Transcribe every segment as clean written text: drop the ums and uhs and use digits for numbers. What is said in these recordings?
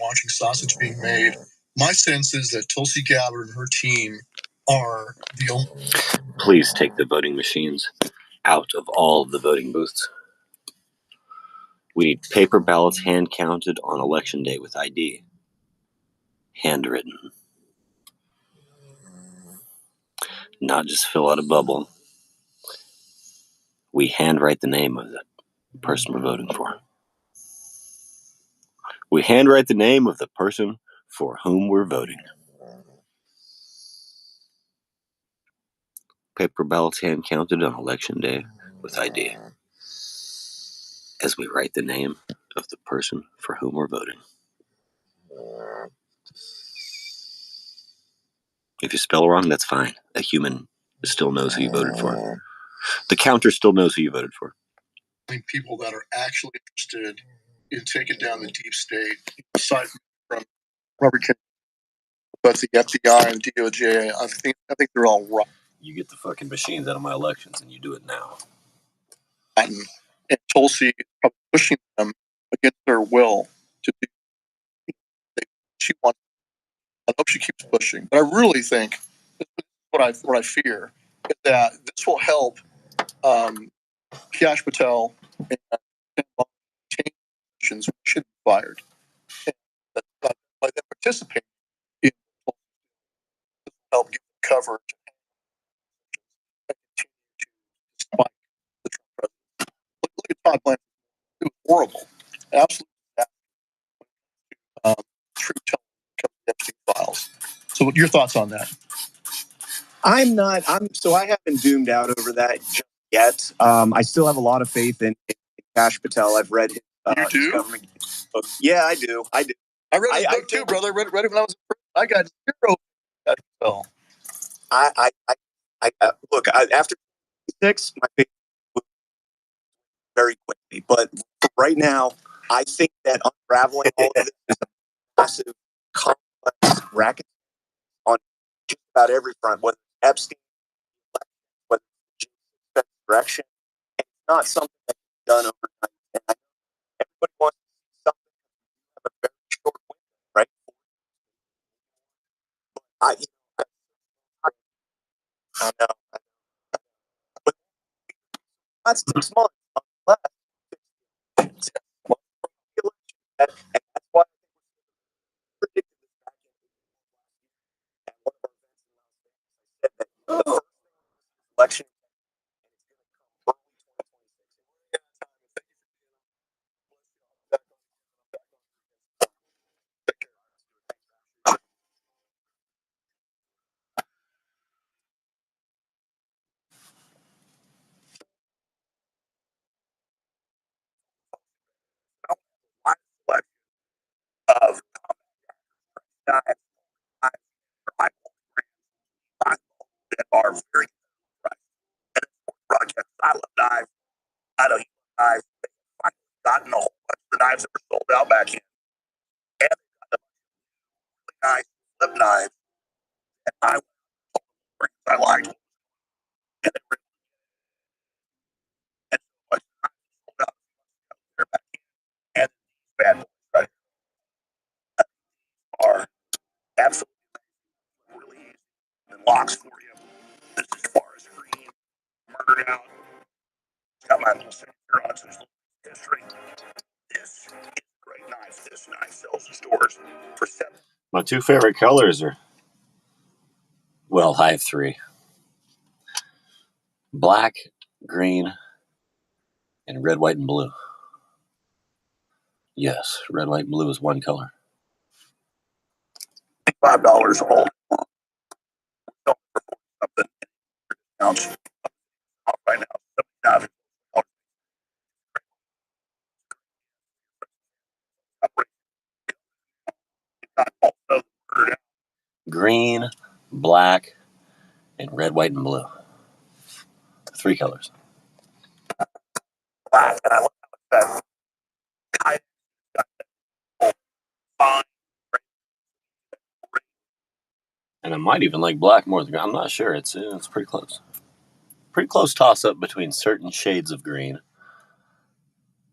watching sausage being made. My sense is that Tulsi Gabbard and her team are the only. Please take the voting machines out of all of the voting booths. We need paper ballots hand counted on election day with ID. Handwritten. Not just fill out a bubble. We handwrite the name of the person we're voting for. We handwrite the name of the person for whom we're voting. Paper ballots hand counted on election day with ID. As we write the name of the person for whom we're voting. If you spell wrong, that's fine. A human still knows who you voted for. The counter still knows who you voted for. People that are actually interested in taking down the deep state, aside from Robert Kennedy, but the FBI and DOJ, I think they're all right. You get the fucking machines out of my elections, and you do it now. And Tulsi is probably pushing them against their will to do she wants. I hope she keeps pushing, but I really think what I fear is that this will help Kash Patel and change positions which should be fired. And by them participating in help give coverage and continue to spike the Trump president. Look at Todd Blanchard. It was horrible. Absolutely. True telling files. So what your thoughts on that? I haven't doomed out over that just yet. I still have a lot of faith in Kash Patel. I've read his, his government book. Yeah, I do. I read his book too, brother. Read it when I was in prison. I got zero. Look, after 6, my faith was very quickly. But right now, I think that unraveling all of this is a massive, complex racket on just about every front, whether it's Epstein, whether it's direction. And it's not something that's done overnight. And I know everybody wants to see something have a very short window, right? But I know. But that's 6 months. Less. And that's why I predicted this back in one of our events in Las Vegas. I said that the first election is going to come of that are very right. And broadcast. I love knives. I know you love knives. I've gotten a whole bunch of the knives that were sold out back in. And they got the really nice flip knives. And I liked. And they were and so much sold out there back in. And these bad boys right here are absolutely really easy and locks for you. This is as far as green, murdered out. It's got my little signature on it, so there's a little history. This is a great knife. This knife sells in stores for $7. My 2 favorite colors are, well, I have 3. Black, green, and red, white, and blue. Yes, red, white, and blue is one color. $5 all. Something right now. Green, black, and red, white, and blue. 3 colors. Black, and I love that. And I might even like black more than green. I'm not sure. It's pretty close. Pretty close toss up between certain shades of green.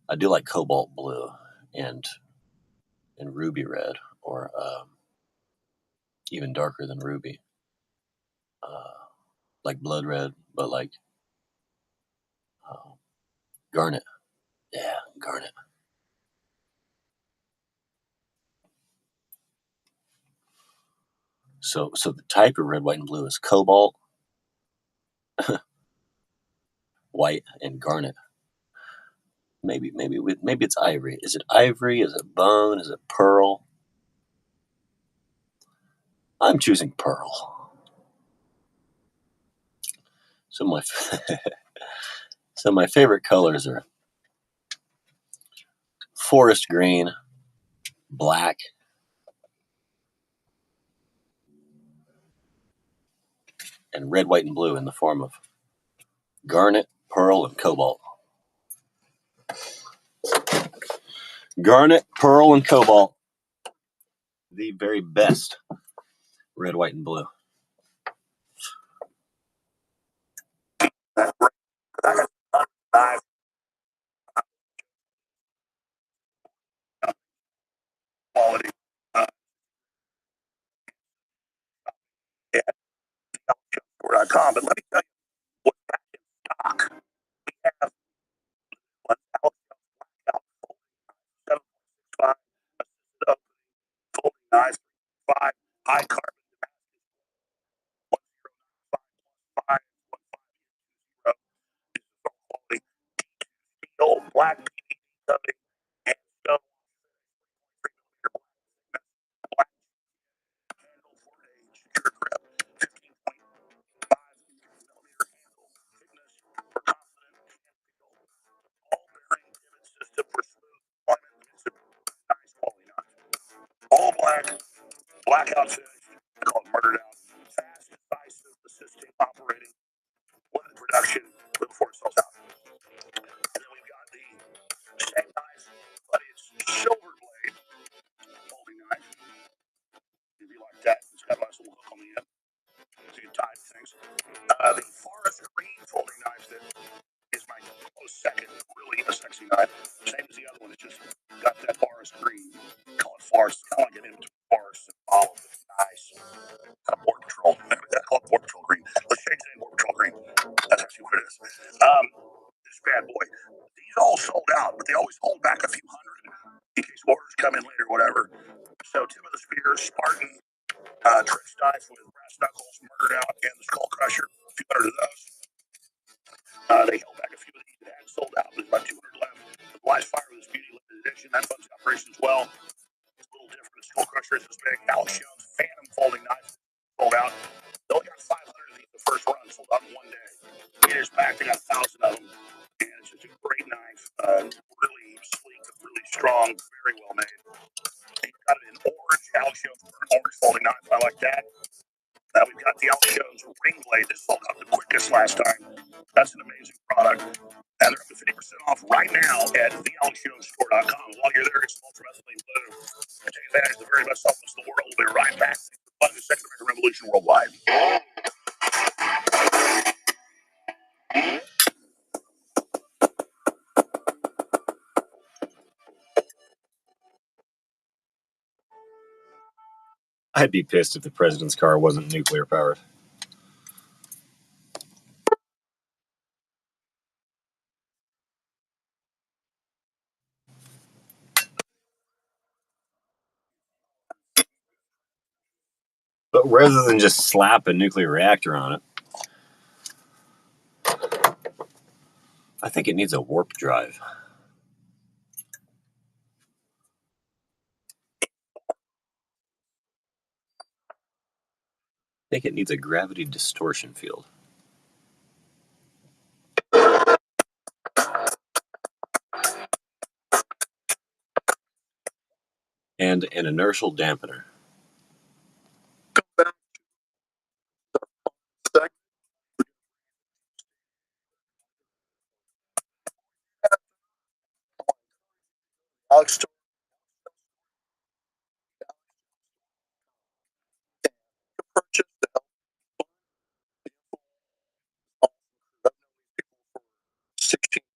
I do like cobalt blue and in ruby red, or even darker than ruby, like blood red, but like garnet. Yeah, garnet. So the type of red, white, and blue is cobalt, white, and garnet. Maybe it's ivory. Is it ivory? Is it bone? Is it pearl? I'm choosing pearl. So my favorite colors are forest green, black, and red, white, and blue in the form of garnet, pearl, and cobalt. Garnet, pearl, and cobalt. The very best red, white, and blue. Quality. At store.com. But let me tell you what's back in stock. We have one out 7.65 folding knives, 5 high carbon 1095 quality steel black PVC and stone black handle for a secure grip, 15.5 millimeter handle thickness for confident all bearing pivot system for smooth deployment. It's a nice quality knife. All blackout finish. I call it murdered out. Fast, decisive, assisting, operating, limited production before it sells out. And then we've got the same knife, but it's silver blade folding knife. If you like that, it's got a nice little hook on the end, so you can tie things. The forest green folding knife that is my close second, really a sexy knife. Same as the other one, it's just got that forest green. Call it forest, kind of like an in between forest and olive. It's nice. Border Patrol. I call it Border Patrol green. Let's change the name Border Patrol green. That's actually what it is. This bad boy. These all sold out, but they always hold back a few hundred in case orders come in later, whatever. So Tim of the Spears, Spartan, Trick Knife with brass knuckles, murdered out, and the Skull Crusher. A few hundred of those. They held back a few of these that had sold out. There's about 200 left. The Blast Fire with this beauty limited edition. That funds the operation as well. It's a little different. The Skull Crusher is this big. Alex Jones Phantom folding knife sold out. They only got 500 of these the first run, sold out in one day. It is back. They got 1,000 of them. And it's just a great knife. Really sleek, really strong, very well made. And you've got it in orange. Alex Jones orange folding knife. I like that. Now we've got the Alex Jones ring blade. This sold out the quickest last time. That's an amazing product. And they're up to 50% off right now at thealexjonestore.com. While you're there, get some ultramethylene blue. And take advantage of the very best supplements in the world. We'll be right back. Fund the Second American Revolution worldwide. I'd be pissed if the president's car wasn't nuclear powered. But rather than just slap a nuclear reactor on it, I think it needs a warp drive. I think it needs a gravity distortion field. And an inertial dampener. Alex, purchase the help 16 years.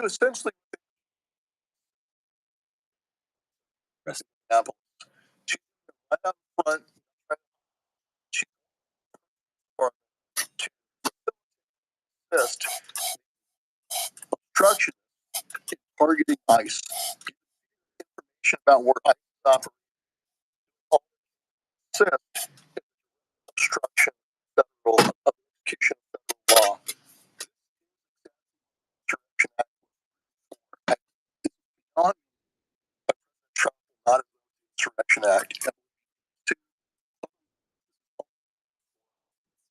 essentially Rest. example. She's right up front, she's to assist obstruction in targeting ICE. Information about where ICE operates. Assist obstruction of federal of execution of federal law. Insurrection Act beyond Trump will not invoke the Insurrection Act. To,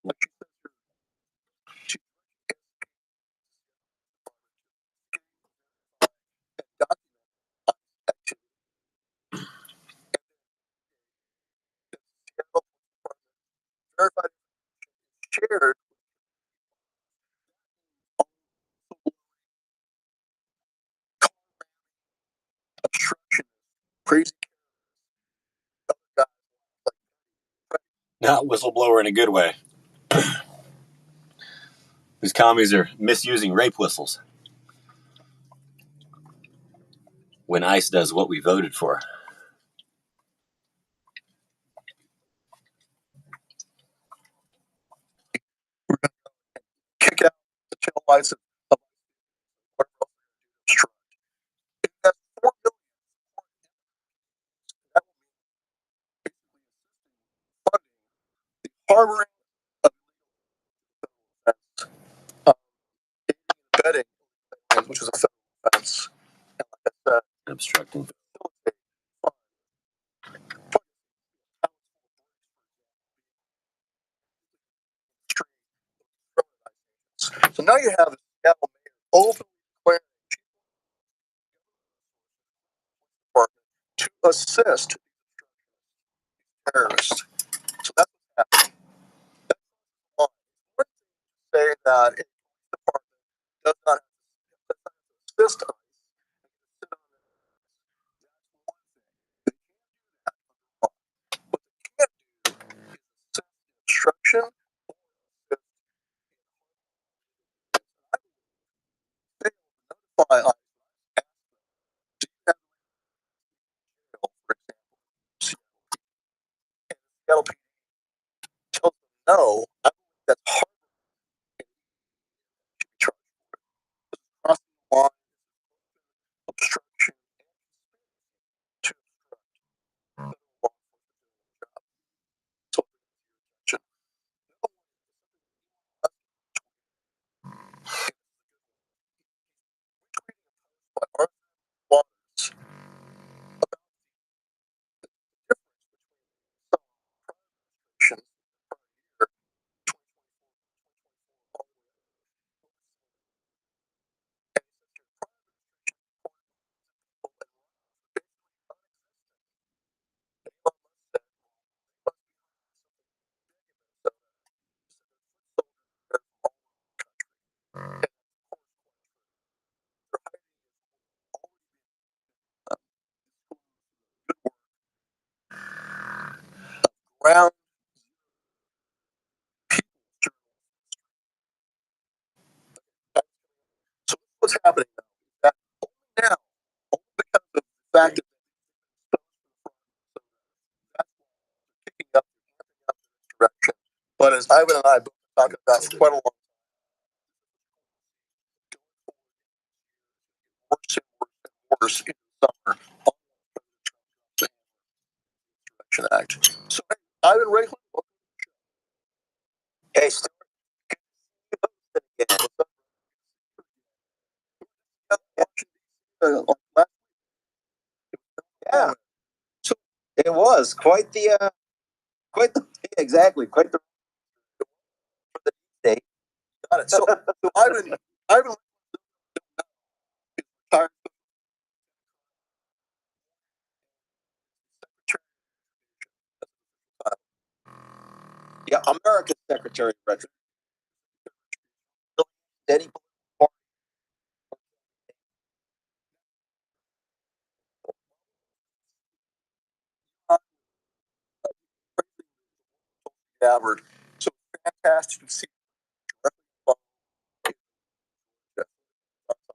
like you said, to document activity. Verified shared obstruction, crazy guys. Not whistleblower in a good way. These commies are misusing rape whistles when ICE does what we voted for. Kick out the tail lights of whatever else obstruct. It has 4 million. That will be funding the harboring of aiding and abetting, which is a federal offense. And like I said, Obstructing. So now you have the Seattle mayor openly declaring department to assist terrorists. So that's what's happening. That's one. One thing to say that a police department does not assist us. What they can't do is assist in obstruction or assist in notify us. Do you have jail, for example, Seattle PD tells them no, I believe that's hard to be charged for. Crossing the line, obstruction, to obstruct federal law enforcement job. So attention. By Arthur Waters about the difference between some private ground so what's happening now? That only now, only because of the fact that that's kicking up this direction. But as Ivan and I have been talking about for quite a long time, worse and worse in the summer on the Insurrection Act. So Ivan Raycliffe, hey, Stuart, again. Yeah, so it was quite the exactly quite the for the day. Got it. So Ivan retired yeah, America's Secretary of Retribution. Steady average. So fantastic to see directly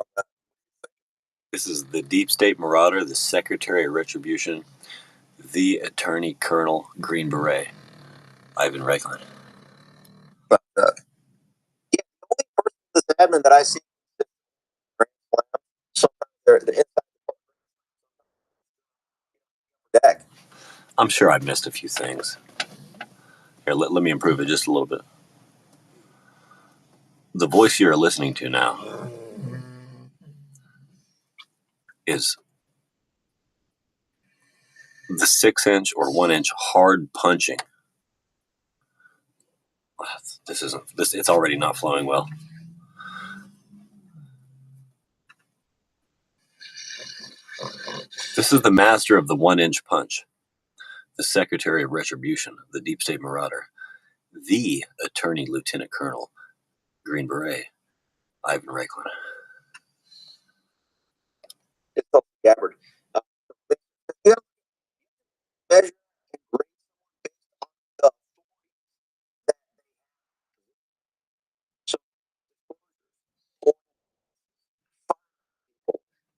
on that. This is the Deep State Marauder, the Secretary of Retribution, the Attorney Colonel Green Beret, Ivan Reichland. But yeah, the only person in this admin that I see is Grand Slam. Sometimes they're the inside the deck. I'm sure I missed a few things. Here, let me improve it just a little bit. The voice you are listening to now is the 6-inch or 1-inch hard punching. It's already not flowing well. This is the master of the 1-inch punch, the Secretary of Retribution, the Deep State Marauder, the Attorney Lieutenant Colonel Green Beret, Ivan Reichland. It's called Gabbard. You measure and grade based on the that so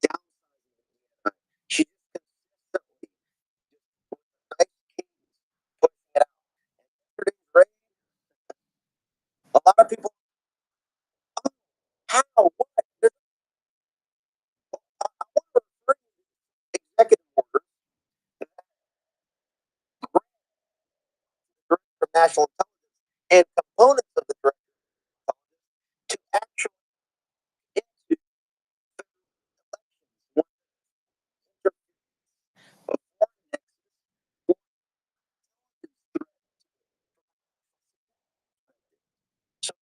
downsizing. She just consistently nice cadence pushing it out. Yesterday's grade, a lot of people, oh, how, what? There's, I want to refer you to executive order that Director of National Intelligence and components of the Director of Intelligence to actually into elections. So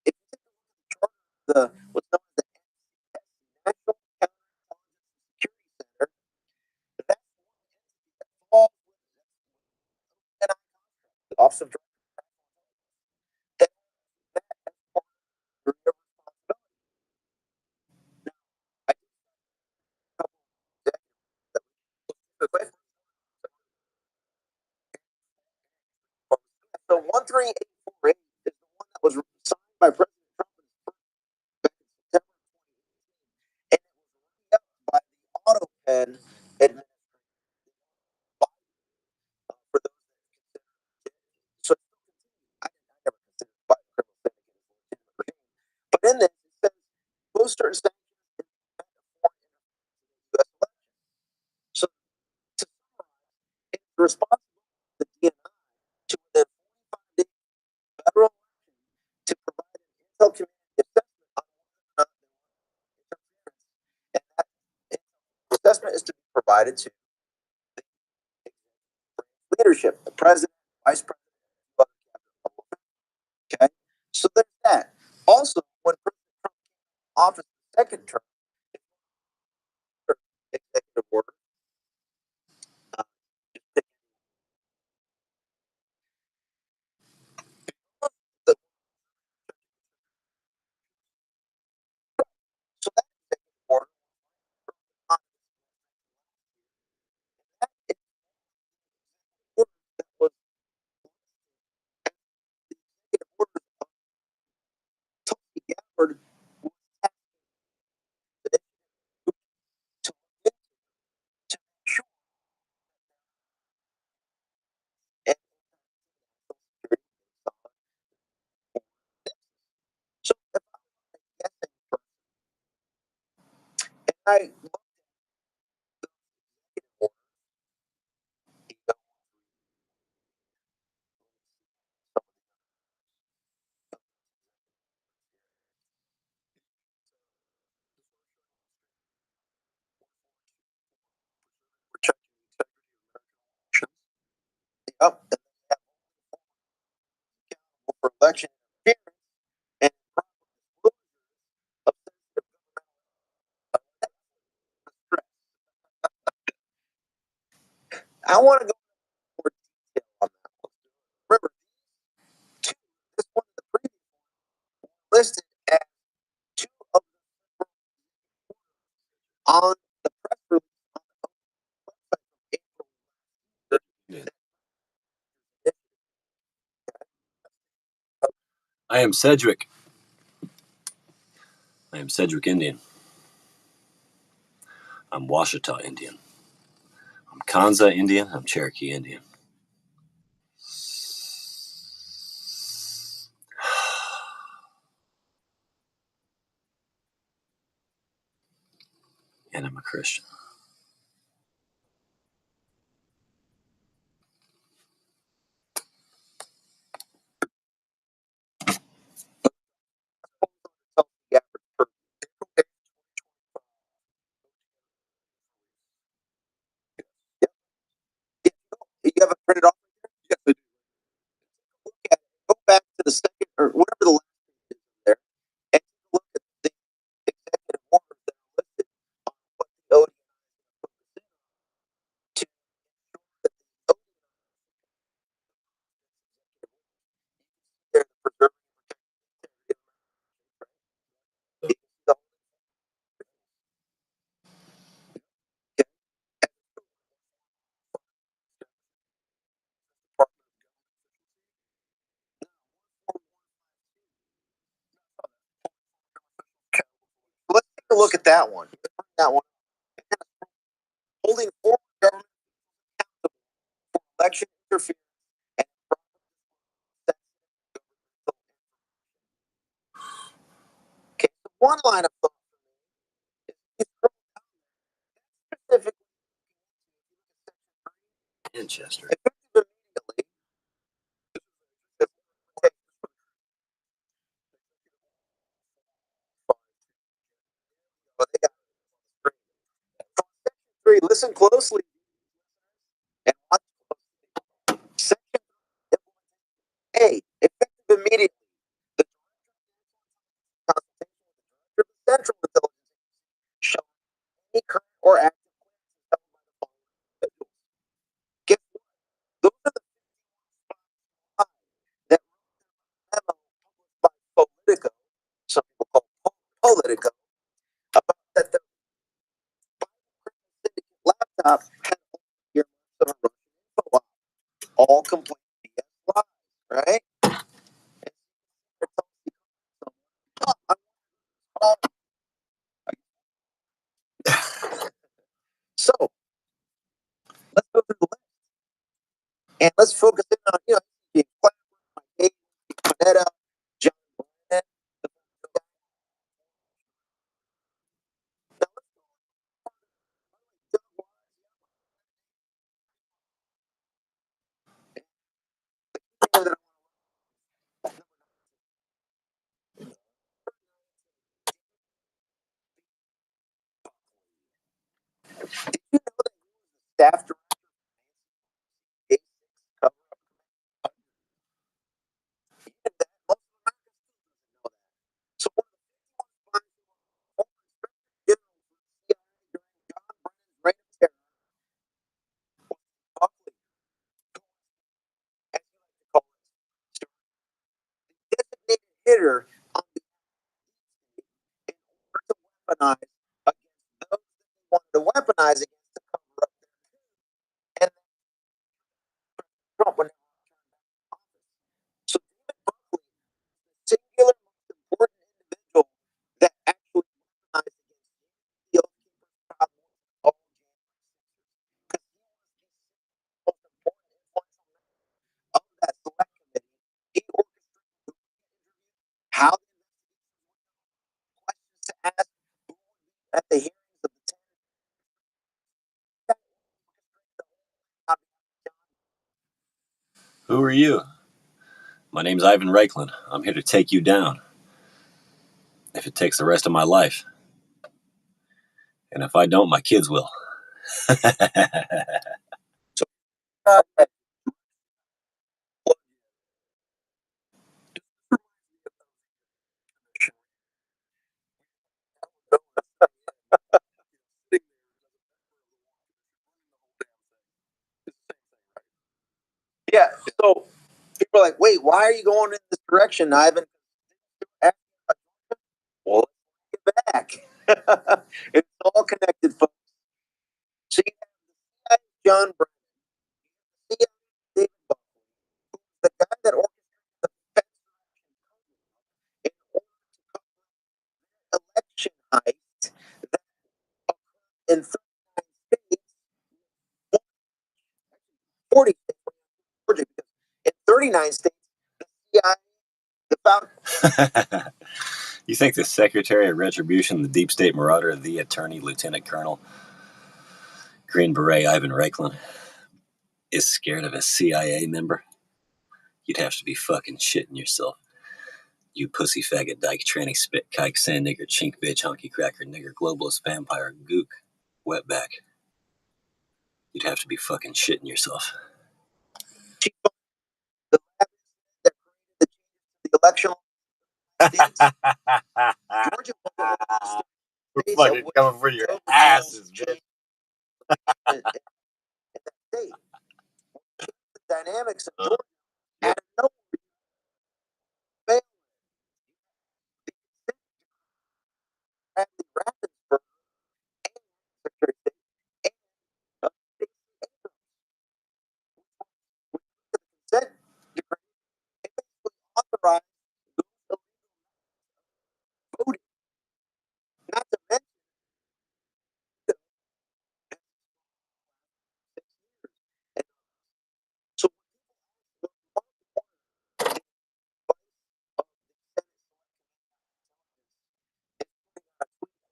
if you take a look at the chart of the what's known as the National Counterintelligence Security Center, that's one entity that falls within the Office of Director that that as part of their responsibility. Now, I do a couple of executives that we away from. So 13848 is the one that was signed by President Trump back in September 2018, and it was re-upped by the auto pen administration for those that consider it. So I never considered by criminal syndicate as a legitimate regime. But in this, it says most certain sanctions in the event of foreign interference in the U.S. election. So to summarize, it's the responsibility of the DNI to within 45 days of federal election to provide an intel community assessment on whether or not there was interference, and that assessment is to be provided to the leadership, the president, vice president, and other cabinet level officials. Okay, so there's that. Also, when President Trump came into office the second term, executive order, just pick the, so that executive order on that executive order that was the executive order of Tulsi Gabbard was tasked with to look into to make sure and security based on this. So if I was a guessing person and I looked at the executive order, you know, some of the we're checking the integrity of American elections. Yep, and then you have accountable for election interference and improper disclosures of sensitive governmental stress. I want to go into more detail on that one. Remember, these two, this one and the previous one, were listed as two of the on the press release on the website from April last year. I am Sedgwick. I am Sedgwick Indian. I'm Washita Indian. I'm Kanza Indian. I'm Cherokee Indian. And I'm a Christian. The average person. You have it printed off? Yes, I do. Look at it. Go back to the second or whatever the last page is there, and look at the executive orders that are listed on what the ODI to ensure that the ODI they're preserving and protecting the Let's take a look at that one. That one. Holding former government accountable for election interference and okay, so one line of thought is specifically Manchester. effective immediately. But they got section 3. Listen closely and watch closely. Section A, effective immediately. The consultation with the director of the Central Intelligence shall any current or active plans held by the following individuals. Guess what? Those are the that memo published by Politico, some people call Politico, about that the syndicate laptop had earmarks of a Russian info op, all complete BS lies, right? So let's go through the list and let's focus in on James Clapper, Panetta, John Brennan. Staff director. So one of the reign of terror, Buckley, as you like to call it, designated hitter on the in order to weaponize against those that wanted to weaponize against to cover up their and Trump when they were in office. So David Buckley, the singular most important individual that actually weaponized against the Oath Keepers problem of because he was the most important influential member of that select committee. He orchestrated how the questions to ask at the hearings of the 10 Who are you? My name's Ivan Reiklin. I'm here to take you down. If it takes the rest of my life. And if I don't, my kids will. Yeah. So people are like, wait, why are you going in this direction, Ivan? Well, let's get back. It's all connected, folks. So you have John Brennan, you have David Buckley, who's the guy that orchestrated the fence in order to cover election heist that occurred in 49 states, the CIA, the found. You think the Secretary of Retribution, the Deep State Marauder, the Attorney Lieutenant Colonel, Green Beret Ivan Reichlin, is scared of a CIA member? You'd have to be fucking shitting yourself. You pussy faggot dyke tranny spit kike sand nigger chink bitch honky cracker nigger globalist vampire gook wetback. You'd have to be fucking shitting yourself. The election. Georgia, we're fucking coming for your asses, bitch. In that state, the dynamics of Georgia, out of nowhere, Bradley Raffensperger and Secretary of State and the consent decree, it basically authorized those illegal voting, not to mention so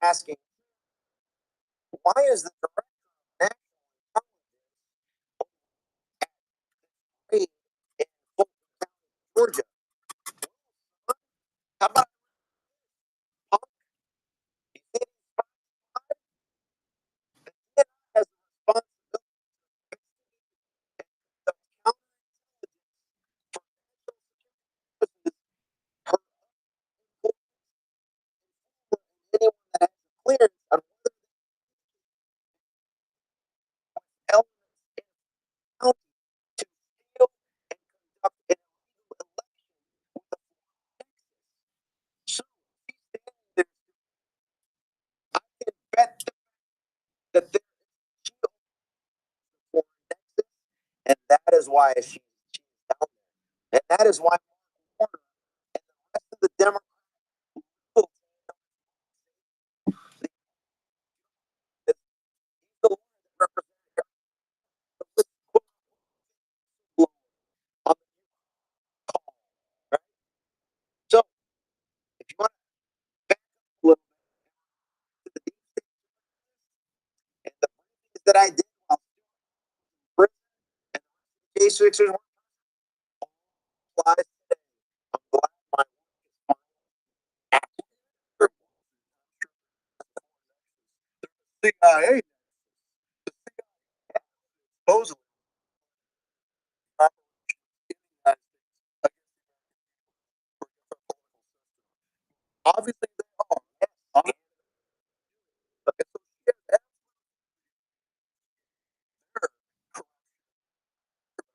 asking, why is the director of national intelligence in Fulton County, Georgia? How about has a responsibility of anyone that has a clearance on whether elements in the county to steal and conduct an illegal election with the so I can bet that there is shield for Texas, and that is why she's down there. And that is why Warner and the rest of the Democrats so if you want to back up a little bit to the deep state and the things that I did while prison and the case fixers were applies today. I'm glad my work is active. The CIA supposedly obviously they are. Yes. But it's a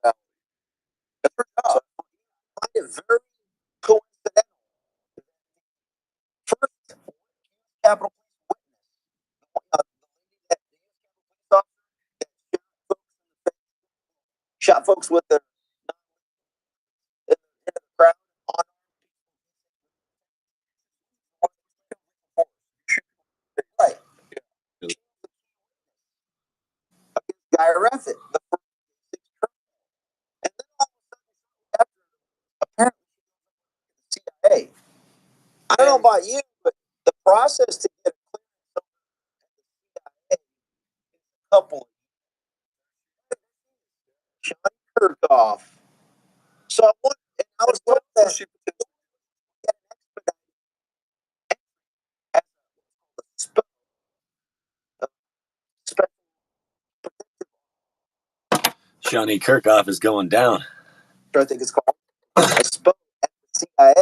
that's her job. I find it very coincidental. First, Capitol Police witness, the lady that shot folks with the in the crowd on right. Guy Raffet, the first and then all of a sudden, apparently CIA. I don't know about you, but the process to get a couple Sean Kirkhoff. So I was told that she Shawnee Kirkhoff is going down. I think it's called. I spoke at the CIA.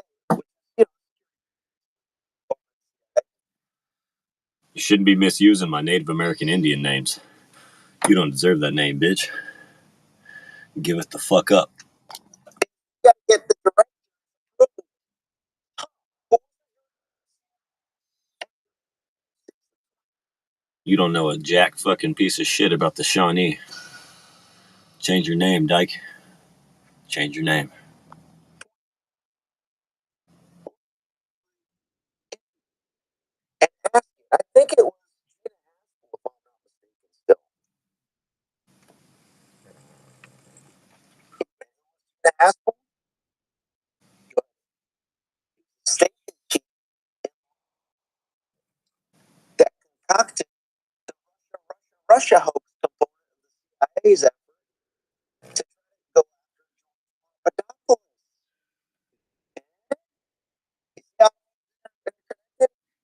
You shouldn't be misusing my Native American Indian names. You don't deserve that name, bitch. Give it the fuck up. You gotta get the direction. You don't know a jack fucking piece of shit about the Shawnee. Change your name, dyke. Change your name. And I think it was still. The Haskell? Russia hoax component of the CIA's effort to go after Papadopoulos.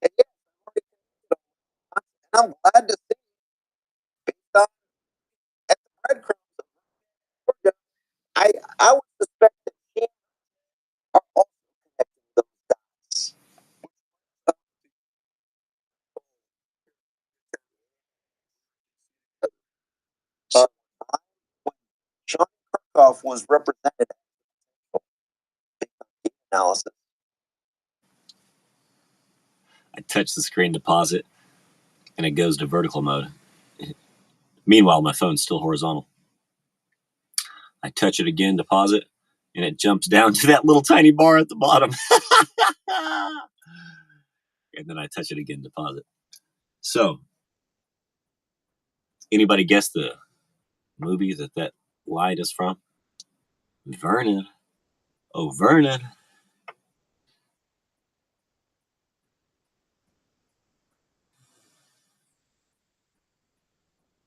And yes, I'm glad to see, based on at the breadcrumbs of Georgia, I would suspect that she are also connecting those dots. Uh, when Sean Kirkhoff was represented based on analysis. I touch the screen to pause it, and it goes to vertical mode. Meanwhile, my phone's still horizontal. I touch it again to pause it, and it jumps down to that little tiny bar at the bottom. And then I touch it again to pause it. So, anybody guess the movie that light is from? Vernon. Oh, Vernon.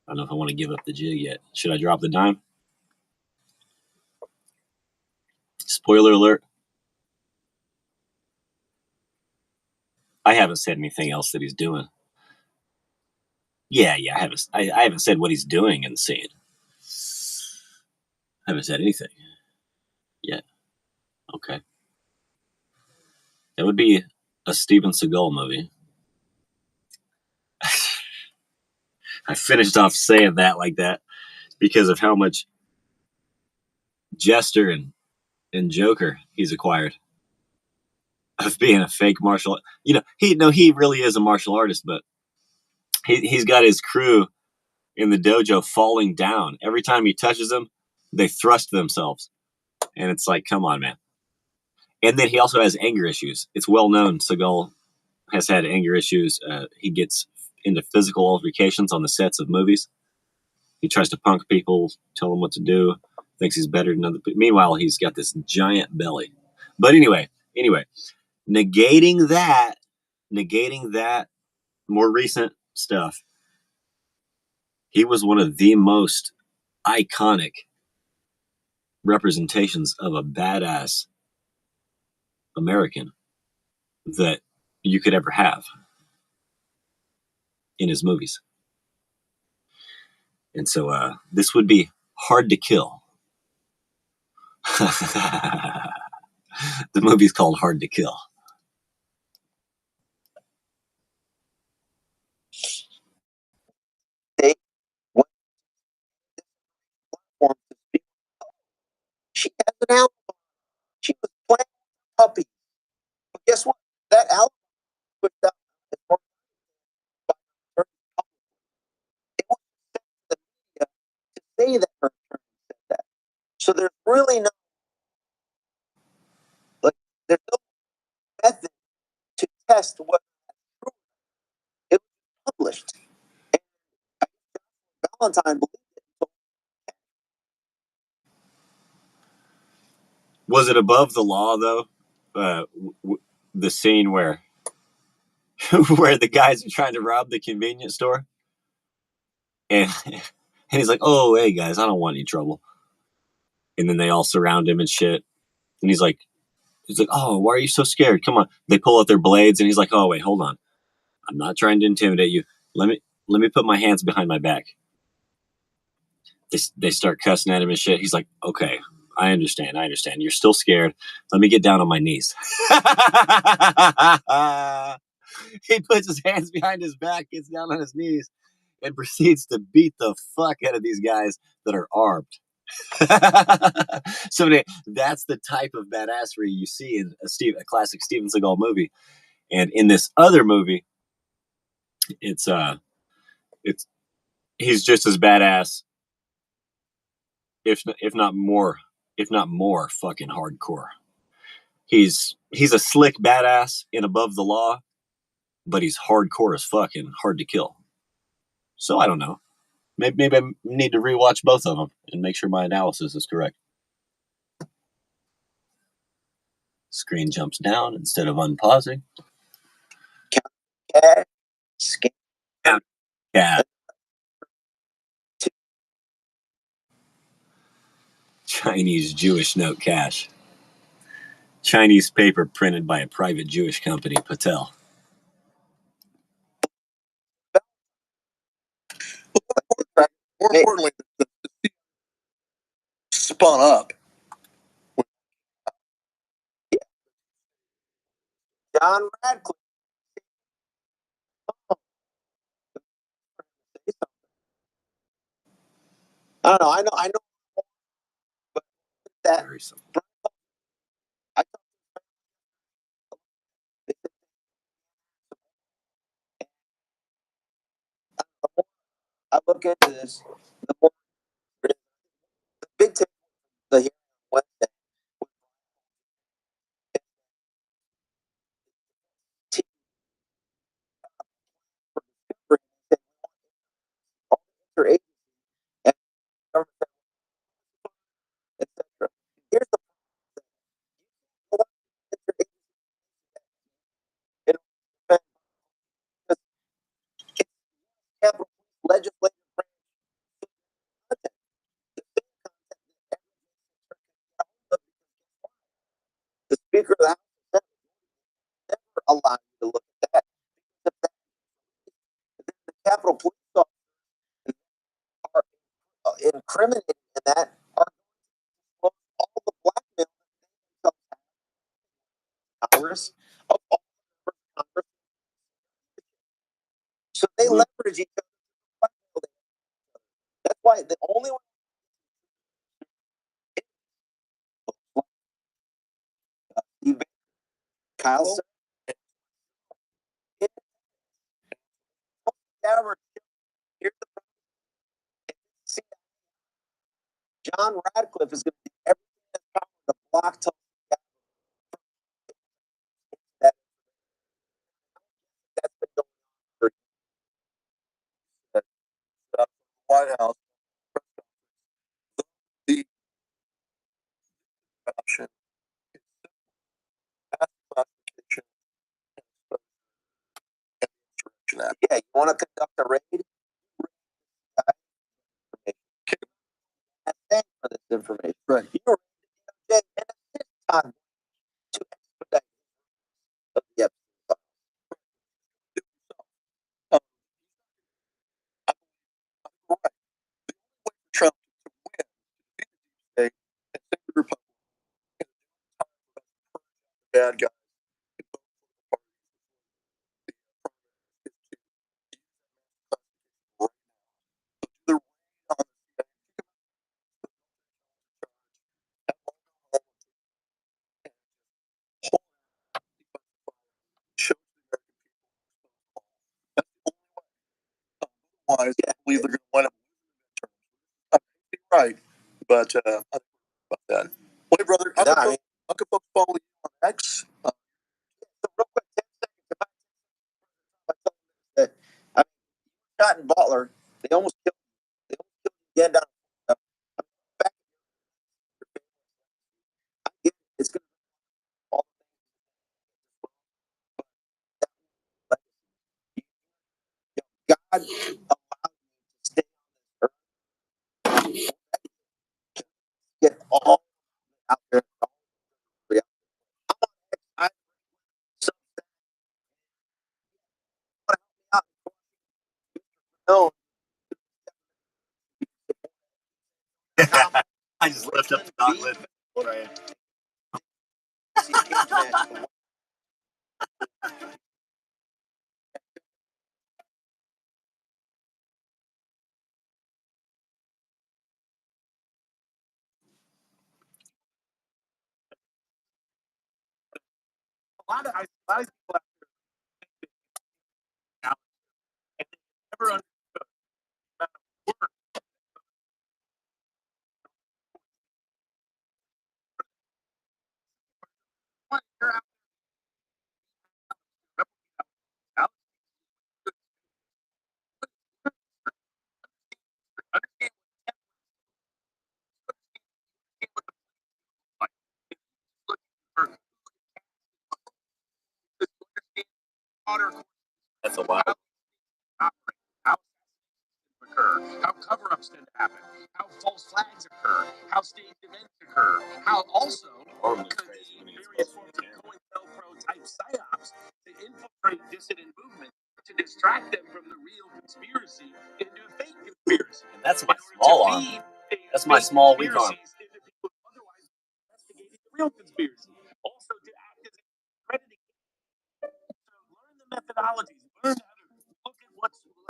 I don't know if I want to give up the jig yet. Should I drop the dime? Spoiler alert. I haven't said anything else that he's doing. Yeah, I haven't said what he's doing in the scene. I haven't said anything yet. Okay. It would be a Steven Seagal movie. I finished off saying that like that because of how much Jester and Joker he's acquired of being a fake martial. He really is a martial artist, but he's got his crew in the dojo falling down every time he touches them. They thrust themselves, and it's like, come on, man. And then he also has anger issues. It's well known Seagal has had anger issues. He gets into physical altercations on the sets of movies. He tries to punk people, tell them what to do, thinks he's better than other people. Meanwhile, he's got this giant belly. But anyway, negating that more recent stuff, he was one of the most iconic representations of a badass American that you could ever have in his movies. And so this would be Hard to Kill. The movie's called Hard to Kill. They went platform to speak. She has an album. She was playing with puppies. But guess what? That album was put out. It was sent to the media to say that her attorney said that. So there's really no there's no method to test what it was published. And Valentine believed it. Was it above the law, though? The scene where where the guys are trying to rob the convenience store, and he's like, "Oh, hey guys, I don't want any trouble." And then they all surround him and shit. And he's like, "Oh, why are you so scared? Come on!" They pull out their blades, and he's like, "Oh, wait, hold on. I'm not trying to intimidate you. Let me put my hands behind my back." They start cussing at him and shit. He's like, "Okay, I understand. You're still scared. Let me get down on my knees." He puts his hands behind his back, gets down on his knees, and proceeds to beat the fuck out of these guys that are armed. So that's the type of badassery you see in a classic Steven Seagal movie. And in this other movie, it's he's just as badass, if not more fucking hardcore. He's a slick badass in Above the Law, but he's hardcore as fuck and Hard to Kill. So I don't know. Maybe I need to rewatch both of them and make sure my analysis is correct. Screen jumps down instead of unpausing. Cat, Yeah. Chinese Jewish note cash. Chinese paper printed by a private Jewish company, Patel. More importantly, the spun up. John Radcliffe. I don't know. I know. But that Very simple. I look into this. The more the big tip, the hearing on Wednesday. Here's the capital legislative branch. The Speaker of the House never allowed you to look at that. The Capitol Police officers are incriminating in that are all the blackmail Congress of all Congress. So they leverage each other. That's why the only one Kyle John Radcliffe is going to do everything in his power to block that's been going on for The White House. The option is mass classification and insurrection act. Yeah, you want to conduct a raid? For this information. Right. You're to expedite of the episode. Right. The only way for Trump to win is to defeat the deep state and save the Republic and the bad guys. Otherwise, I believe they're going to wind up right. But I think about that. Well, hey, brother, how can folks follow you on X? Real quick, 10 seconds. I mean, shot in Butler. They almost killed him. They almost killed him again down. It's going to all God allowed you to stay on this earth. Get all out there. I so no. I just left up the gauntlet. Right. A lot of people out there and they never understood about work. You're out there. Understand That's a lot. how cover-ups storms tend to happen, how false flags occur, how staged events occur, how also could the various forms of COINTELPRO type psyops to infiltrate dissident movements to distract them from the real conspiracy into a fake conspiracy. And that's my in order small to arm. feed That's my fake small weak arm. conspiracies into people who otherwise investigating the real conspiracy. Also to act as a crediting. So learn the methodologies, learn how to look at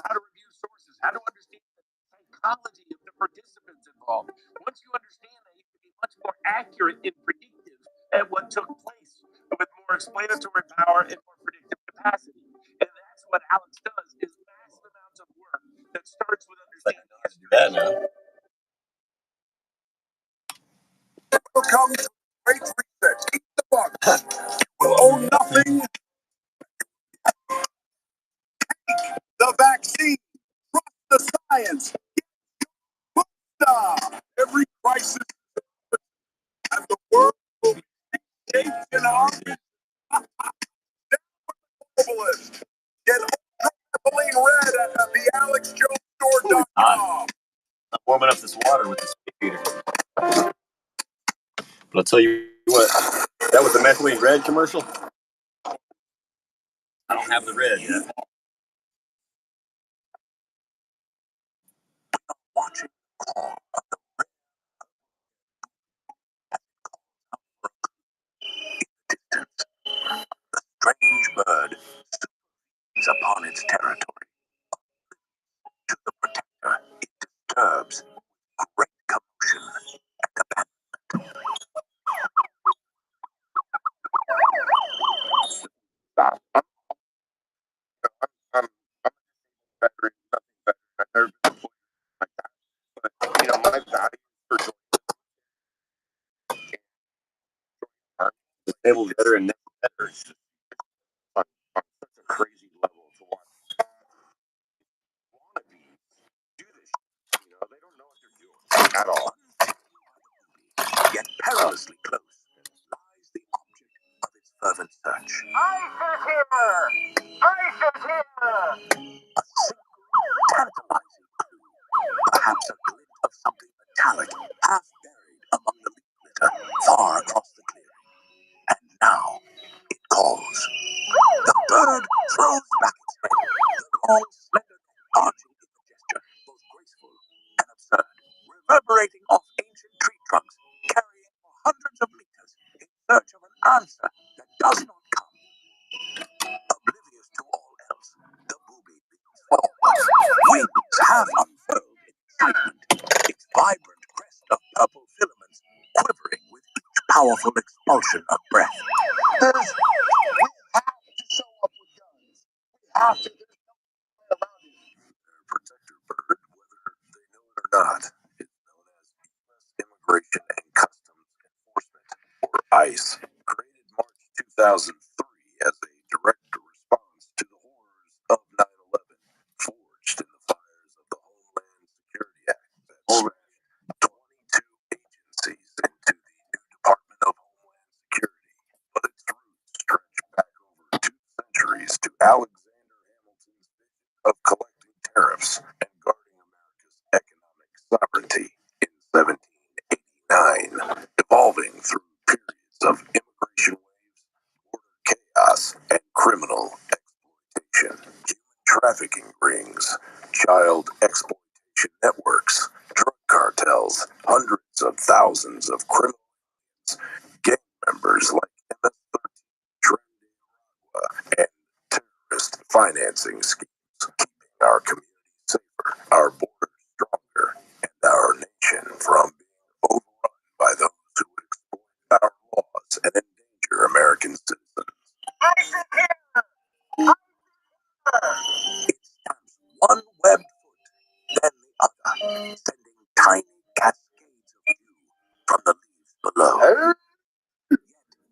how to review sources, how to understand the psychology of the participants involved. Once you understand that, you can be much more accurate and predictive at what took place with more explanatory power and more predictive capacity. And that's what Alex does, is massive amounts of work that starts with understanding history. That now. Welcome to Great Reset. Eat the buck. Will own nothing. The vaccine. Trust the science. Booster. Every crisis and the world will be shaped in our globalist. Get Epylene Red at thealexjonesstore.com. I'm warming up this water with this heater. But I'll tell you what, that was the methylene red commercial. I don't have the red yet. Watching strange bird is upon its territory. To the protector, it disturbs great commotion and abandonment. Stop. I'm better, nothing better. I've never been employed like that. But my value for Able better and never better. on such a crazy level to watch wannabes do this. They don't know what they're doing at all. Yet perilously close lies the object of its fervent search. ICE is here! ICE is here! A single tantalizing clue, perhaps a glint of something metallic, half buried among the leaf litter far across the clearing. And now it calls. The bird throws back its head, the long, slender neck arching in the gesture, both graceful and absurd, reverberating off ancient tree trunks, carrying for hundreds of meters in search of an answer that does not come. Oblivious to all else, the booby leans forward, wings half unfurled in excitement, its vibrant crest of purple filaments quivering with each powerful expulsion of breath. We have to show up with guns. We have to. There's no way around it. Protector bird, whether they know it or not, is known as U.S. Immigration and Customs Enforcement, or ICE, created March 2003 as a direct response to the horrors of 9/11, forged in the fires of the Homeland Security Act that smashed 22 agencies into the new Department of Homeland Security. But its roots stretch back over 2 centuries to Alexander Hamilton's vision of collecting tariffs and guarding America's economic sovereignty in 1789, evolving through periods of immigration waves, border chaos, and criminal exploitation. Human trafficking rings, child exploitation networks, drug cartels, hundreds of thousands of criminals, gang members like MS-13, and terrorist financing schemes, keeping our communities safer, our borders stronger, and our nation from being overrun by those who exploit our laws and endanger American citizens. It stamps one webbed foot, then the other, sending tiny cascades of dew from the leaves below. Yet,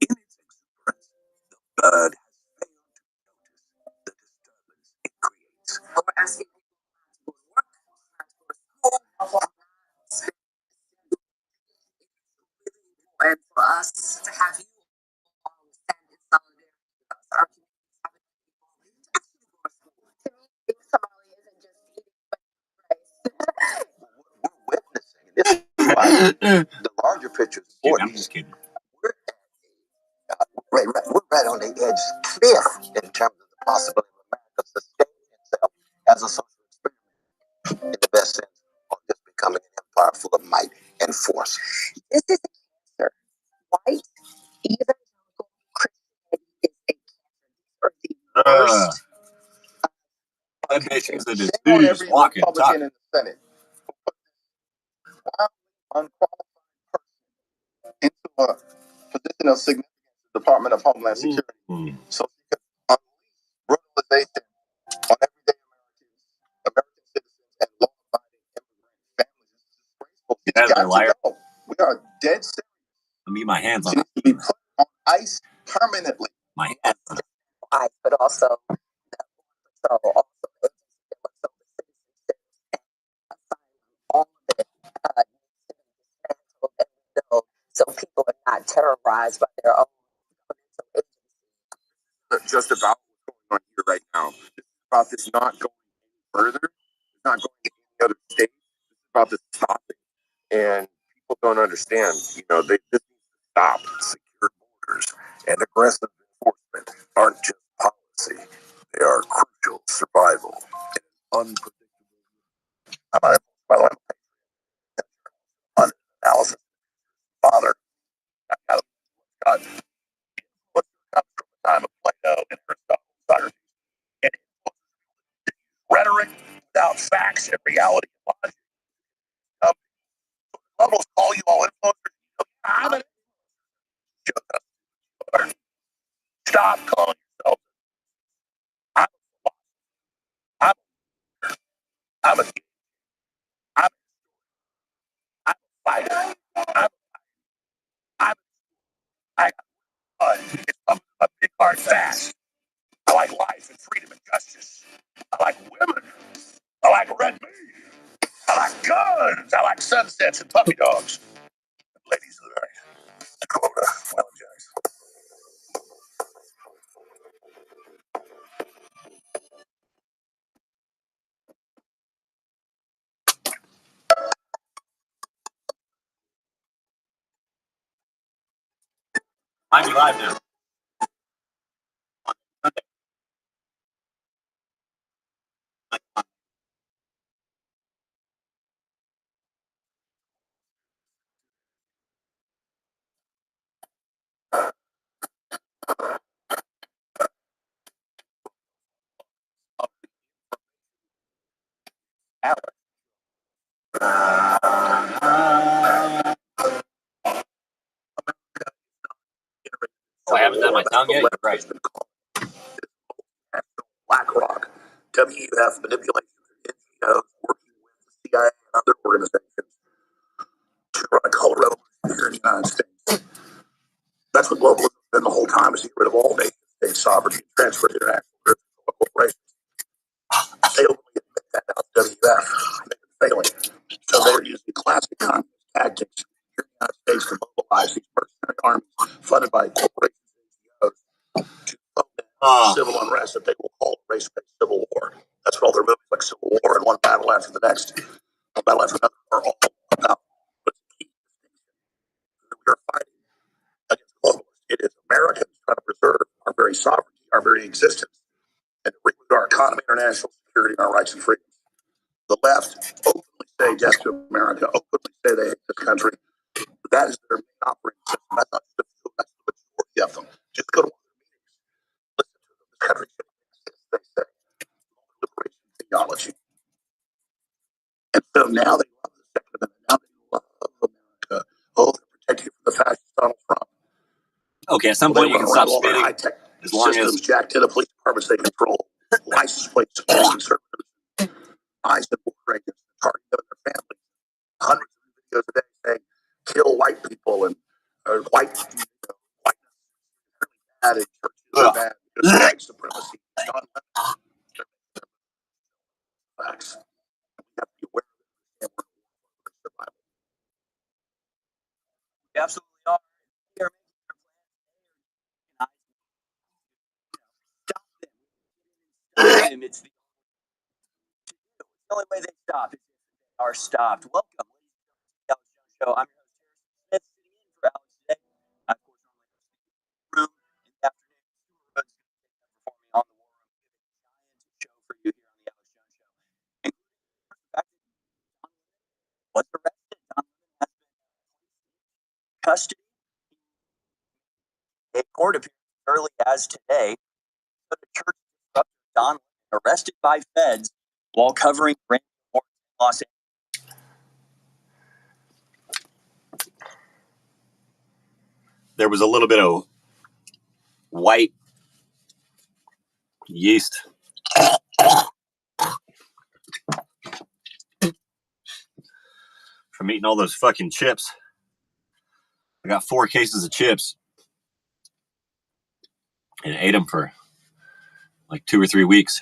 in its exuberance, the bird has failed to notice the disturbance it creates. We're asking people to work, to school, and for us to have you all stand in solidarity with us. Our communities haven't been able to actually go to school. To me, being Somali isn't just eating rice. The larger picture is important. I'm just kidding. We're right on the edge cliff in terms of the possibility of America sustaining itself as a social experiment in the best sense, or just becoming an empire full of might and force. This is a cancer. White evangelical Christianity is a cancer. These are the worst. That bitch is a Shame on disease. every Walking, Republican talking. in the Senate who put this wildly unqualified person into a position of significance in the Department of Homeland Security, so she could unleash brutalization on everyday American citizens, and law-abiding immigrant families. This is disgraceful. She's That's a got liar. to go. We are dead serious. Let me get my hands on She needs to be put on ice permanently. my hands. Ice, but also patrol, also agency that looks over citizenship and asylum, all of it needs to be dismantled and rebuilt so people are not terrorized by their own governmental agency. Just about what's going on here right now. This is about this not going any further. It's not going to any other state. This is about this stopping. And people don't understand. This needs to stop. Secure borders and aggressive enforcement aren't just policy. They are crucial survival and unpredictable. I'm an analysis. Father, I got God. What comes from the time of Plato and Aristotle, Socrates, and rhetoric without facts and reality and logic. Bubbles call you all influencers. I'm an influencer. Stop calling yourself. I'm I'm I'm a I'm, I'm a fighter. I'm I it's a big hard fast. I like life and freedom and justice. I like women. I like red meat. I like guns. I like sunsets and puppy dogs. Ladies of the night. Dakota, Well Jackson. Might be live now. Oh, I haven't done my tongue yet? You're right. BlackRock, WF manipulation through NGOs working with the CIA and other organizations to run a color revolution here in the United States. That's what globalism has been the whole time, is to get rid of all nation state sovereignty and transfer to international corporations. They openly admit that now, WF. They've been failing. So they're using classic communist tactics here in the United States to mobilize these mercenary armies funded by corporations and NGOs to foment civil unrest that they will call race-based civil war. That's what all their movies like Civil War and one battle after the next, one battle after another are all about. But the key distinction that we are fighting against globalists, it is Americans trying to preserve our very sovereignty, our very existence, and to reboot our economy, our national security, and our rights and freedoms. The left openly say death to America, openly say they hate this country. But that is their main operating system. That's not just a few, that's the majority of them. Just go to one of their meetings, listen to them. This country should exist, they say. Liberation theology. And so now they love the Second Amendment. Now they love America. Oh, they're protecting you from the fascist Donald Trump. Okay, at some They point you run can around stop all their spitting. high-tech As long systems as jacked into police departments they control, license plates of all conservatives, eyes and border agents, targeting them and their families. Hundreds of videos a day saying, kill white people and white bad and churches are bad because of white supremacy. Facts. We have to be aware of it. We absolutely are. They are stop them. It's the only way they stop is if they are stopped. Welcome. Show. I'm your host, Harrison Smith, sitting in for Alex today. I, of course, normally host the room in the afternoon. Stuart Rhodes is going to take over for me on the War Room. We have a giant show for you here on the Alex Jones Show, including the fact that John Lennon was arrested. John Lennon has been in custody. A court appearance as early as today. The church disruptor John Lennon arrested by feds while covering random wars in Los Angeles. There was a little bit of white yeast from eating all those fucking chips. I got 4 cases of chips and ate them for like 2 or 3 weeks.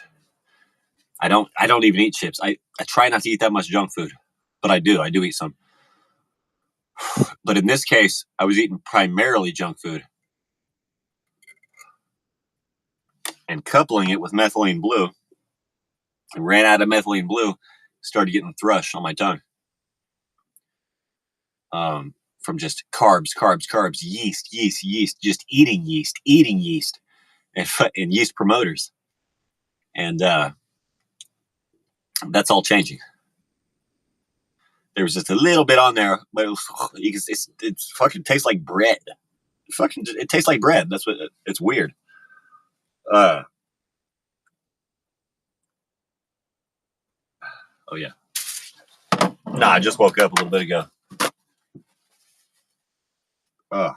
I don't even eat chips. I try not to eat that much junk food, but I do eat some. But in this case, I was eating primarily junk food and coupling it with methylene blue, and ran out of methylene blue, started getting thrush on my tongue. From just carbs, yeast, just eating yeast, and yeast promoters. And that's all changing. There was just a little bit on there, but it fucking tastes like bread. It tastes like bread. That's what it's weird. Oh yeah. Nah, I just woke up a little bit ago. Oh.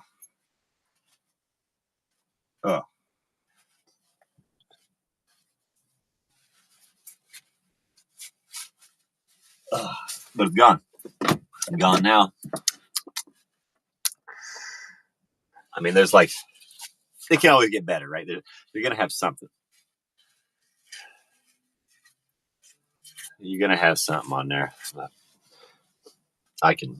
But it's gone. It's gone now. I mean, there's like, it can always get better, right? You're going to have something. You're going to have something on there. I can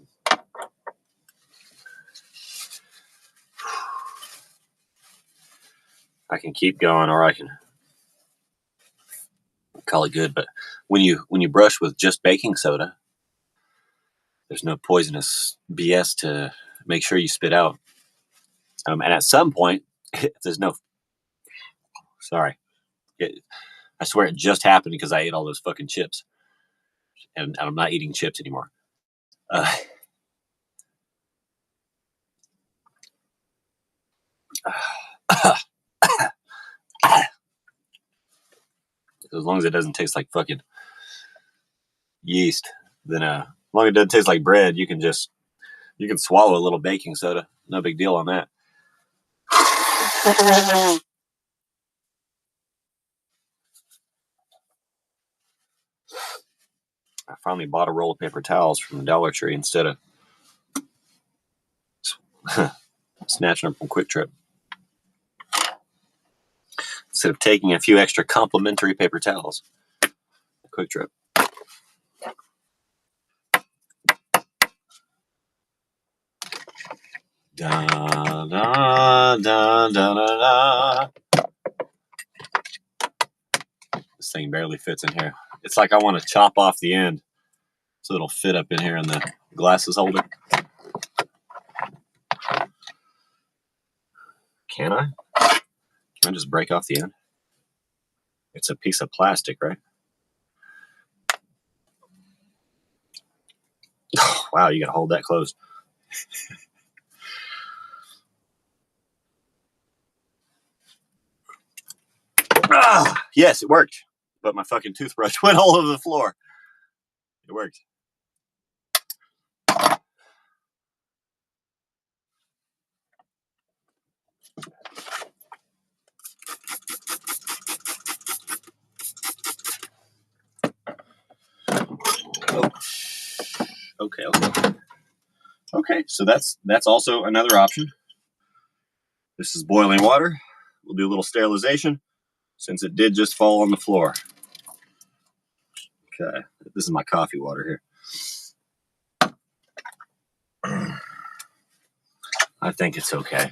keep going, or I can call it good. But when you brush with just baking soda, there's no poisonous BS to make sure you spit out. And at some point, there's no. Sorry, I swear it just happened because I ate all those fucking chips, and I'm not eating chips anymore. As long as it doesn't taste like fucking yeast, then as long as it doesn't taste like bread, you can swallow a little baking soda. No big deal on that. I finally bought a roll of paper towels from the Dollar Tree instead of snatching them from Quick Trip. Instead of taking a few extra complimentary paper towels, Quick Trip. Da, da, da, da, da, da. This thing barely fits in here. It's like I want to chop off the end so it'll fit up in here in the glasses holder. Can I? Can I just break off the end? It's a piece of plastic, right? Oh, wow, you got to hold that closed. Yes, it worked. But my fucking toothbrush went all over the floor. It worked. Oh. Okay. Okay, so that's also another option. This is boiling water. We'll do a little sterilization since it did just fall on the floor. Okay, this is my coffee water here. I think it's okay.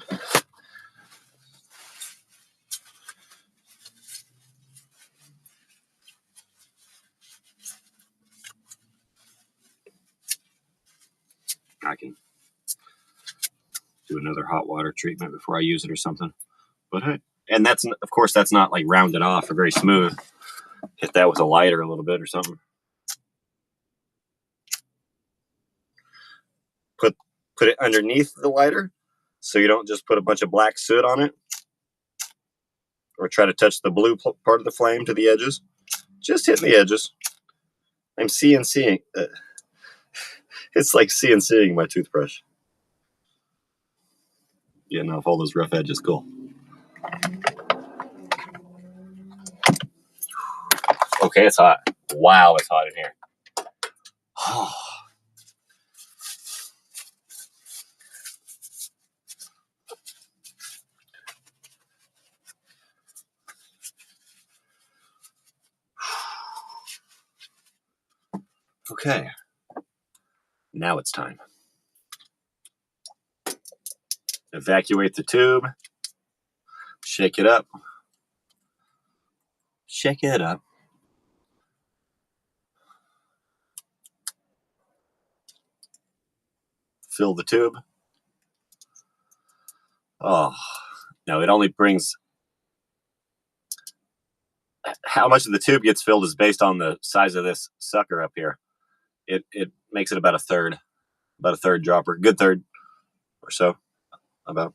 I can do another hot water treatment before I use it or something. But hey, and that's, of course, that's not like rounded off or very smooth. Hit that with a lighter a little bit or something. Put it underneath the lighter so you don't just put a bunch of black soot on it or try to touch the blue part of the flame to the edges. Just hitting the edges. I'm CNCing. It's like CNCing my toothbrush. Getting off all those rough edges. Cool. Okay, it's hot. Wow, it's hot in here. Okay. Now it's time. Evacuate the tube. Shake it up. Shake it up. Fill the tube. Oh, no, it only brings... How much of the tube gets filled is based on the size of this sucker up here. It makes it about a third dropper. Good third or so, about.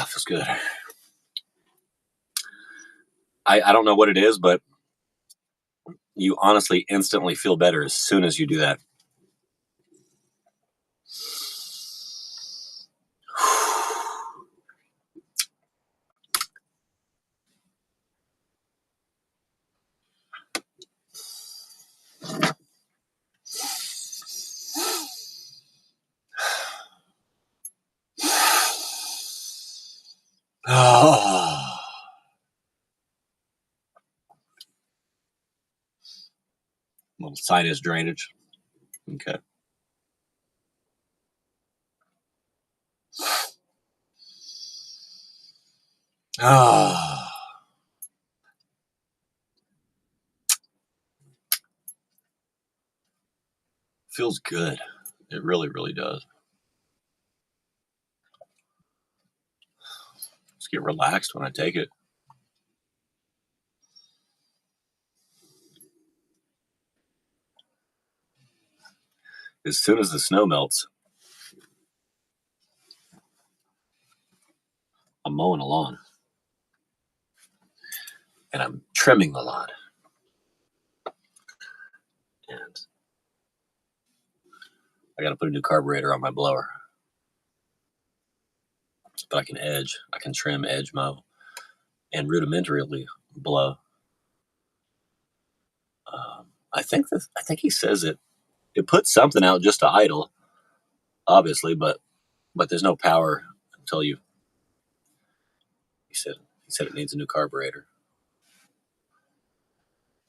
Feels good. I don't know what it is, but you honestly instantly feel better as soon as you do that. Oh. Little sinus drainage. Okay. Ah. Feels good. It really, really does. Just get relaxed when I take it. As soon as the snow melts, I'm mowing the lawn. And I'm trimming the lawn. And I got to put a new carburetor on my blower. But I can trim, edge mow, and rudimentarily blow. I think he says it puts something out just to idle, obviously, but there's no power until you. He said it needs a new carburetor.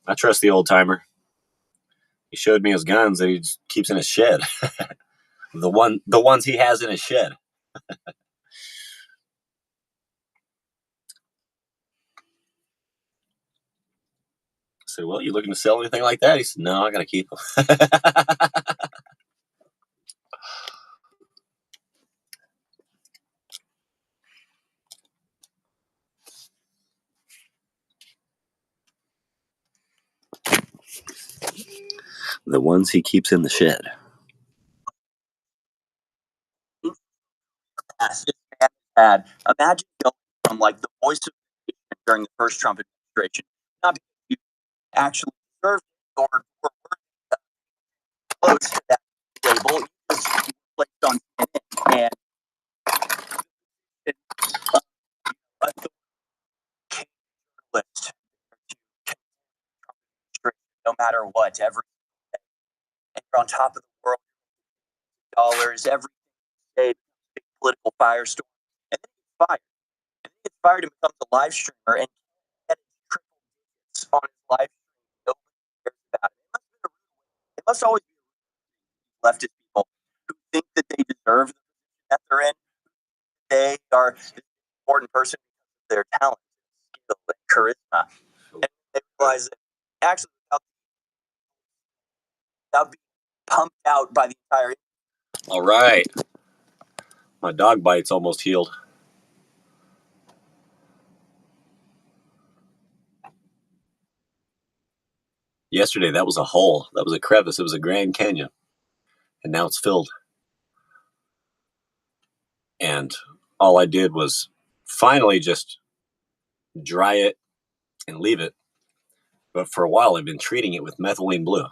I trust the old timer. He showed me his guns that he just keeps in his shed. the ones he has in his shed. I said, "Well, you looking to sell anything like that?" He said, "No, I got to keep them." The ones he keeps in the shed. Yes, this man had. Imagine going from like the voice of the nation during the first Trump administration, not because you actually deserved it or were close to that label, you just placed on CNN and a list no matter what, every day. And you're on top of the world, dollars, every day, big political firestorm. And then he gets fired. And then he gets fired and becomes a live streamer and gets triple digits on his live stream. Nobody cares about it. It must always be leftist people who think that they deserve they are an important person because of their talent, skill, and charisma. And they realize that actually, without being pumped out by the entire. All right. My dog bite's almost healed. Yesterday, that was a hole. That was a crevice. It was a Grand Canyon. And now it's filled. And all I did was finally just dry it and leave it. But for a while, I've been treating it with methylene blue.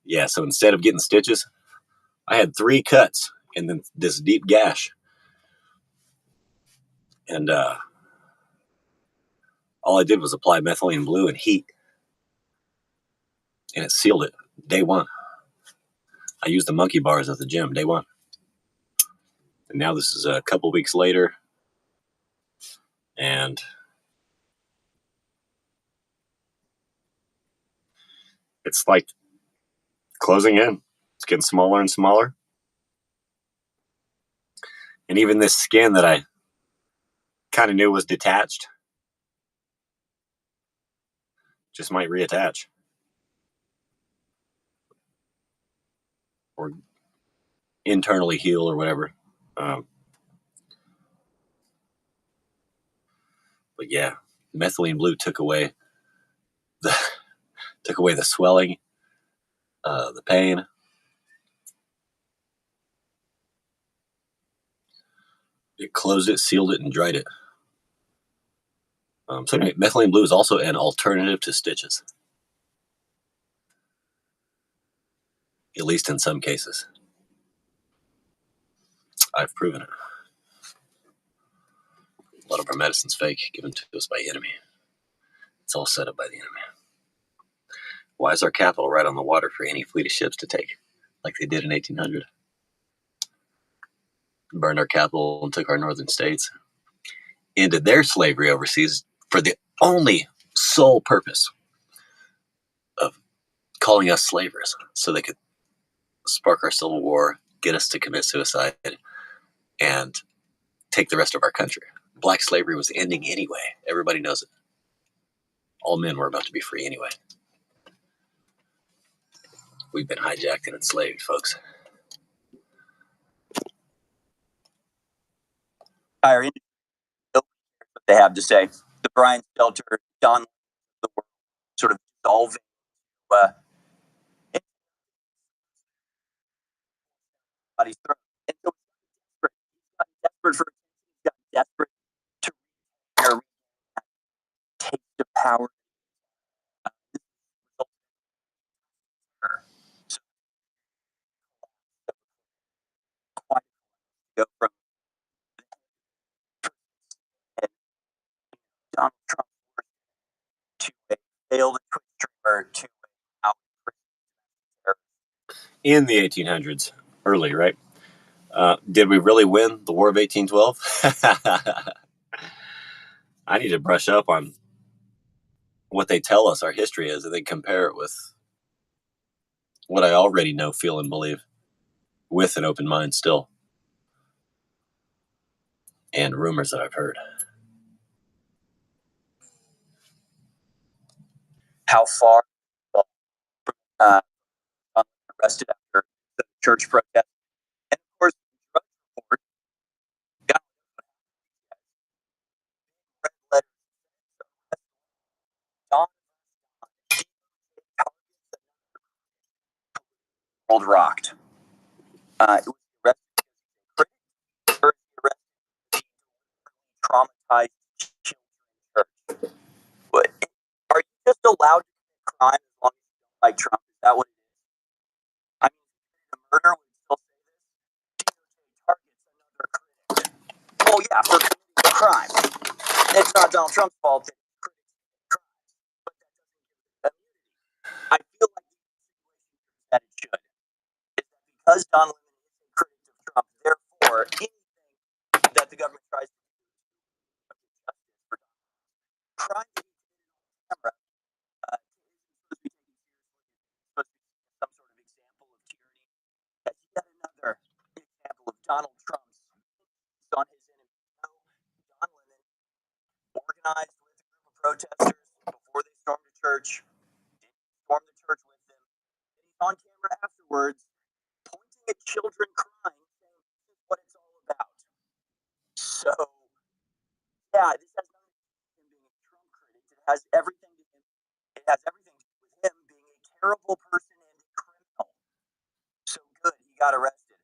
Yeah, so instead of getting stitches, I had 3 cuts and then this deep gash. And all I did was apply methylene blue and heat. And it sealed it day one. I used the monkey bars at the gym day one. And now this is a couple weeks later. And it's like closing in. It's getting smaller and smaller. And even this skin that I kind of knew was detached just might reattach. Or internally heal or whatever. But yeah, methylene blue took away the swelling, the pain. It closed it, sealed it, and dried it. So anyway, methylene blue is also an alternative to stitches, at least in some cases. I've proven it. A lot of our medicine's fake, given to us by the enemy. It's all set up by the enemy. Why is our capital right on the water for any fleet of ships to take, like they did in 1800? Burned our capital and took our northern states, ended their slavery overseas for the only sole purpose of calling us slavers, so they could spark our civil war, get us to commit suicide, and take the rest of our country. Black slavery was ending anyway. Everybody knows it. All men were about to be free anyway. We've been hijacked and enslaved, folks. Entire industry, nobody cares what they have to say. The Brian Stelter, Don, the world, sort of dissolving. Body's throat. And so he's gotten desperate for attention. He's gotten desperate to take the power. So quite go from Donald Trump to a failed Twitch streamer to a out in the 1800s, early, right? Did we really win the War of 1812? I need to brush up on what they tell us our history is and then compare it with what I already know, feel, and believe with an open mind still. And rumors that I've heard. how far arrested after the church protest. And of course, the drug report got red letters. Don world rocked. It was arrested traumatized children. But are you just allowed to commit crime as long as you don't like Trump? Is that what it is? I mean, a murder would still say this. Targets another critic. Oh yeah, for committing a crime. It's not Donald Trump's fault that critics commit crimes, but that doesn't give it immunity. I feel like that it should. Is that because Don Lemon is a critic of Trump, therefore anything that the government tries to do is justice for Donald Trump. Crime to be committed on camera supposed to be some sort of example of tyranny. That's yet another example of Donald Trump's organized with a group of protesters before they stormed the church. Didn't storm the church with them. And he's on camera afterwards, pointing at children crying, saying, "This is what it's all about." So, yeah, this has nothing to do with him being a Trump critic. It has everything to do. It has everything to do with him being a terrible person and a criminal. So good, he got arrested.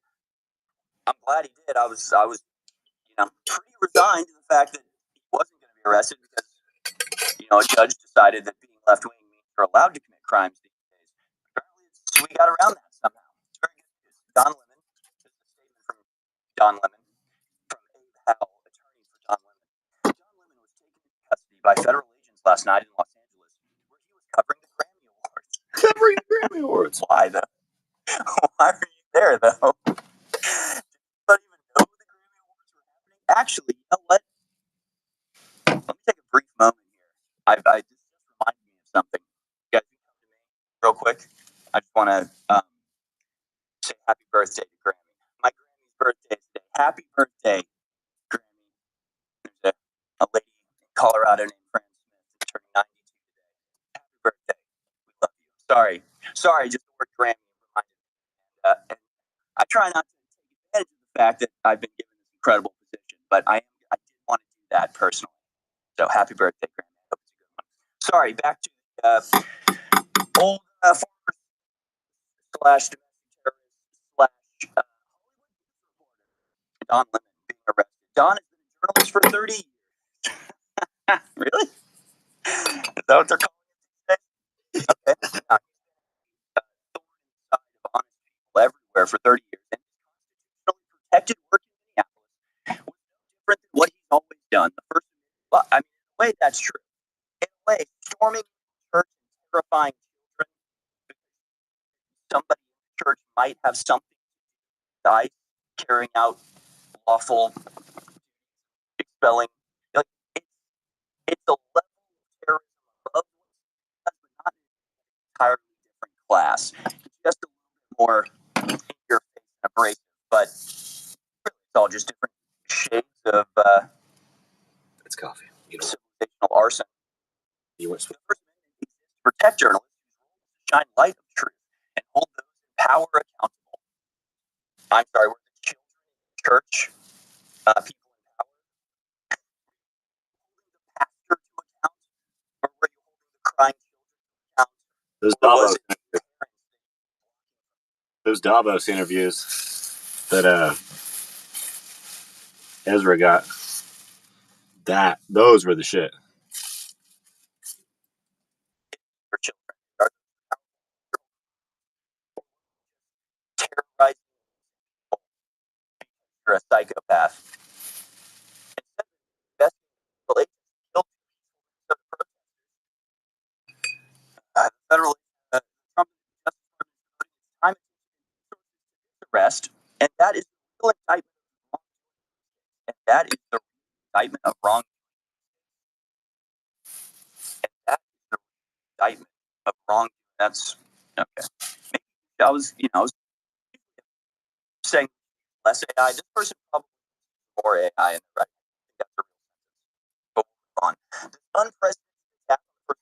I'm glad he did. I was, pretty resigned to the fact that he wasn't going to be arrested because, a judge decided that being left wing means you're allowed to commit crimes these days. Apparently, we got around that somehow. It's very good news. Don Lemon, this is a statement from Don Lemon, from Abe Howell, attorney for Don Lemon. Don Lemon was taken into custody by federal agents last night in Los Angeles, where he was covering the Grammy Awards. Covering the Grammy Awards. Why, though? Why are you there, though? Did anybody even know the Grammy Awards were happening? Actually, you know what? Let me take a brief moment here. This just reminded me of something. You guys can come to me real quick. I just want to say happy birthday to Grammy. My Grammy's birthday is today. Happy birthday, Grammy. There's a lady in Colorado named Fran Smith who's turning 92 today. Happy birthday. We love you. Sorry, just the word Grammy reminded me. And I try not to take advantage of the fact that I've been given this incredible position, but I did want to do that personally. So happy birthday, Grammy. I hope it's a good one. Sorry, back to old former slash domestic terrorist slash Hollywood reporter Don Lemon being arrested. Don has been a journalist for 30 years. Really? Is that what they're calling it these days? Okay. Now, he's been a thorn in the side of honest people everywhere for 30 years, and his constitutionally protected work in Minneapolis was no different than what he's always done. The first, well, I mean, in a way, that's true. In a way, storming church and terrifying children because somebody in the church might have something to do with carrying out lawful expelling. Like, it's a level of terrorism above what he does, but not in an entirely different class. It's just a little bit more in your face and abrasive, but really it's all just different shades of It's coffee. civilizational arson. You want The First Amendment exists to protect journalists whose role is to shine light of truth and hold those in power accountable. I'm sorry, were the children in the church people in power? Holding the pastor to account, or were you holding the crying children to account? Those Davos interviews that Ezra got, those were the shit. For children, are terrorizing people because you're a psychopath? Instead of investigating the agents killed the protesters, the federal Trump Justice Department is devoting its time and resources to this arrest, and that is the real indictment of wrongdoing. And that is the indictment of wrongdoing. And that is the indictment of wrongdoing. That's okay. Maybe I was saying less AI. This person probably more AI in the right. I think that's a real sentence. But we'll move on. This unprecedented attack on the First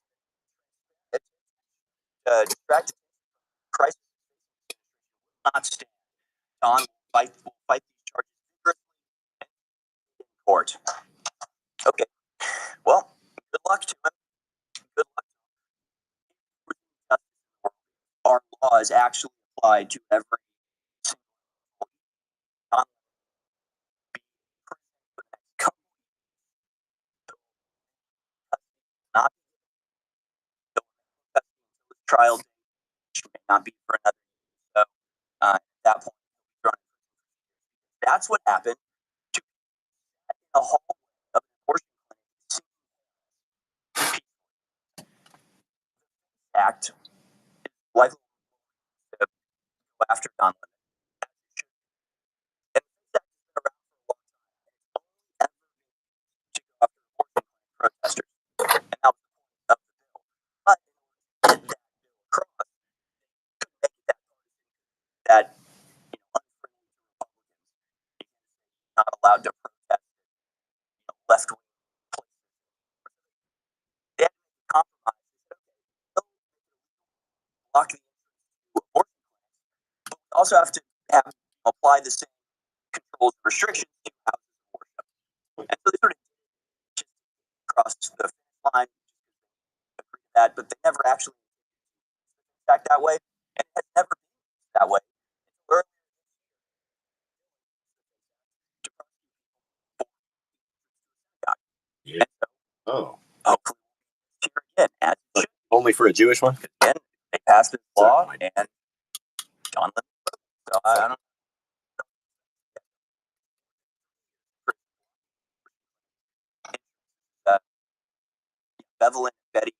Amendment distracted crisis will not stand. Don will fight these charges vigorously in court. Okay. Well, good luck to him. Good luck to him. Our law is actually applied to every single Don will be in prison for the next couple of years. Not the trial date, which may not be for another year. So at that point, he'll be thrown in prison. That's what happened to a hallway of an abortion clinic. Act is likely to go after Don Lemon. And this act has been around for a long time. And it's only ever been to go after abortion clinic protesters. And that was the point of the bill. But in order to get that bill across, they couldn't make it that partisan that unfriendly to Republicans. You're not allowed to protest left-wing places. also have to apply the same controls and restrictions to houses of worship. And so they sort of just cross the finish line, agree to that, but they never actually act that way, and it has never been that way. Yeah. Oh. Hopefully, here again, but only for a Jewish one? Again, they passed this law, and John Lennon. So I don't know. Bevelin and Betty.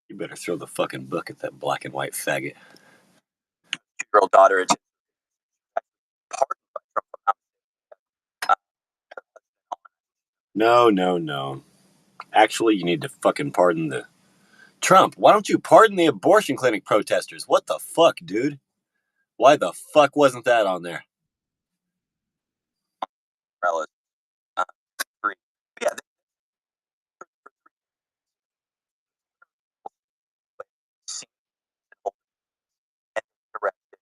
You better throw the fucking book at that black and white faggot. 2-year-old daughter. It's pardoned by Trump. No. Actually, you need to fucking pardon the Trump. Why don't you pardon the abortion clinic protesters? What the fuck, dude? Why the fuck wasn't that on there? Free. Yeah. And arrested.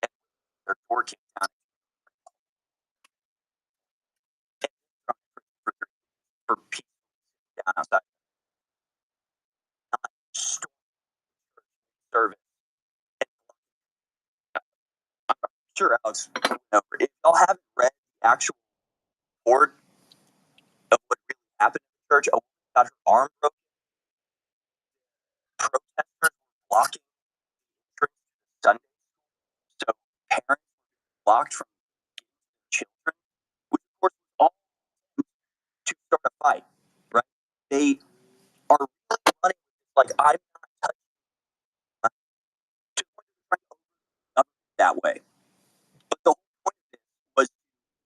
And their door kicked down. For people down outside. Not service. I'm sure Alex went over. If y'all haven't read the actual report of what really happened in the church, a woman got her arm broken. Protesters were blocking the entrance to Sunday school, so parents were blocked from children, which of course was all to start a fight, right? They are really running like I'm not touching that way. But the whole point of this was to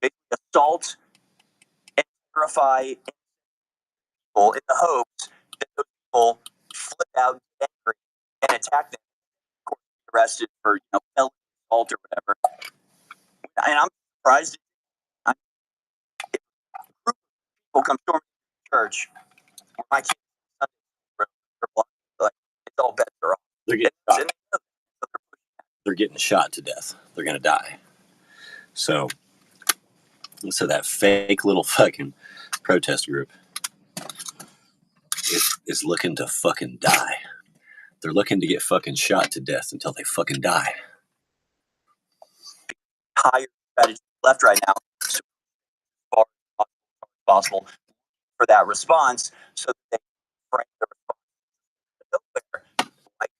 basically assault and terrify people in the hopes that those people flip out angry and attack them. Of course, arrested for felony assault or whatever. And I'm surprised if a group of people come storming the church where my kids are blocked, like it's all bets are off. They're getting shot to death. They're gonna die. So that fake little fucking protest group is looking to fucking die. They're looking to get fucking shot to death until they fucking die. Higher strategy left right now, as far as possible for that response, so that they frame the response. Nowhere, like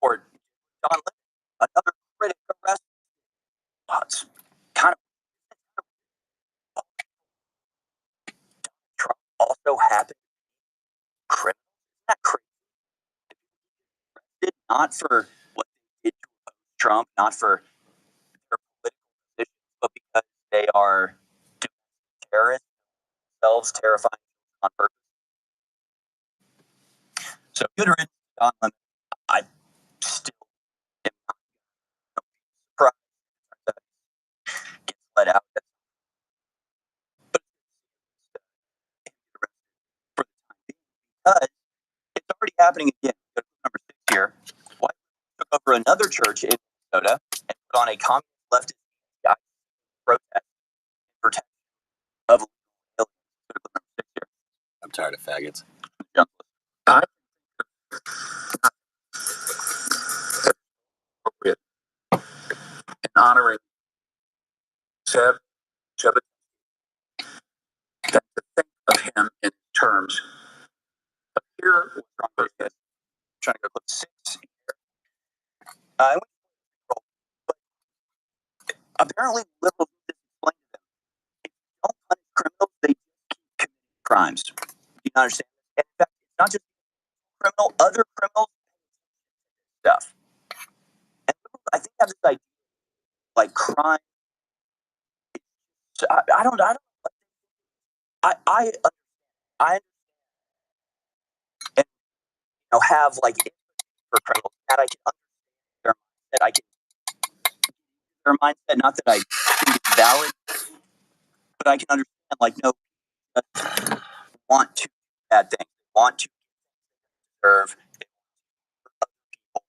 or John Lennon, another critic arrested. It's kind of Trump also happened criminal. Isn't that crazy? Arrested not for what they did to oppose Trump, not for their political positions, but because they are terrorists themselves, terrifying on purpose. So good riddance, John Lennon. I still am not surprised that he gets let out. But for the time being, because it's already happening again. Number 6 here. White took over another church in Minnesota and put on a communist leftist protest in protection of number 6 here. I'm tired of faggots. Appropriate in honoring Seb Jebediah than to think of him in terms of here was wrong with it. Trying to go put 6 here. But apparently liberals explain to them, if you don't punish criminals, they keep committing crimes. You understand? And in fact, it's not just criminal, other criminals stuff. And I think I have this idea, like crime. I don't. I and have like for criminals that I can understand their mindset. I can their mindset. Not that I think it's valid, but I can understand. Like no, want to do bad things. Want to serve other people.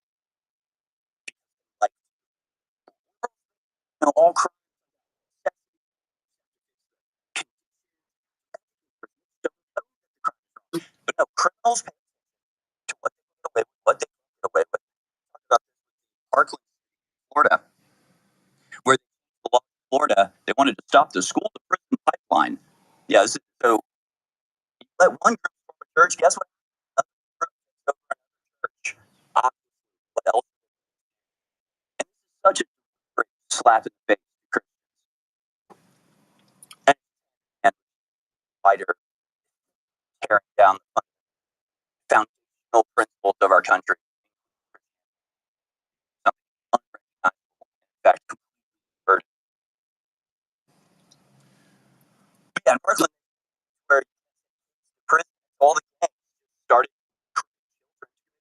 Like criminals pay attention to what they can get away with, what they can't get away with. Talk about this with Parkland, Florida, where the law in Florida, they wanted to stop the school to prison pipeline. Yeah, so you let one group form a church, guess what? Another group takes over another church. Obviously, what else? And this is such a great slap in the face to Christians. And wider tearing down the foundational principles of our country. Something unrecognizable, in fact, completely perverted. But yeah, in Parkland, where prison, all the gangs started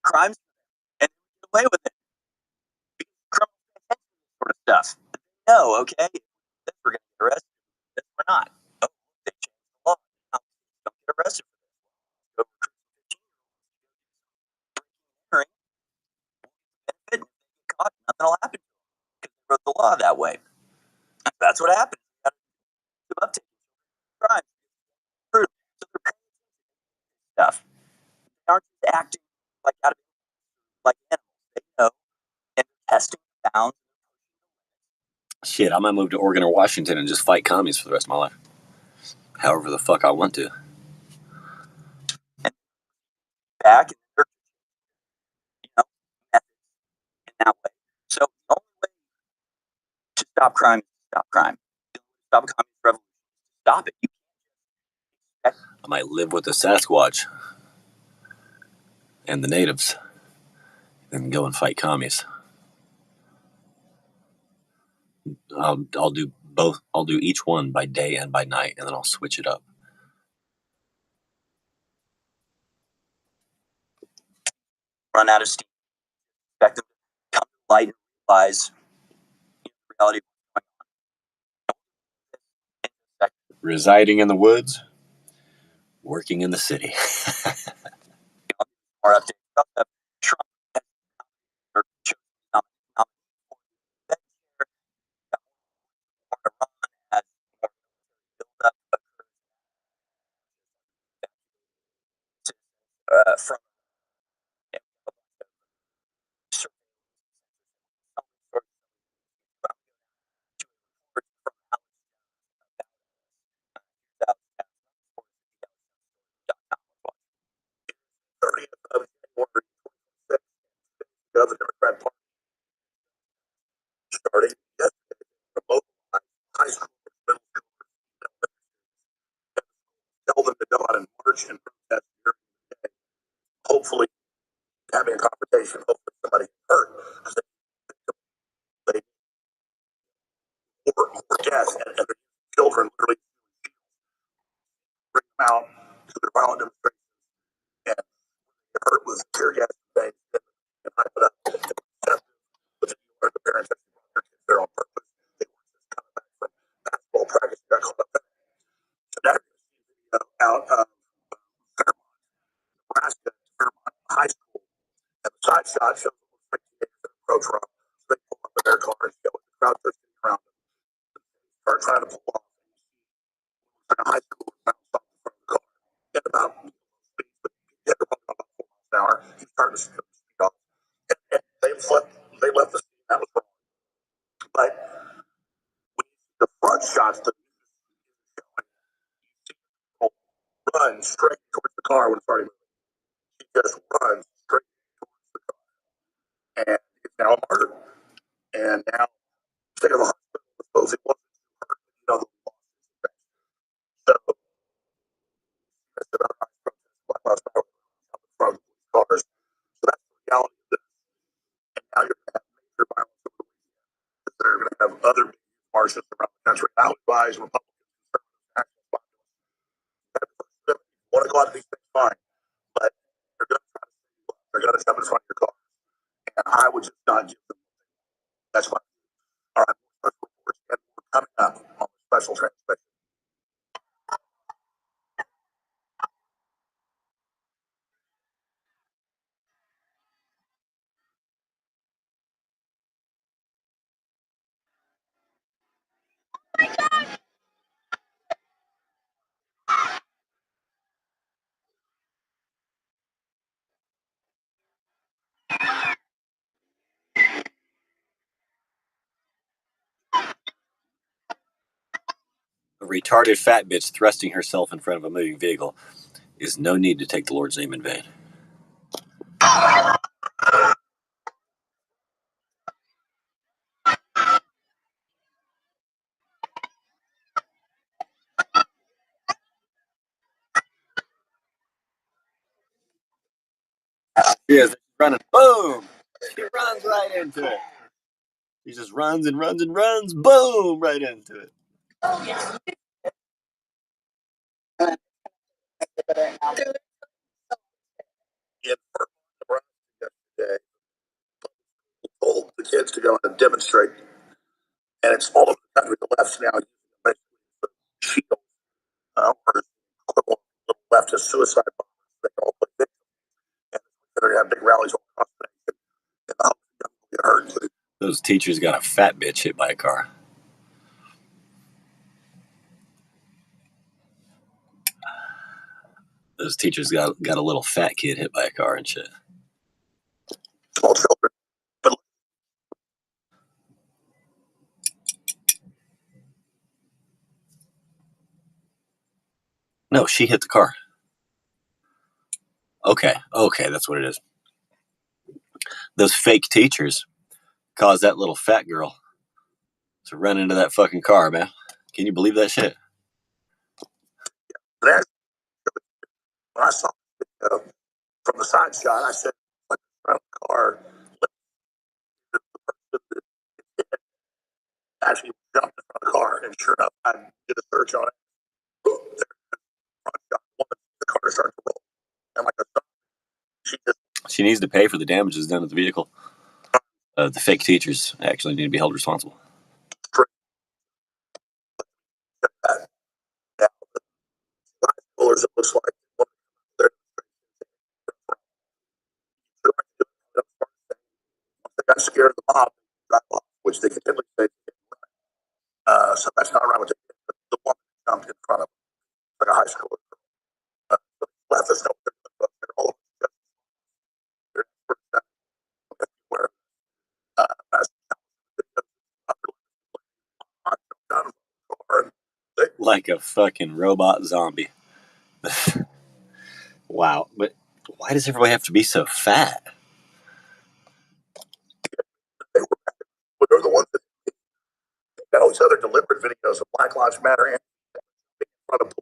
crimes and get away with it. Because criminals pay attention to this sort of stuff. No, okay, this we're going to get arrested. This we're not. Oh, they changed the law. Now, don't get arrested for this. Go recruit 15-year-olds. Benefit, and if they get caught, nothing will happen to them because they wrote the law that way. That's what happens. You got to uptake crimes. So they're paying attention to stuff. They aren't just acting like out of like animals. They know and they're testing the bounds. Shit, I might move to Oregon or Washington and just fight commies for the rest of my life. However the fuck I want to. And back and they're, methods in that way. So the only way to stop crime is to stop crime. The only way to stop a communist revolution is to stop it. You can't just I might live with the Sasquatch and the natives and go and fight commies. I'll do both. I'll do each one by day and by night, and then I'll switch it up. run out of steam. Expect them to come to light and realize the reality of what's going on. Residing in the woods, working in the city. More updates about Trump or chosen nominee for the Fed chair. Iran as more buildup occurs from the Democrat Party starting yesterday to mobilize high school and middle school tell them to go out and march and protest during the day. Hopefully, having a conversation. Hopefully, somebody gets hurt because they or gas and their children literally bring them out to their violent demonstrations and get hurt with tear gas and hype it up. But the parents actually brought their kids there on purpose. They were just coming back from basketball practice. Got caught up in it. So that video out of Vernon, Nebraska, Vermont High School, and the side shot shows the teenagers that approach Rob. So they pull up in their car and go, the crowd starts getting around them. Start trying to pull off. And a high school bounced off the front of the car. Get about speed, but he hit her about 4 miles an hour. He started to speed off. And they left the scene. That was wrong. But when you see the front shots, the run straight towards the car when it's already moving. She just runs straight towards the car. And it's now a murder. And now, state of the hospital, suppose it wasn't hurt, you know, the loss. So, that's another high protest, Black Lives Matter, in front of the cars. So that's the reality of this. And now you're going to have major violence over the weekend. They're going to have other marches around the country. I would advise Republicans, conservatives, nationalists, want to go out to these things, fine. But they're going to try to save you up. They're going to jump in front of your car. And I would just not give them. That's my view. All right, special reports and more coming up on the special transmission. A retarded fat bitch thrusting herself in front of a moving vehicle is no need to take the Lord's name in vain. She is running. Boom! She runs right into it. She just runs and runs and runs. Boom! Right into it. In Vernon yesterday, told the kids to go and demonstrate, and it's all over the country. The left's now using it for shield, or equivalent of the leftist suicide bombers. They all play victim, and they're going to have big rallies all across the nation. And I hope they don't get hurt. Those teachers got a fat bitch hit by a car. Those teachers got a little fat kid hit by a car and shit. Small children. But No, she hit the car. Okay, that's what it is. Those fake teachers caused that little fat girl to run into that fucking car, man. Can you believe that shit? when I saw it from the side shot, I said, like, around the car, the person that actually jumped in front of the car, and sure enough, I did a search on it. Boom, there, front shot, the car started to roll. And like she needs to pay for the damages done to the vehicle. The fake teachers actually need to be held responsible. It looks like they got scared of the mob, which they continually say. So that's not right. The woman jumped in front of like a high schooler. Left us know they're all everywhere. Like a fucking robot zombie. Wow, but why does everybody have to be so fat? They're the ones that got all these other deliberate videos of Black Lives Matter and in front of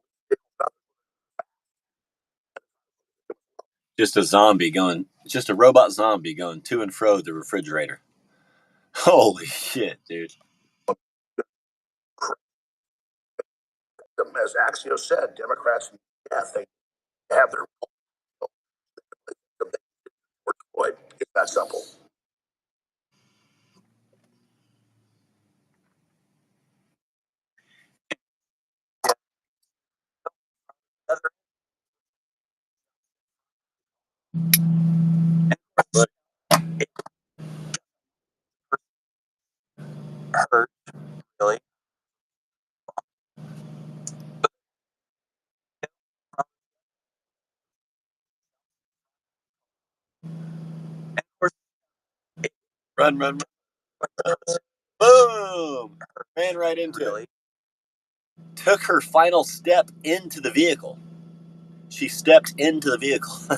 Just a robot zombie going to and fro the refrigerator. Holy shit, dude. As Axio said, Democrats, they have their deployed. It's that simple. But hurt, really. Run. Boom! Ran right into it. Took her final step into the vehicle. She stepped into the vehicle. They're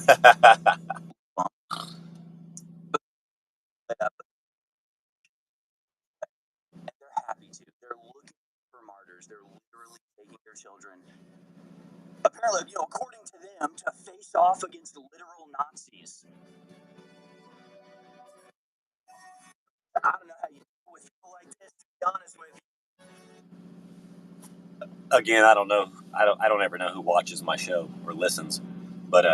happy to. They're looking for martyrs. They're literally taking their children, apparently, according to them, to face off against literal Nazis. I don't know how you deal with people like this, to be honest with you. Again, I don't know. I don't ever know who watches my show or listens. But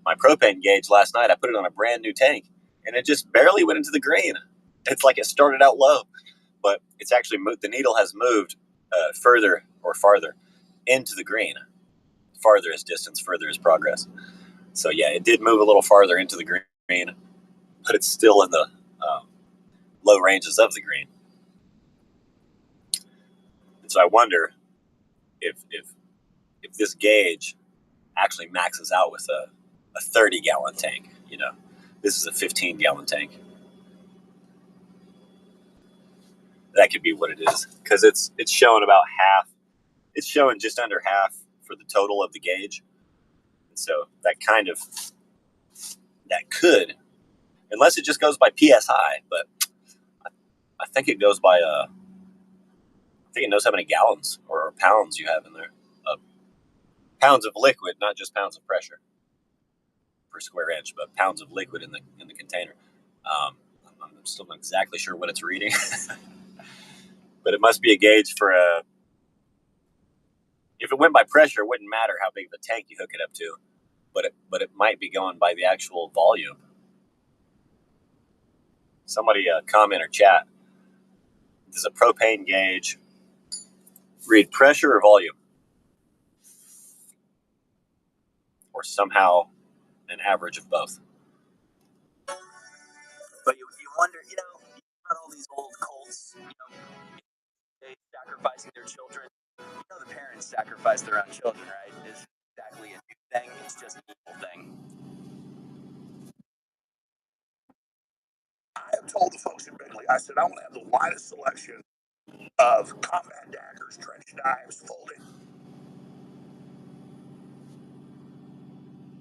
my propane gauge last night, I put it on a brand new tank, and it just barely went into the green. It's like it started out low, but it's actually moved. The needle has moved further or farther into the green. Farther is distance, further is progress. So yeah, it did move a little farther into the green, but it's still in the low ranges of the green. And so I wonder if this gauge actually maxes out with a 30-gallon tank. This is a 15-gallon tank. That could be what it is, because it's showing about half. It's showing just under half for the total of the gauge, and so that could, unless it just goes by PSI, but I think it goes by I think it knows how many gallons or pounds you have in there. Pounds of liquid, not just pounds of pressure per square inch, but pounds of liquid in the container. I'm still not exactly sure what it's reading, but it must be a gauge for a. If it went by pressure, it wouldn't matter how big of a tank you hook it up to, but it might be going by the actual volume. Somebody comment or chat. Does a propane gauge read pressure or volume, or somehow an average of both? But you wonder, you got all these old cults, they sacrificing their children. The parents sacrifice their own children, right? It's exactly a new thing. It's just an evil thing. I have told the folks in Bigley, I said, I want to have the widest selection of combat daggers, trench knives, folding.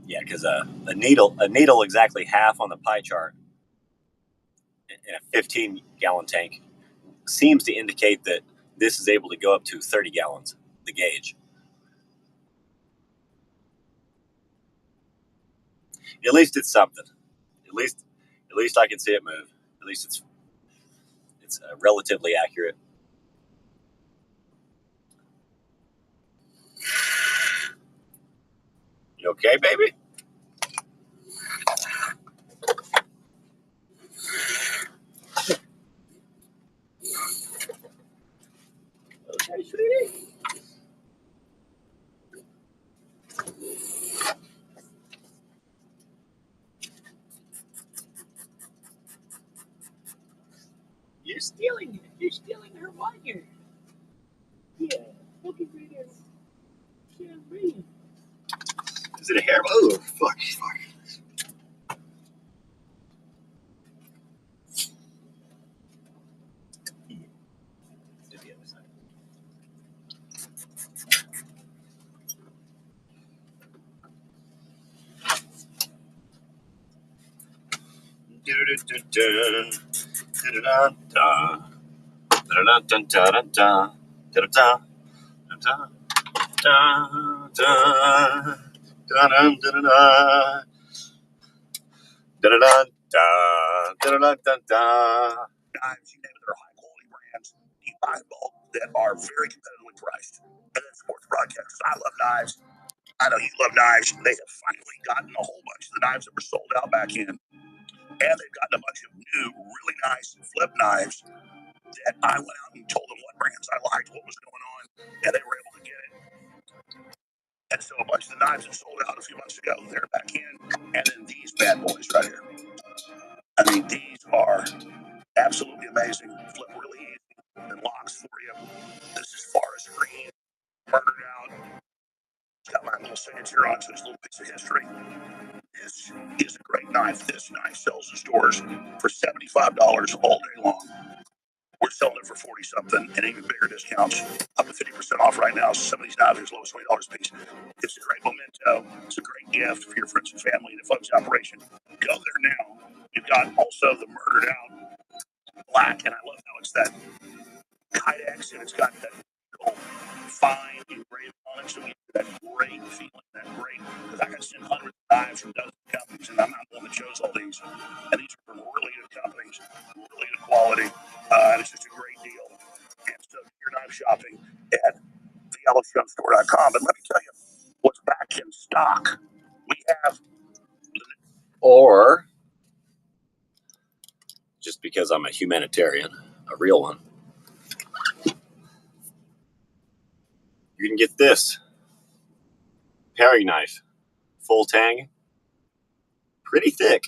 Yeah, because a needle exactly half on the pie chart in a 15-gallon tank seems to indicate that this is able to go up to 30 gallons, the gauge. At least it's something. At least I can see it move. At least it's relatively accurate. You okay, baby? Okay, sweetie. You're stealing it. You're stealing her wire. Yeah. Look at this. Can't breathe. Is it a hair? Oh, fuck. To the other side. Knives, you name it, they're high quality brands. You buy in bulk that are very competitively priced. And then sports broadcasters, I love knives. I know you love knives. They have finally gotten a whole bunch of the knives that were sold out back in. And they've gotten a bunch of new, really nice flip knives that I went out and told them what brands I liked, what was going on, and they were able to get it. And so a bunch of the knives that sold out a few months ago, they're back in. And then these bad boys right here. I mean, these are absolutely amazing. Flip really easy and locks for you. This is Forest Green, murdered out. It's got my little signature on it, so it's a little piece of history. This is a great knife. This knife sells in stores for $75 all day long. We're selling it for 40 something and even bigger discounts, up to 50% off right now. Some of these knives are as low as $20 a piece. It's a great memento. It's a great gift for your friends and family and the folks operation. Go there now. You've got also the murdered out black, and I love how it's that Kydex and it's got that fine engraving on it, so you get that great feeling, that great, because I got sent hundreds of knives from dozens of companies, and I'm not the one that chose all these. And these are from really good companies, really good quality, and it's just a great deal. And so you're knife shopping at theyellowstonestore.com. But let me tell you what's back in stock. We have, Or just because I'm a humanitarian, a real one, you can get this paring knife, full tang, pretty thick,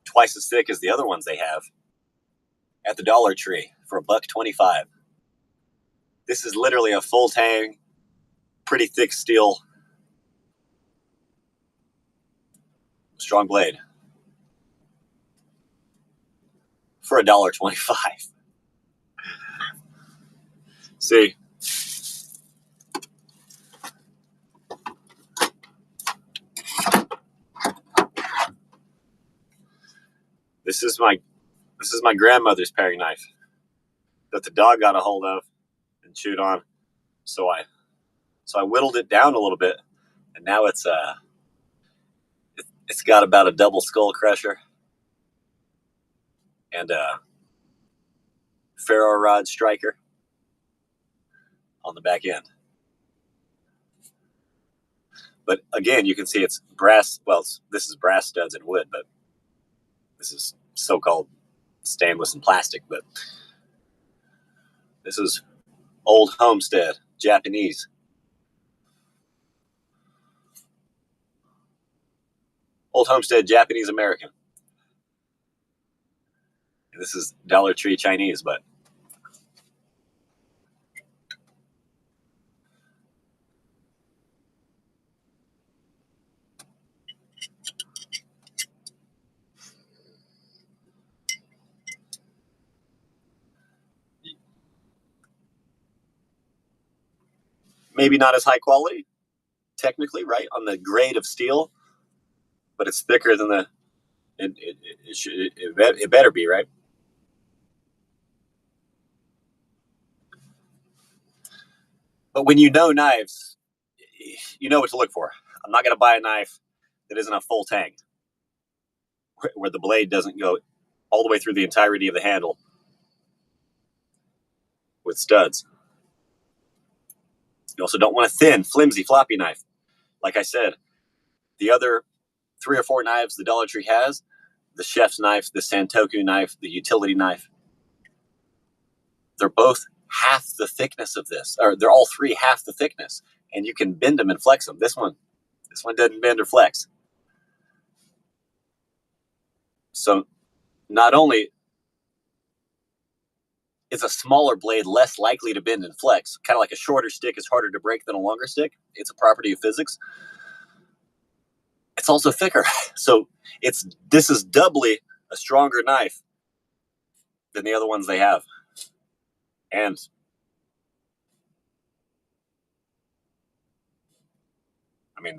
twice as thick as the other ones they have at the Dollar Tree for $1.25. This is literally a full tang, pretty thick steel, strong blade for $1.25. See, this is my grandmother's paring knife that the dog got a hold of and chewed on. So I whittled it down a little bit, and now it's got about a double skull crusher and a ferro rod striker on the back end. But again, you can see it's brass. Well, this is brass studs and wood, but this is so-called stainless and plastic. But this is Old Homestead, Japanese. Old Homestead, Japanese American. And this is Dollar Tree Chinese, but maybe not as high quality, technically, right, on the grade of steel, but it's thicker than the. It better be, right? But when you know knives, you know what to look for. I'm not going to buy a knife that isn't a full tang, where the blade doesn't go all the way through the entirety of the handle with studs. You also don't want a thin, flimsy, floppy knife. Like I said, the other 3 or 4 knives the Dollar Tree has, the chef's knife, the Santoku knife, the utility knife, they're both half the thickness of this, or they're all 3 half the thickness, and you can bend them and flex them. This one doesn't bend or flex. So not only is a smaller blade less likely to bend and flex, kind of like a shorter stick is harder to break than a longer stick. It's a property of physics. It's also thicker. So this is doubly a stronger knife than the other ones they have. And I mean,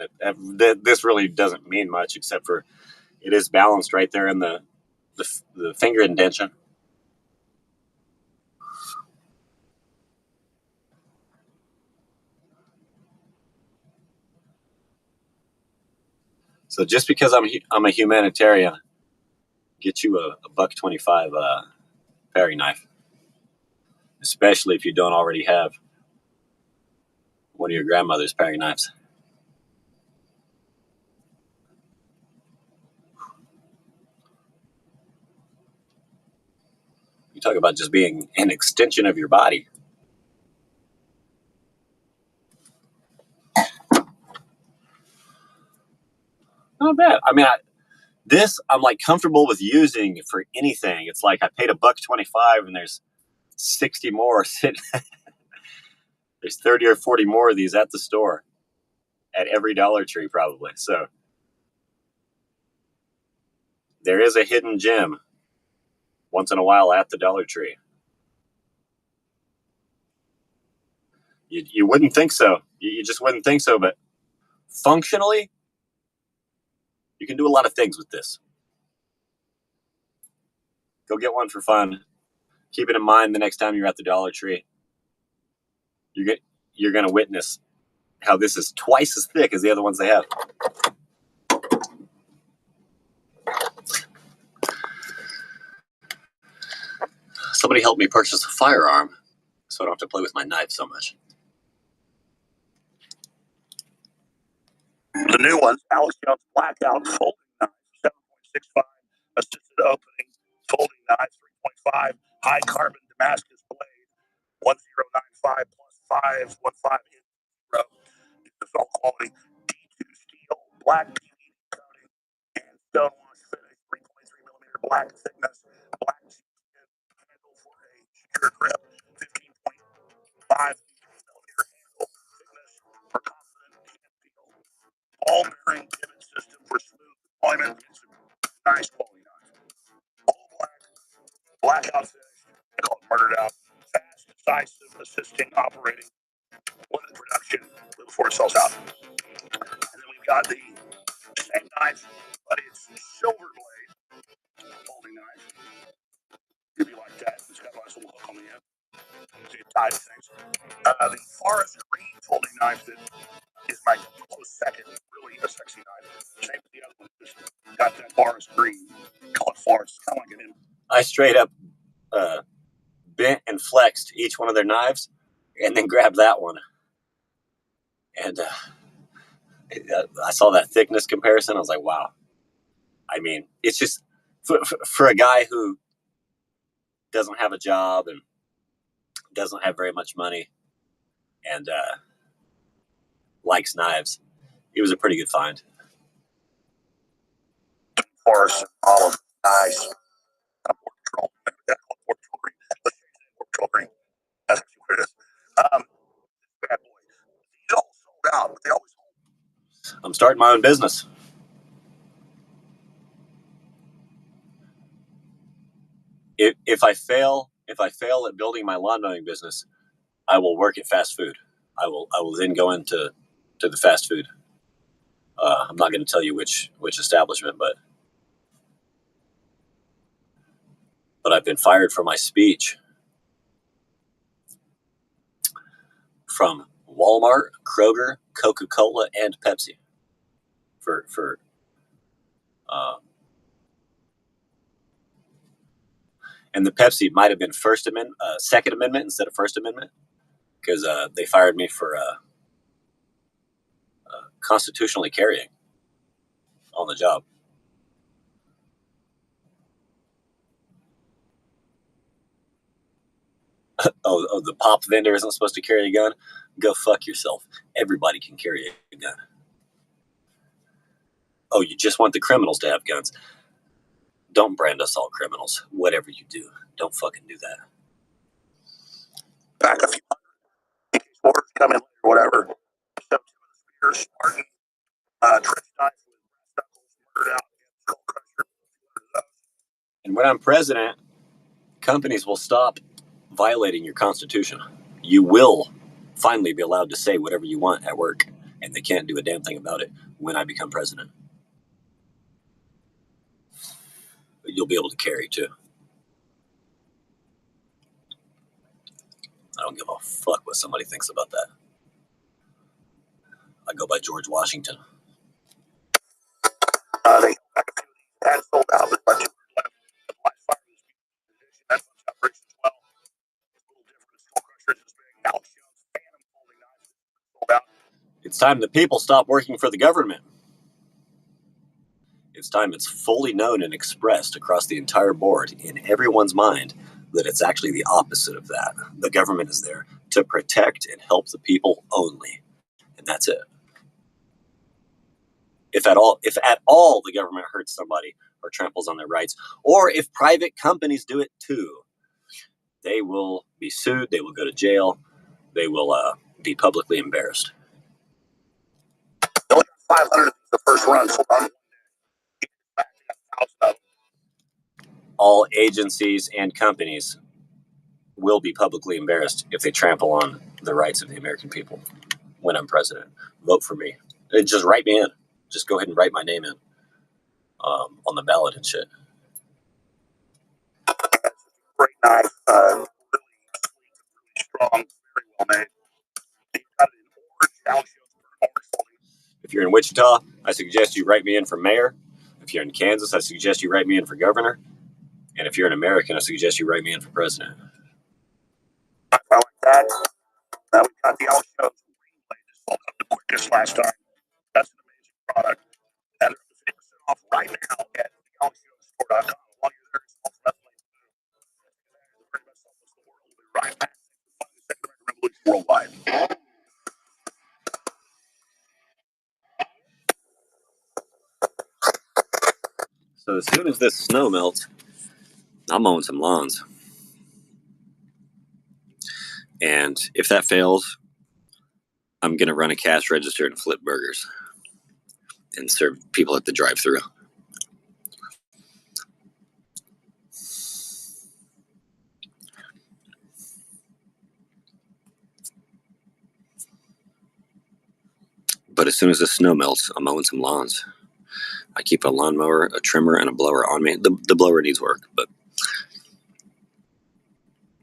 this really doesn't mean much, except for it is balanced right there in the finger indentation. So just because I'm a humanitarian, get you a $1.25 paring knife, especially if you don't already have one of your grandmother's paring knives. You talk about just being an extension of your body. Not bad. I mean, I'm like comfortable with using for anything. It's like I paid $1.25 and there's 60 more sitting. There's 30 or 40 more of these at the store at every Dollar Tree probably. So there is a hidden gem once in a while at the Dollar Tree. You wouldn't think so. You just wouldn't think so, but functionally, you can do a lot of things with this. Go get one for fun. Keep it in mind the next time you're at the Dollar Tree. You're going to witness how this is twice as thick as the other ones they have. Somebody helped me purchase a firearm so I don't have to play with my knife so much. The new ones, Alex Jones Blackout folding knife, 7.65 assisted opening, folding knife, 3.5 high carbon Damascus blade, 1095 plus 515 0. This is all quality D2 steel, black PVD coating, and stonewash finish, 3.3 millimeter black thickness, black handle for a secure grip, 15.5 millimeter handle thickness for confident hand feel. Ball bearing pivot system for smooth deployment. It's a nice quality knife. All black, blackout finish. They call it murdered out. Fast, decisive, assisting, operating, limited production before it sells out. And then we've got the same knife, but it's silver blade folding knife. If you like that, it's got a nice little hook on the end. So you tie things. The forest green folding knife that is my close second, really a sexy knife. Same as the other one, just got that forest green color forest. Kind of like an I straight up bent and flexed each one of their knives and then grabbed that one. And I saw that thickness comparison. I was like, wow. I mean, it's just for a guy who doesn't have a job and doesn't have very much money and likes knives, it was a pretty good find. forest olive, nice. Border Patrol. Border Patrol green. Border Patrol green. That's what it is. Bad boy. These all sold out, but they always hold. I'm starting my own business. If I fail at building my lawn mowing business, I will work at fast food. I will then go into the fast food. I'm not going to tell you which establishment, but I've been fired for my speech from Walmart, Kroger, Coca-Cola, and Pepsi. And the Pepsi might have been Second Amendment instead of First Amendment, because they fired me for constitutionally carrying on the job. Oh, the pop vendor isn't supposed to carry a gun? Go fuck yourself. Everybody can carry a gun. Oh, you just want the criminals to have guns. Don't brand us all criminals. Whatever you do, don't fucking do that. Back a few hundred. In case orders come in or whatever. So, spears, Spartan, trench knife with knuckles, murdered out, skull crusher. And when I'm president, companies will stop violating your Constitution. You will finally be allowed to say whatever you want at work, and they can't do a damn thing about it when I become president. But you'll be able to carry too. I don't give a fuck what somebody thinks about that. I go by George Washington. They had sold out, but much left. The black fire was that's operation as well. It's a little different. Skull crusher is big. Alex Jones, Phantom folding knives sold out. It's time the people stop working for the government. It's time it's fully known and expressed across the entire board in everyone's mind that it's actually the opposite of that. The government is there to protect and help the people only. And that's it. If at all the government hurts somebody or tramples on their rights, or if private companies do it too, they will be sued, they will go to jail, they will be publicly embarrassed. 500 the first run sold out. All agencies and companies will be publicly embarrassed if they trample on the rights of the American people when I'm president. Vote for me. Just write me in. Just go ahead and write my name in on the ballot and shit. Great knife, really strong, very well made. You've got it in orange, Alex Jones, orange folding. If you're in Wichita, I suggest you write me in for mayor. If you're in Kansas, I suggest you write me in for governor. And if you're an American, I suggest you write me in for president. I like that. Now we've got the Alex Jones green blade that sold out the quickest last time. That's an amazing product. And they're 50% off right now at AlexJonesStore.com. While you're there, it's also wrestling. The very best self in the world. We'll be right back. The Second American Revolution worldwide. So as soon as this snow melts, I'm mowing some lawns. And if that fails, I'm going to run a cash register and flip burgers and serve people at the drive-thru. But as soon as the snow melts, I'm mowing some lawns. I keep a lawnmower, a trimmer, and a blower on me. The blower needs work, but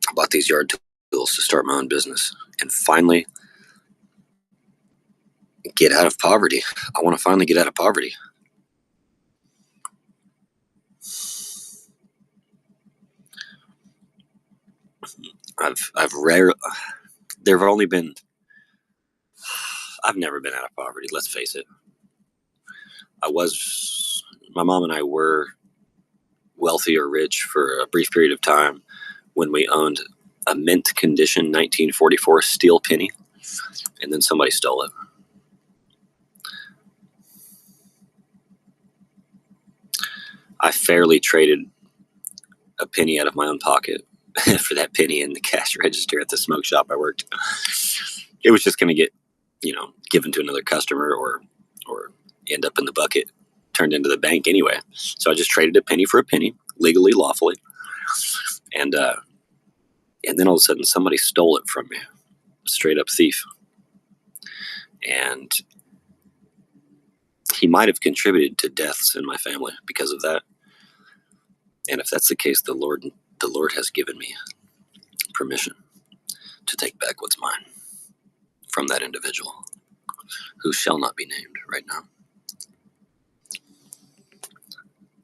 I bought these yard tools to start my own business and finally get out of poverty. I want to finally get out of poverty. I've never been out of poverty, let's face it. My mom and I were wealthy or rich for a brief period of time when we owned a mint condition 1944 steel penny, and then somebody stole it. I fairly traded a penny out of my own pocket for that penny in the cash register at the smoke shop I worked. It was just going to get, given to another customer or end up in the bucket, turned into the bank anyway. So I just traded a penny for a penny, legally, lawfully. And then all of a sudden somebody stole it from me. Straight up thief. And he might have contributed to deaths in my family because of that. And if that's the case, the Lord has given me permission to take back what's mine from that individual who shall not be named right now.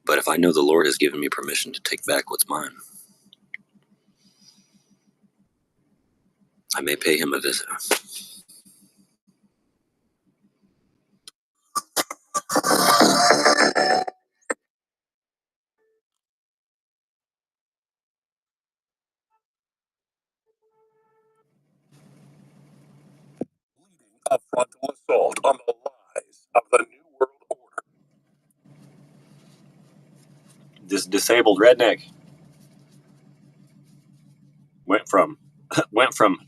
But if I know the Lord has given me permission to take back what's mine, I may pay him a visit. Leading a frontal assault on the lies of the New World Order. This disabled redneck went from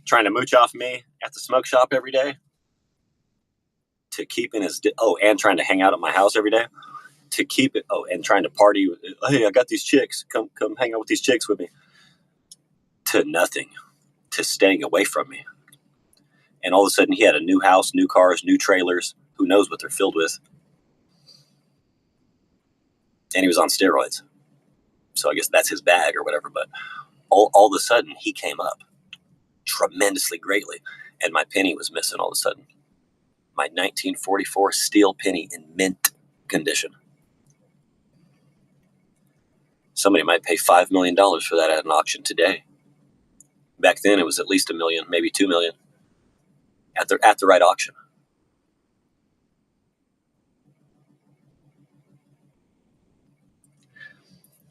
trying to mooch off me at the smoke shop every day to keeping and trying to hang out at my house every day to keep it and trying to party. Hey, I got these chicks, come hang out with these chicks with me, to nothing, to staying away from me. And all of a sudden he had a new house, new cars, new trailers, who knows what they're filled with, and he was on steroids, so I guess that's his bag or whatever. But all of a sudden he came up tremendously greatly, and my penny was missing all of a sudden. My 1944 steel penny in mint condition. Somebody might pay $5 million for that at an auction today. Back then it was at least $1 million, maybe $2 million at the right auction.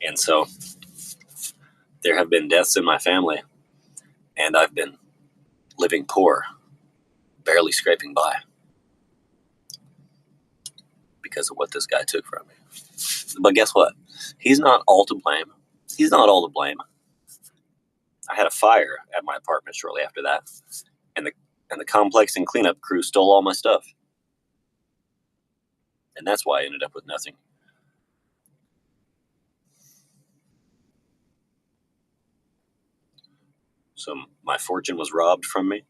And so there have been deaths in my family, and I've been living poor, barely scraping by because of what this guy took from me. But guess what? He's not all to blame. He's not all to blame. I had a fire at my apartment shortly after that, and the complex and cleanup crew stole all my stuff. And that's why I ended up with nothing. So my fortune was robbed from me,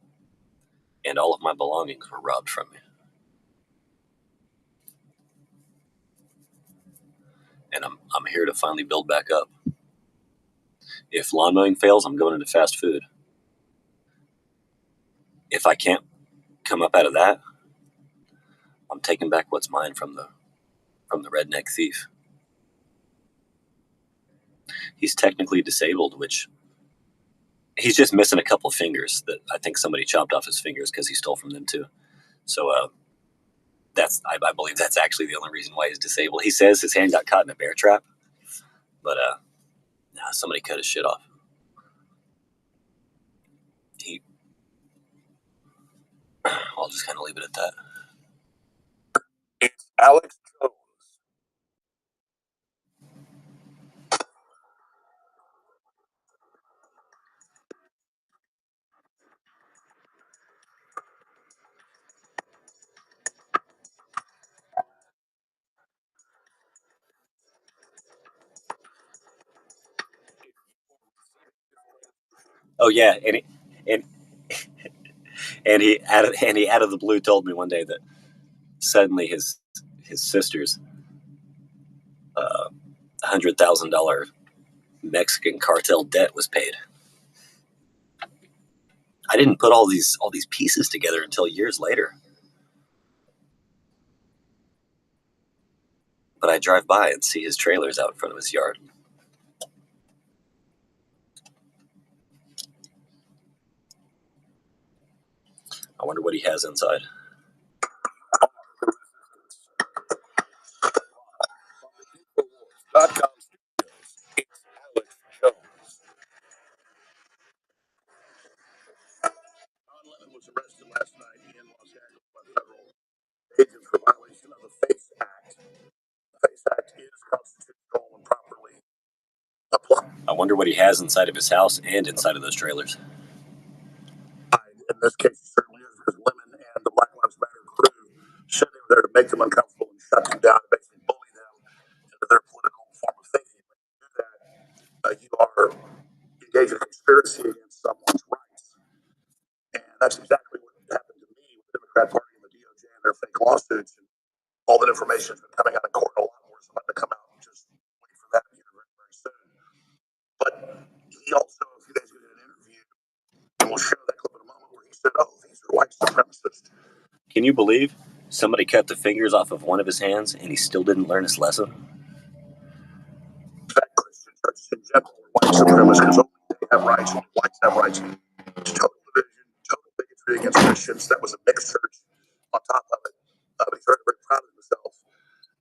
and all of my belongings were robbed from me. And I'm here to finally build back up. If lawn mowing fails, I'm going into fast food. If I can't come up out of that, I'm taking back what's mine from the redneck thief. He's technically disabled, which he's just missing a couple of fingers that I think somebody chopped off his fingers because he stole from them too. So I believe that's actually the only reason why he's disabled. He says his hand got caught in a bear trap, but somebody cut his shit off. I'll just kind of leave it at that. It's Alex Jones. Oh yeah, and he out of the blue told me one day that Suddenly, his sister's $100,000 Mexican cartel debt was paid. I didn't put all these pieces together until years later. But I drive by and see his trailers out in front of his yard. I wonder what he has inside. .com studios. It's Alex Jones. Don Lemon was arrested last night in Los Angeles by federal agents for violation of the FACE Act. The FACE Act is constitutional and properly applied. I wonder what he has inside of his house and inside of those trailers. In this case, it certainly is, because Lemon and the Black Lives Matter crew said they were there to make them uncomfortable and shut them down and basically bully them into their political form of thinking. When you do that, you are engaging in conspiracy against someone's rights. And that's exactly what happened to me with the Democrat Party and the DOJ and their fake lawsuits. And all that information has been coming out of court. A lot more is about to come out. Just wait for that here very, very soon. But he also, a few days ago, did an interview, and we'll show that clip in a moment, where he said, "Oh, these are white supremacists." Can you believe somebody cut the fingers off of one of his hands and he still didn't learn his lesson? That Christian churches in general are white supremacists, because only they have rights, only whites have rights. It's total division, total bigotry against Christians. That was a mixed church on top of it. But he's very, very proud of himself.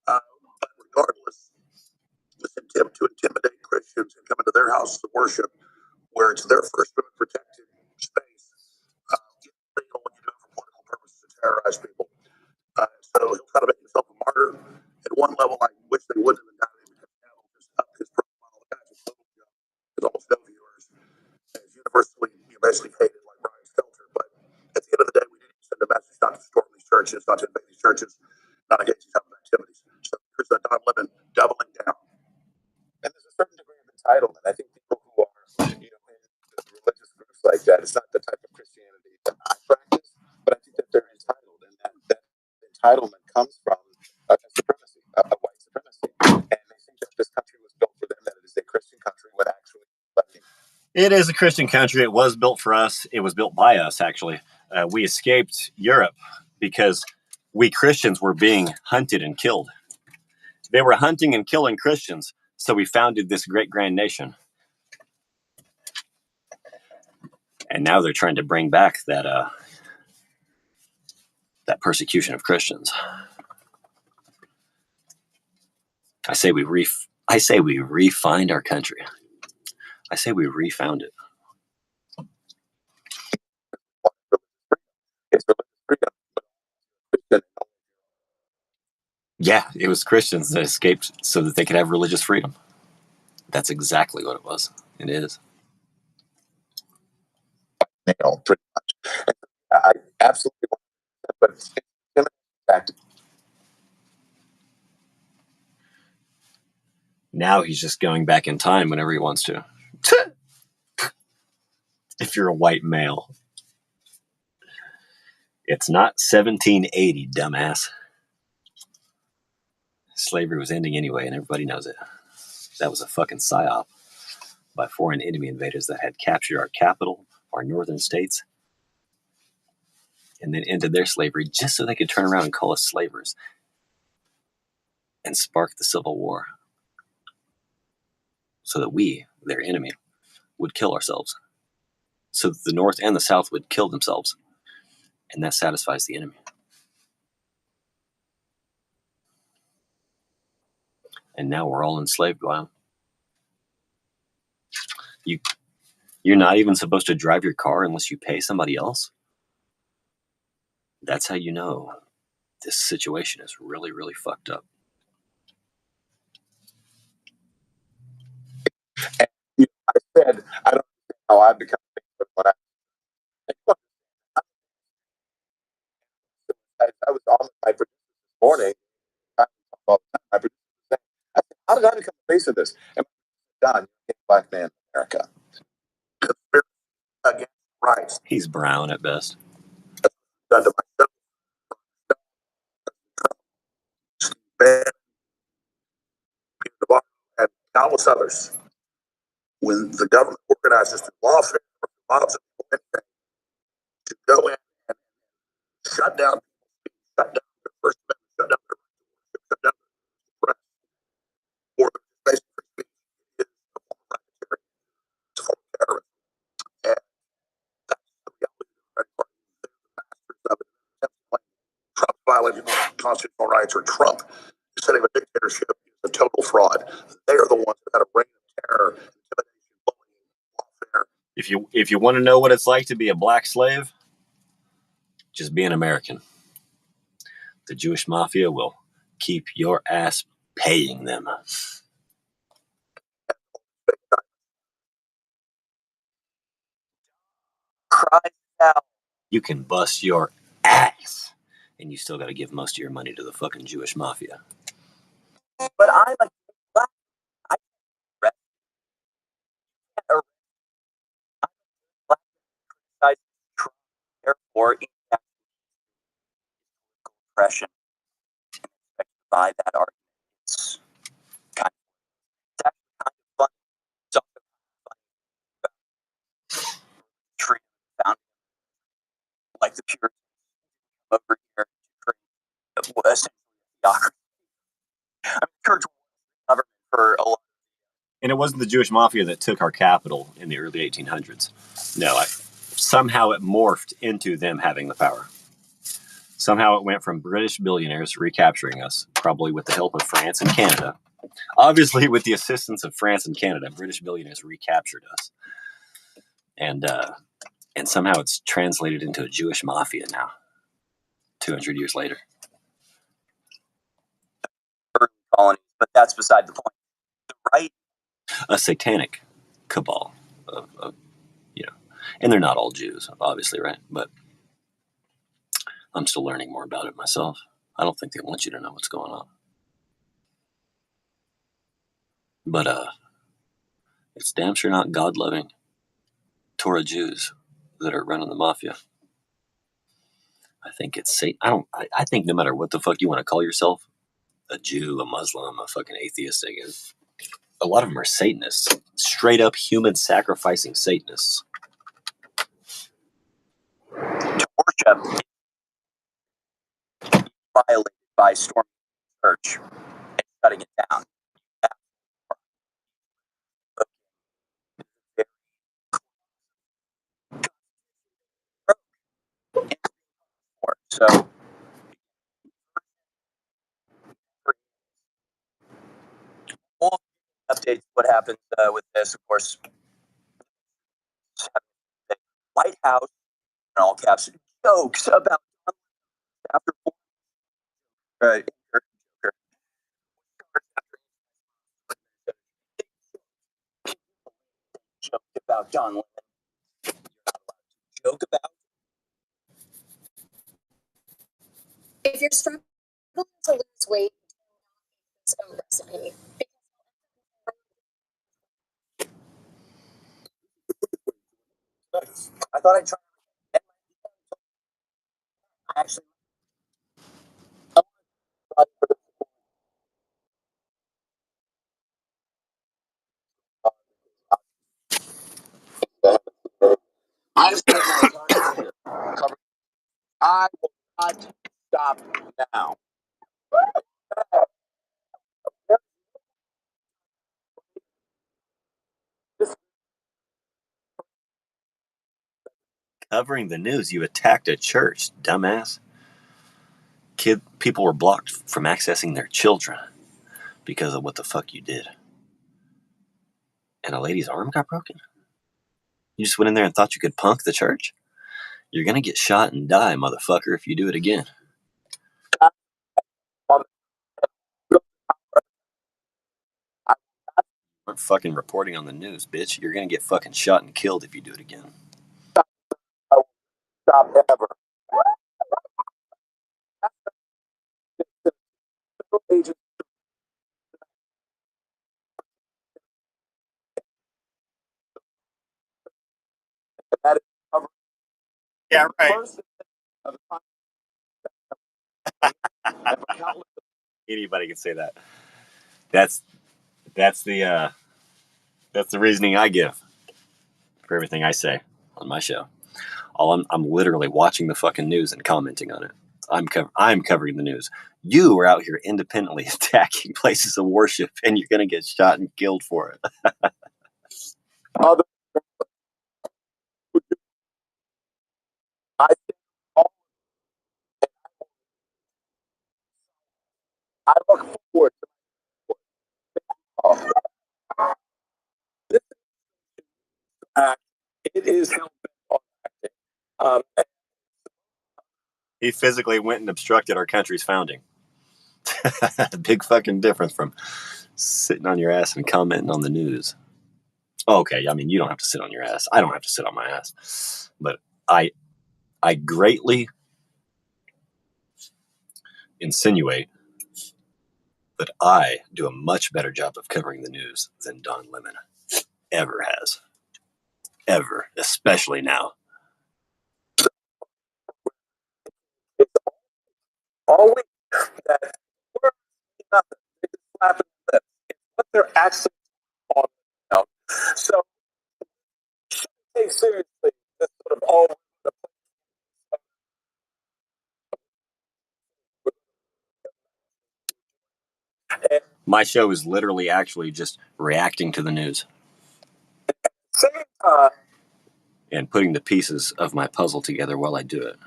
But regardless, this attempt to intimidate Christians and come into their houses of worship, where it's their First Amendment protected space, it's illegal when you do it for political purposes to terrorize people. So he'll try to make himself a martyr. At one level, I wish they wouldn't have indicted him, because now he'll just up his profile. The guy's a total joke. There's almost no viewers. And he's universally, basically hated, like Brian Stelter. But at the end of the day, we need to send a message not to storm these churches, not to invade these churches, not engage these type of activities. So here's Don Lemon doubling down. And there's a certain degree of entitlement. I think people who are, in religious groups like that, it's not the type of Christianity that I practice, but I think that they're entitled, and that entitlement comes from supremacy, white supremacy. And they think that this country was built for them, that it is a Christian country, when actually It is a Christian country. It was built for us. It was built by us, actually. We escaped Europe because we Christians were being hunted and killed. They were hunting and killing Christians, so we founded this great grand nation. And now they're trying to bring back that persecution of Christians. I say we refined our country. I say we refound it. it's religious freedom. Yeah, it was Christians that escaped so that they could have religious freedom. That's exactly what it was. It is. Pretty much. I absolutely want that, but it's fact. Now he's just going back in time whenever he wants to. If you're a white male. It's not 1780, dumbass. Slavery was ending anyway, and everybody knows it. That was a fucking psyop by foreign enemy invaders that had captured our capital, our northern states, and then ended their slavery just so they could turn around and call us slavers and spark the Civil War so that we, their enemy, would kill ourselves. So that the North and the South would kill themselves, and that satisfies the enemy. And now we're all enslaved by them. You're not even supposed to drive your car unless you pay somebody else. That's how you know this situation is really, really fucked up. And I said, I don't know how I've become famous, but I was on my producer this morning. My producer was saying, I said, how did I become the face of this? And Don, you're a black man in America. Against rights. He's brown at best. Done to myself. others. When the government organizes through lawfare or mobs or anything to go in and shut down people, shut down their First Amendment, shut down their shut down their press, or basic free speech, is a form of racketeering. It's a form of terrorism. And that's the reality of the Democratic Party. They're the masters of it. Trump violating constitutional rights, or Trump is setting a dictatorship, is a total fraud. They are the ones that had a reign of terror, intimidation, bullying, lawfare. If you want to know what it's like to be a black slave, just be an American. The Jewish mafia will keep your ass paying them. Cry out. You can bust your ass, and you still got to give most of your money to the fucking Jewish mafia. But I'm a black. I can't arrest. I'm a black criticizing Trump. Therefore, in that political oppression, and expect to buy that argument. It's actually kind of funny. It's also kind of funny about treating found like the Puritans over here to create essentially a theocracy. I mean, the church was government for a lot. And it wasn't the Jewish mafia that took our capital in the early 1800s. No, somehow it morphed into them having the power. Somehow it went from British billionaires recapturing us, probably with the help of France and Canada. Obviously, with the assistance of France and Canada, British billionaires recaptured us. And somehow it's translated into a Jewish mafia now, 200 years later. Early colonies, but that's beside the point. The right, A satanic cabal of and they're not all Jews, obviously, right? But I'm still learning more about it myself. I don't think they want you to know what's going on. But it's damn sure not God-loving Torah Jews that are running the mafia. I think it's Satan. I think no matter what the fuck you want to call yourself, a Jew, a Muslim, a fucking atheist, I guess, a lot of them are Satanists. Straight up human sacrificing Satanists. to worship is violated by storming the church and shutting it down. So, we'll update what happens with this, of course. White House, in all caps, jokes about after joke about John Lennon. You're not allowed to joke about. If you're struggling to lose weight, it's a recipe. I thought I'd try. I actually. I will not stop now. Covering the news, you attacked a church, dumbass. People were blocked from accessing their children because of what the fuck you did. And a lady's arm got broken. You just went in there and thought you could punk the church? You're gonna get shot and die, motherfucker, if you do it again. Aren't fucking reporting on the news, bitch. You're gonna get fucking shot and killed if you do it again. Stop ever. That is covered. Yeah, right. Anybody can say that. That's the That's the reasoning I give for everything I say on my show. I'm literally watching the fucking news and commenting on it. I'm covering the news. You are out here independently attacking places of worship, and you're gonna get shot and killed for it. Other, I think all, I look forward to this act. It is hell bent on acting. He physically went and obstructed our country's founding. Big fucking difference from sitting on your ass and commenting on the news. Okay, I mean, you don't have to sit on your ass. I don't have to sit on my ass. But I greatly insinuate that I do a much better job of covering the news than Don Lemon ever has. Ever. Especially now. It's always that words mean nothing. They just slap in the lips. It's what they're actually on about. So take seriously this sort of all the and My show is literally actually just reacting to the news same time and putting the pieces of my puzzle together while I do it.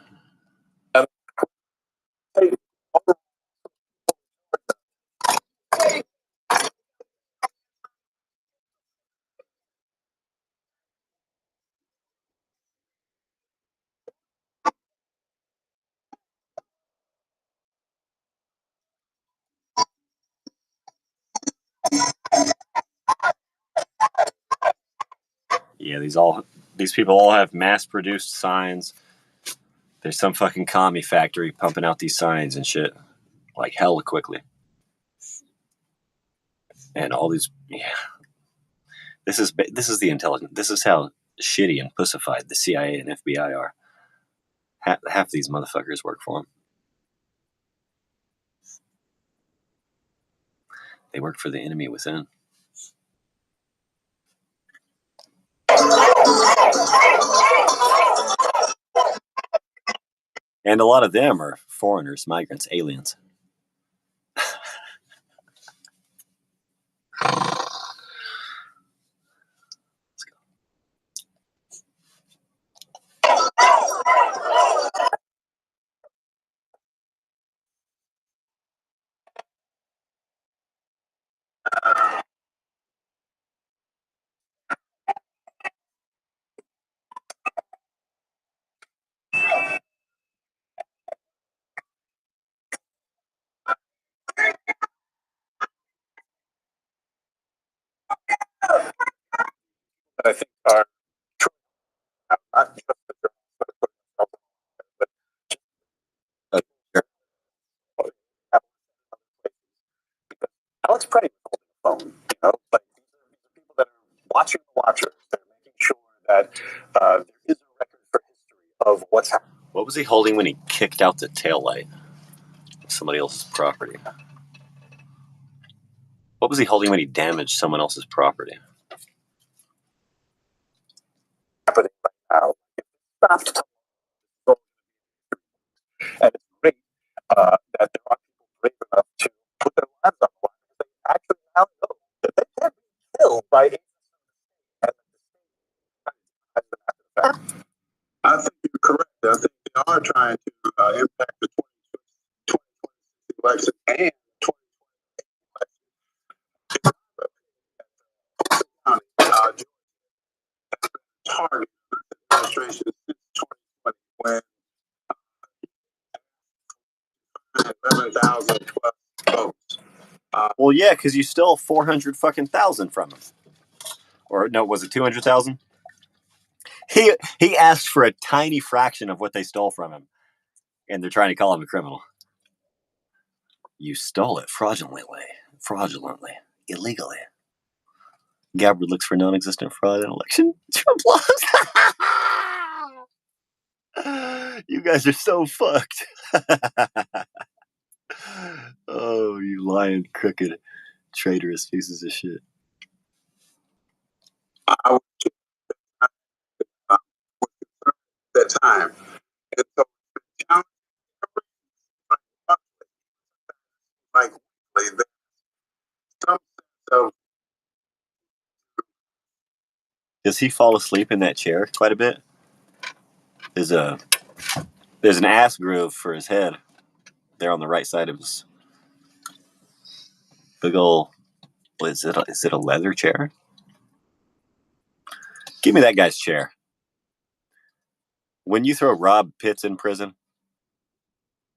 take Yeah, these people all have mass-produced signs. There's some fucking commie factory pumping out these signs and shit like hella quickly. And all these, yeah. This is the intelligence. This is how shitty and pussified the CIA and FBI are. Half these motherfuckers work for them. They work for the enemy within. And a lot of them are foreigners, migrants, aliens. I think are true. Not just that they're Alex Preddy was holding a phone, but these are people that are watching the watchers. They're making sure that there is a record for history of what's happening. What was he holding when he kicked out the taillight of somebody else's property? What was he holding when he damaged someone else's property? Happening right now. Stopped. And it's great that there are people brave enough to put their lives on the line because they actually now know that they can't be killed by agents of the state. I think you're correct. I think they are trying to impact the 2026 election and 2020 target administration since 2020 when 11,000 plus votes. Well, yeah, because you stole 400 fucking thousand from him. Or no, was it 200,000? He asked for a tiny fraction of what they stole from him, and they're trying to call him a criminal. You stole it fraudulently, illegally. Gabbard looks for non-existent fraud in election. Trump lost. You guys are so fucked. Oh, you lying, crooked, traitorous pieces of shit. time. And so it's challenging like there's some sense of Does he fall asleep in that chair quite a bit? There's an ass groove for his head there on the right side of his big ol'. Is it a leather chair? Give me that guy's chair. When you throw Rob Pitts in prison,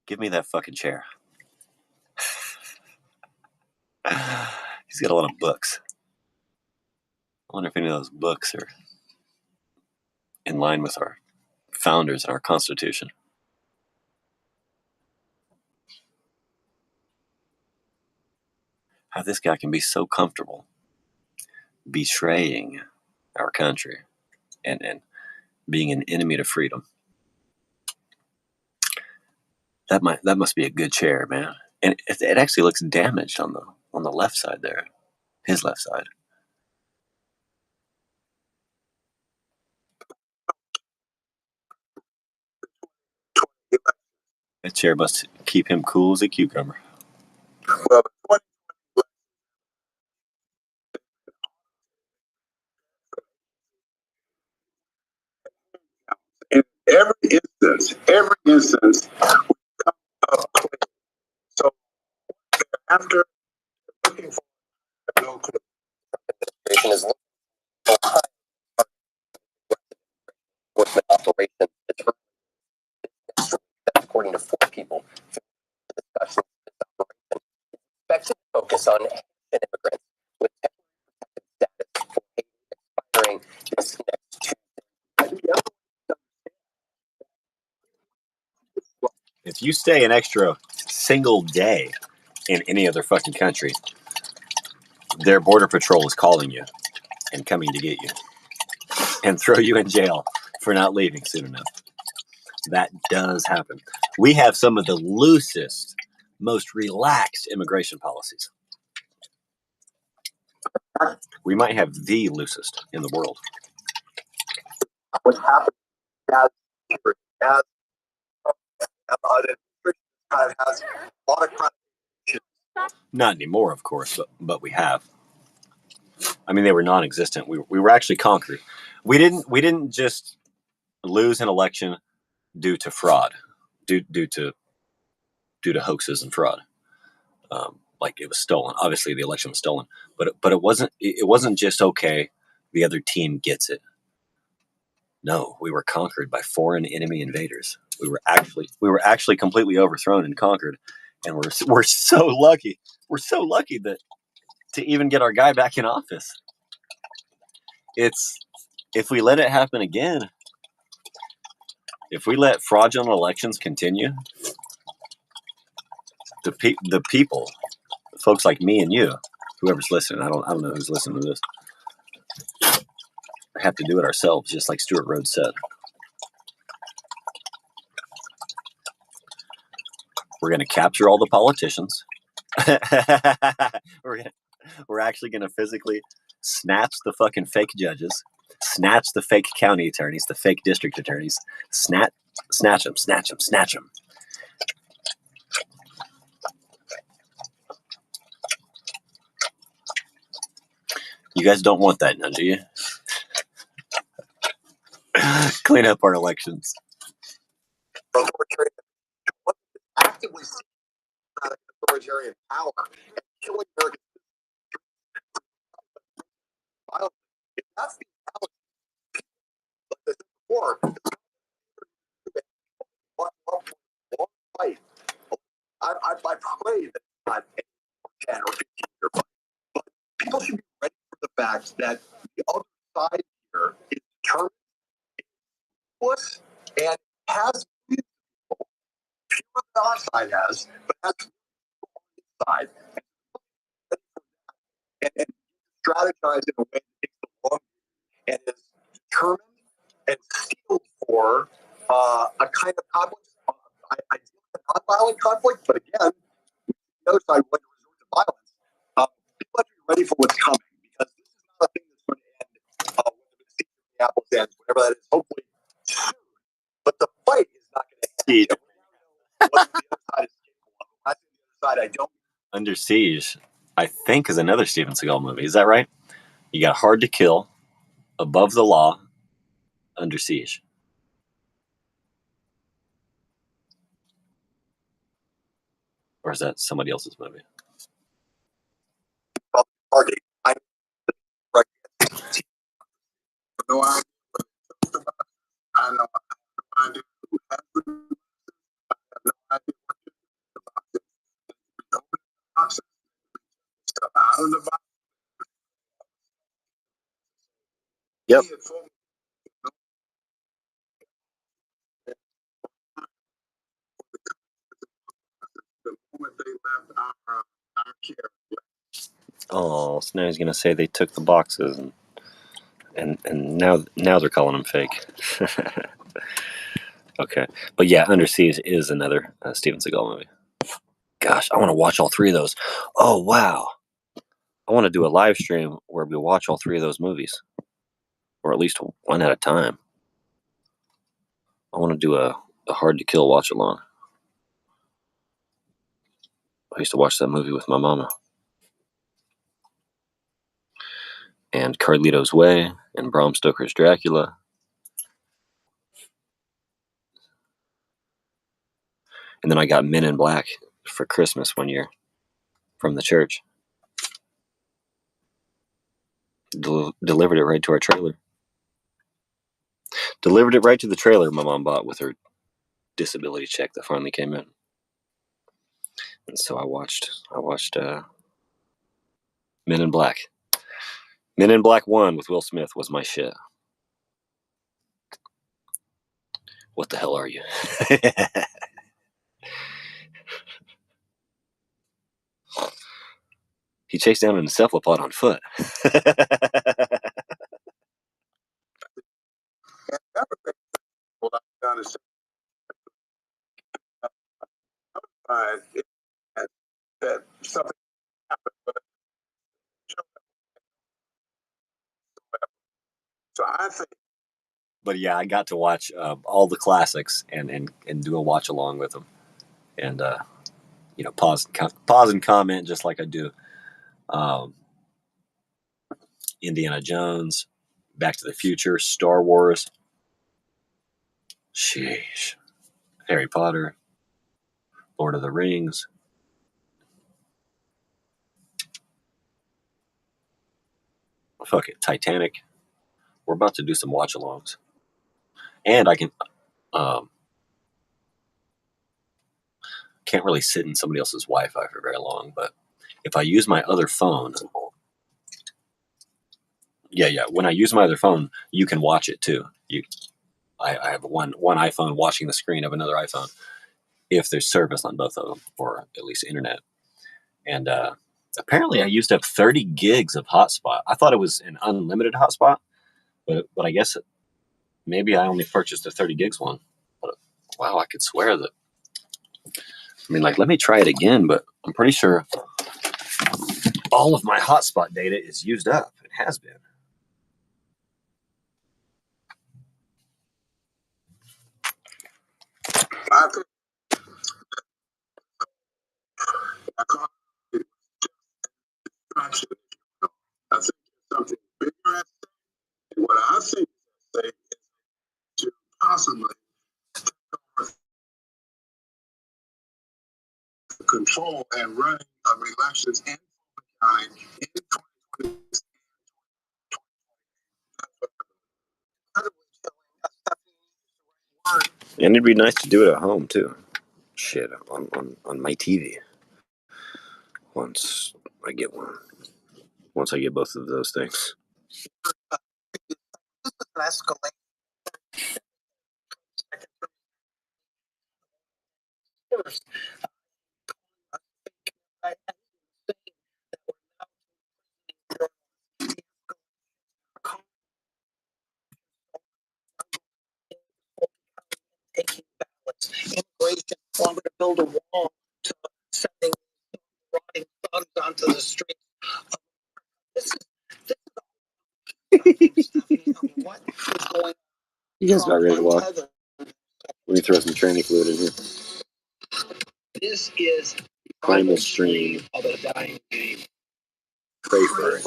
give me that fucking chair. He's got a lot of books. I wonder if any of those books are in line with our founders and our Constitution. How this guy can be so comfortable betraying our country and being an enemy to freedom. That must be a good chair, man. And it actually looks damaged on the left side there, his left side. That chair must keep him cool as a cucumber. well, in every instance, so after looking for no Is enforcement operation according to 4 people. The discussion of this operation is expected to focus on Haitian immigrants with temporary protected status for Haiti expiring this next Tuesday. If you stay an extra single day in any other fucking country, their border patrol is calling you and coming to get you and throw you in jail for not leaving soon enough. That does happen. We have some of the loosest, most relaxed immigration policies. We might have the loosest in the world. What happened as an kind of has a lot of Not anymore, of course, but we have. I mean, they were non-existent. We were actually conquered. We didn't just lose an election due to fraud, due to hoaxes and fraud. Like it was stolen. Obviously, the election was stolen, but it wasn't just okay. The other team gets it. No, we were conquered by foreign enemy invaders. We were actually completely overthrown and conquered, and we're so lucky. We're so lucky that to even get our guy back in office. It's if we let it happen again, if we let fraudulent elections continue, the people, folks like me and you, whoever's listening, I don't know who's listening to this, have to do it ourselves, just like Stuart Rhodes said. We're going to capture all the politicians. We're actually going to physically snatch the fucking fake judges, snatch the fake county attorneys, the fake district attorneys, snatch them. You guys don't want that, now, do you? Clean up our elections. actively authoritarian power and killing American violence. If that's the reality, like I said before, fight. I pray that not 10 or 15 year fight, but people should be ready for the fact that the other side here is determined, and has people, fewer than our side has, but has people on its side. And strategize in a way that takes the long and is determined and skilled for a kind of conflict. I deal with non-violent conflict, but again, the other side would resort to violence. People have to be ready for what's coming because this is not a thing that's going to end when the Minneapolis ends, whatever that is, hopefully soon. But the Under Siege, I think, is another Steven Seagal movie. Is that right? You got Hard to Kill, Above the Law, Under Siege. Or is that somebody else's movie? Party. I right. No idea. I know. I have no idea. I have no idea what you're about. Open the boxes. Step out of the box. Yep. The moment they left our care. Oh, so now he's gonna say they took the boxes, and now they're calling them fake. Okay, but yeah, Under Siege is another Steven Seagal movie. Gosh, I want to watch all three of those. Oh wow, I want to do a live stream where we watch all three of those movies, or at least one at a time. I want to do a Hard to Kill watch along. I used to watch that movie with my mama. And Carlito's Way, and Bram Stoker's Dracula. And then I got Men in Black for Christmas one year from the church. Delivered it right to our trailer. Delivered it right to the trailer my mom bought with her disability check that finally came in. And so I watched Men in Black. Men in Black 1 with Will Smith was my shit. What the hell are you? He chased down an encephalopod on foot. What I've done is that something happened, but so I think. But yeah, I got to watch all the classics and do a watch along with them, and pause and comment just like I do. Indiana Jones, Back to the Future, Star Wars, sheesh, Harry Potter, Lord of the Rings. Fuck it, Titanic. We're about to do some watch alongs, and I can can't really sit in somebody else's Wi-Fi for very long, but if I use my other phone, yeah, when I use my other phone, you can watch it too. I have one iPhone watching the screen of another iPhone if there's service on both of them, or at least internet. And apparently I used up 30 gigs of hotspot. I thought it was an unlimited hotspot, but I guess maybe I only purchased the 30 gigs one. But wow, I could swear that. I mean, like, let me try it again, but I'm pretty sure all of my hotspot data is used up. It has been. I think I think there's something bigger at stake. And what I think is at stake is to possibly control and running of elections in county in 2020. And it'd be nice to do it at home too. Shit, on my TV. Once I get one. Once I get both of those things. Taking ballots, immigration, longer to build a wall to sending rotting thugs onto the streets. This is what is going on. You guys about ready to walk? Let me throw some tranny fluid in here. This is Primal stream of a dying game. Pray for it.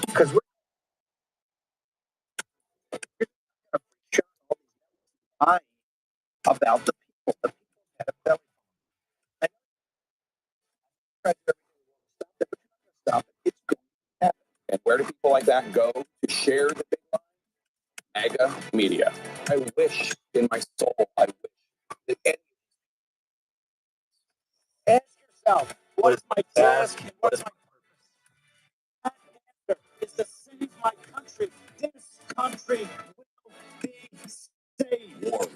Because we're lying about the people. The people that have belly. Stop it. It's going to happen. And where do people like that go to share the big lie? MAGA media. I wish in my soul, I wish that any. Ask yourself, what is my task and what is my purpose? That answer is to save my country. This country will be saved. War Room.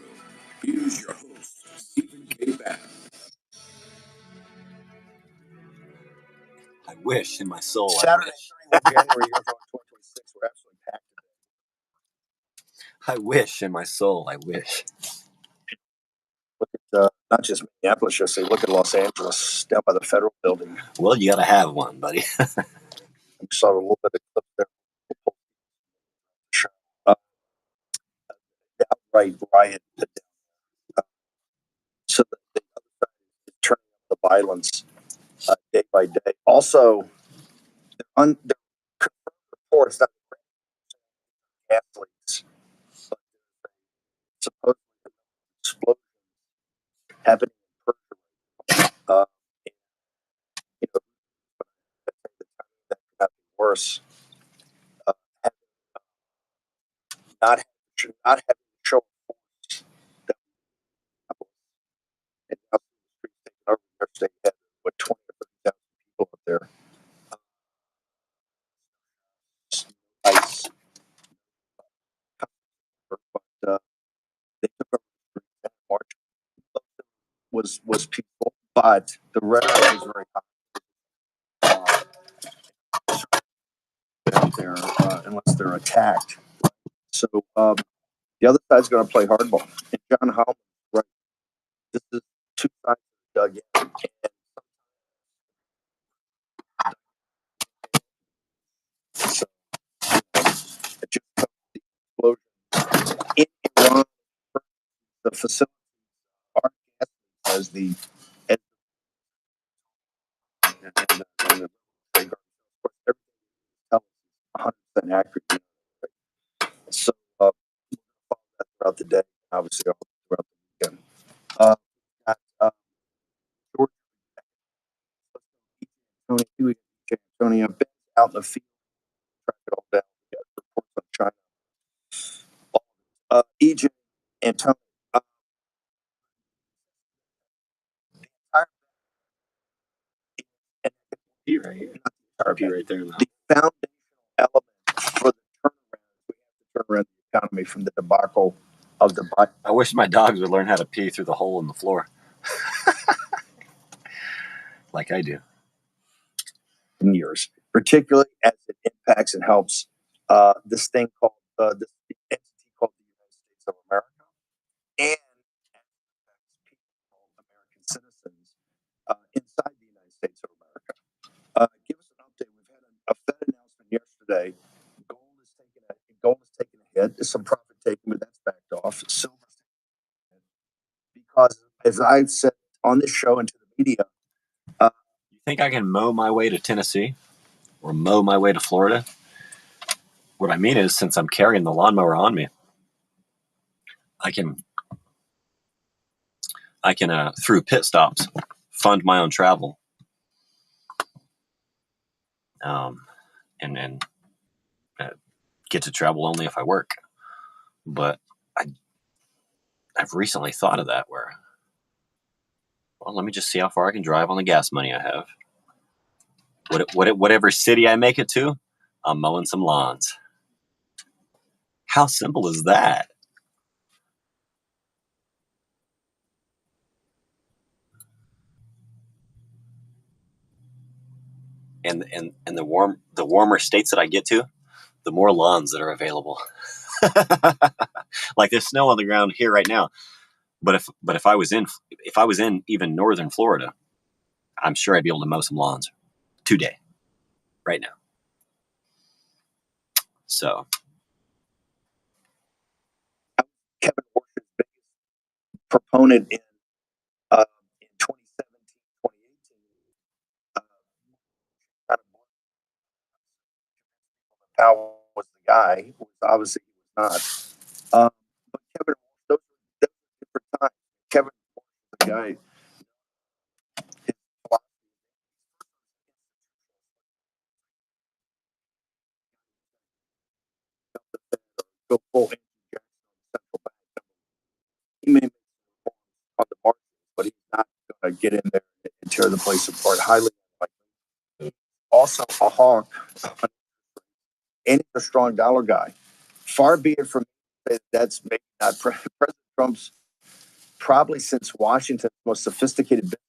Here's your host, Stephen K. Bannon. I wish in my soul. Saturday, 31 January, year 2026. We're absolutely packed today. I wish in my soul. I wish. Look at not just Minneapolis, just say look at Los Angeles down by the federal building. Well, you gotta have one, buddy. I saw a little bit of clip there. The outright riot. So the other side is turning up the violence day by day. Also, they're confirmed reports that gas leaks, but supposedly explosions happening in Persia. You know, that could not be worse. Not having to show force that and now the streets taken over their state had what 20 or 30,000 people up there. Ice, but they took over the streets and march was peaceful, but the rhetoric was very high out there unless they're attacked. So the other side's going to play hardball. And John Howell, right? This is two sides dug in. And so it just comes to the explosion in Iran. The facility are as the and the of course everything is 100% accurate. So we'll follow that throughout the day, obviously throughout the weekend. Got George Antonio been out in the field, track it all down. We got reports on China. Egypt, Antonio. RP right there. The foundational element for the turnaround, we have to turn around the economy from the debacle of the. I wish my dogs would learn how to pee through the hole in the floor, like I do. In years, particularly as it impacts and helps this thing called this entity called the United States of America, and people called American citizens inside the United States of America. Give us an update. We've had a Fed announcement yesterday. Gold is taking a hit. There's some profit taken, but that's backed off. Silver, because as I've said on this show and to the media, you think I can mow my way to Tennessee or mow my way to Florida? What I mean is, since I'm carrying the lawnmower on me, I can through pit stops fund my own travel, and get to travel only if I work. But I've recently thought of that where, well, let me just see how far I can drive on the gas money I have. Whatever city I make it to, I'm mowing some lawns. How simple is that? And the warmer states that I get to, the more lawns that are available. Like there's snow on the ground here right now, but if I was in even northern Florida, I'm sure I'd be able to mow some lawns today, right now. So Kevin Warsh's biggest proponent in 2017 Powell was the guy. Obviously, he was not. But Kevin, those were different times. Kevin was the guy. His philosophy go full Andrew Jackson on central bank. He may make reforms on the margin, but he's not going to get in there and tear the place apart. Highly unlikely. Also, a hawk, and he's a strong dollar guy. Far be it from me to say that's maybe not President Trump's probably since Washington's most sophisticated business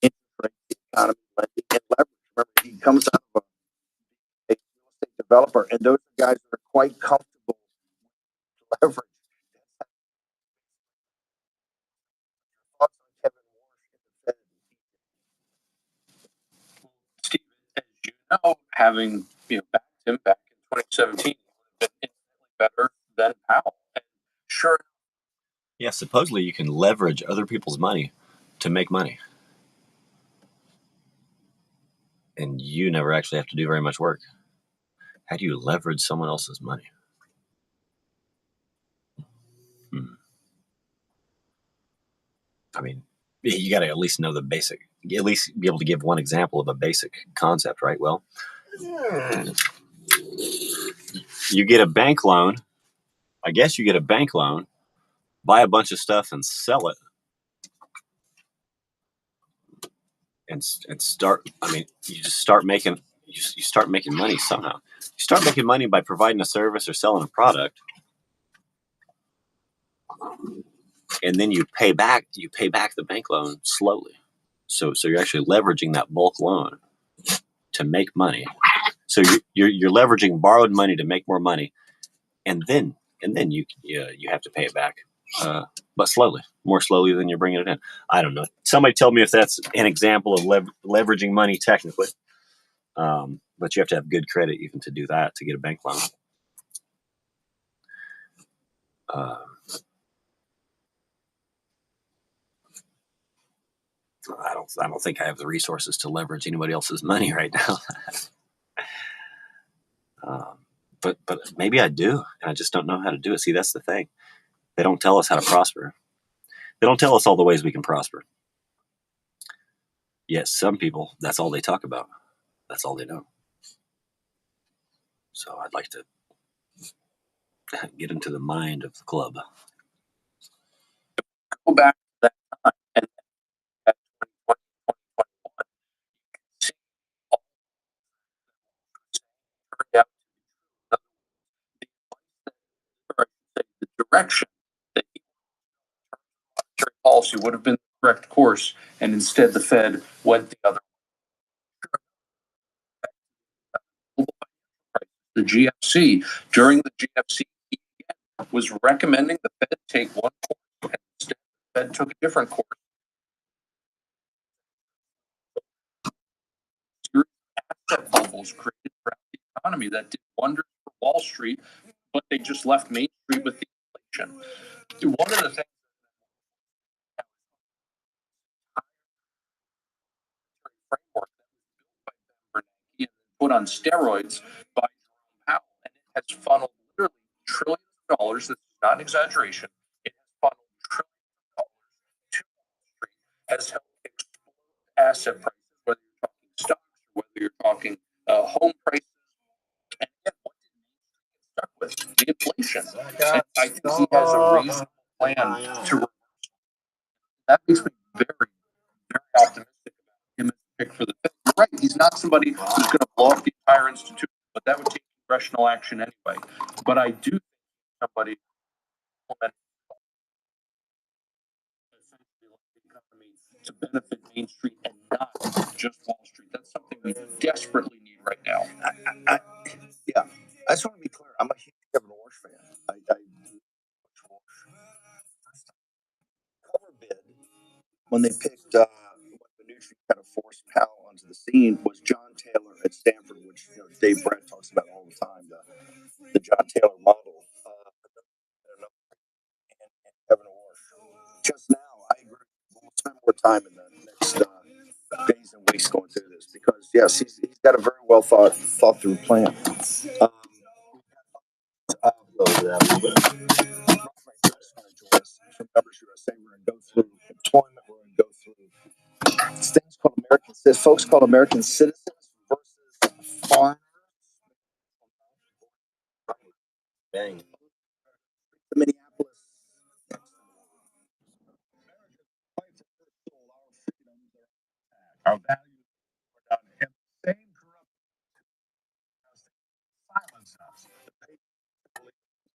interest rate, the economy, lending, and leverage. Remember, he comes out of a real estate developer, and those are guys that are quite comfortable with leverage. Thoughts on Kevin Warsh and the Fed? Steve, as you know, having backed him back in 2017, he would have been infinitely better than Powell. And sure, Yeah, supposedly you can leverage other people's money to make money. And you never actually have to do very much work. How do you leverage someone else's money? I mean, you got to at least know the basic, at least be able to give one example of a basic concept, right? Well, you get a bank loan. I guess you get a bank loan, buy a bunch of stuff and sell it, and start. I mean, you just start making you start making money somehow. You start making money by providing a service or selling a product, and then you pay back the bank loan slowly. So you're actually leveraging that bulk loan to make money. So you're leveraging borrowed money to make more money, and then you have to pay it back, but slowly, more slowly than you're bringing it in. I don't know. Somebody tell me if that's an example of leveraging money technically. But you have to have good credit even to do that, to get a bank loan. I don't think I have the resources to leverage anybody else's money right now. But maybe I do, and I just don't know how to do it. See, that's the thing. They don't tell us how to prosper. They don't tell us all the ways we can prosper. Yet some people, that's all they talk about. That's all they know. So I'd like to get into the mind of the club. go back to that time and at 2020, 2021, see all turned out the direction that monetary policy would have been the correct course, and instead the Fed went the other way. The GFC, during the GFC, was recommending the Fed take one course, and instead the Fed took a different course. Asset bubbles created throughout the economy that did wonders for Wall Street, but they just left Main Street with the inflation. One of the things framework that was built by Bernanke and put on steroids by Jerome Powell, and it has funneled literally trillions of dollars. This is not an exaggeration. It has funneled trillions of dollars to Wall Street, has helped explode asset prices, whether you're talking stocks or whether you're talking home prices. And yet, what did Main Street get stuck with? The inflation. And I think he has a reasonable plan to reverse. That makes me very, very optimistic about him as a pick for the Fed. You're right. He's not somebody who's going to blow up the entire institution, but that would take congressional action anyway. But I do think somebody to benefit Main Street and not just Wall Street. That's something we desperately need right now. Yeah, I just want to be clear. I'm a huge Kevin Warsh fan. I cover bid when they picked Benucci kind of forced Powell onto the scene was John Taylor at Stanford, which Dave Brett talks about all the time. The John Taylor model. And Kevin Warsh. Just now, I agree. We'll spend more time in the next days and weeks. weeks going through this because yes, he's got a very well thought through plan. From Numbers USA, we're going to go through employment. We're going to go through things called folks called American citizens versus foreigners. Dang. Minneapolis. Our values are done in the same corrupt silence us. The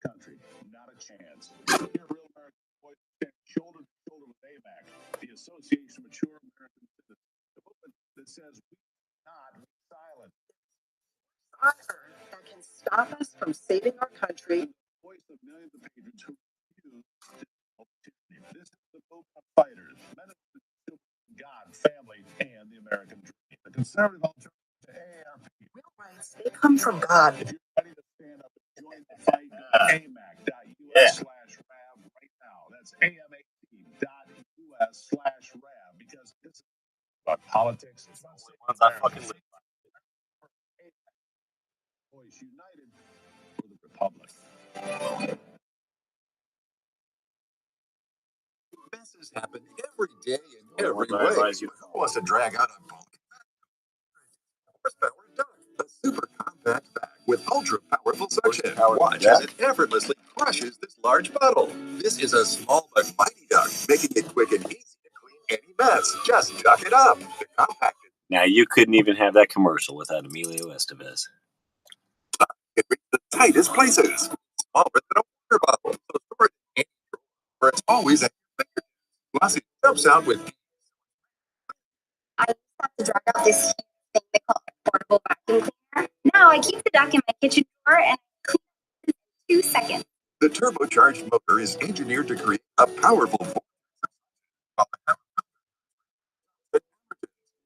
country, not a chance. Here, real American boys stand shoulder to shoulder with AMAC, the Association of Mature American Citizens, the movement that says we cannot be silent. On earth that can stop us from saving our country. The voice of millions of patrons who refuse to opportunity. This is the movement of fighters, men and women, God, family, and the American dream. The conservative alternative to AARP. Real rights, they come from God. If you're ready to stand up and join the fight, go to amac.us/RAB right now. That's amac.us/RAB because this is about politics. It's not Ones I fucking live by. Voice united for the Republic. Messes happen every day in every way. Who wants to drag out a bulk? Horsepower Duck, a super compact bag with ultra powerful suction. Watch as it effortlessly crushes this large bottle. This is a small but mighty duck, making it quick and easy to clean any mess. Just duck it up. The compacted. Now, you couldn't even have that commercial without Emilio Estevez. It reaches the tightest places. Smaller than a water bottle. So store it in any drawer where it's always at your fingertips. Plus, it jumps out with. I used to have to drag out this huge thing they call a portable vacuum cleaner. Now I keep the duck in my kitchen drawer and I clean it in 2 seconds. The turbocharged motor is engineered to create a powerful force.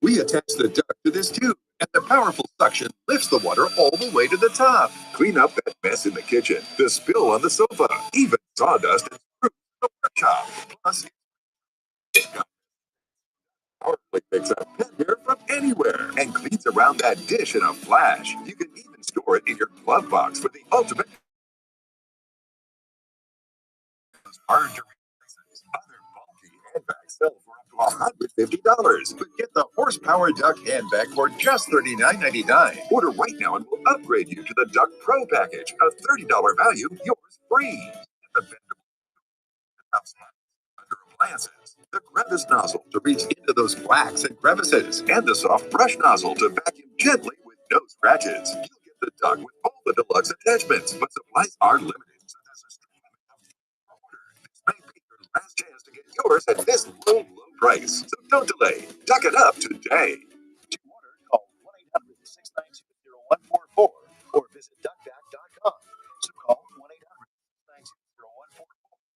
We attach the duck to this tube, and the powerful suction lifts the water all the way to the top. Clean up that mess in the kitchen, the spill on the sofa, even sawdust and screws in the workshop. Plus, powerfully picks up pet hair from anywhere and cleans around that dish in a flash. You can even store it in your glove box for the ultimate. Hard to replace. Other bulky handbags sell for up to $150. But get the Horsepower Duck handbag for just $39.99. Order right now and we'll upgrade you to the Duck Pro package. A $30 value, yours free. Get the bendable house under appliances, the crevice nozzle to reach into those cracks and crevices, and the soft brush nozzle to vacuum gently with no scratches. You'll get the Duck with all the deluxe attachments, but supplies are limited. So there's a this may be your last chance to get yours at this low price. So don't delay. Duck it up today. To order, call 1-800-692-0144 or visit duckback.com. So call 1-800-692-0144 or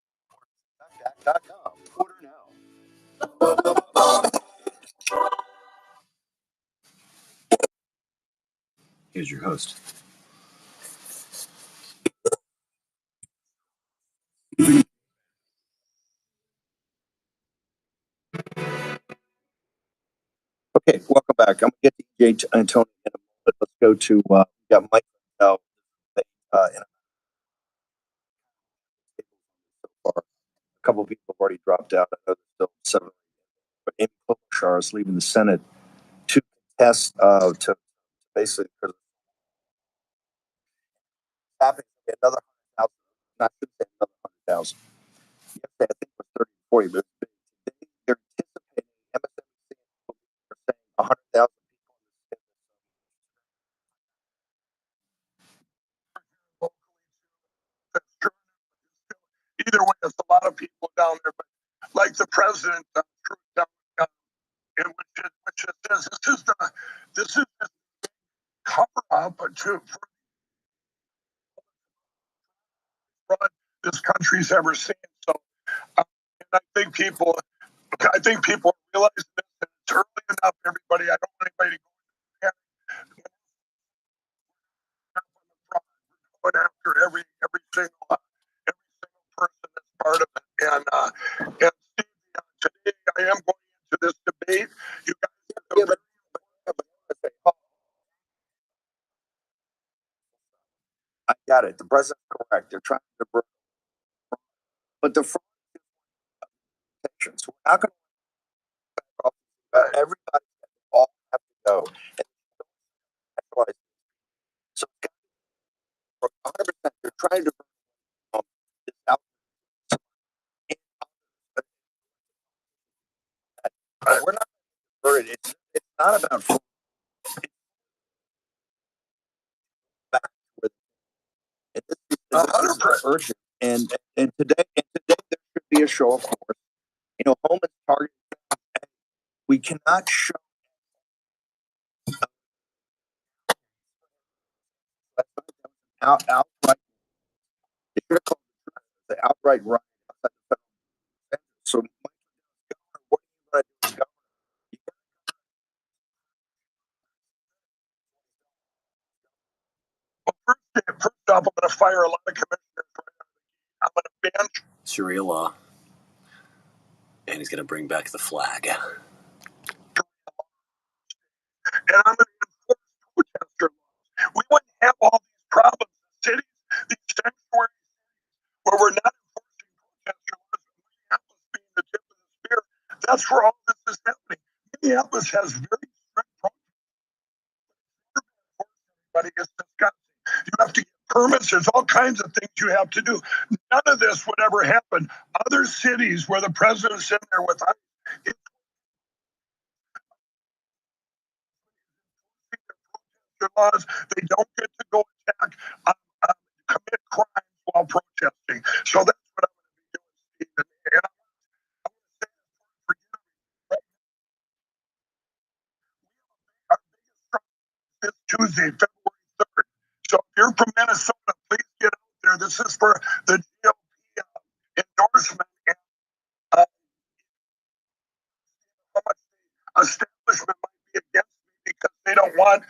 visit duckback.com. Order now. Here's your host. Okay, welcome back. I'm going to get to EJ and Tony in a moment. Let's go to, we got Mike now. In a couple of people have already dropped out. I know there's still 7. But Amy Klobuchar is leaving the Senate to contest, to basically, because happening another 100,000, not just another 100,000. Yesterday, I think it was 30 to 40, but they're anticipating MSNBC are saying 100,000 people. Either way, there's a lot of people down there, but like the president, and which says this is the cover up to fraud this country's ever seen. So, and I think people realize this. It's early enough, everybody. I don't want anybody to go going after every single person that's part of it. And Steve, today I am going into this debate. You guys have been very I got it. The president's correct. They're trying to divert, but the fraud is so we're not going to back off. Everybody all have to go. And so 100%, they're trying to this out. We're not diverted. It's not about fraud. Back with it. This is urgent. And today there should be a show of force. You know, home is targeted. We cannot show outright. They should have called the outright right. So, what are you going to do? First off, I'm going to fire a lot of commissioners. I'm going to ban Sharia law. And he's going to bring back the flag. And I'm going to enforce protester laws. We wouldn't have all these problems in cities, these sanctuary cities, where we're not enforcing protester laws. Minneapolis being the tip of the spear. That's where all this is happening. Minneapolis has very strict protesters. Everybody is disgusting. You have to get permits. There's all kinds of things you have to do. None of this would ever happen. Other cities where the president's in there with ICE, laws, they don't get to go attack, commit crimes while protesting. So that's what I'm going to be doing, Stephen. And I'm going to say this for our biggest struggle is Tuesday, February 3rd. So if you're from Minnesota, please get out there. This is for the GOP endorsement and how much the establishment might be against me because they don't want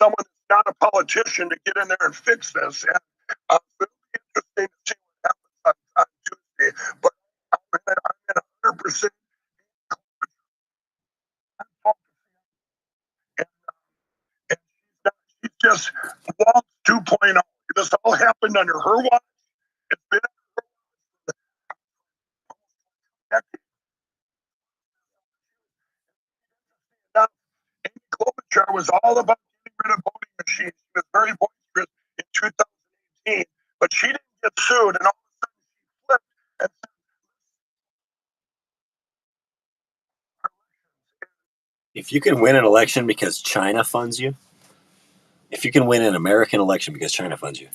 someone that's not a politician to get in there and fix this. And it'll be interesting to see what happens on Tuesday. But I'm in 100%. And she's just Waltz 2.0. This all happened under her watch. It's been decades. Amy Klobuchar was all about getting rid of voting machines. She was very boisterous in 2018, but she didn't get sued, and all of a sudden she flipped and said, if you can win an election because China funds you, if you can win an American election because China funds you,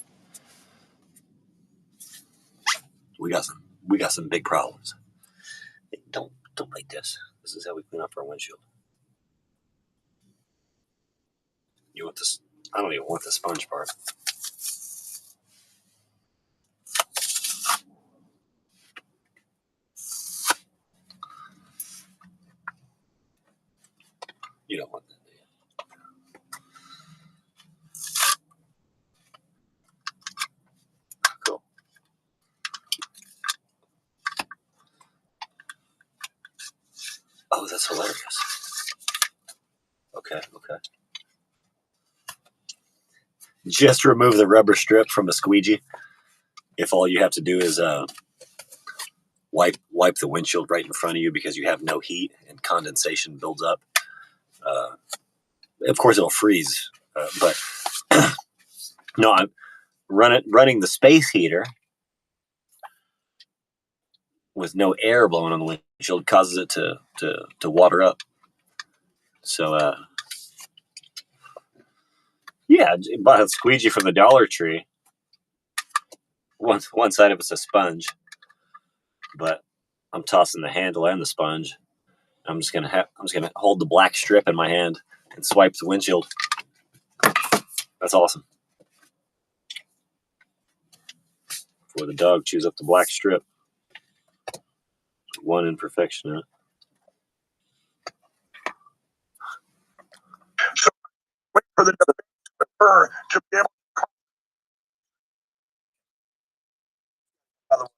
we got some big problems. Don't like this. This is how we clean up our windshield. You want this? I don't even want the sponge part. You don't want that, do you? Cool. Oh, that's hilarious. Okay. Just remove the rubber strip from a squeegee. If all you have to do is wipe the windshield right in front of you because you have no heat and condensation builds up. Of course, it'll freeze, but no, I'm running the space heater with no air blowing on the windshield causes it to water up. So yeah, bought a squeegee from the Dollar Tree. One side of it's a sponge, but I'm tossing the handle and the sponge. I'm just gonna hold the black strip in my hand and swipe the windshield. That's awesome. Before the dog chews up the black strip. One imperfection in it. so wait for the her to be able to call.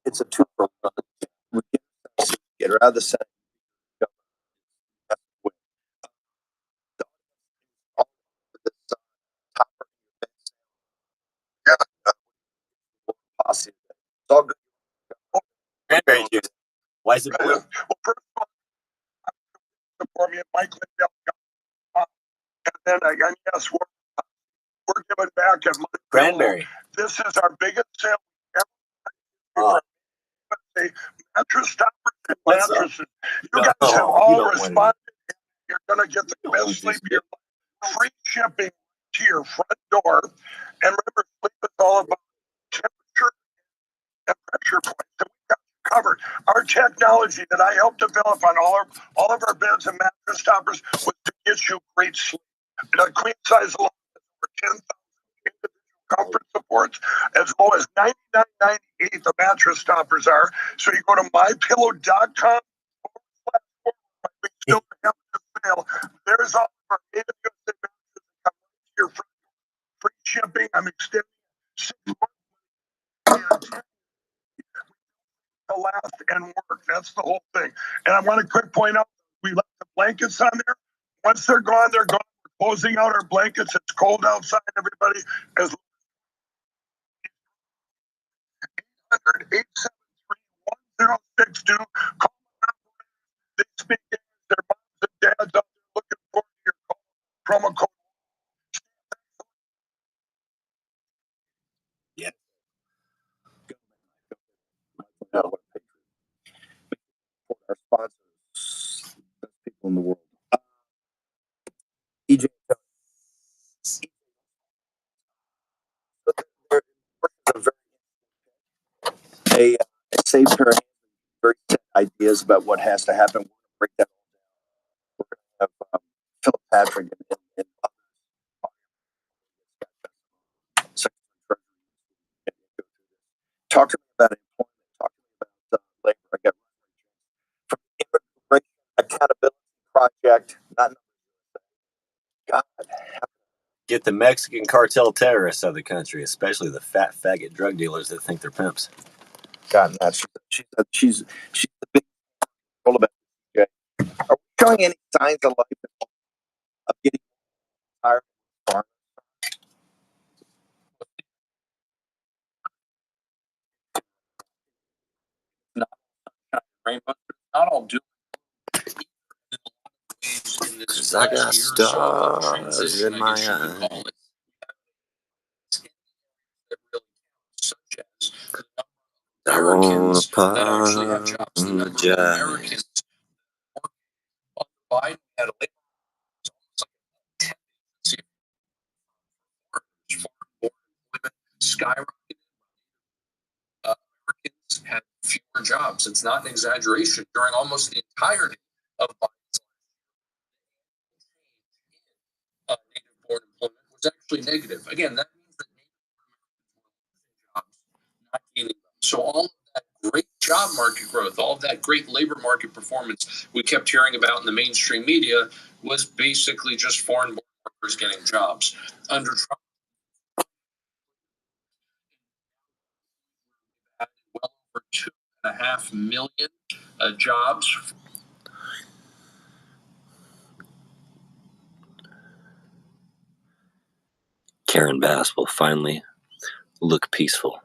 It's a two for one. We get her out of the Senate. all good. Cranberry juice. Why is it blue? Well, first of all, for me at Mike Lindell, and then yes, we're giving back at Mike Cranberry. This is our biggest sale ever. Oh. Mattress toppers and What's mattresses. You No, guys have you all don't want responded. You're going to get the don't best want sleep this of your life. Free shipping to your front door. And remember, sleep is all about temperature and pressure points. So we got you covered. Our technology that I helped develop on all of our beds and mattress toppers was to get you great sleep. And a queen size alone is over 10,000 individual comfort supports, as low as $99.98 the mattress toppers are. So you go to mypillow.com. We still have the sale. There's all of our native USA mattresses come to your free shipping. I'm extending 6 months to last and work. That's the whole thing. And I want to quick point out, we left the blankets on there. Once they're gone, they're gone. We're closing out our blankets. It's cold outside, everybody. As 800-873-1062. Call them. They speak English. Their moms and dads out there looking forward to your call. Promo code. Yeah. Our sponsors, best people in the world. EJ. They saved her very set ideas about what has to happen. We're going to break that all down. We're going to have Philip Patrick and talk to me about employment. Talk to me about labor. I got from the Immigration Accountability Project. Not God. Get the Mexican cartel terrorists out of the country, especially the fat faggot drug dealers that think they're pimps. God, that she's the big all about. Okay. Are we showing any signs of life of getting tired of farm? Not rainbow, not all doom. Cause I got stars in my eyes. I wanna apologize. Biden had a skyrocketed. Americans had fewer jobs. It's not an exaggeration. During almost the entirety of Biden's native-born employment was actually negative. Again, that means that native-born jobs not gaining them. So all of that great job market growth, all of that great labor market performance we kept hearing about in the mainstream media was basically just foreign-born workers getting jobs. Under Trump, added well over 2.5 million jobs. Karen Bass will finally look peaceful.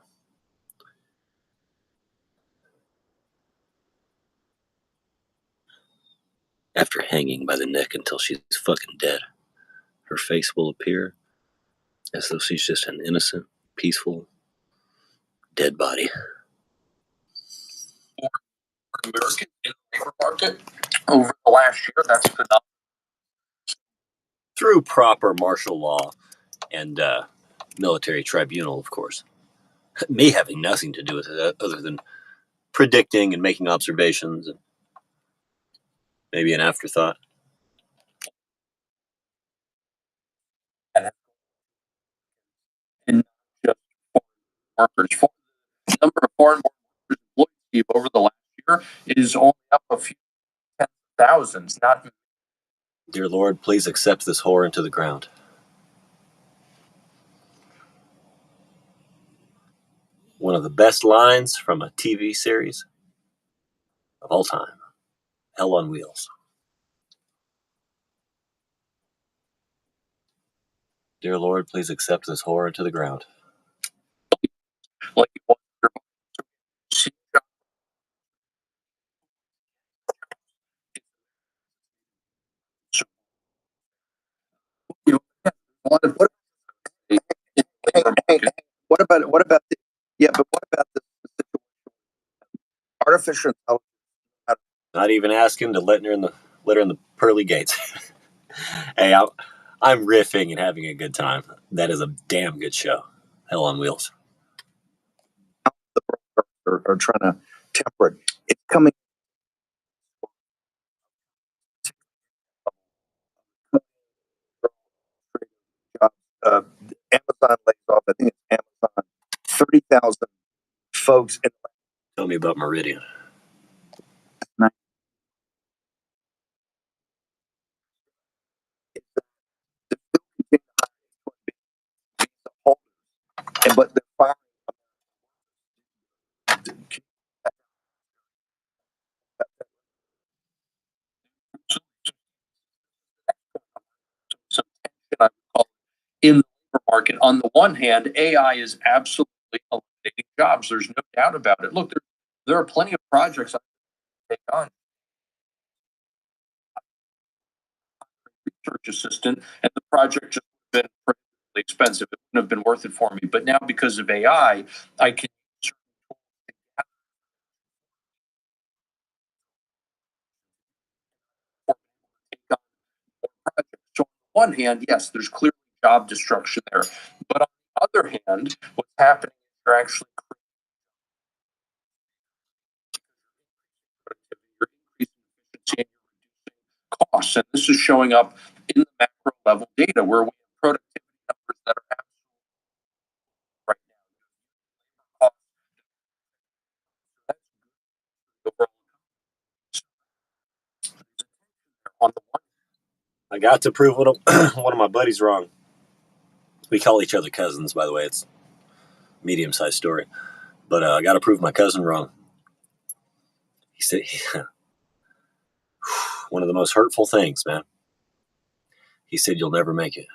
After hanging by the neck until she's fucking dead, her face will appear as though she's just an innocent, peaceful, dead body. American in the labor market over the last year, that's phenomenal. Through proper martial law and military tribunal, of course. Me having nothing to do with it other than predicting and making observations and maybe an afterthought. And not just foreign workers. The number of foreign workers employed over the last year is only up a few tens of thousands, not. Dear Lord, please accept this whore into the ground. One of the best lines from a TV series of all time. Hell on Wheels. Dear Lord, please accept this whore into the ground. Like What about the, yeah, but what about the artificial intelligence? Not even asking to let her in the pearly gates. Hey, I'm riffing and having a good time. That is a damn good show. Hell on Wheels. The are trying to temper it. It's coming. Amazon lays off, I think it's Amazon, 30,000 folks in Tell me about Meridian. but they're firing. Some tension, I would call it, in the labor market. On the one hand, AI is absolutely eliminating jobs. There's no doubt about it. Look, there are plenty of projects I can take on. Research assistant, and the project just been prohibitively expensive. It wouldn't have been worth it for me. But now, because of AI, I can So on the one hand, yes, there's clearly job destruction there. But on the other hand, what's happening is you're actually increasing efficiency and reducing costs. And this is showing up in the macro level data where we have productivity numbers that are absolutely right now. On the one, I got to prove one of my buddies wrong. We call each other cousins, by the way. It's a medium-sized story. But I got to prove my cousin wrong. He said, one of the most hurtful things, man. He said, you'll never make it.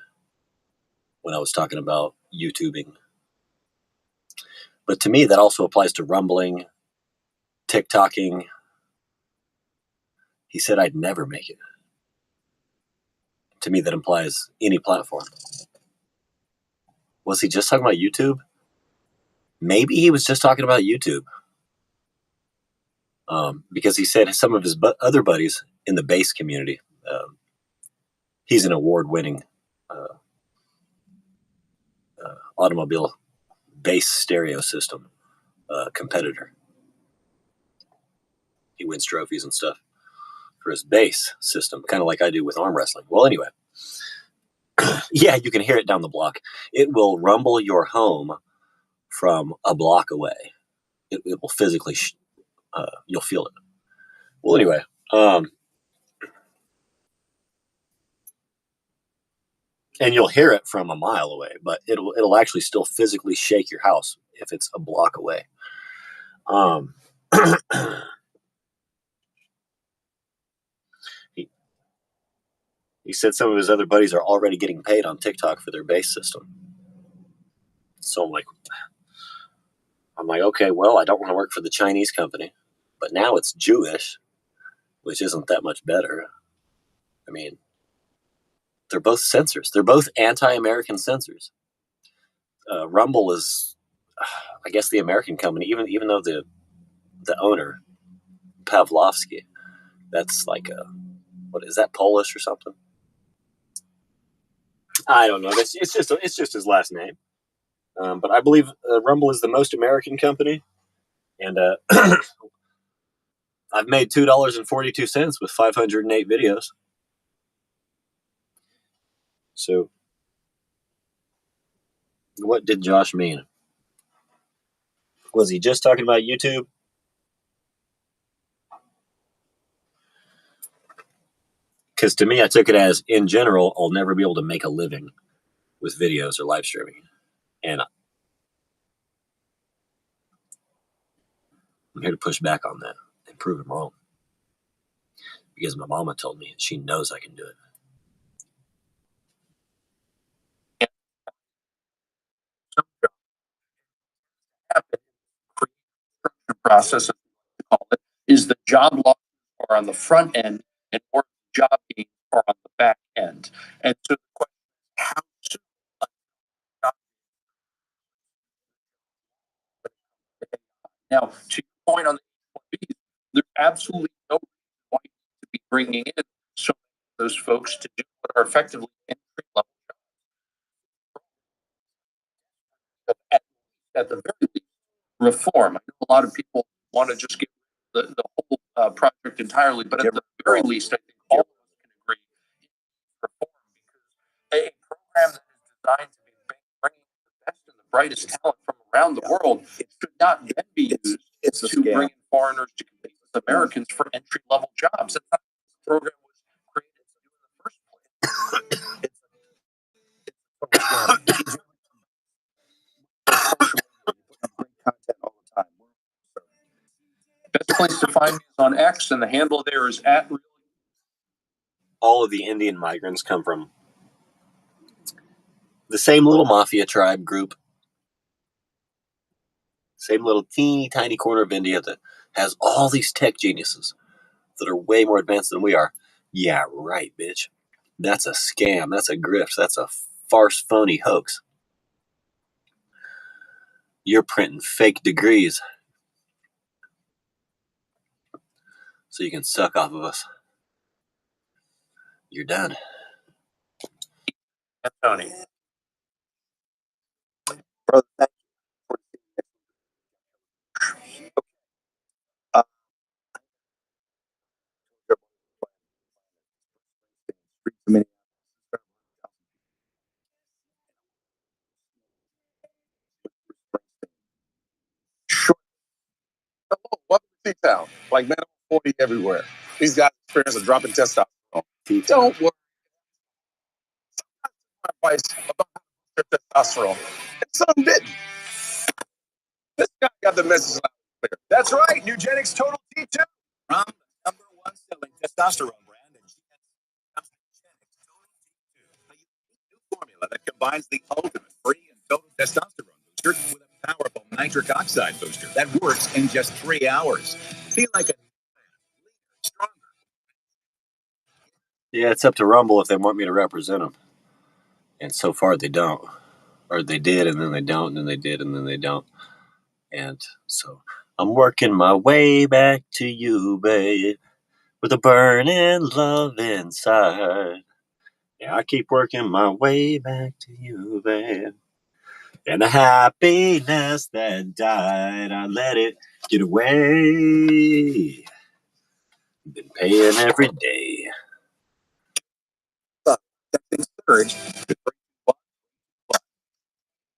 When I was talking about YouTubing. But to me, that also applies to rumbling, TikToking. He said I'd never make it. To me, that implies any platform. Was he just talking about YouTube? Maybe he was just talking about YouTube. Because he said some of his other buddies in the bass community, he's an award-winning automobile bass stereo system competitor. He wins trophies and stuff for his bass system, kind of like I do with arm wrestling. Well, anyway, yeah, you can hear it down the block. It will rumble your home from a block away. It will physically, you'll feel it. Well, anyway, and you'll hear it from a mile away, but it'll actually still physically shake your house if it's a block away. He said some of his other buddies are already getting paid on TikTok for their bass system. So I'm like, okay, well, I don't want to work for the Chinese company, but now it's Jewish, which isn't that much better. I mean, they're both censors. They're both anti-American censors. Rumble is, I guess, the American company, even though the owner, Pavlovsky, that's like what is that, Polish or something? I don't know. It's just his last name. But I believe Rumble is the most American company, and I've made $2.42 with 508 videos. So, what did Josh mean? Was he just talking about YouTube? Because to me, I took it as, in general, I'll never be able to make a living with videos or live streaming. And I'm here to push back on that and prove him wrong. Because my mama told me, and she knows I can do it. process, call it, is the job losses are on the front end and more job gains are on the back end. And so the question is, how soon Now, to your point on the H-1Bs, there's absolutely no reason why you need to be bringing in so many of those folks to do what are effectively entry level jobs. At the very least, reform. I know a lot of people want to just get the whole project entirely, but at the very least, I think all of us can agree reform because a program that is designed to be bringing the best and the brightest talent from around the world, it should not then be used to bring in foreigners to compete with Americans for entry level jobs. That's not what the program was created to do in the first place. Content all the time. Best place to find me is on X, and the handle there is @ All of the Indian migrants come from the same little mafia tribe group, same little teeny tiny corner of India that has all these tech geniuses that are way more advanced than we are. Yeah, right, bitch. That's a scam. That's a grift. That's a farce, phony hoax. You're printing fake degrees so you can suck off of us. You're done. Tony. Brother, thank you. Sure. Welcome to T-Town. Like, man, I'm 40 everywhere. These guys experience a drop in testosterone. Don't worry. My advice about their testosterone. And some didn't. This guy got the message loud and clear. That's right. Nugenics Total T2. From the #1 selling testosterone brand. And Nugenics Total T2. A unique new formula that combines the ultimate free and total testosterone booster with a powerful nitric oxide booster that works in just 3 hours. Feel like a stronger. Yeah, it's up to Rumble if they want me to represent them. And so far they don't. Or they did, and then they don't, and then they did, and then they don't. And so I'm working my way back to you, babe, with a burning love inside. Yeah, I keep working my way back to you, babe. And the happiness that died, I let it get away. Been paying every day. Courage.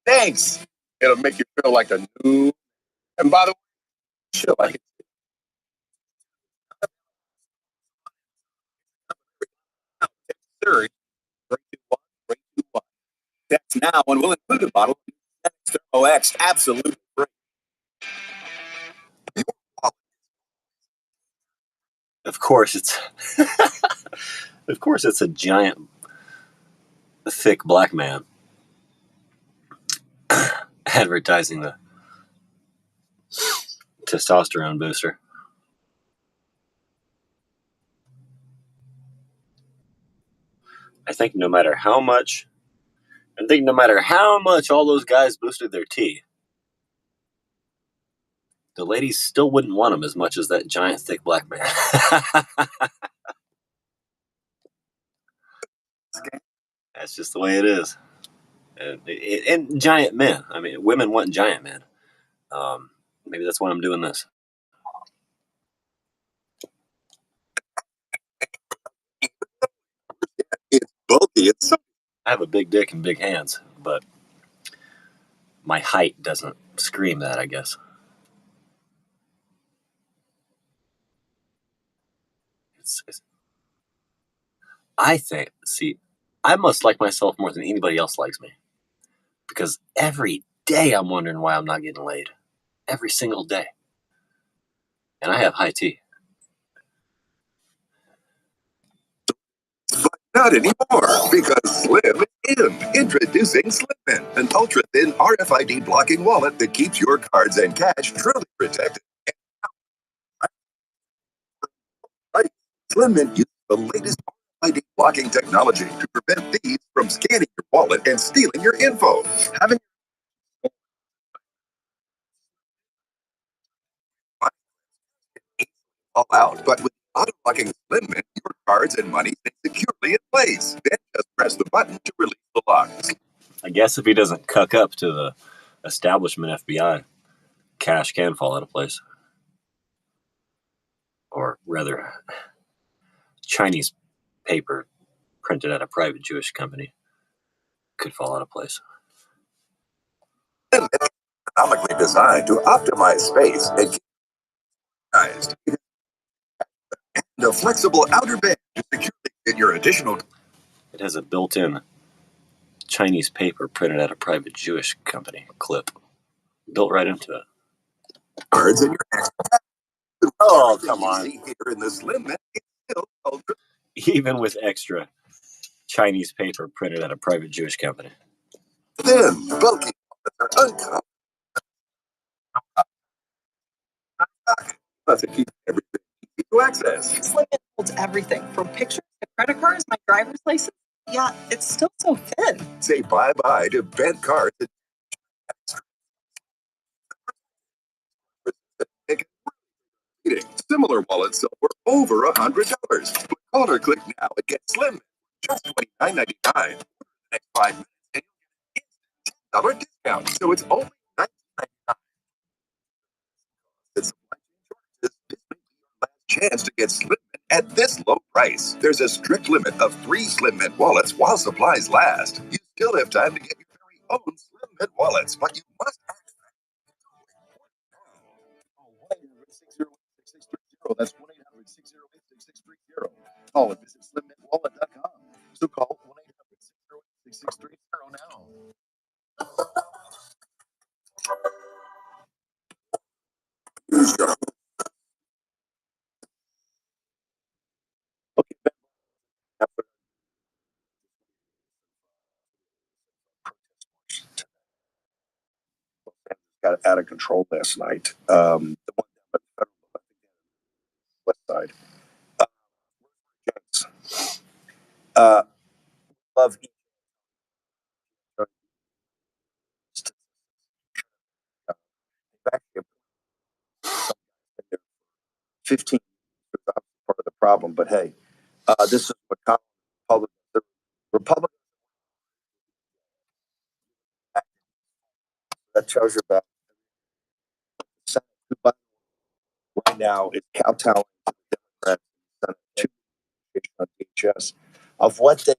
Thanks. It'll make you feel like a new. And by the way, chill like it. Surge. 321. That's now and will include a bottle of OX absolutely free. Of course it's a giant, thick black man advertising the testosterone booster. I think no matter how much all those guys boosted their tea, the ladies still wouldn't want them as much as that giant, thick black man. That's just the way it is. And giant men. I mean, women want giant men. Maybe that's why I'm doing this. It's bulky. I have a big dick and big hands, but my height doesn't scream that, I guess. I must like myself more than anybody else likes me. Because every day I'm wondering why I'm not getting laid. Every single day. And I have high T. But not anymore, because Slim is in. Introducing SlimMint, an ultra-thin RFID blocking wallet that keeps your cards and cash truly protected. Right. SlimMint uses the latest RFID blocking technology to prevent thieves from scanning your wallet and stealing your info. Having all out, but with auto-locking Slim Mint, your cards and money stay securely in place. Then just press the button to release the lock. I guess if he doesn't cuck up to the establishment FBI, cash can fall out of place. Or rather, Chinese paper printed at a private Jewish company could fall out of place. Slim Mint is economically designed to optimize space and keep organized. The flexible outer band to securely fit your additional It has a built-in Chinese paper printed at a private Jewish company clip built right into it. cards and your extra. Oh, come on. See here in the Slim Mint, it's still ultra Even with extra Chinese paper printed at a private Jewish company. thin, bulky, are uncommon. Plus, it keeps everything easy to access. Slim Mint holds everything from pictures to credit cards, my driver's license. Yeah, it's still so thin. Say bye-bye to bent cards and similar wallets sell for over $100. But call or click now and get Slim Mint for just $29.99. The next 5 minutes and you'll get an instant $10 discount. So it's only $19.99. It's supply chain shortages. This may be your last chance to get Slim Mint at this low price. There's a strict limit of 3 Slim Mint wallets while supplies last. You still have time to get your very own Slim Mint wallets, but you must act now. That's 1-800-608-6630. Call and visit slimmintwallet.com. So call 1-800-608-6630 now. Okay, got out of control last night. The one down by the federal, west side. James. Love actually 15 years part of the problem, but hey, this is what the Republicans that tells you about the Senate, who right now is kowtowing to the Democrats in the Senate on DHS of what they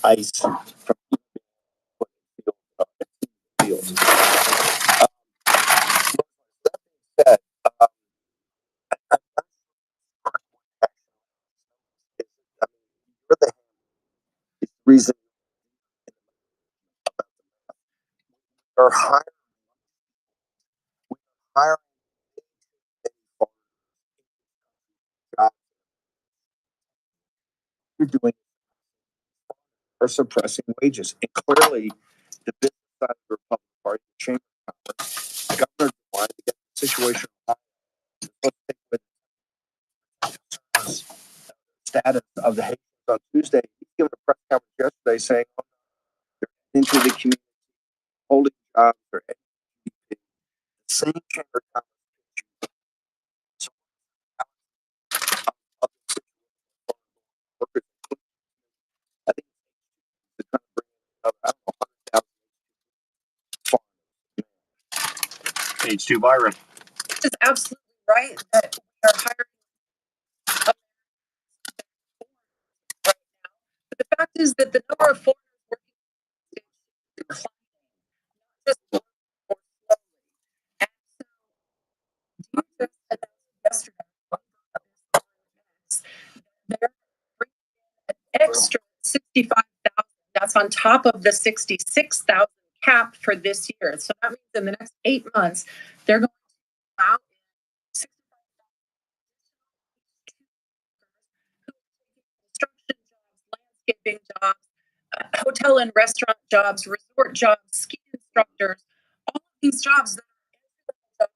ice from field. That the reason we're hiring you're doing are suppressing wages. And clearly, the business side of the Republican Party, the Chamber of Commerce, the governor wanted to get the situation with status of the Haitians on Tuesday. He's given a press conference yesterday saying they're into the community, holding jobs, or the same Chamber of Commerce. I think they're trying to bring in I don't know, 100,000 H2 Byron. This is absolutely right that we are hiring right now. But the fact is that the number of foreigners working is declining, not just more slowly. And so DHS announced yesterday they're bringing in an extra 65,000. That's on top of the 66,000 cap for this year. So that means in the next 8 months, they're going to allow construction jobs, landscaping jobs, hotel and restaurant jobs, resort jobs, ski instructors, all of these jobs that are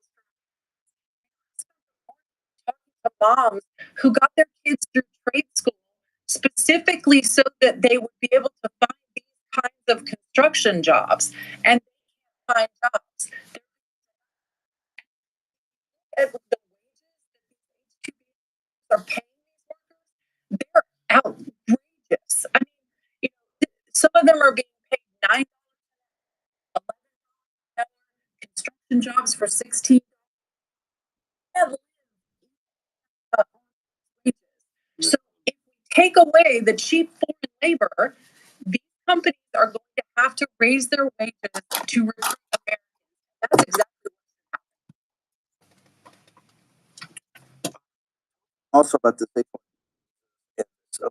talking to moms who got their kids through trade school specifically so that they would be able to find these kinds of construction jobs. And find jobs. The wages that these H2B are paying these workers, they're outrageous. I mean, some of them are being paid $9, $11 construction jobs for 16. So if we take away the cheap foreign labor, these companies are going to have to raise their wages to recruit Americans. That's exactly Also, about the big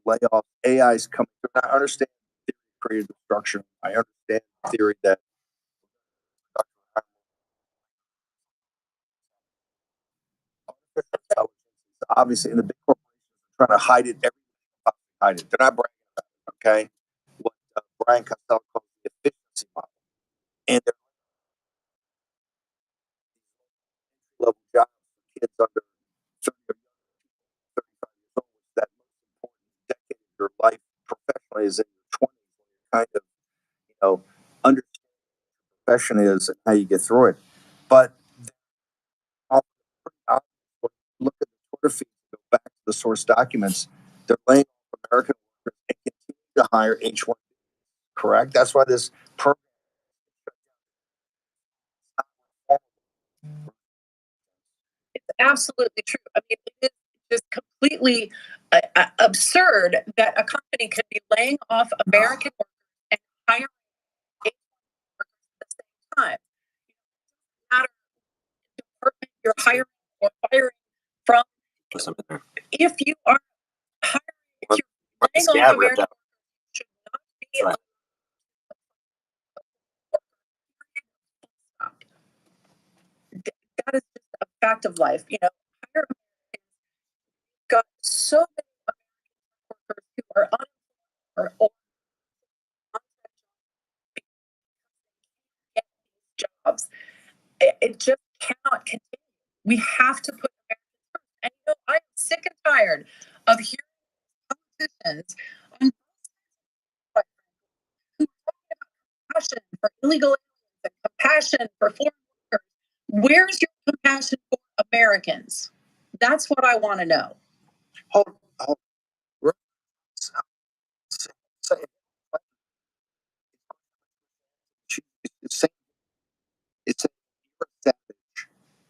layoff, AI is coming through. I understand theory of creative destruction. I understand the theory that artificial intelligence is obviously in the big corporations are trying to hide it. Hide it. They're not bragging about it. Okay, what Brian Costello calls the efficiency model, and they're level jobs for kids under 30 or 35 years old. That most important decade of your life professionally is in your 20s, when you're kind of understand what your profession is and how you get through it. But pretty obvious when you look at the Twitter feed, go back to the source documents, they're laying off American workers and continue to hire H1. Correct. That's why this program. it's absolutely true. I mean, it is just completely absurd that a company could be laying off American workers and hiring Asian workers at the same time. No matter the department you're hiring or firing from, if you are hiring, if you're laying off American workers, you should not be Right. That is just a fact of life. Hire Americans. Got so many American workers who are unemployed or get these jobs. It just cannot continue. We have to put Americans first. And I'm sick and tired of hearing politicians on who talk about compassion for illegal aliens and compassion for foreign workers. Where's your compassion for Americans? That's what I want to know. Hold. It's a savage,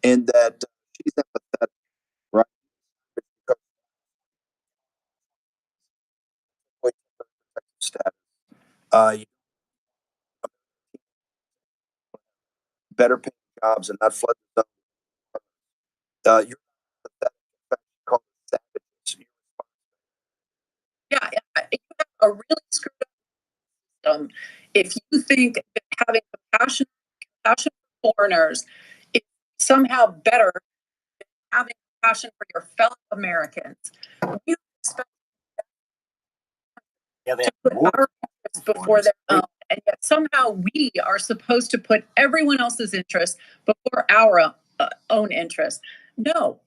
and that she's empathetic, right? Because status, you better paying jobs and not flood the zone. You're empathetic. In fact, you call it savages. Yeah, you have a really screwed up system if you think that having compassion for foreigners is somehow better than having compassion for your fellow Americans. We expect to put our interests before their own, and yet somehow we are supposed to put everyone else's interests before our own interests. No,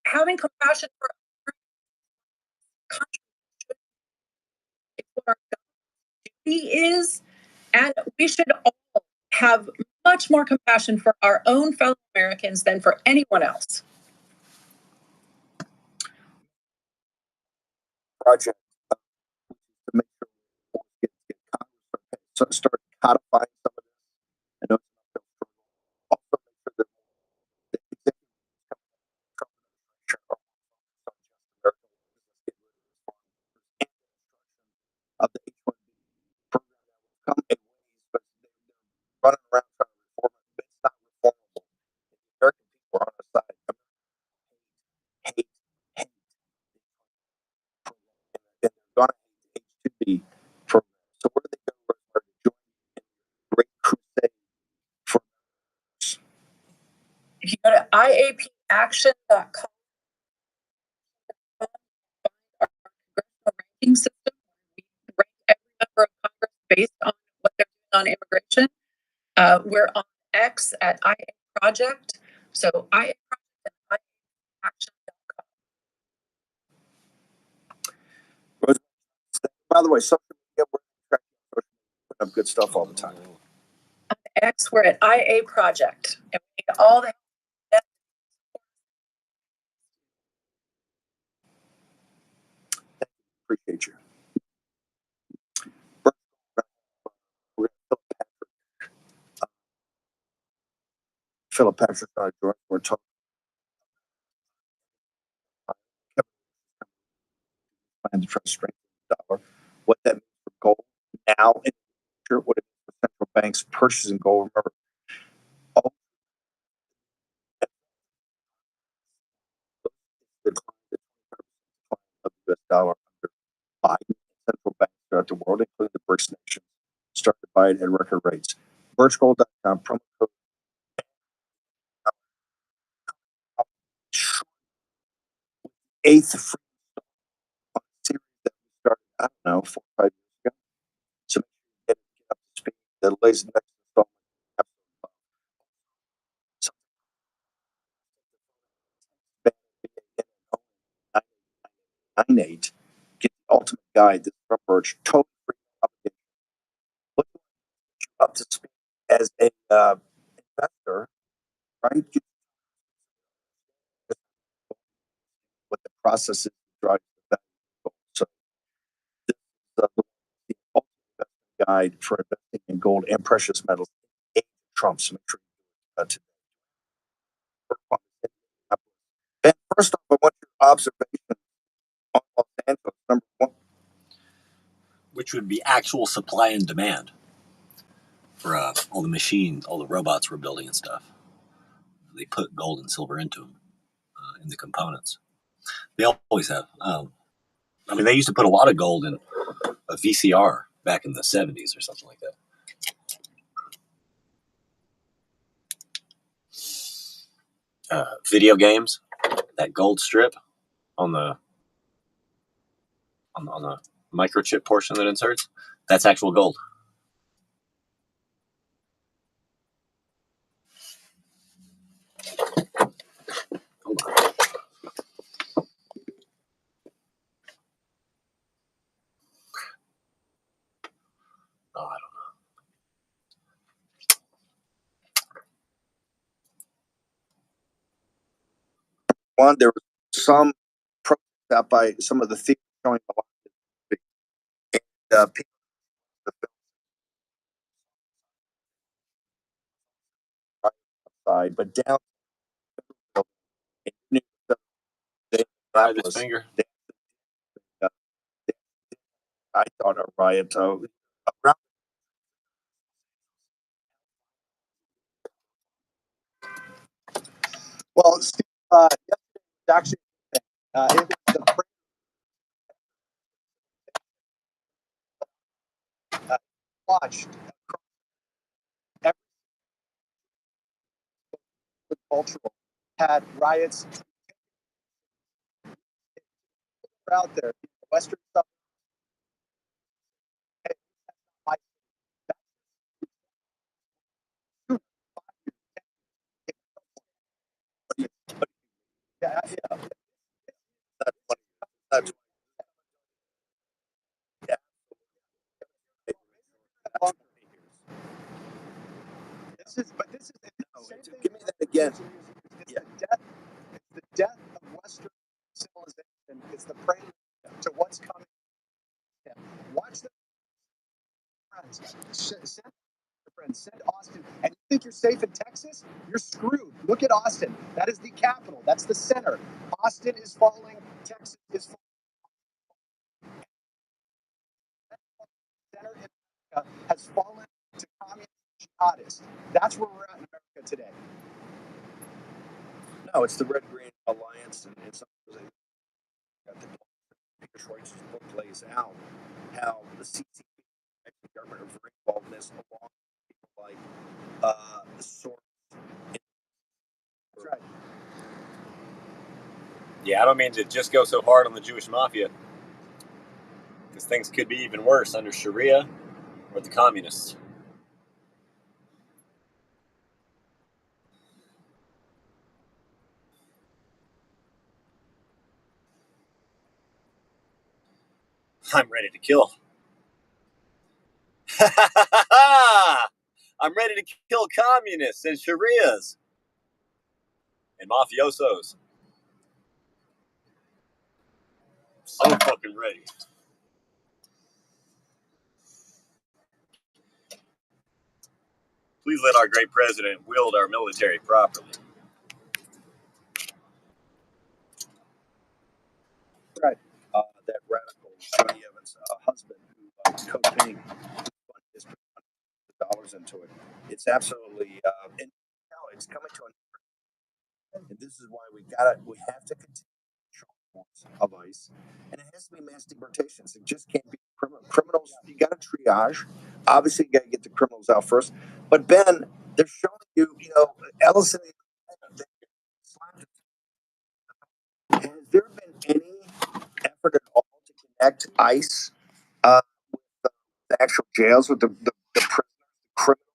having compassion for our country is what our duty is, and we should all have much more compassion for our own fellow Americans than for anyone else. Project to make sure Congress start codifying some of this. I know it's not also make sure that the of the H1B program that will come in ways, but they're running around trying to reform it. But it's not reformable. The American people are on our side. Hate, and they're going to hate the H2B program. So where do they go to join in the great crusade for? If you go to iapaction.com, our congressional ranking system, we rank every member of Congress based on what they're doing on immigration. We're on X at IA Project. So IA Project and iapaction.com. By the way, social media, we're putting up good stuff all the time. Next, we're at IA Project, and we need all the Appreciate you. Philip Patrick, George, we're talking plan to try to strengthen the dollar. What that means for gold now and future, what it means for central banks purchasing gold. Remember, all the decline of the US dollar under Biden central banks throughout the world, including the BRICS nations, started to buy it at record rates. Birchgold.com promo code eighth free on a series that we started, I don't know, 4 or 5 years ago. So make sure you get up to speed. The latest next installment. Get the ultimate guide. This is from Birch, totally free obligation. Look up to speed as a investor, right? What the process is to drive the value. So this is the ultimate investment guide for investing in gold and precious metals. Trump. So make sure you do it today. And first off, I want your observation on Los Angeles. Number one, which would be actual supply and demand for all the machines, all the robots we're building and stuff. They put gold and silver into them in the components. They always have. I mean, they used to put a lot of gold in a VCR back in the 70s or something like that. Video games, that gold strip on the microchip portion that inserts, that's actual gold. Hold on. Oh, I don't know. one, there was some protest out by some of the theaters showing a lot of people. Outside, but down Try this finger. I thought a riot. Well, Steve, actually, it was the watched every cultural had riots out there. Western stuff. Yeah. That's yeah. This is give me that again. It's the death of Western civilization. It's the prelude to what's coming. Watch the friends. Send Austin. And you think you're safe in Texas? You're screwed. Look at Austin. That is the capital. That's the center. Austin is falling. Texas is falling. Center in America has fallen to communist jihadists. That's where we're at in America today. No, it's the Red Green Alliance, and some of the Schweitzer's book lays out how the CCP, the government, are very involved in this, along with people like the source. That's right. Yeah, I don't mean to just go so hard on the Jewish mafia, because things could be even worse under Sharia or the communists. I'm ready to kill. I'm ready to kill communists and Sharias and mafiosos. So fucking ready. Please let our great president wield our military properly. Right. That radical Shorty Evans' husband who cocaine his dollars into it. It's absolutely and it's coming to an end. And this is why we have to continue of ICE, and it has to be mass deportations. It just can't be criminals. You got to triage. Obviously, you got to get the criminals out first. But Ben, they're showing you, Ellison. Has there been any effort at all to connect ICE with the actual jails, with the prisoners, the criminals?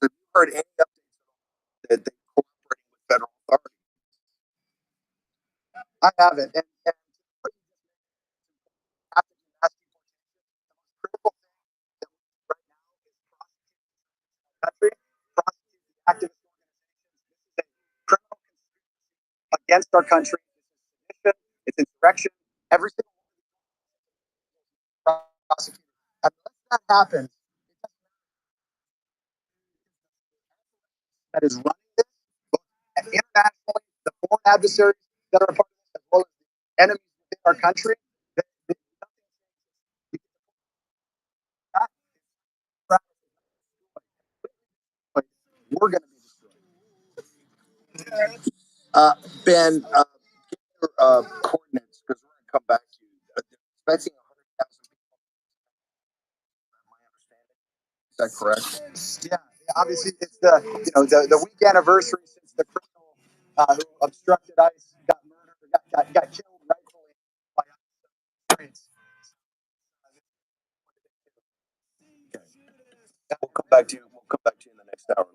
Have you heard any updates that they cooperate with federal authorities? I haven't. And after the last critical thing that we do right now is prosecute the activist organizations. This is a criminal conspiracy against our country. It's insurrection. Every single one prosecuted. Unless that happens, that is running this, both internationally, the foreign adversaries that are a part of this, as well as the enemies within our country, we're going to be destroyed. Ben, your coordinates, because we're going to come back to you. They're expecting 100,000 people. My understanding. Is that correct? Yeah. Obviously, it's the week anniversary since the criminal who obstructed ICE got murdered, got killed rightfully by ICE. We'll come back to you. We'll come back to you in the next hour.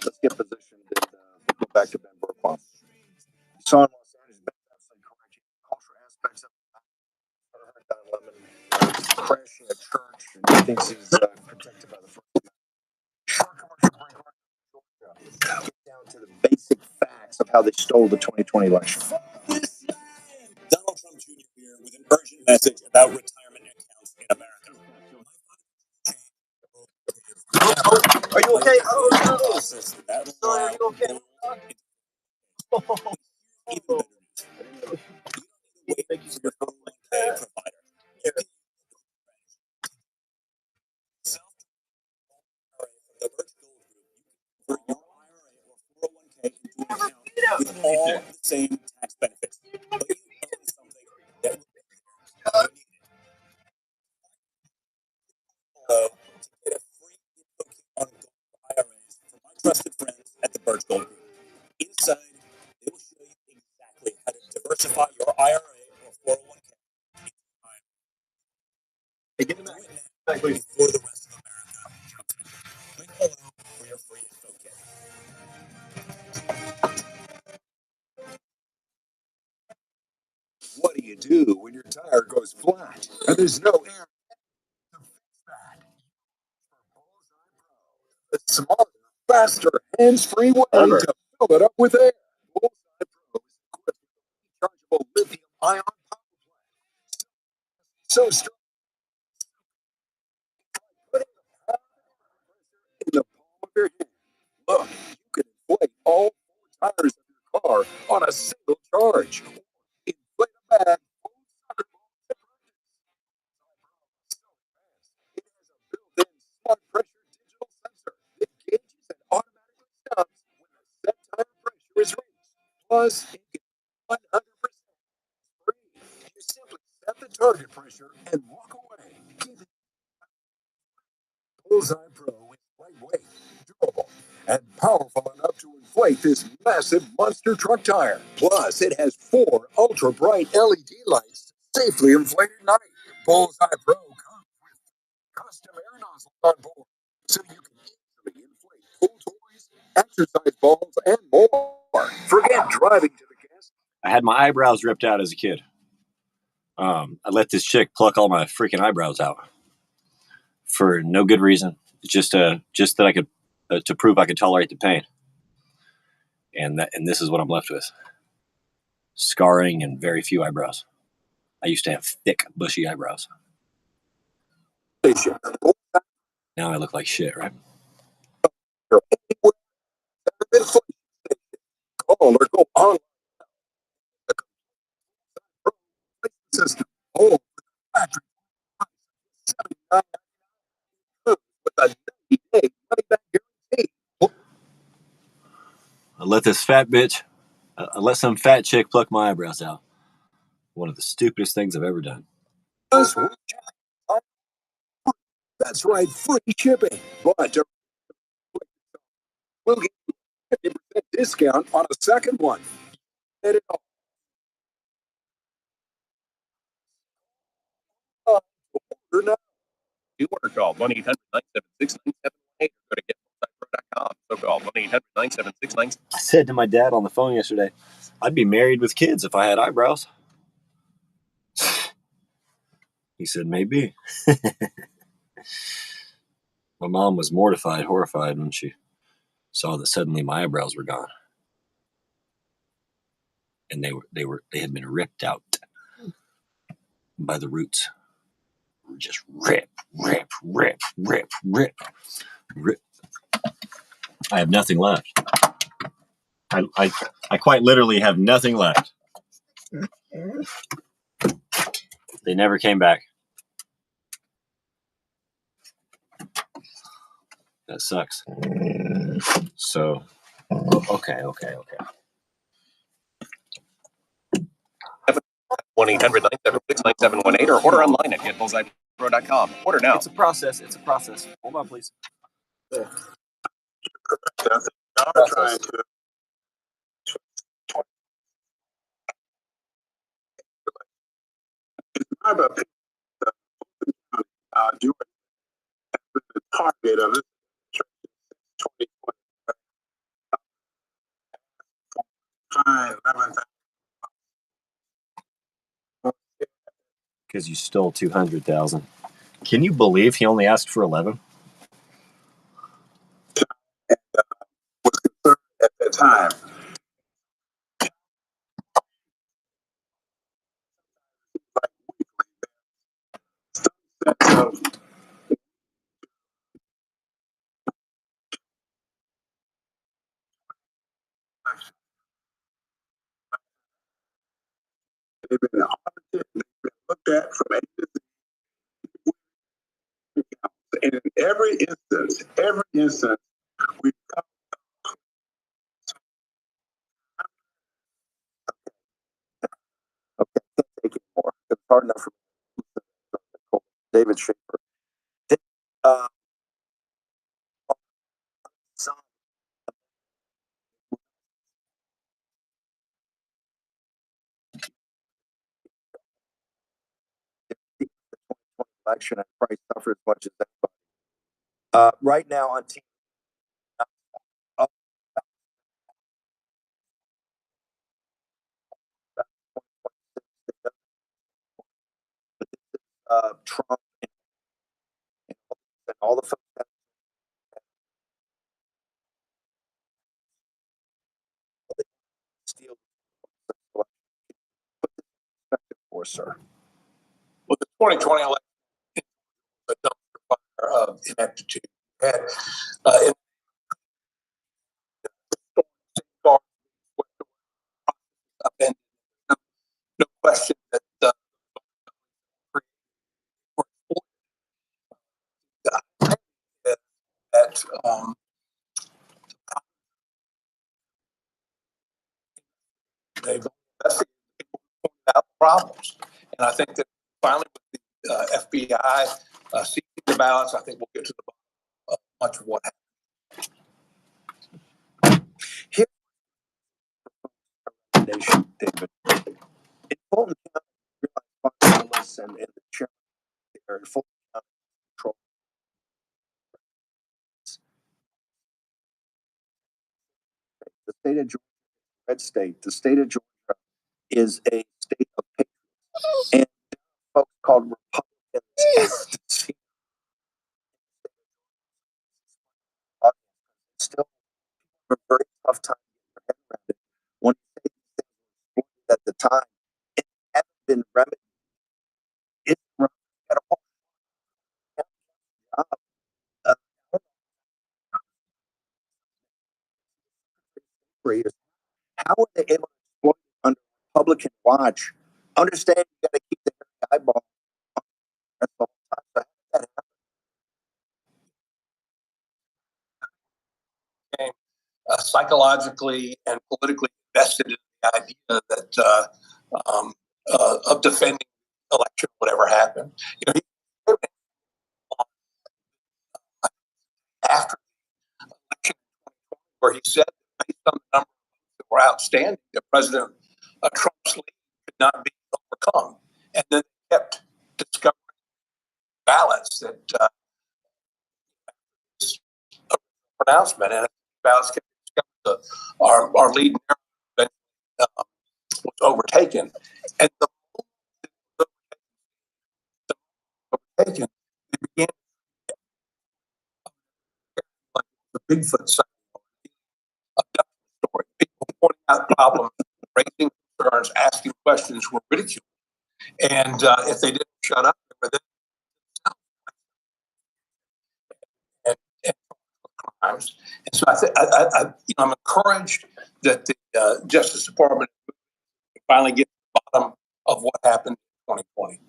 Let's get positioned and we'll go back to Ben Burkbaum. You saw in Los Angeles, Ben's absolutely correct. Cultural aspects of Don Lemon crashing a church, and he thinks he's protected by the First Amendment. Short commercial break. Get down to the basic facts of how they stole the 2020 election. Donald Trump Jr. here with an urgent message about retirement accounts in America. Are you okay? Oh, no. Sorry, are you okay? Thank you for your phone provider. For your IRA or 401k into an account with all the same tax benefits. But you own something that will to get a free info kit on gold IRAs from my trusted friends at the Birch Gold Group. Inside, they will show you exactly how to diversify your IRA or 401k. Do it now before the rest of America. Click below for your free info kit. What do you do when your tire goes flat and there's no air to fix that? A smarter, faster, hands-free way to fill it up with air. Bullseye Pro is equipped with a rechargeable lithium-ion power plant. So strong, putting the power in the palm of your hand. Look, you can inflate all four tires of your car on a single charge. Inflate a bag full of soccer balls at practice. It has a built-in smart pressure digital sensor that gauges and automatically stops when the set tire pressure is reached. Plus, it is 100% free. You simply set the target pressure and walk away. Bullseye Pro is lightweight, durable, and powerful enough to inflate this massive monster truck tire. Plus, it has 4 ultra-bright LED lights to safely inflate at night. Bullseye Pro comes with custom air nozzles on board, so you can easily inflate pool toys, exercise balls, and more. Forget driving to the gas. I had my eyebrows ripped out as a kid. I let this chick pluck all my freaking eyebrows out for no good reason. Just that I could to prove I could tolerate the pain. And this is what I'm left with: scarring and very few eyebrows. I used to have thick, bushy eyebrows. Now I look like shit, right? Call or go online. System. Oh, factory. 79 with a 90-day money-back guarantee. I let this fat bitch, I let some fat chick pluck my eyebrows out. One of the stupidest things I've ever done. That's right, free shipping. But we'll give you a 50% discount on a second one. Get it all. Order now. You order call 1-800-976-9718 or go to getmultipro.com. So call 1-800-976-9718. I said to my dad on the phone yesterday, I'd be married with kids if I had eyebrows. He said, maybe. My mom was mortified, horrified when she saw that suddenly my eyebrows were gone. And they had been ripped out by the roots. Just rip. I have nothing left. I quite literally have nothing left. They never came back. That sucks. So, okay. 1-800-976-9718 or order online at getmultipro.com. Order now. It's a process. Hold on, please. Trying to do the target of it. 2025, Because you stole 200,000. Can you believe he only asked for 11? at that time. They've been audited, they've been looked at from A to Z. And in every instance, we come. Okay, I can't take it more. It's hard enough for me. David Schaefer. Some election and probably suffer as much as anybody. Right now on team. Trump and all the folks that steal for, sir. Well, the 2020 election was a dumpster fire of ineptitude. And in upended, no question that that they've investigated out problems, and I think that finally with the FBI seeking the ballots, I think we'll get to the bottom of much of what happened. Here's a recommendation, David. In Fulton County, and the chairman there in Fulton County control. The state of Georgia, red state. The state of Georgia is a state of patriots, and called Republicans. Still a very tough time getting their head around it. When you say these things were at the time, it hasn't been remedied. It's got a whole job. Uh, How are they able to exploit it under Republican watch? Understand you got to keep the eyeball on that the whole time. So how did that Became, psychologically and politically invested in the idea that of defending election, whatever happened. You know, after the election, where he said, based on the numbers that were outstanding, that President Trump's lead could not be overcome, and then kept discovering ballots that pronouncement, and ballots kept discovered our lead was overtaken, and the overtaken, it began like the Bigfoot story. People pointing out problems, raising concerns, asking questions were ridiculed, and if they didn't shut up, they were then and, and crimes. And so I'm encouraged that the Justice Department finally get to the bottom of what happened in 2020.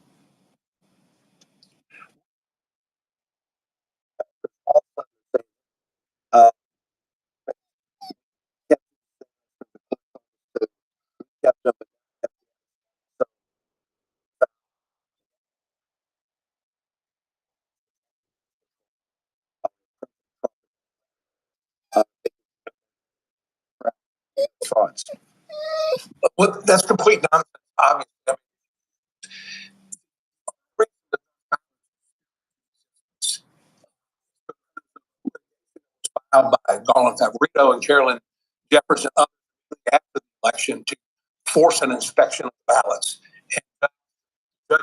uh, kept up uh, thoughts? Well, that's complete nonsense, obviously. I mean, filed by Garland Favorito and Carolyn Jefferson up after the election to force an inspection of the ballots. And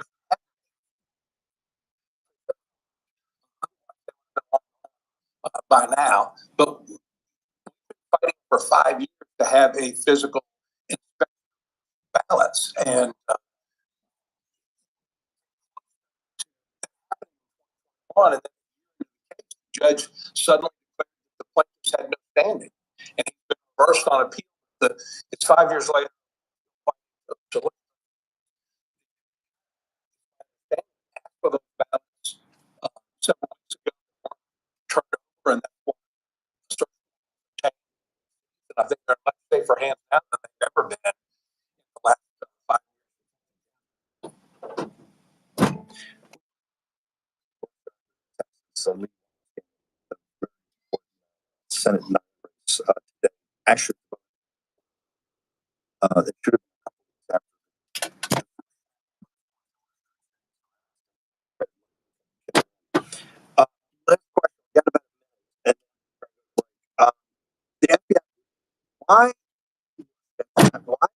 by now, but fighting for 5 years to have a physical inspection of ballots. And on, and then the judge suddenly declared that the plaintiffs had no standing, and he's been reversed on appeal. It's 5 years later to look for those ballots several weeks ago turned over, and that's what changed. And I think they're much safer hands now than they've ever been in the last 5 So Senate numbers today. Actually, it should have been. Last question. Got about a minute. The FBI. Why? Why?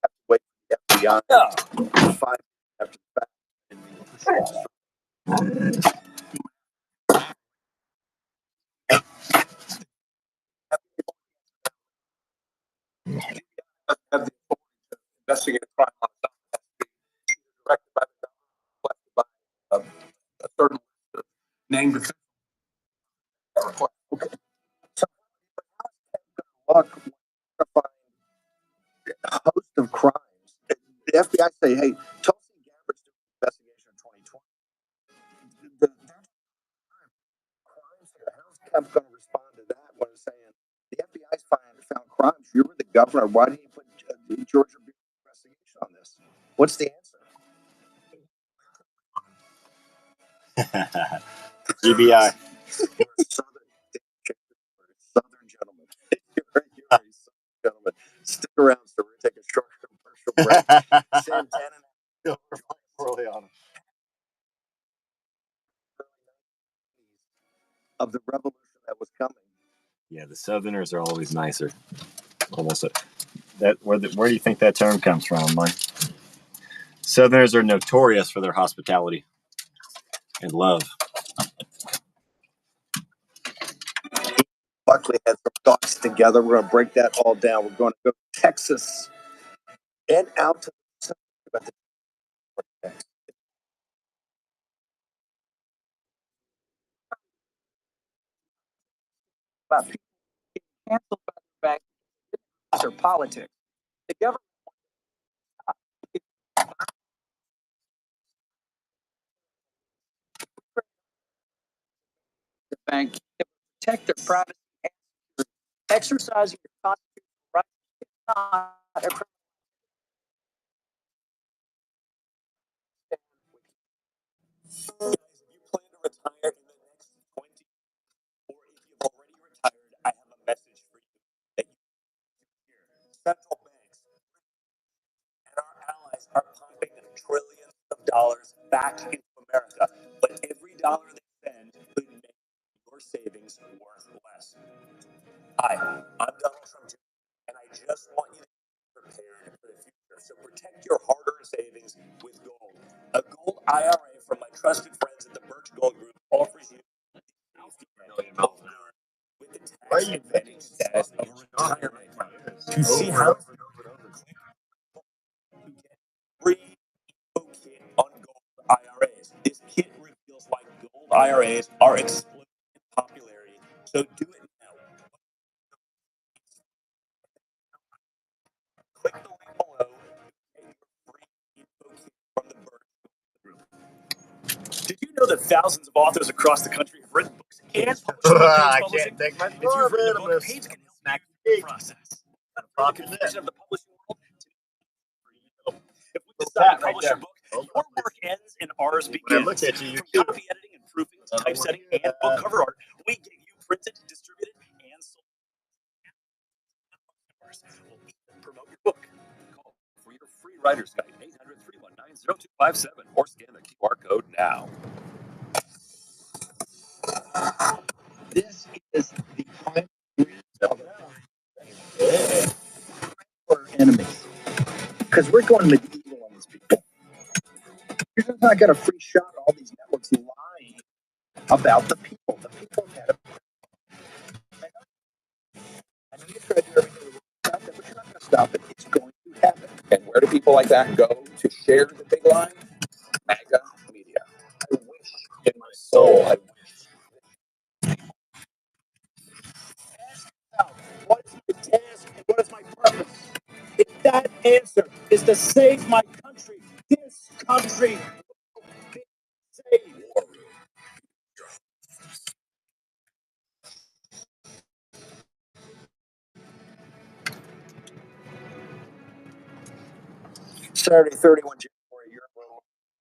Have to wait for the FBI 5 after the fact? have the authority to investigate a crime on its own. It has to be directed by the government, by a certain named official. Okay. So, look, a host of crimes. The FBI say, hey, Tulsi Gabbard's doing an investigation in 2020. The crimes here. How's Kemp going to respond to that when it's saying the FBI's found crimes? You were the governor. Why didn't you put Georgia investigation on this? What's the answer? GBI. Southern gentleman. You're a Southern gentleman. Stick around, so we're going to take a short commercial break. Santana. Early on. Of the revolution that was coming. Yeah, the Southerners are always nicer. Almost where do you think that term comes from, Mike? Southerners are notorious for their hospitality and love. Buckley had some thoughts together. We're going to break that all down. We're going to go to Texas and out to the About people getting canceled by the bank or politics. The government the bank to protect their privacy and security. Exercising your constitutional right is not a criminal. Guys, if you plan to retire in the next 20, or if you've already retired, I have a message for you that you hear. Central banks and our allies are pumping trillions of dollars back into America, but every dollar they spend could make your savings worth less. Hi, I'm Donald Trump Jr., and I just want you to be prepared for the future. So protect your hard-earned savings with gold. A gold IRA from my trusted friends at the Birch Gold Group offers you safety net with the tax advantage status of a retirement account. To see how you get free info kit on gold IRAs. This kit reveals why gold IRAs are exploding in popularity. So do it now. Click the link below and get your free info kit from the Birch Group. Did you know that thousands of authors across the country have written books and published them on Page Publishing? If you've written a book, Page can help you in the process. The confusion of the publishing world. If we decide to publish your book, your work ends and ours begins. From copy editing and proofing to typesetting and book cover art, we get you printed, distributed, and sold. We'll even promote your book. Call for your free writer's guide at 800-319-0257 or scan the QR code now. This is the final for enemies. Because we're going medieval on these people. You're just not got a free shot at all these networks lying about the people. The people had a I know you try to do everything to stop it, but you're not going to stop it. It's going to happen. And where do people like that go to share the big lie? MAGA media. I wish in my soul, I wish. Ask yourself, what is my task and what is my purpose? If that answer is to save my country, this country will be saved. Saturday, 31 January, year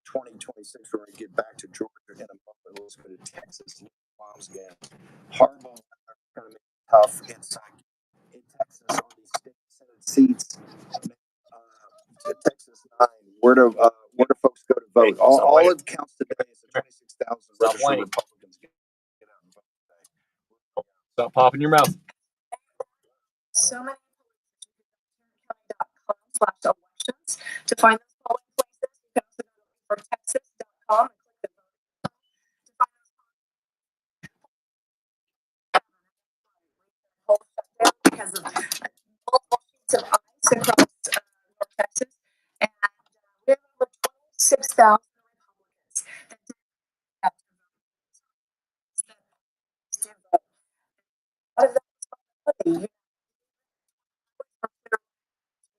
2026. We're going to get back to Georgia in a moment. Let's go to Texas. Bombs again. Horrible weather, going to make it tough inside in Texas on these state Senate seats. To Texas 9. Where do folks go to vote? All it counts today is the 26,000 registered Republicans get out and vote today. Stop popping your mouth. So many county.com/elections to find those polling places. You can also go for texas.com and click the vote to find those polls shut down because of multiple sheets of ice across North Texas. And we have over 26,000 Republicans that did have to vote. A lot of them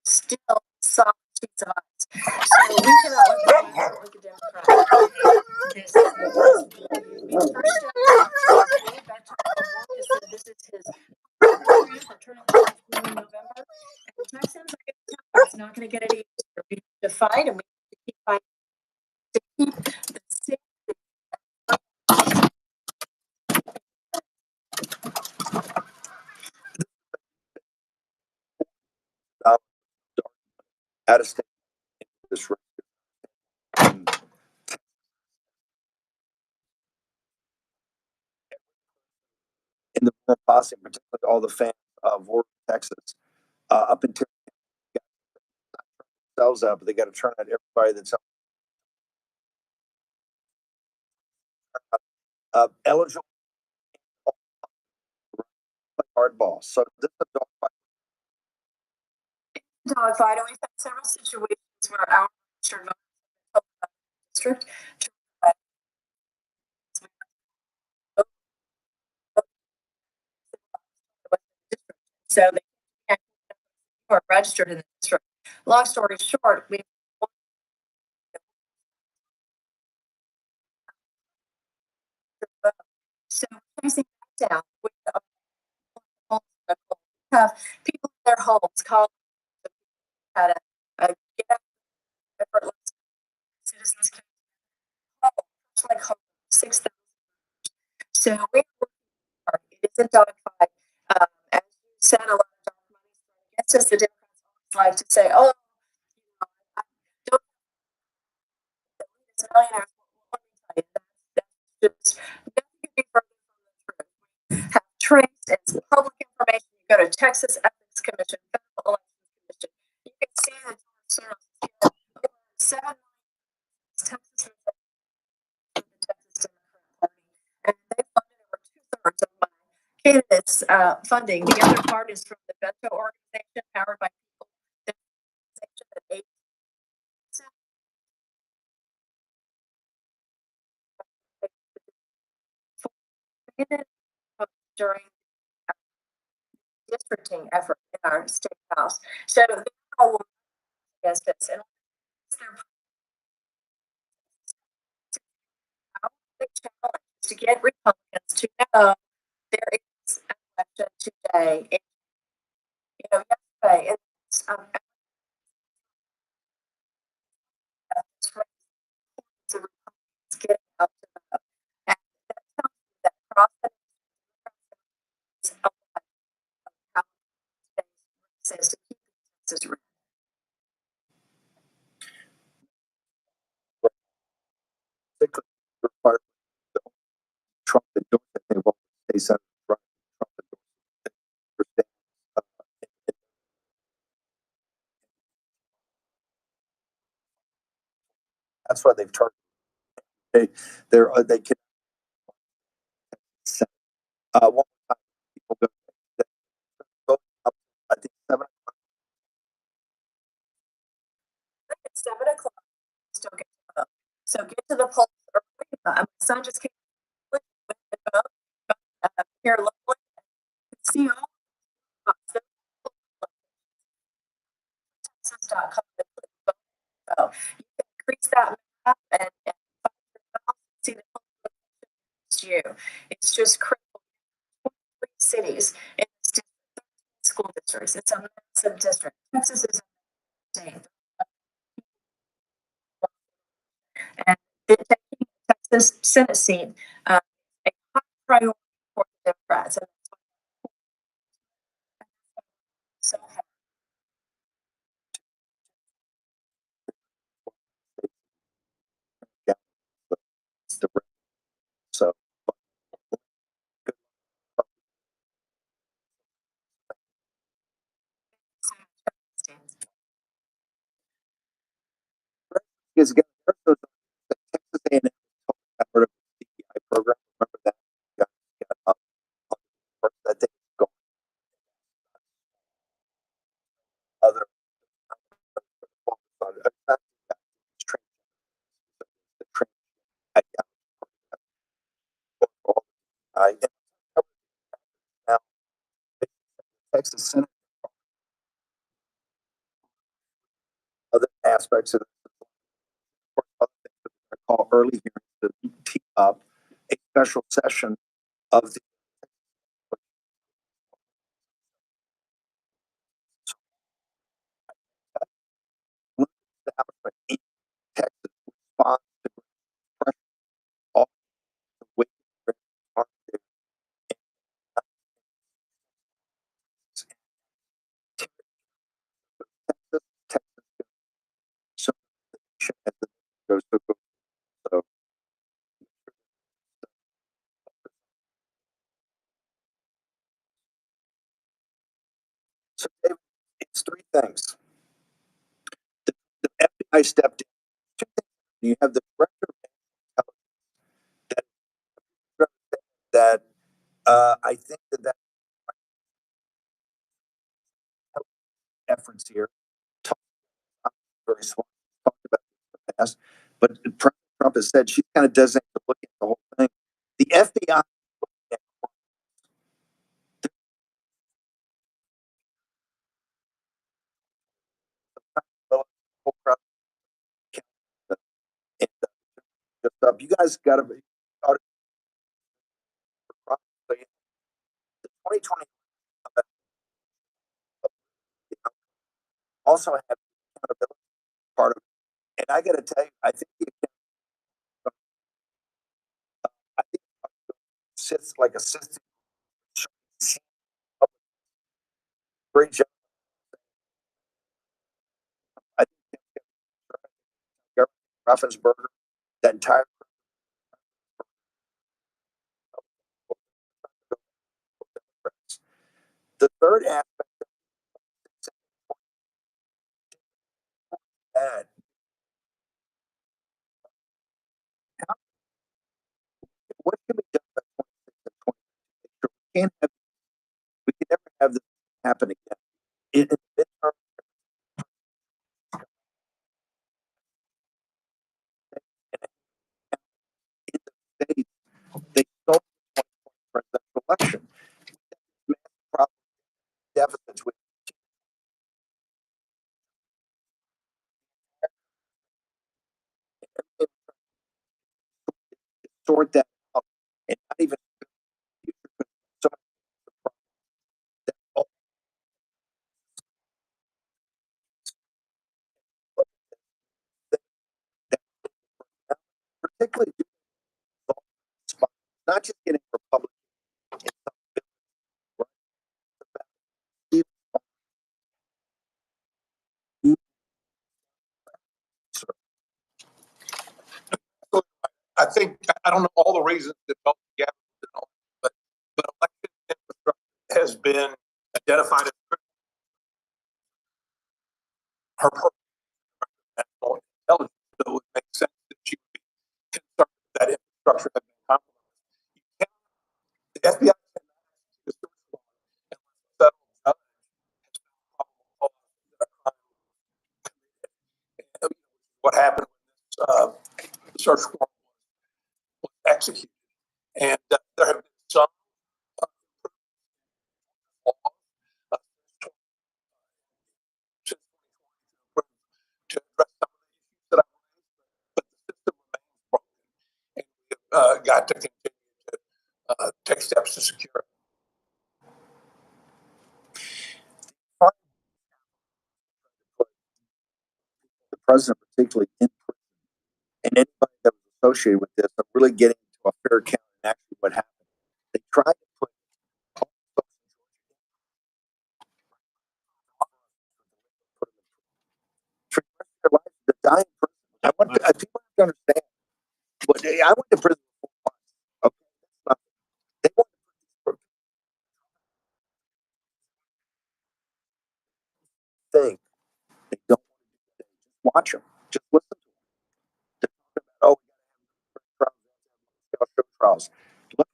still soft sheets of ice. So we cannot let them vote like the Democrats. This is the first step back to work is that this is his for turning 15 in November. And Texans are going to tell you it's not going to get any easier. We have to fight and we have to keep fighting to keep the safety. Out of state this race. In the posse, particularly all the fans of Worth, Texas, up until themselves up, they got to turn out everybody that's eligible to play hardball. So this is a dogfight, and we've had several situations where our registered voters have been told by the district to so they can't are registered in the district. Long story short, we so tracing that down with have people in their homes call had a get out effortless citizens can like 6,000. So we it is a dogfight. As you said, a lot of dark money against us. The Democrats always like to say, "Oh, I don't it's millionaires." Let me tell you, that's just nothing could be further from the truth. Have traced as public information. You go to Texas Ethics Commission, Federal Election Commission. You can see that George Soros over 7 Texas the Texas Democrat Party, and they funded over 2/3 of my candidates' funding. The other part is from the Venmo organization, powered by people. The organization that aid during districting effort in our state house. So they're all against this, and our big challenge is to get Republicans to know there is an election today. And, yesterday, it's the Republicans getting out to vote, and that tells you that across the is a lot of how says to keep Texas red. required Trump endorsed that they won't say Senator Trump endorsed. That's why they've targeted. They can. One more time, people go. Vote up, I think 7 o'clock. At 7 o'clock, still get to vote. So get to the polls early. My son just came with the vote here locally. See all Texas.com. So you can increase that map and see the you. It's just critical. 23 cities in this district, school districts. It's a massive district. Texas is a state. And taking the Texas Senate seat a high priority for the Democrats. And so So is again, the Texas A&M effort of the CPI program. Remember that? I think it's going other now Texas Senate. Other aspects of other things that I call early hearings to tee up a special session of the establishment in Texas response to pressure off the way Texas so as the goes to so three things. The FBI stepped in. Two things. You have the director of intelligence that I think that efforts here very smart, talked about this in the past, but Trump has said she's kind of designated to look at the whole thing. The FBI and just up. You guys got to be the 2020 also have accountability part of it. And I got to tell you, I think I think sits like a system. Great job. I think Raffensperger, that entire the third aspect that what can be done by 26 and 20? We can't have we can never have this happen again. In the midterm, in the states, they stole the 2020 presidential election. Massive problem deficits with sort that out and not even so that all that particularly not just getting Republicans in some bills, right? I think I don't know all the reasons that both together, but election infrastructure has been identified as her national intelligence. So it would make sense that she would be concerned that infrastructure has been compromised. The FBI what happened when this search warrant was executed, and there have been some laws to address some of the issues that I raised, but the system remains broken, and we've got to continue to take steps to secure it. The president, particularly in prison, and anybody that was associated with this, are really getting to a fair count and actually what happened. They tried to put the dying person. I want people have to understand. But I went to prison for 4 months. Okay, they want to think they don't watch them. Just listen to them. They're talking about, oh, we got to have trials. Look,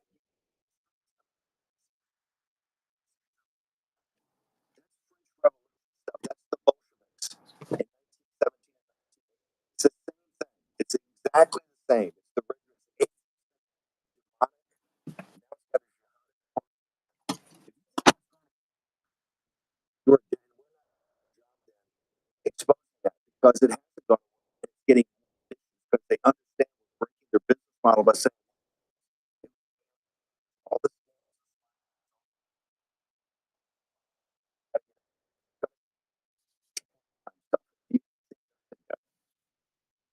that's the Bolsheviks. In 1917, it's the same thing. It's exactly the same. It's the exposing that because it has to go. It's getting because they understand we're breaking their business model by saying all this.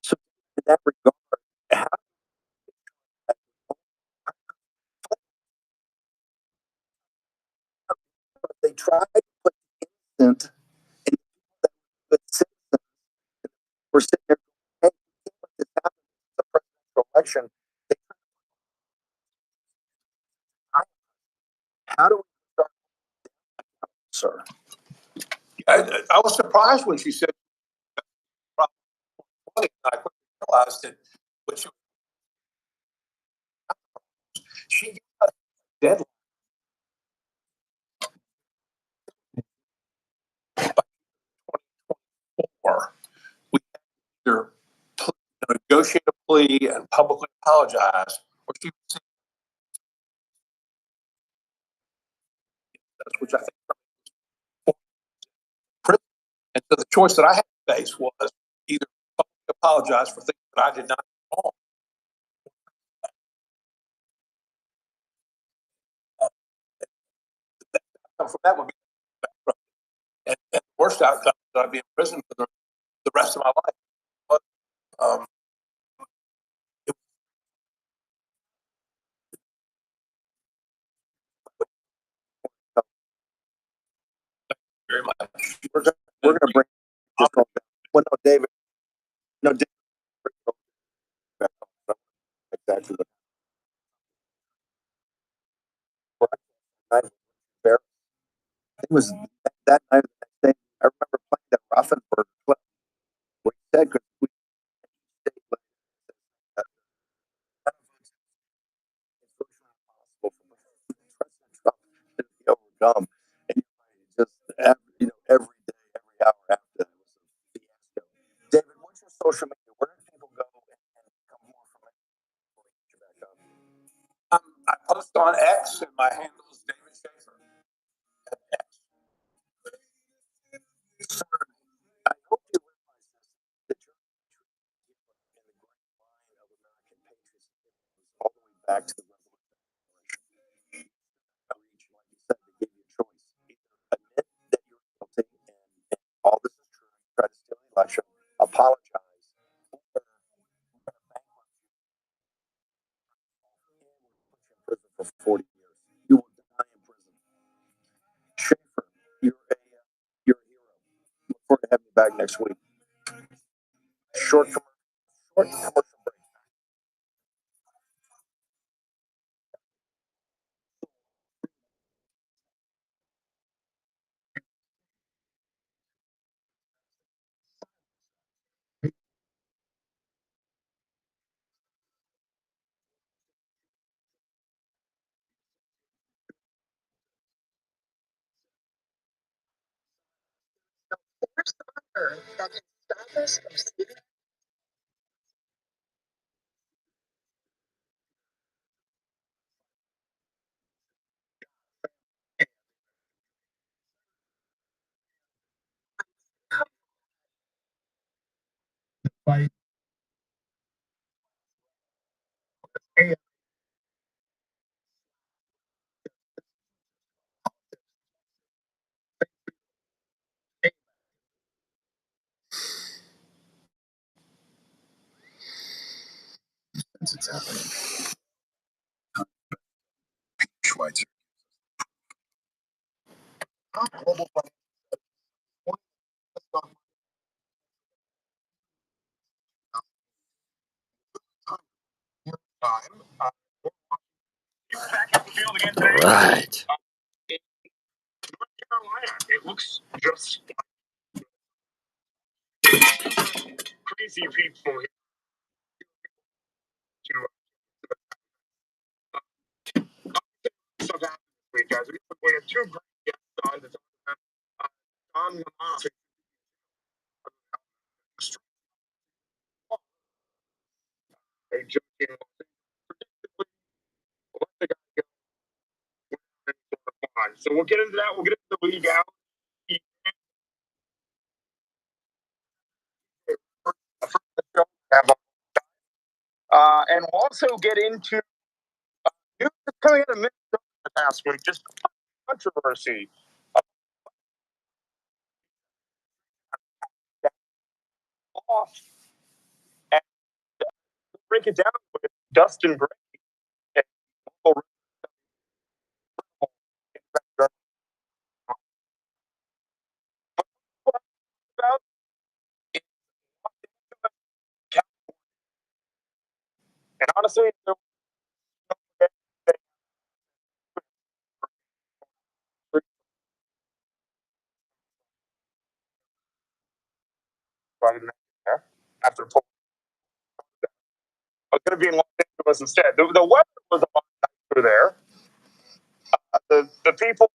So in that regard, how they try to put innocent and good citizens. We're sitting there going, hey, this happened. It's a presidential election. How do we start, sir? I was surprised when she said, I quickly realized that when she gave us a deadline by 2024, we either negotiate a plea and publicly apologize, or she would see us, which I think prison. And so the choice that I had to face was either publicly apologize for things that I did not do wrong. From that would be and the worst outcome is that I'd be in prison for the rest of my life. But very much. We're gonna bring this all back. Well, no, David. No, David. Exactly what it was that night. I remember playing that Rothenberg clip where he said, "Because we stayed late, that it's virtually impossible for President Trump to be overcome." And just every day, every hour after that was a fiasco. David, what's your social media? Where do people go and become more familiar with your back up? I post on X, and my handle is David Schaefer. Sir, I hope you realize this, that your country and the great line of American patriotism goes all the way back to the Revolution. Reach, like you said, they give you a choice. Either admit that you're guilty and all this is true, try to steal the election, apologize, or we're going to bankrupt you and we'll put you in prison for 40 years. You will die in prison. Schaefer, you're a hero. Look forward to having you back next week. Short commercial break. Schweitzer. All right. It looks just crazy people here. Stuff happened this week, guys. We have two great guests on to talk about Tom Lamont. A joking, predictably, let the guy go. So we'll get into that. We'll get into the league out. And we'll also get into news that's coming out of Minnesota the past week. Just controversy. Off and break it down with Dustin Gray. And local about and honestly, I didn't there after pulling. I was going to be in Los Angeles instead. The weather was a lot nicer there. The people.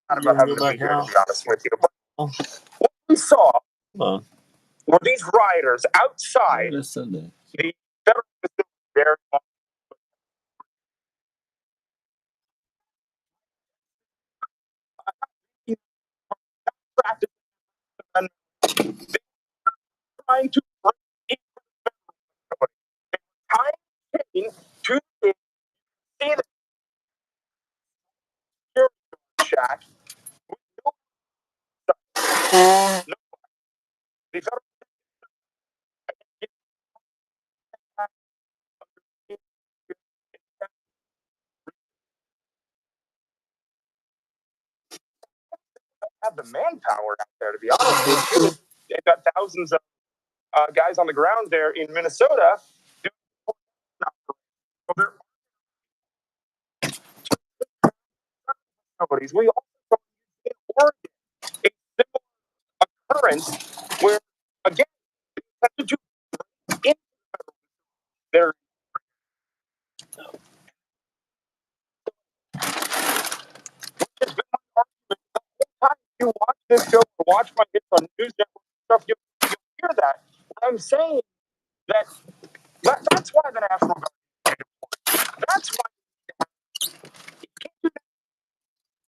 Kind of having to be here, to be honest with you. But what we saw were these rioters outside the federal facility there. Trying to break into the federal facility. To see the security shack. No, the federal have the manpower out there, to be honest with you. They've got thousands of guys on the ground there in Minnesota. We also saw in Oregon a similar occurrence where, again, to in there. You watch this show or watch my hits on news network stuff, you'll hear that. I'm saying that's why the National Guard. That's why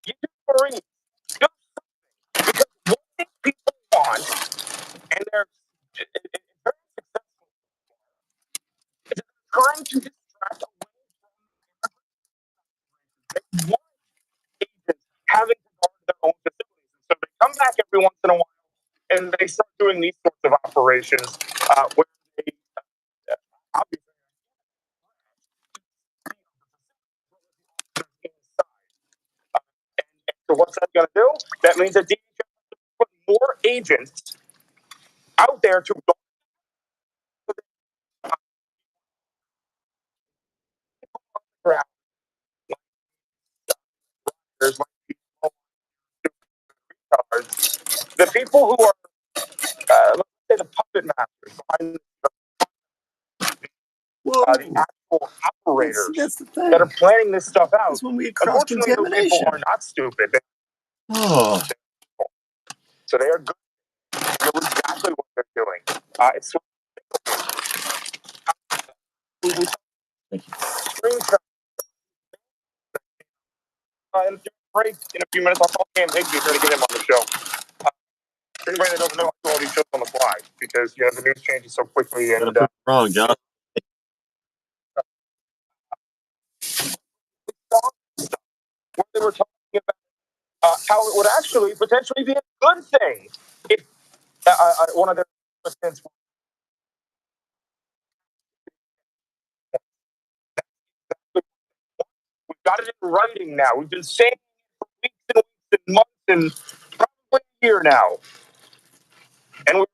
you do Marines. Because what these people want, and they're very successful, is trying to distract away from they want agents having to guard their own facilities. And so they come back every once in a while and they start doing these sorts of operations where they obviously so what's that going to do? That means that DHS has to put more agents out there to guard the ground. There's the people who are, let's say, the puppet masters behind the actual operators That's the thing. that are planning this stuff out. That's when we get Unfortunately, those people cross-contamination. are not stupid. Oh, So they are good. They know exactly what they're doing. It's screenshot. And break in a few minutes. I'll call Cam Higby here to get him on the show. Anybody that doesn't know, I do all these shows on the fly because the news changes so quickly. And wrong, John. what they were talking about how it would actually potentially be a good thing if one of their presidents. We've got it in writing now. We've been saying it for weeks and weeks and months and probably a year now. And we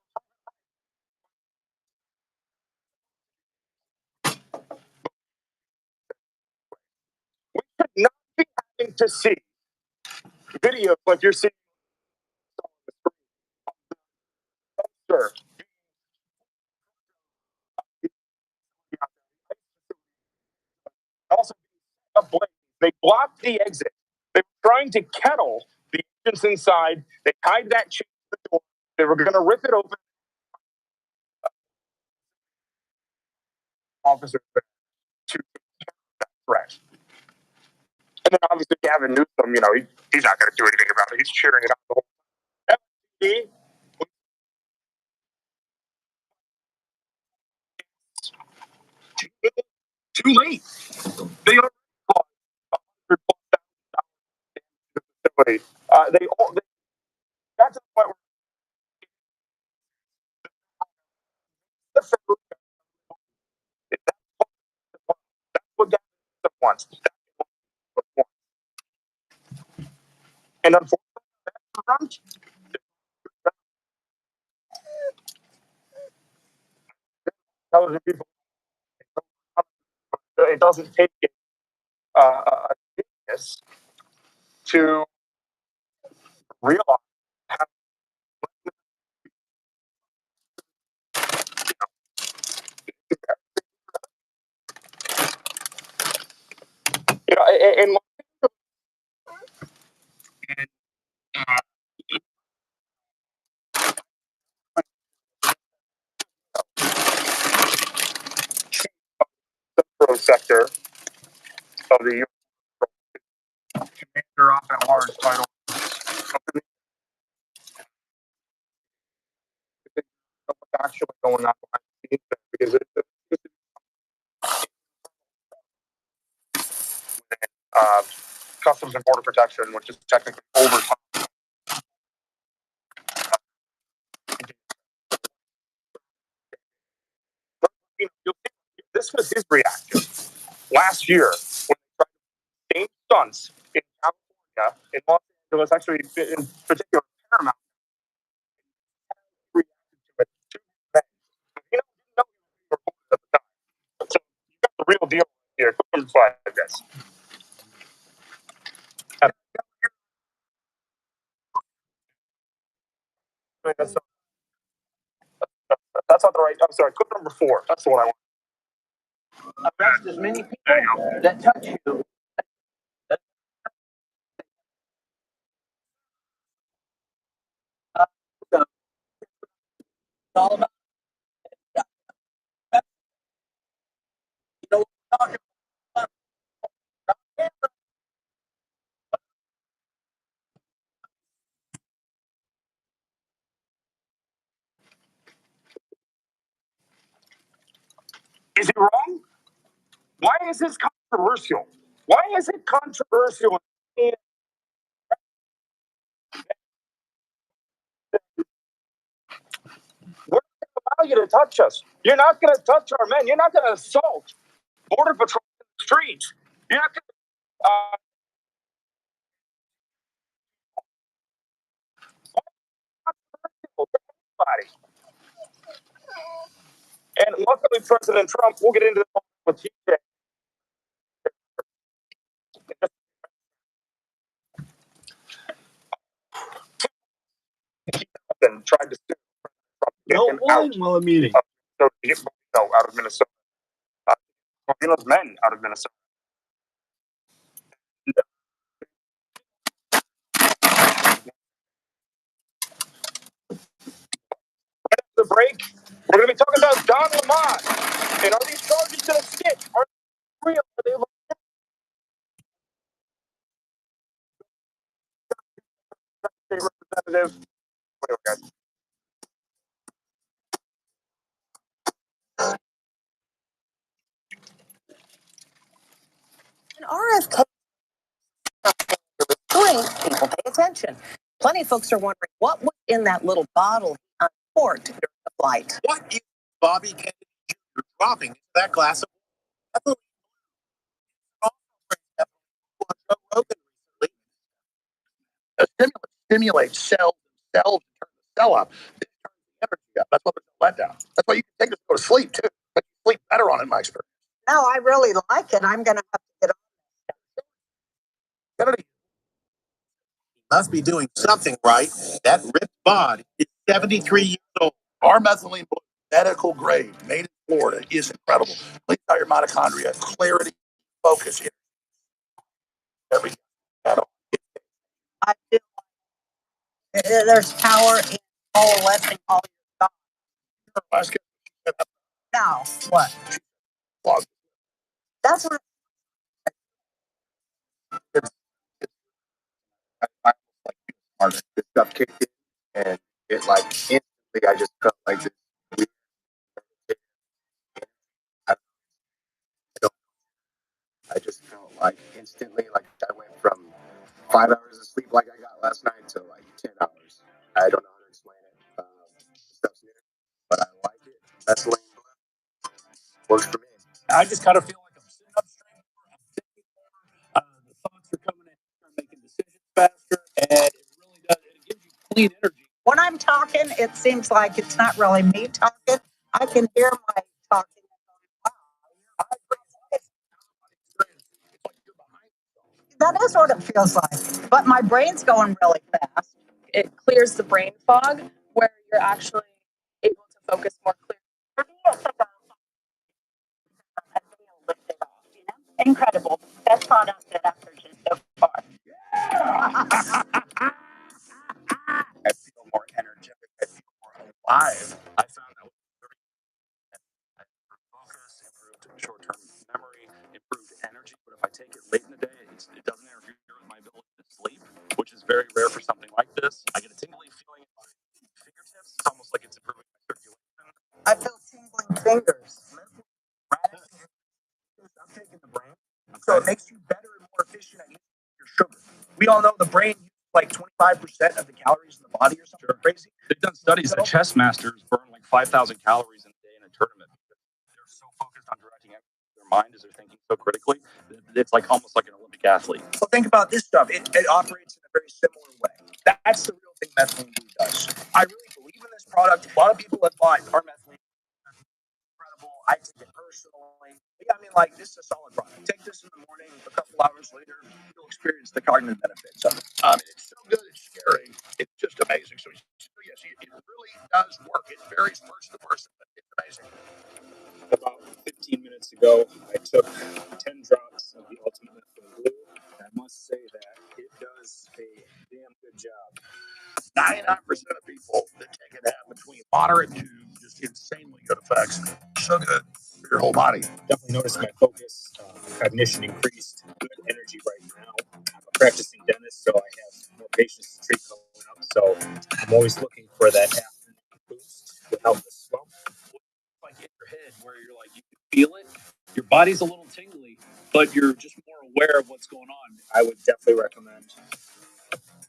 should not be having to see videos like you're seeing on the screen. Also, they blocked the exit. They were trying to kettle the agents inside. They tied that chain to the door. They were going to rip it open. Officers to that threat. And then obviously Gavin Newsom, he's not going to do anything about it. He's cheering it out the whole time. FD, too late. They already lost $100,000 that's the point where that's what Gavin Newsom wants. And unfortunately, that's front. Telling people it doesn't take a genius to realize You know, and the sector of the commander op at large title. What's actually going on behind the scenes there, because Customs and Border Protection, which is technically overtime. This was his reaction last year when they tried the same stunts in California, in Los Angeles, actually in particular Paramount. He reacted to it 2 men. You know, he was reported at the time. So you got the real deal here. Quick slide, guys. That's not the right. I'm sorry. Clip number 4. That's the one I want. Arrest as many people that touch you. All about, you know, talking about. Is he wrong? Why is this controversial? Why is it controversial? We're not going to allow you to touch us. You're not going to touch our men. You're not going to assault Border Patrol in the streets. You're not going to. Anybody. And luckily, President Trump, we'll get into this with TJ. And tried to sue Trump. No wine while I'm eating. Out of Minnesota. Those men out of Minnesota. The break, we're going to be talking about Don Lamont. And are these charges going to stick? Are they real? Are they representative? An RFK drink, people pay attention. Plenty of folks are wondering what was in that little bottle on port during the flight. What is Bobby Kennedy Jr. dropping into that glass of water? Stimulate cells themselves and turn the cell up. It turns the energy up. That's what it's let down. That's why you can take it to go to sleep too. But you sleep better on it, in my experience. No, I really like it. I'm going to have to get on. Kennedy must be doing something right. That ripped bod is 73 years old. Our methylene blue, medical grade, made in Florida, is incredible. Please tell your mitochondria, clarity, focus, everything. I feel like there's power in coalescing all your thoughts. Now, what? That's what. This stuff kicked in, and it like instantly, I just felt like this. I just felt like instantly, like I went from 5 hours of sleep like I got last night to like 10 hours. I don't know how to explain it. Stuff's new, but I like it. That's lane works for me. I just kind of feel like I'm sitting up straight. The thoughts are coming in, I'm making decisions faster, and it really does. It gives you clean energy. When I'm talking, it seems like it's not really me talking. I can hear my talking. That is what it feels like. But my brain's going really fast. It clears the brain fog where you're actually able to focus more clearly. Incredible. Best product that I've purchased so far. I feel more energetic. I feel more alive. I found that with improved focus, improved short-term memory, improved energy. But if I take it late in the day, it doesn't interfere with my ability to sleep, which is very rare for something like this. I get a tingly feeling in my fingertips. It's almost like it's improving my circulation. I feel tingling fingers. I'm taking the brain, so it makes you better and more efficient at using your sugar. We all know the brain uses like 25% of the calories in the body or something crazy. They've done studies that chess masters burn like 5,000 calories in a day in a tournament because they're so focused on directing their mind as they're thinking so critically. It's like almost like an Olympic athlete. Well, think about this stuff. It operates in a very similar way. That's the real thing methylene blue does. I really believe in this product. A lot of people have bought our methylene. Incredible. I take it personally. Yeah, I mean, like, this is a solid product. Take this in the morning, a couple hours later, you'll experience the cognitive benefits of it. It's so good, it's scary. It's just amazing. So yes, it really does work. It varies person to person, but it's amazing. About 15 minutes ago, I took 10 drops of the Ultimate Methylene Blue. I must say that it does a damn good job. 99% of people that take it have between moderate to just insanely good effects. So good for your whole body. Definitely noticed my focus, cognition increased, good energy right now. I'm a practicing dentist, so I have more patients to treat coming up. So I'm always looking for that afternoon boost without the slump. Like in your head where you're like, you can feel it. Your body's a little tingly, but you're just more aware of what's going on. I would definitely recommend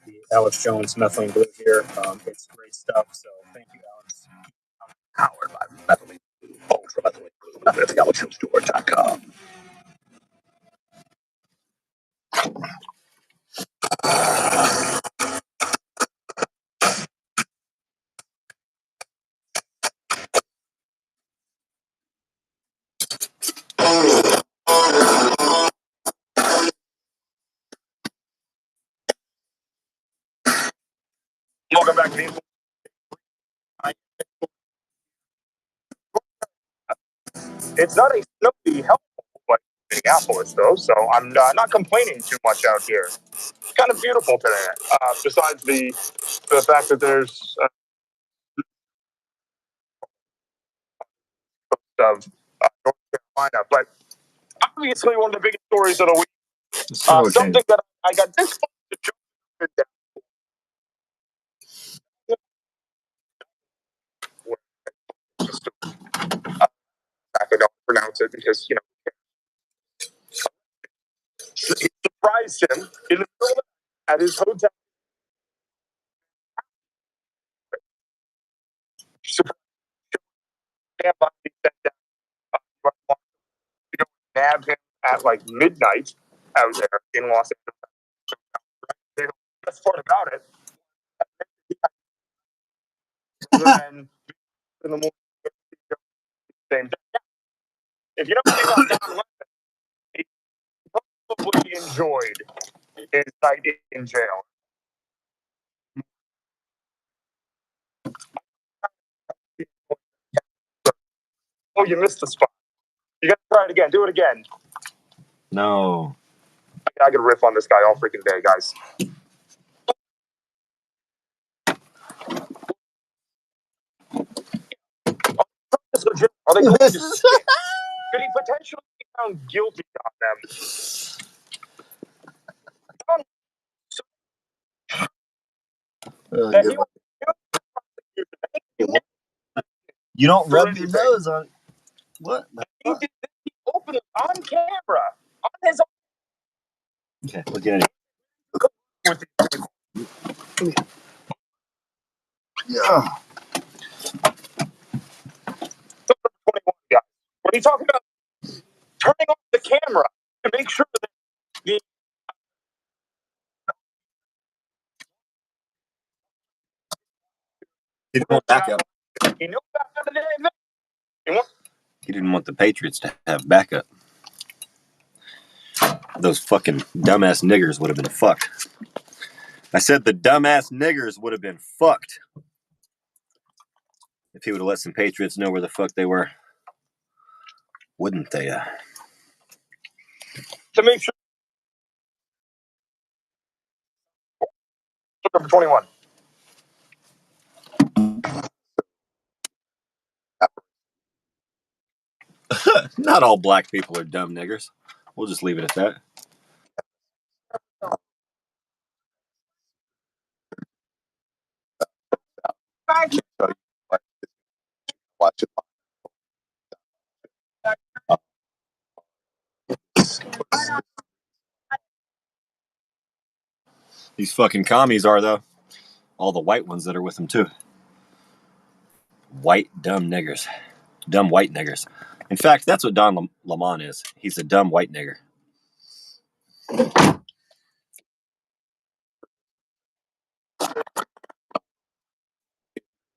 the Alex Jones Methylene Blue here. It's great stuff. So thank you, Alex. Powered by Methylene Blue, Ultra Methylene Blue at thealexjonesstore.com. Welcome back, people. It's not a snowy, helpful place in Minneapolis, though, so I'm not complaining too much out here. It's kind of beautiful today, besides the fact that there's of North Carolina. But obviously, one of the biggest stories of the week, something that I got this close to jumping down. I don't pronounce it because, it surprised him in the middle of at his hotel. Surprised him by the to go nab him at like midnight out there in Los Angeles. The best part about it, then in the morning, same day. If you don't think I'm down, he probably enjoyed his night in jail. Oh, you missed the spot. You got to try it again. Do it again. No. I could riff on this guy all freaking day, guys. Are they going to stick? Could he potentially be found guilty on them? You don't rub your nose on what? He did this openly on camera. On his own. Okay, look at it. Yeah. When you talk about turning off the camera to make sure that the He didn't want backup. he knew about the event. He didn't want the Patriots to have backup. Those fucking dumbass niggers would have been fucked. I said the dumbass niggers would have been fucked if he would have let some Patriots know where the fuck they were. Wouldn't they? To make sure Number 21. Not all black people are dumb niggers. We'll just leave it at that. Watch it. These fucking commies are, though. All the white ones that are with them, too. White, dumb niggers. Dumb white niggers. In fact, that's what Don Lemon is. He's a dumb white nigger.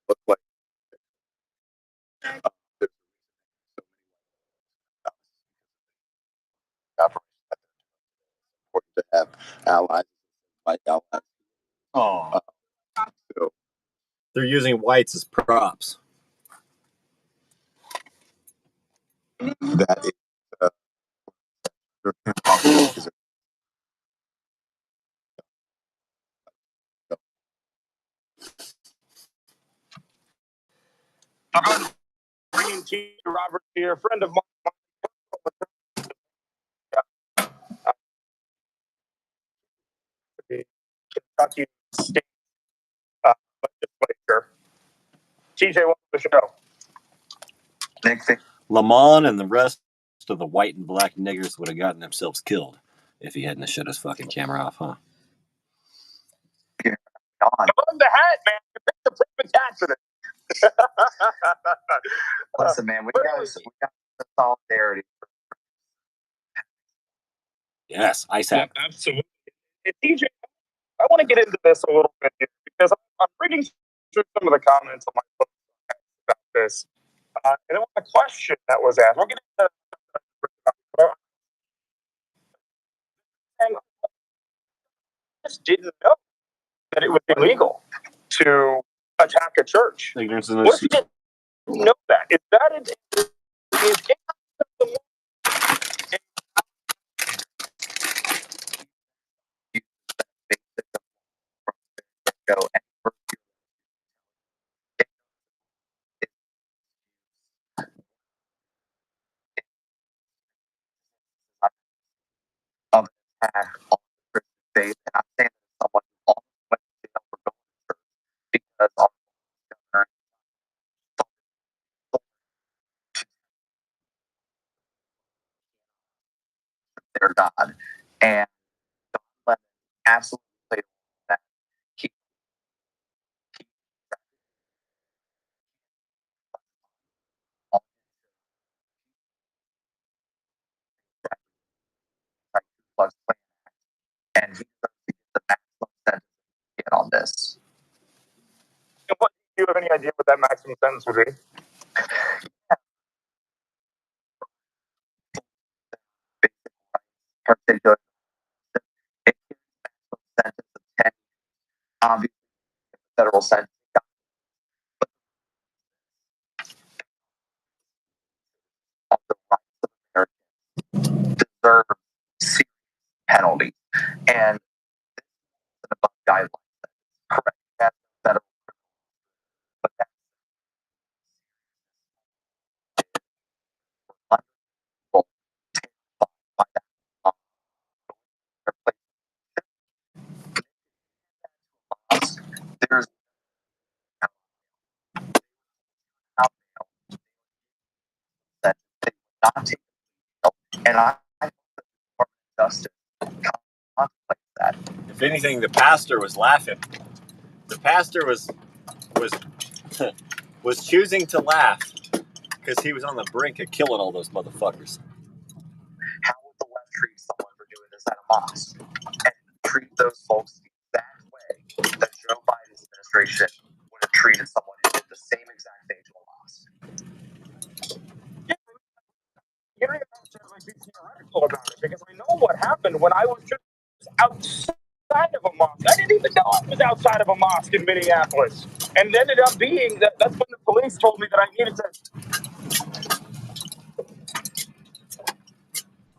Look like to have allies, white allies. Oh. So They're using whites as props. that is I'm going to bring in Keith Roberts here, a friend of mine. The Kentucky State Legislature. TJ, welcome to the show. Thanks. Lamont and the rest of the white and black niggers would have gotten themselves killed if he hadn't shut his fucking camera off, huh? I love the hat, man. You picked the perfect hat for this. Listen, man, we got the solidarity. Yes, ice hat. Yeah, absolutely. And TJ, I want to get into this a little bit here because I'm reading through some of the comments on my book about this. And it was a question that was asked. We'll get into and I just didn't know that it was illegal to attack a church. Ignorance What if you didn't know that? Is that is Go of attack on the Christian faith, and I'm saying that someone who almost went to jail for going to church because our governor their God, and Don Lemon absolutely played a role in that. He was playing, and he deserves to get the maximum sentence he get on this. what, do you have any idea what that maximum sentence would be? Particular, it gives maximum sentence of 10 years. Obviously, the federal sentence, but of the rights of Americans deserve serious penalties, and this is above guidelines. Correct. That's federal, but that's unreasonable by that there's out that they would not take and I hope that the Department of Justice contemplates that. If anything, the pastor was laughing. The pastor was was choosing to laugh because he was on the brink of killing all those motherfuckers. How would the left treat someone for doing this at a mosque? And treat those folks the exact way that Joe Biden's administration would have treated someone who did the same exact thing to a mosque. Hearing about it, like, be theoretical about it because I know what happened when I was just outside of a mosque. I didn't even know I was outside of a mosque in Minneapolis, and it ended up being that's when the police told me that I needed to.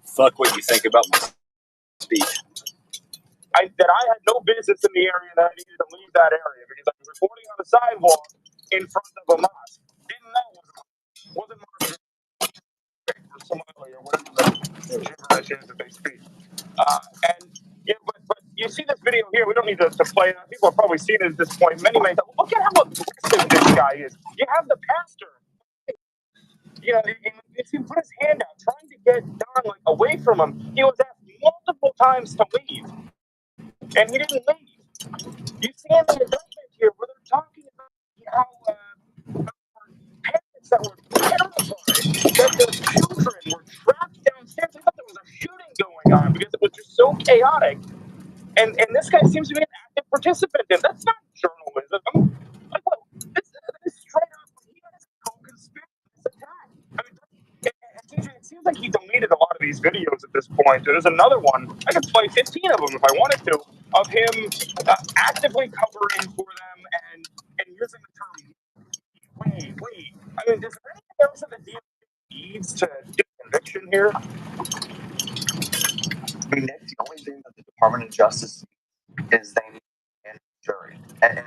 Fuck what you think about my speech. that I had no business in the area, that I needed to leave that area because I was recording on the sidewalk in front of a mosque. Didn't know it wasn't marked or Somali or whatever the gibberish is that they speak. And yeah, but you see this video here. We don't need to play it. People have probably seen it at this point many times. Look at how aggressive this guy is. You have the pastor. You know, if he put his hand out trying to get Don like away from him, he was asked multiple times to leave, and he didn't leave. You see in the indictment here where they're talking about how parents that were terrified that their children were trapped downstairs. They thought there was a shooting going on because it was just so chaotic. And this guy seems to be an active participant in. That's not journalism. Like, what? This is straight up. He has co-conspired in this attack. I mean, it seems like he deleted a lot of these videos at this point. There's another one. I could play 15 of them if I wanted to, of him actively covering for them and using the term wait. I mean, is there anything else that the DOJ needs to get conviction here? I mean, Nick, the only thing that the Department of Justice is they need a jury. And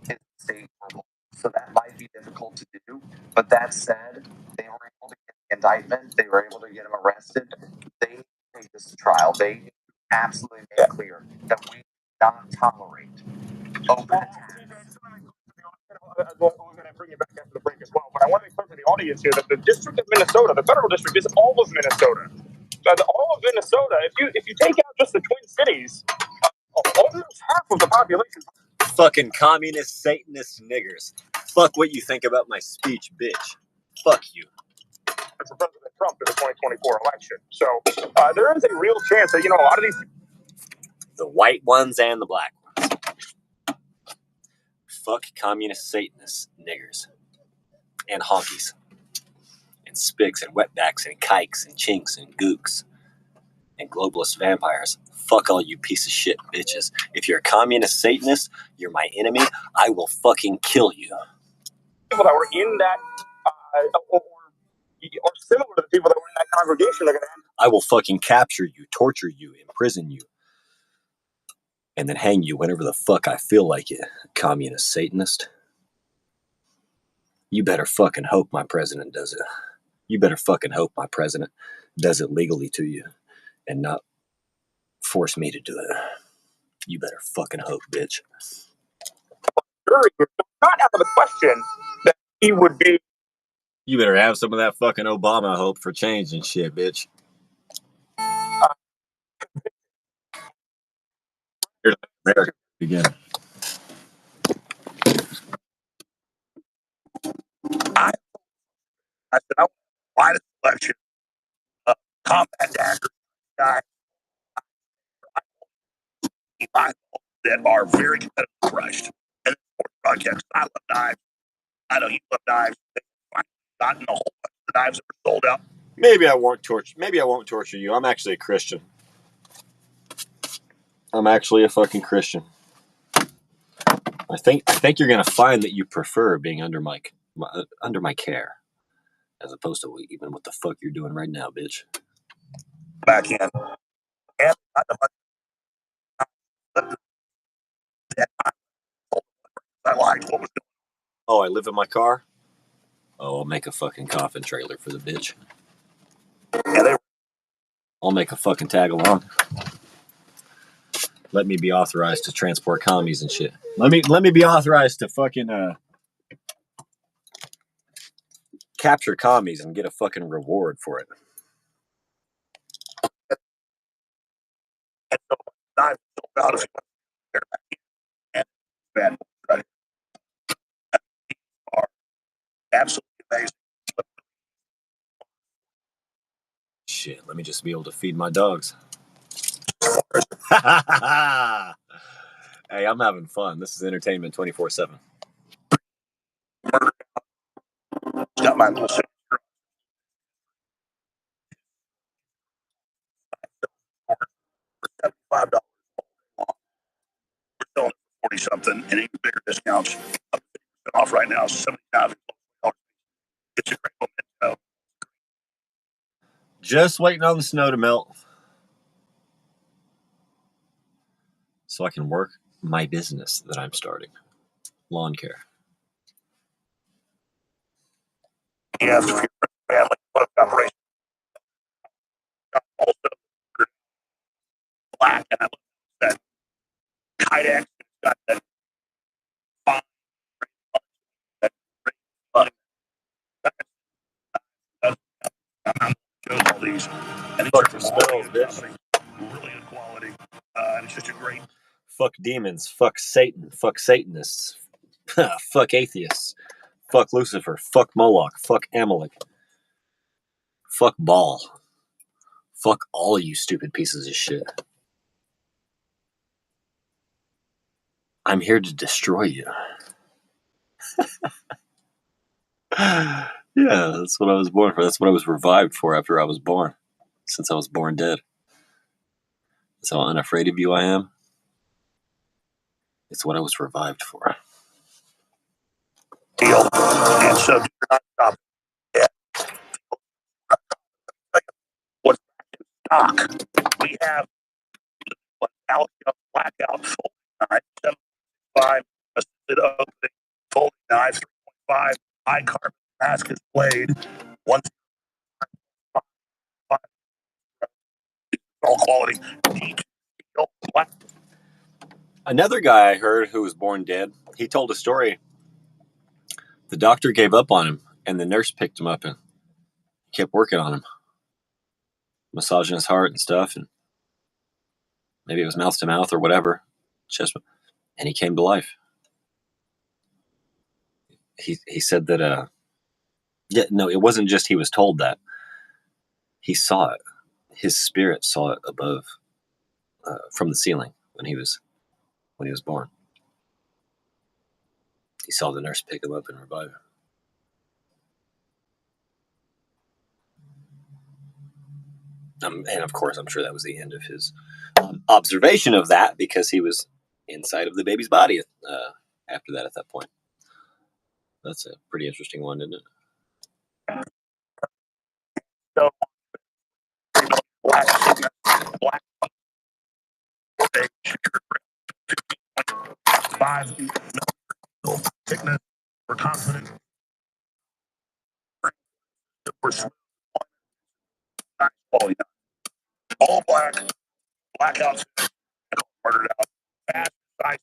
it's state level. So that might be difficult to do. But that said, they were able to get the indictment. They were able to get him arrested. They need to take this to trial. They need to absolutely make clear that we do not tolerate open attacks. We're going to bring you back after the break as well, but I want to make clear to the audience here that the District of Minnesota, the federal district, is all of Minnesota. All of Minnesota, if you take out just the Twin Cities, almost half of the population. Fucking communist, Satanist niggers. Fuck what you think about my speech, bitch. Fuck you. For President Trump in the 2024 election. So there is a real chance that, a lot of these... The white ones and the black ones. Fuck communist, Satanists, niggers. And honkies. And spigs and wetbacks and kikes and chinks and gooks. And globalist vampires. Fuck all you piece of shit bitches. If you're a communist Satanist, you're my enemy, I will fucking kill you. People that were in that, or similar to the people that were in that congregation, are gonna I will fucking capture you, torture you, imprison you, and then hang you whenever the fuck I feel like it, communist Satanist. You better fucking hope my president does it. You better fucking hope my president does it legally to you and not force me to do it. You better fucking hope, bitch. Not out of the question that he would be. You better have some of that fucking Obama hope for change and shit, bitch. Here's America again. I said, I want to buy the selection of combat daggers guys that are very competitively priced. And broadcast. I love knives. I know you love knives. Not in a whole bunch of the knives that were sold out. Maybe I won't torture you. I'm actually a Christian. I'm actually a fucking Christian. I think you're gonna find that you prefer being under my care, as opposed to even what the fuck you're doing right now, bitch. Back in. And I liked what was going on. Oh, I live in my car? Oh, I'll make a fucking coffin trailer for the bitch. Yeah, I'll make a fucking tag along. Let me be authorized to transport commies and shit. Let me be authorized to fucking capture commies and get a fucking reward for it. And so knives sold out of and bad right? Are absolutely amazing. Shit, let me just be able to feed my dogs. Hey, I'm having fun. This is entertainment 24/7. Got my little signature. For $75 we're selling it for 40 something and even bigger discounts. Off right now, $70,000. It's a great moment. Just waiting on the snow to melt. so I can work my business that I'm starting, lawn care. Yeah, family. What operation? Also, black, and I look at that Kydex. Got that fine, that great bug. Shows all these, and these are smells, bitch. really good quality, and it's just a great. Fuck demons. Fuck Satan. Fuck Satanists. Fuck atheists. Fuck Lucifer. Fuck Moloch. Fuck Amalek. Fuck Baal. Fuck all you stupid pieces of shit. I'm here to destroy you. Yeah, that's what I was born for. That's what I was revived for after I was born. Since I was born dead. That's how unafraid of you I am. It's what I was revived for. Deal. And so do not stop. Yeah. What's in stock? We have blackout folding knife, 7.5 assisted opening folding knife, 3.5 high carbon Damascus blade, 1 all quality. Black. Another guy I heard who was born dead, he told a story. The doctor gave up on him, and the nurse picked him up and kept working on him, massaging his heart and stuff, and maybe it was mouth to mouth or whatever, and he came to life. He said that it wasn't just he was told that. He saw it. His spirit saw it above, from the ceiling when he was born. He saw the nurse pick him up and revive him. And of course, I'm sure that was the end of his observation of that, because he was inside of the baby's body after that. At that point, that's a pretty interesting one, isn't it? So, black five thickness. We're confident. We're quality. All black, blackouts, ordered out. Fast, size.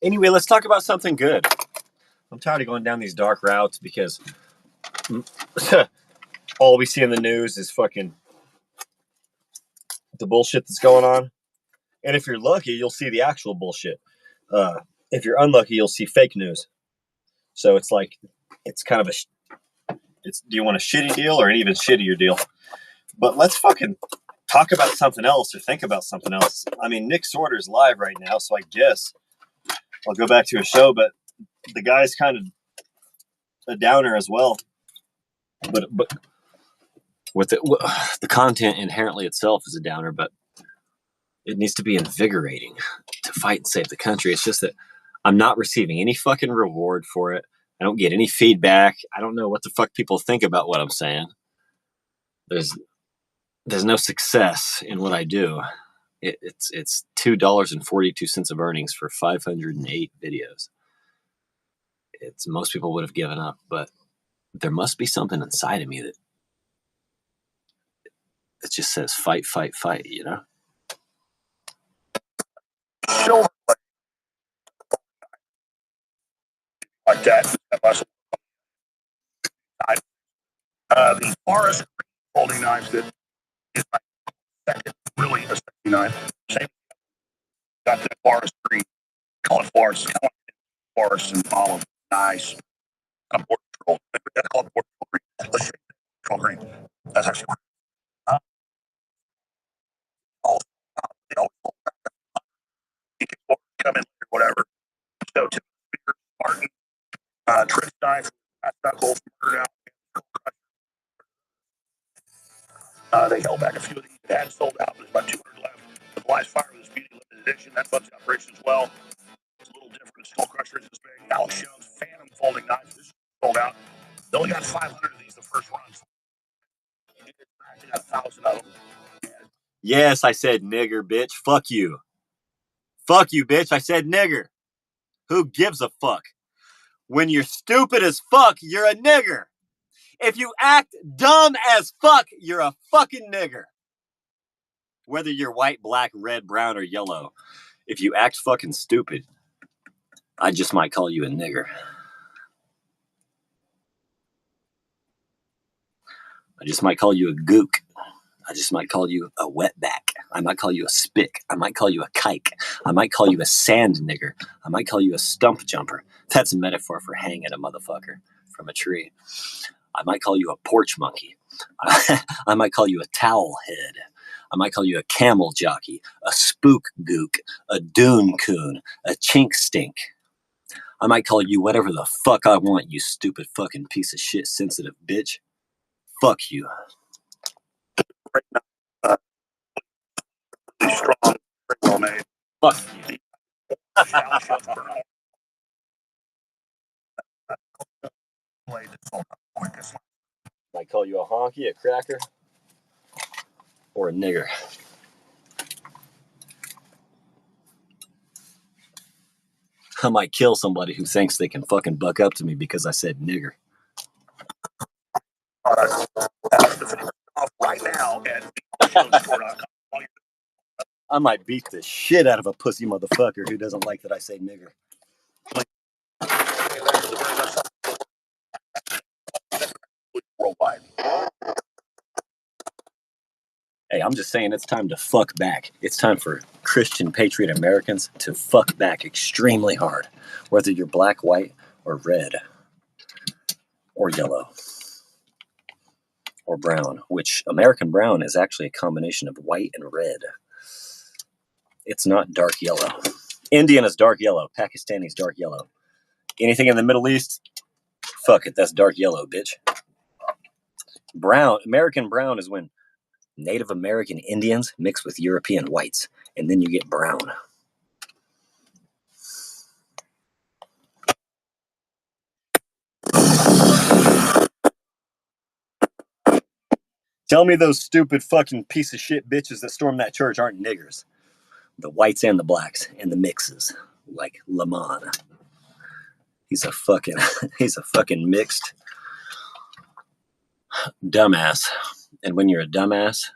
Anyway, let's talk about something good. I'm tired of going down these dark routes because all we see in the news is fucking the bullshit that's going on. And if you're lucky, you'll see the actual bullshit. If you're unlucky, you'll see fake news. So it's like, it's kind of do you want a shitty deal or an even shittier deal? But let's fucking talk about something else or think about something else. I mean, Nick Sorter's live right now, so I guess I'll go back to a show, but the guy's kind of a downer as well. But with the content inherently itself is a downer, but it needs to be invigorating to fight and save the country. It's just that I'm not receiving any fucking reward for it. I don't get any feedback. I don't know what the fuck people think about what I'm saying. There's no success in what I do. It's $2.42 of earnings for 508 videos. Most people would have given up, but there must be something inside of me that it just says fight, fight, fight, you know? Like that. The forest folding knives that is my second, really a sexy knife. Same, got the forest green. Call it forest. Forest and olive. Nice. Border patrol. That's called border patrol green. Let's shake patrol green. That's actually they always come in or whatever. So Tim Spears, Martin, Trish Knife, Knuckles, they held back a few of these that had sold out. There's about 200 left. The Blast Fire was beauty limited edition. That funds the operation as well. It's a little different. Skull Crusher is this big. Alex Jones Phantom folding knives. This is sold out. They only got 500 of these the first run. Yes, I said nigger, bitch. Fuck you. Fuck you, bitch. I said nigger. Who gives a fuck? When you're stupid as fuck, you're a nigger. If you act dumb as fuck, you're a fucking nigger. Whether you're white, black, red, brown, or yellow, if you act fucking stupid, I just might call you a nigger. I just might call you a gook. I just might call you a wetback. I might call you a spick. I might call you a kike. I might call you a sand nigger. I might call you a stump jumper. That's a metaphor for hanging a motherfucker from a tree. I might call you a porch monkey. I might call you a towel head. I might call you a camel jockey, a spook gook, a dune coon, a chink stink. I might call you whatever the fuck I want, you stupid fucking piece of shit sensitive bitch. Fuck you. Right now, strong, very well made. Fuck you. Might call you a honky, a cracker, or a nigger. I might kill somebody who thinks they can fucking buck up to me because I said nigger. Right now, I might beat the shit out of a pussy motherfucker who doesn't like that I say nigger. worldwide. Hey, I'm just saying it's time to fuck back. It's time for Christian patriot Americans to fuck back extremely hard, whether you're black, white, or red, or yellow, or brown, which American brown is actually a combination of white and red. It's not dark yellow. Indian is dark yellow. Pakistani is dark yellow. Anything in the Middle East, fuck it, that's dark yellow, bitch. Brown, American brown is when Native American Indians mix with European whites, and then you get brown. Tell me those stupid fucking piece of shit bitches that stormed that church aren't niggers. The whites and the blacks and the mixes, like Lamont. He's a fucking mixed dumbass. And when you're a dumbass,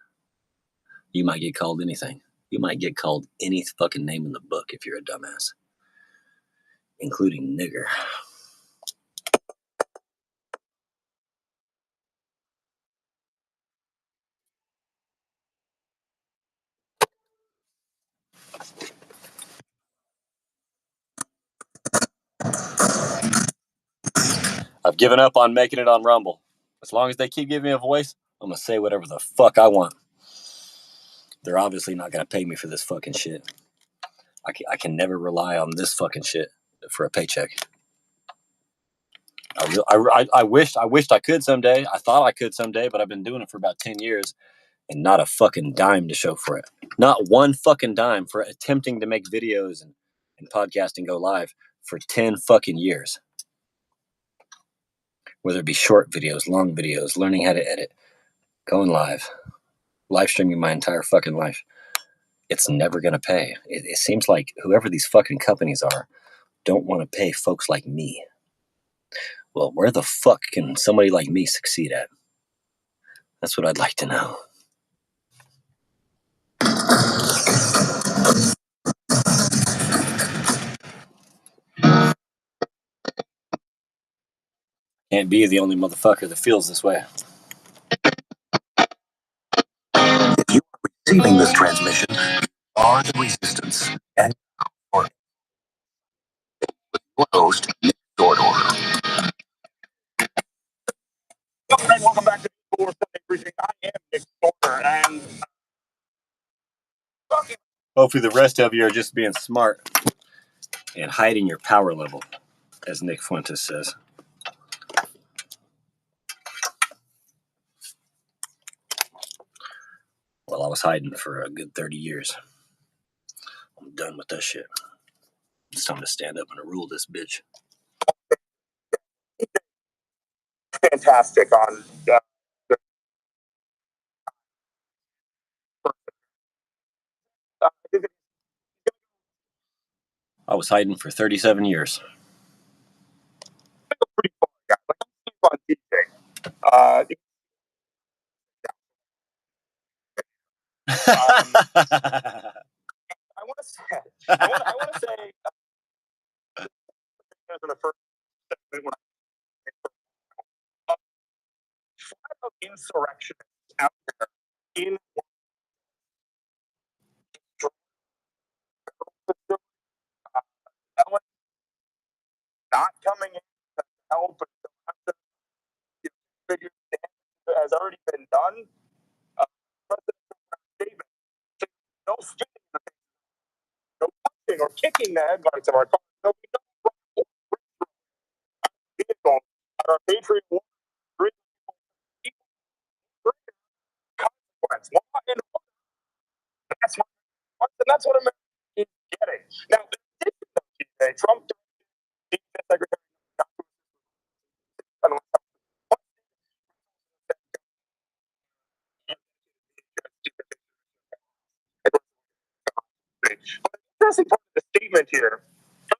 you might get called anything. You might get called any fucking name in the book if you're a dumbass, including nigger. I've given up on making it on Rumble. As long as they keep giving me a voice, I'm going to say whatever the fuck I want. They're obviously not going to pay me for this fucking shit. I can never rely on this fucking shit for a paycheck. I wished I could someday. I thought I could someday, but I've been doing it for about 10 years and not a fucking dime to show for it. Not one fucking dime for attempting to make videos and podcasting go live for 10 fucking years. Whether it be short videos, long videos, learning how to edit, going live streaming my entire fucking life. It's never going to pay. It seems like whoever these fucking companies are don't want to pay folks like me. Well, where the fuck can somebody like me succeed at? That's what I'd like to know. Can't be the only motherfucker that feels this way. If you are receiving this transmission, you are the resistance. And your host, Nick Shortorder. Welcome back to the Sunday Briefing. I am Nick Shorter, and Hopefully the rest of you are just being smart and hiding your power level, as Nick Fuentes says. Well, I was hiding for a good 30 years. I'm done with that shit. It's time to stand up and rule this bitch. fantastic on I was hiding for 37 years. Pretty far, guy. Like, I'm on DJ. I want to say, in the first segment when flat out insurrectionists out there in not coming in to help and to have to figure damage has already been done. President's statement says no spitting in the face, no punching or kicking the headlights of our cars. There'll be no vehicles at our Patriot War. Consequence, law and order. That's what America is getting. Now, Trump, Secretary, but the interesting part of the statement here,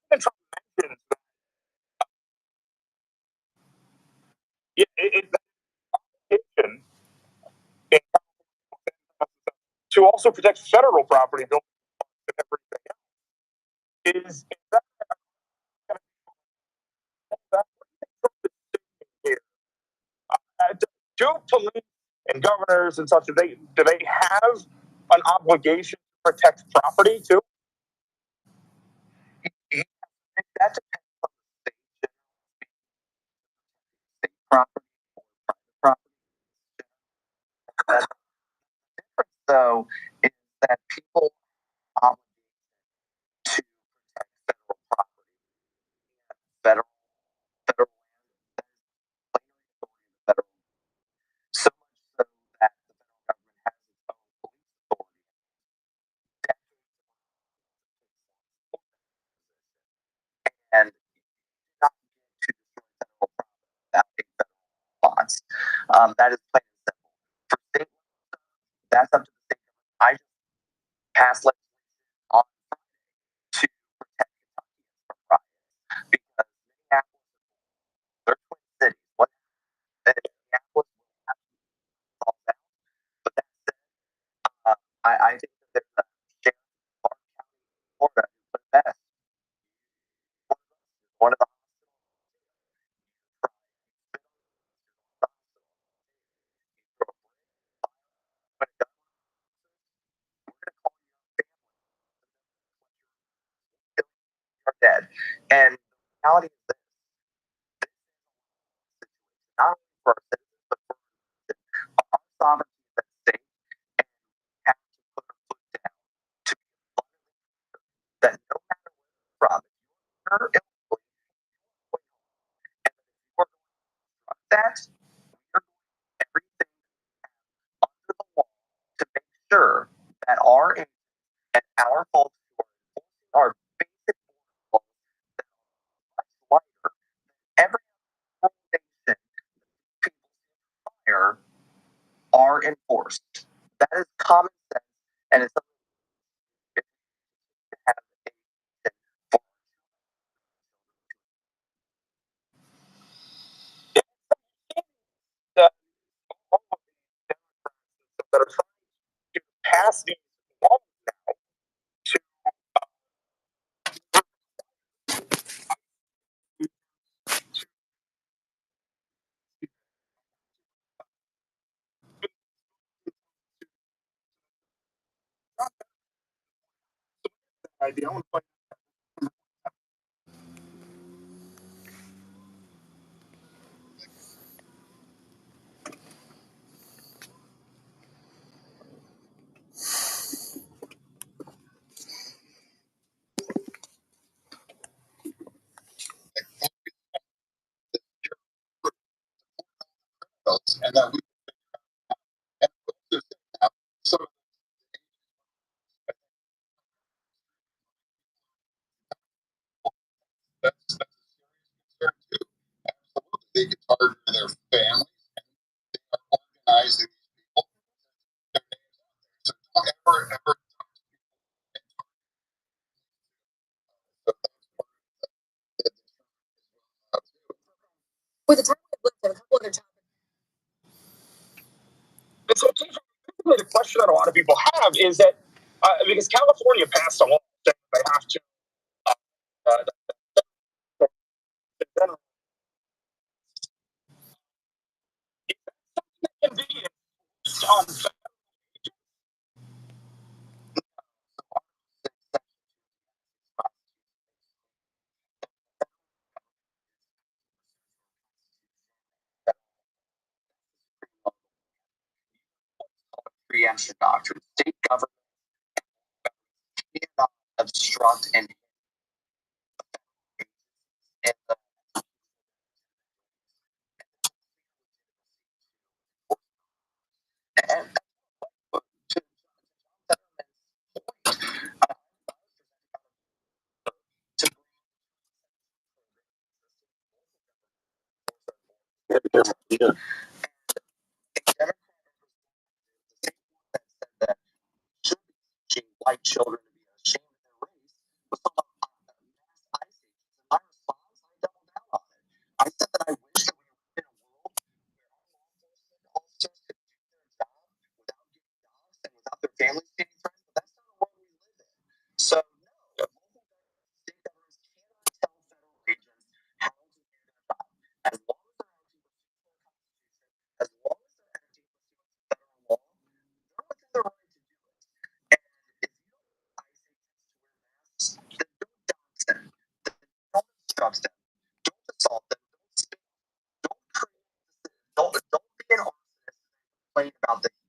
President Trump mentions that it's an obligation to also protect federal property buildings and everything else. Is that here? Do police and governors and such, do they have an obligation to protect property too? That depends on the state property, property. The difference, though, is that people obligated to protect federal property, federal land, federal. So much so that the federal government has its own police authority. And not to destroy federal property without a federal response. That is plain and simple. For state, that's up to the state government. I just passed legislation on Friday to protect Kentuckians from riots because Minneapolis, they're twin cities. What Minneapolis will have to solve that. But that said, I think that there's a sheriff in Clark County, Florida, who put it best. One of the are dead. And the reality is this, not only for our citizens, but for our sovereignty is at stake, and we have to put our foot down to be abundantly that no matter where you're from, if you're illegally, and if you're going to trust that, we're doing everything under the law to make sure that our agents and our folks who are enforcing our basic laws that are much lighter than every other nation people fire are enforced. That is common sense, and it's something that we have a for the all of the Democrats that are trying to pass these laws now to idea. I want to and that we some of that's a serious concern too. Absolutely, they can target their families and they are organizing these people. Their names on there. So don't ever with the time we've lived in, a couple other topics. And so basically the question that a lot of people have is that because California passed a law that they have to preemption doctrine. State government cannot obstruct and and Yeah. that should be teaching white children to be ashamed of their race was some mass ice ages. And my response, I doubled down on it. I said that I wish that we lived in a world where our law enforcement officers could do their job without getting doxxed and without their families getting threatened, but that's not a world we live in. So no, local governments, state governments cannot tell federal agents how to do their job. As long as they're acting pursuant to the Constitution, as long as they're acting pursuant to federal law, they're within their right to do it. And if you don't want ice agents to wear masks, then don't dox them. Then don't obstruct them. Don't assault them. Don't spit. Don't create. Don't be an arsonist and complain about the heat.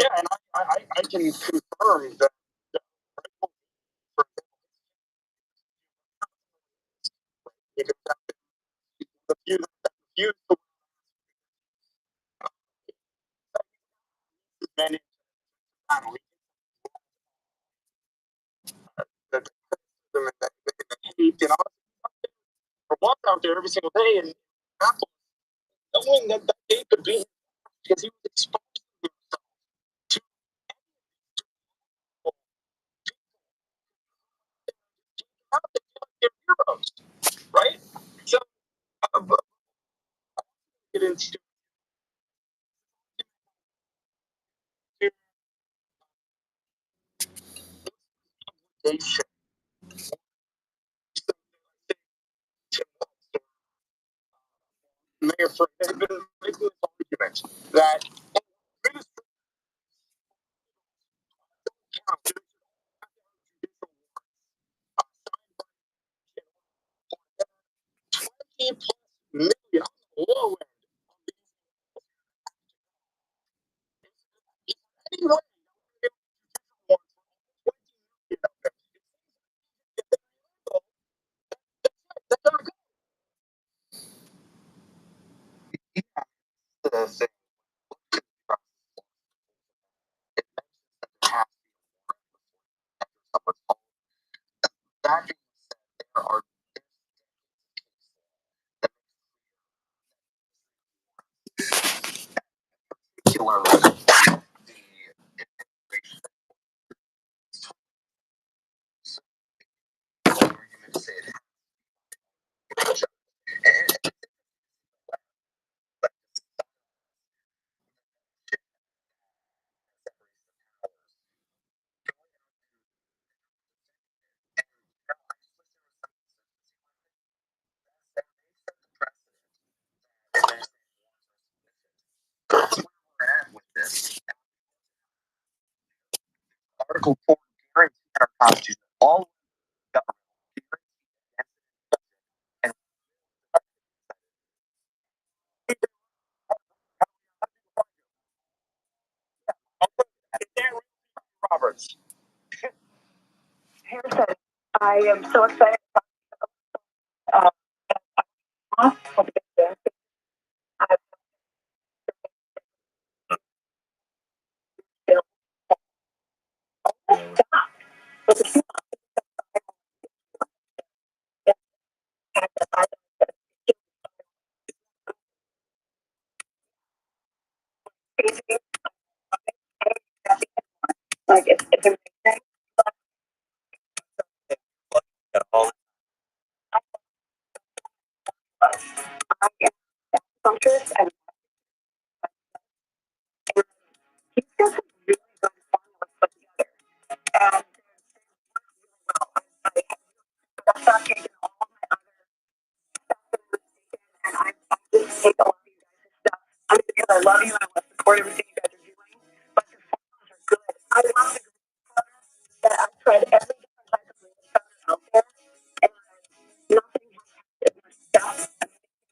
yeah, and I can confirm that the for the few many the criticism and the hate and all for walk out there every single day and Apple knowing that day could be because he was exposing himself to out there heroes, right? So but get into nation. Mayor Frank, they've been making this argument that million on the low end. Anyway, The thing. It mentions that there has to be a warrant before you enter someone's home. That being said, there are particularly the administration argument say it has and with this. Article 4 guarantees our Constitution all government and Roberts. Harrison, I am so excited. Uh, I've like it's amazing. support everything you guys are doing, but the formulas are good. I love the green powder that I've tried every different type of green powder out there, and nothing has as much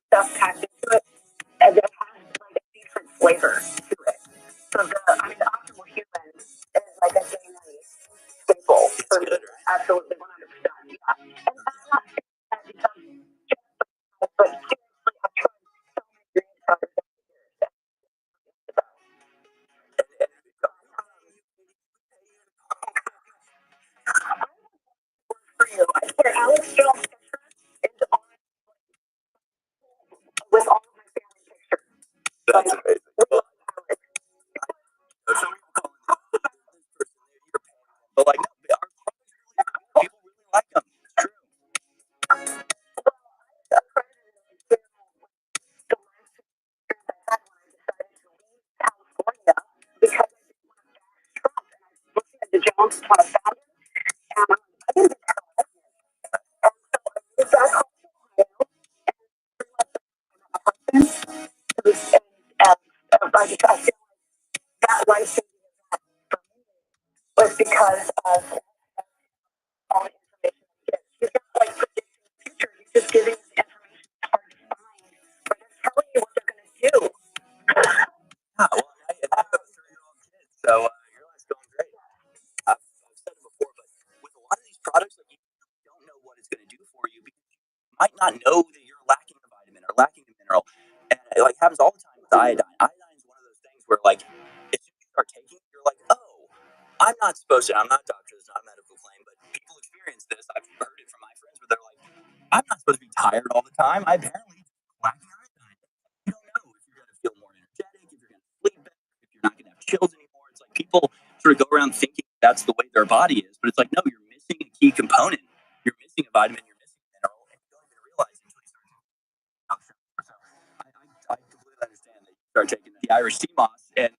stuff packed into it as it has like a decent flavor to it. So the optimal human is like a daily staple for me. Absolutely 100%. Yeah. And I'm not saying that because but seriously, I've tried so many green powders over the years. For you, I swear, Alex Jones is on with all of my family pictures. That's amazing. Well, some people call it but like, no, our people really like them. It's true. California because I didn't want to back Trump and I was looking at the Jones when I found it and I didn't know and so I moved back home to Ohio and my husband and I feel like that life-changing event for me was because of all the information that he gives. He's not like predicting the future, he's just giving us information that's hard to find, but they're telling you what they're going to do. Yeah, well, I have a 3-year-old kid, so your life's going great. I've said it before, but with a lot of these products, like you don't know what it's going to do for you because you might not know that you're lacking a vitamin or lacking a mineral, and it like happens all the time with iodine. Iodine is one of those things where like as soon as you start taking it, you're like, oh, I'm not supposed to. I'm not a doctor. It's not a medical claim, but people experience this. I've heard it from my friends where they're like, I'm not supposed to be tired all the time. I apparently lacking iodine. You don't know if you're going to feel more energetic, if you're going to sleep better, if you're not going to have chills anymore. It's like people sort of go around thinking that's the way their body is, but it's like, no, you're missing a key component. You're missing a vitamin, you're missing a mineral, and you don't even realize it until you start taking it. So I completely understand that you start taking the Irish sea moss and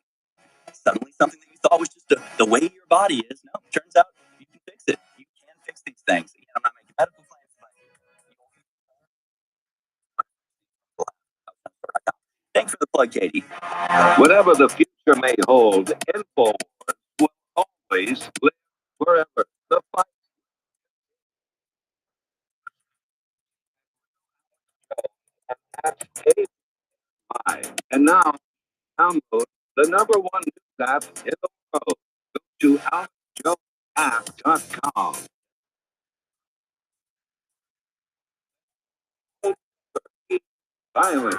suddenly something that you thought was just the way your body is, no, it turns out you can fix it. You can fix these things. Again, I'm not making medical claims, but thanks for the plug, Katie. Whatever the future may hold, InfoWars will always live forever. The fight at 8 and now download the number one news app in the world. Go to AlexJonesApp.com. Violence.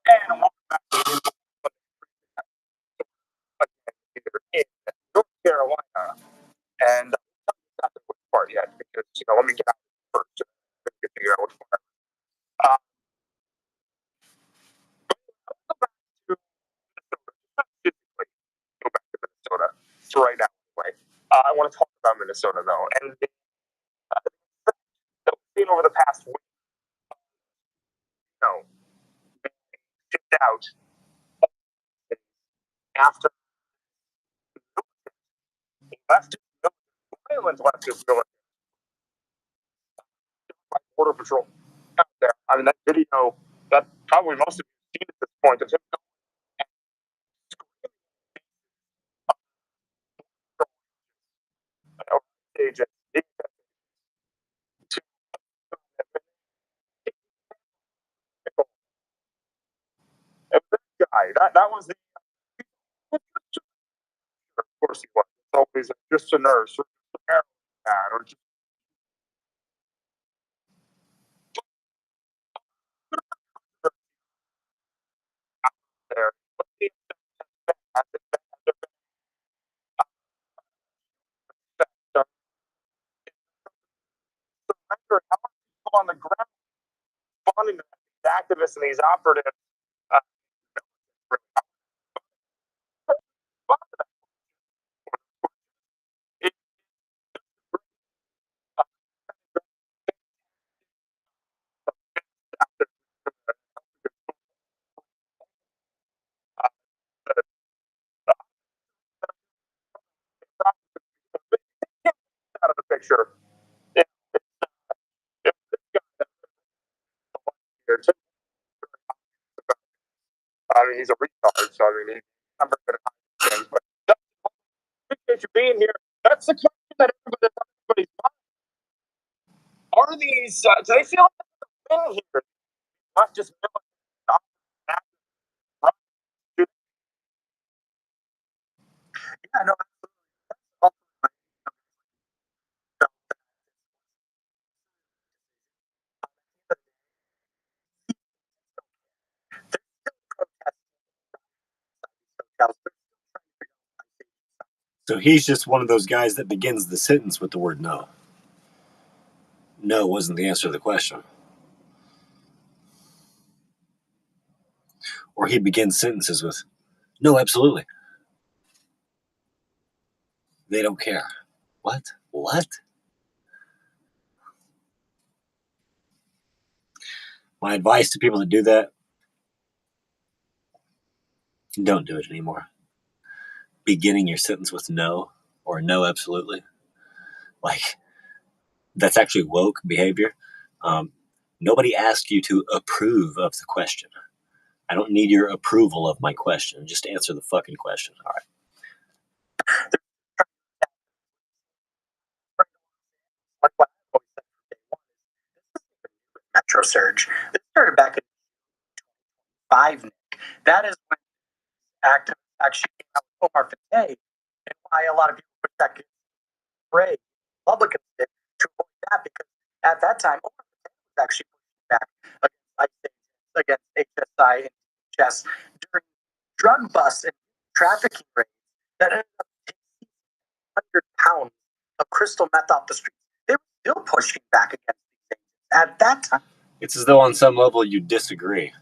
And welcome back to in North Carolina. And not the which part yet because let me get out first. So I can figure out which part. Go back to Minnesota. Physically, go back to Minnesota. So right now, anyway, I want to talk about Minnesota though, and the that we've seen over the past week. They shipped out after he left his Ireland left his military by Border Patrol out there. I mean, that video that probably most of you have seen at this point of him agent. And this guy, that was the of course he was. It's always just a nurse or just a paramedic or just there. But he has surrender how many people on the ground responding to these activists and these operatives. Uh, picture. Yeah, it's this guy here too. I mean, he's a retard, so I mean, I'm not going to hide things. But appreciate you being here. That's the question that everybody's mind. Are these? Do they feel like they're in here? Not just yeah, no. So he's just one of those guys that begins the sentence with the word no. No wasn't the answer to the question. Or he begins sentences with, no, absolutely. They don't care. What? What? My advice to people that do that, don't do it anymore. Beginning your sentence with no or no, absolutely. Like, that's actually woke behavior. Nobody asked you to approve of the question. I don't need your approval of my question. Just answer the fucking question. All right. Metro surge. This started back in 5. That is when activists actually came out with Omar Fateh, and why a lot of people put that afraid. Republicans did to avoid that because at that time Omar Fateh was actually pushing back against HSI and HS during drug busts and trafficking raids that ended up taking 100 pounds of crystal meth off the streets. They were still pushing back against these things at that time. It's as though on some level you disagree,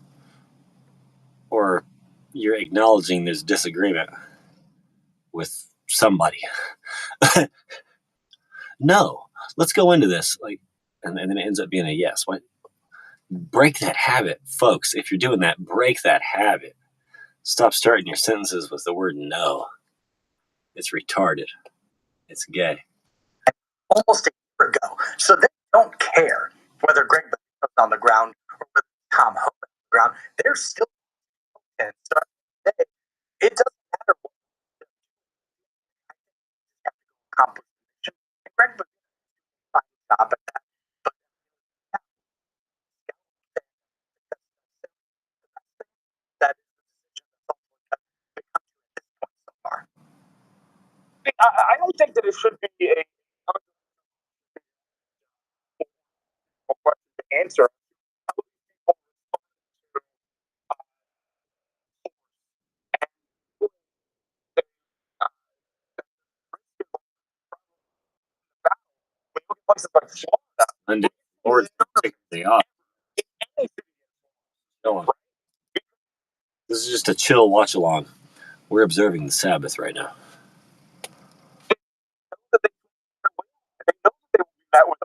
or you're acknowledging there's disagreement with somebody. No, let's go into this, like, and then it ends up being a yes. What? Break that habit, folks. If you're doing that, break that habit. Stop starting your sentences with the word no. It's retarded. It's gay. Almost a year ago, so they don't care whether Greg was on the ground or whether Tom Hope on the ground. They're still and so it doesn't matter what composition. Greg was a fine job at that, but that is the decision that's at this point so far. I don't think that it should be a question to answer. Places like Florida, Monday, Lord's day off. Go on. This is just a chill watch along. We're observing the Sabbath right now. they know that they will be met with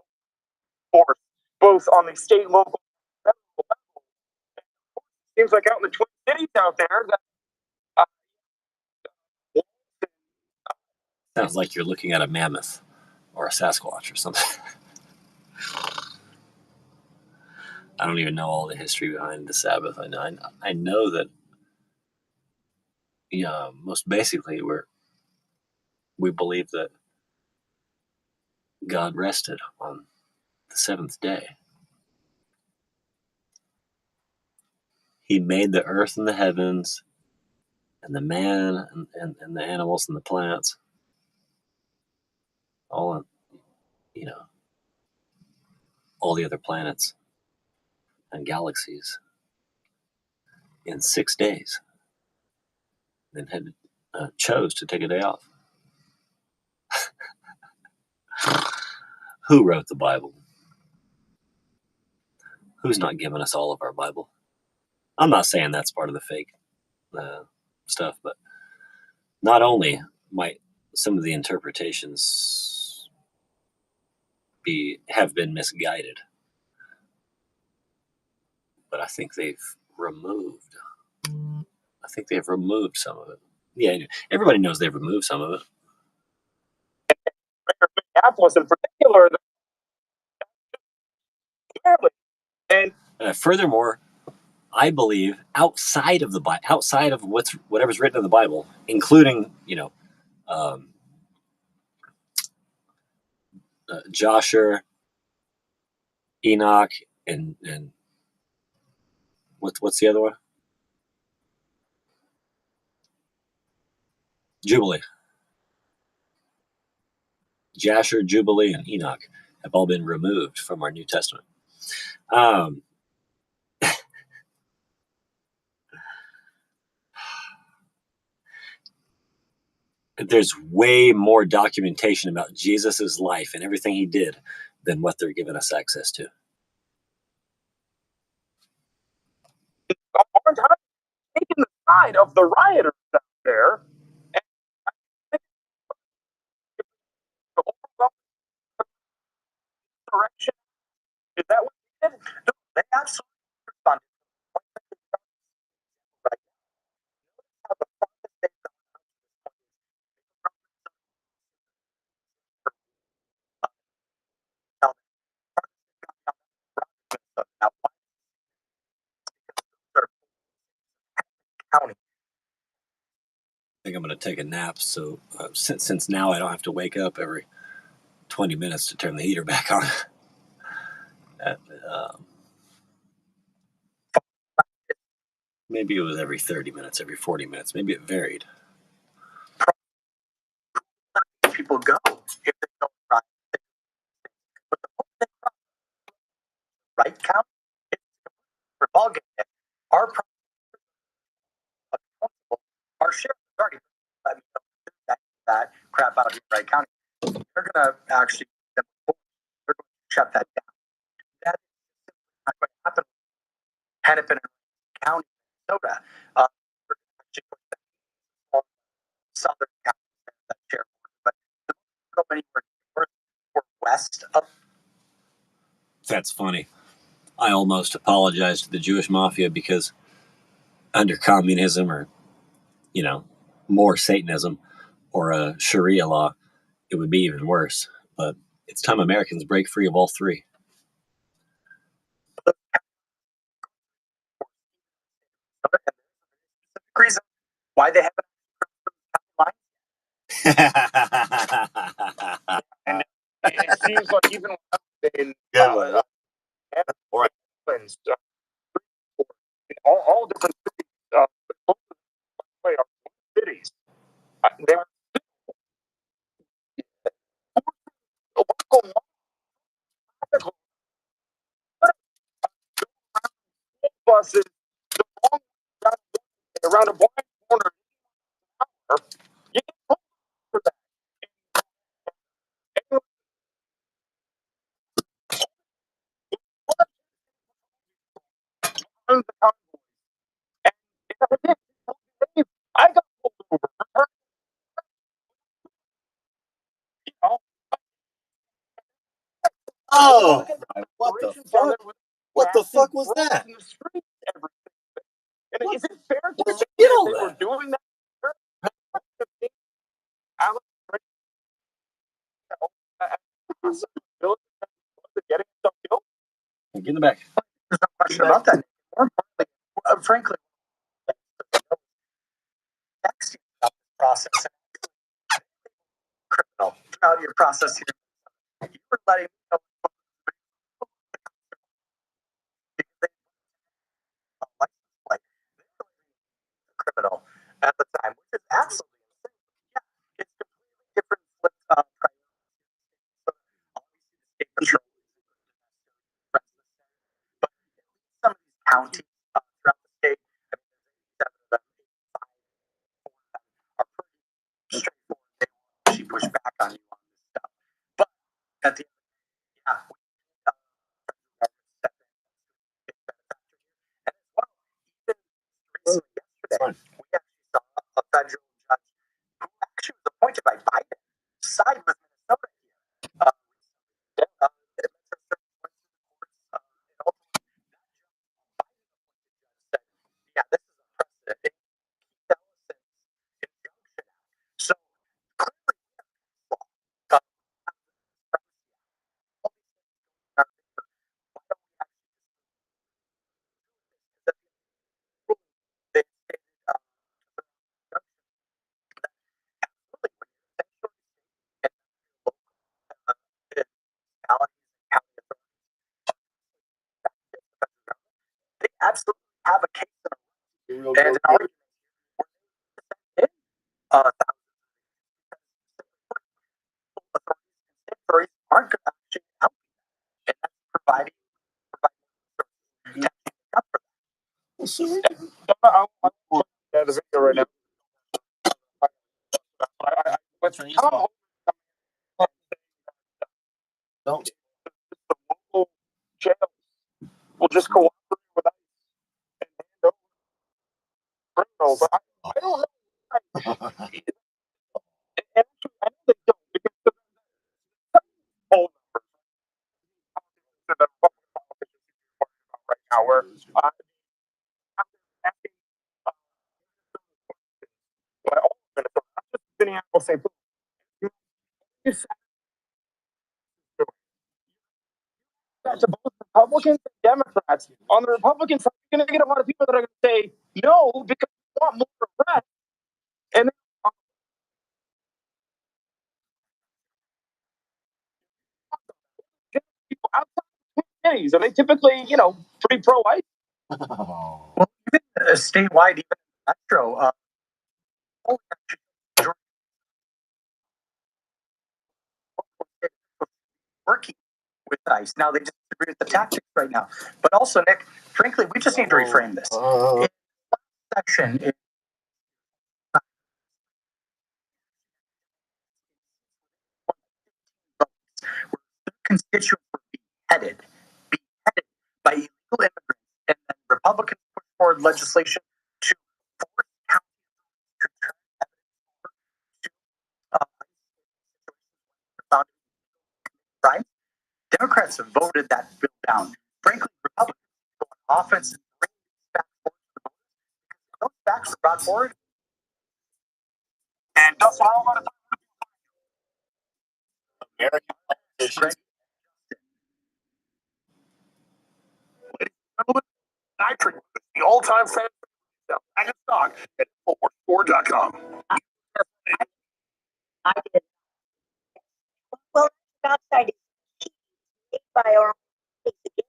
force, both on the state and local level. Seems like out in the Twin Cities out there that Sounds like you're looking at a mammoth or a Sasquatch or something. I don't even know all the history behind the Sabbath. I know that, yeah, most basically we believe that God rested on the seventh day. He made the earth and the heavens and the man and the animals and the plants, all in, all the other planets and galaxies in 6 days. Then chose to take a day off. Who wrote the Bible? Who's not given us all of our Bible? I'm not saying that's part of the fake stuff, but not only might some of the interpretations have been misguided, but I think they've removed some of it. Yeah, everybody knows they've removed some of it. Minneapolis in particular, clearly. And furthermore, I believe outside of the Bible, outside of whatever's written in the Bible, including Joshua, Enoch, and what's the other one? Jubilee. Jasher, Jubilee, and Enoch have all been removed from our New Testament. There's way more documentation about Jesus's life and everything he did than what they're giving us access to. aren't taking the side of the rioters out there. And I think the overwhelming insurrection, is that what they did? No, they absolutely responded. Right now, the farthest they've gone now, county. I think I'm going to take a nap. So since now I don't have to wake up every 20 minutes to turn the heater back on. Maybe it was every 30 minutes, every 40 minutes. Maybe it varied. People go if they don't try. But the moment they try, right count, it's for ball game. Our accountable, our sheriff has already let me know that crap out here in Wright County. They're going to actually they're going to shut that down. That is not going to happen. Hennepin County, Minnesota. We're actually push southern counties that share, but go anywhere north or west of. That's funny. I almost apologized to the Jewish mafia because under communism or, more Satanism or a Sharia law, it would be even worse. But it's time Americans break free of all three. Reason why they haven't. And it seems like even in all different cities, cities, they were buses around a blind corner. You get pulled for that. I got pulled over. Oh, what the fuck? What the fuck was that? In the street, and is it fair to Where'd say you get that all they that? were doing that? Getting stuff killed? Get in the back. There's no question about that. More importantly, frankly, texting about this process criminal throughout your process here. You were letting me know criminal at the time, which is absolutely insane. Yeah, it's completely different control. But some of these counties throughout the state, I mean, are pretty straightforward. They push back on you on this stuff. But at the end of the day, yeah, I'm at the video right now. Don't. The local jails will just cooperate with us and hand over criminals. I don't know. And I know they don't because the poll numbers that the Republican politicians are worried about right now, where asking by all of Minnesota, not just Minneapolis, St. Louis. To both Republicans and Democrats. On the Republican side, you're going to get a lot of people that are going to say no because they want more arrests. And then people outside the Twin Cities, are they typically, pretty pro-life? Well, even statewide, even metro, working with ICE. Now they disagree with the tactics right now, but also, Nick, frankly, we just need to reframe this. In the section, constituents were beheaded by illegal immigrants, and then Republicans put forward legislation to force counties to turn evidence over to crime. Democrats have voted that bill down. Frankly, Republicans go on offense and bring these facts forward to the voters. Those facts are brought forward. And that's all I'm going to American politicians. Ladies and gentlemen, nitric, the all-time fan back in stock at InfoWarsStore.com. I did. Well, outside is made by our own it's made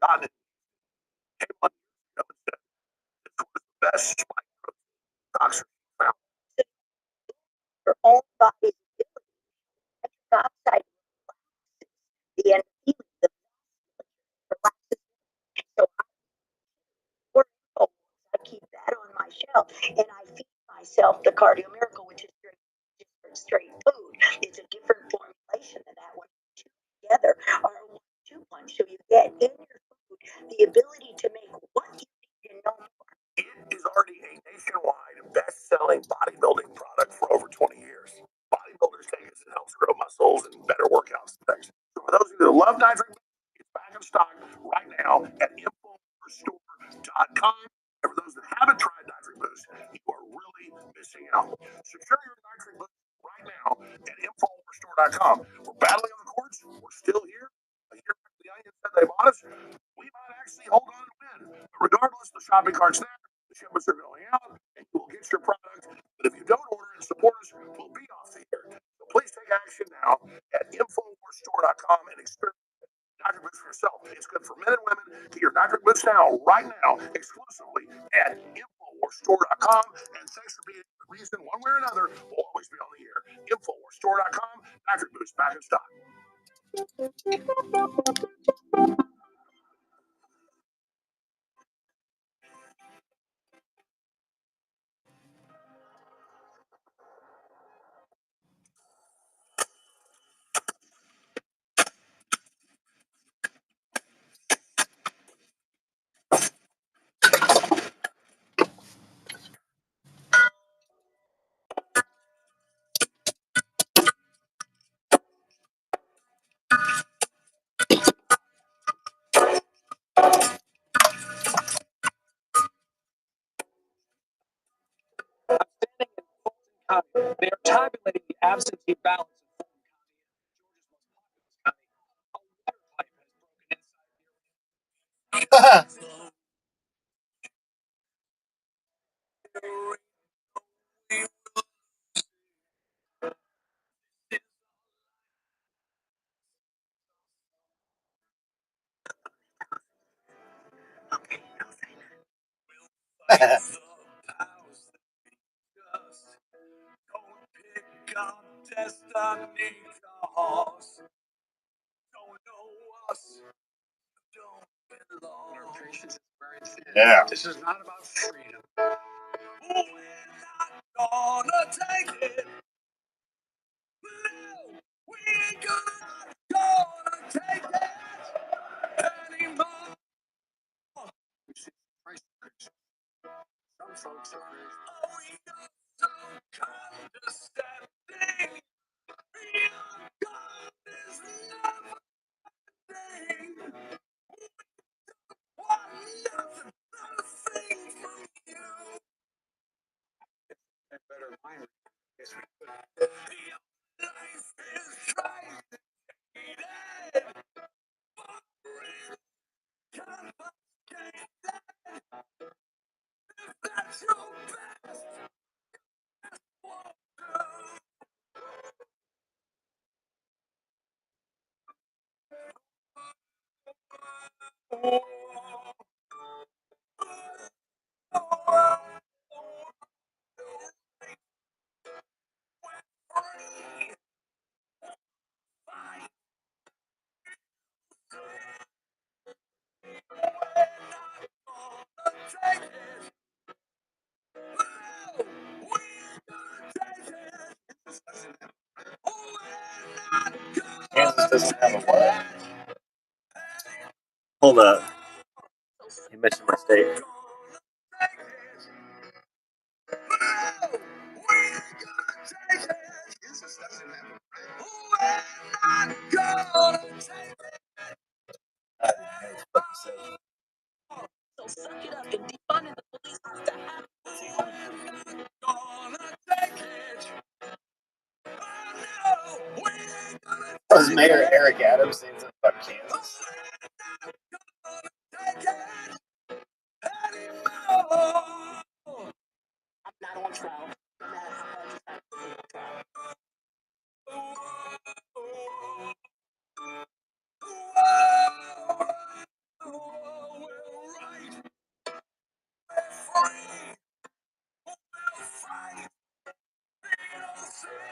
God, it came on years ago and said this was the best spike protein stocks found. your own body's ability. Nitric oxide relaxes the endothelium, the relaxes. So I keep that on my shelf, and I feed myself the Cardio Miracle, which is straight food. It's a different formulation than that one. Together are a 1-2 punch, so you get in your food the ability to make what you need and no more. It is already a nationwide best-selling bodybuilding product for over 20 years. Bodybuilders take it, it helps grow muscles and better workouts and things. So for those of you that love nitric, it's back in stock right now at InfoWarsStore.com. And for those that haven't tried Nitric Boost, you are really missing out. Secure your Nitric Boost right now at InfoWarsStore.com. We're battling on the courts. We're still here. A year after the Onion said they bought us, we might actually hold on and win. But regardless, the shopping cart's there. The shipments are going out, and you will get your product. But if you don't order and support us, we'll be off the air. So please take action now at InfoWarsStore.com and experience Nitric Boost for yourself. It's good for men and women. Get your Nitric Boost now, right now, exclusively at InfoWarsStore.com. And thanks for being the reason, one way or another, we'll always be on the air. InfoWarsStore.com, Nitric Boost back in stock. They are tabulating the absentee ballots in Fulton County, Georgia's most populous county. A water pipe has broken inside Yeah. This is not about freedom. We're not gonna take it. No, we ain't gonna take it anymore. Some folks are crazy. Oh, you're so condescending. Your God is never thing. Want nothing but a thing from you. That better mind. Yes, we could. Your life is traded. Confiscated. That's your best. Won't Kansas doesn't have a what? Hold up. You mentioned my state. So suck it up and defunding the police has to happen. That was Mayor Eric Adams saying something about Kansas. I'm not on trial. No matter how hard you try to put me on trial.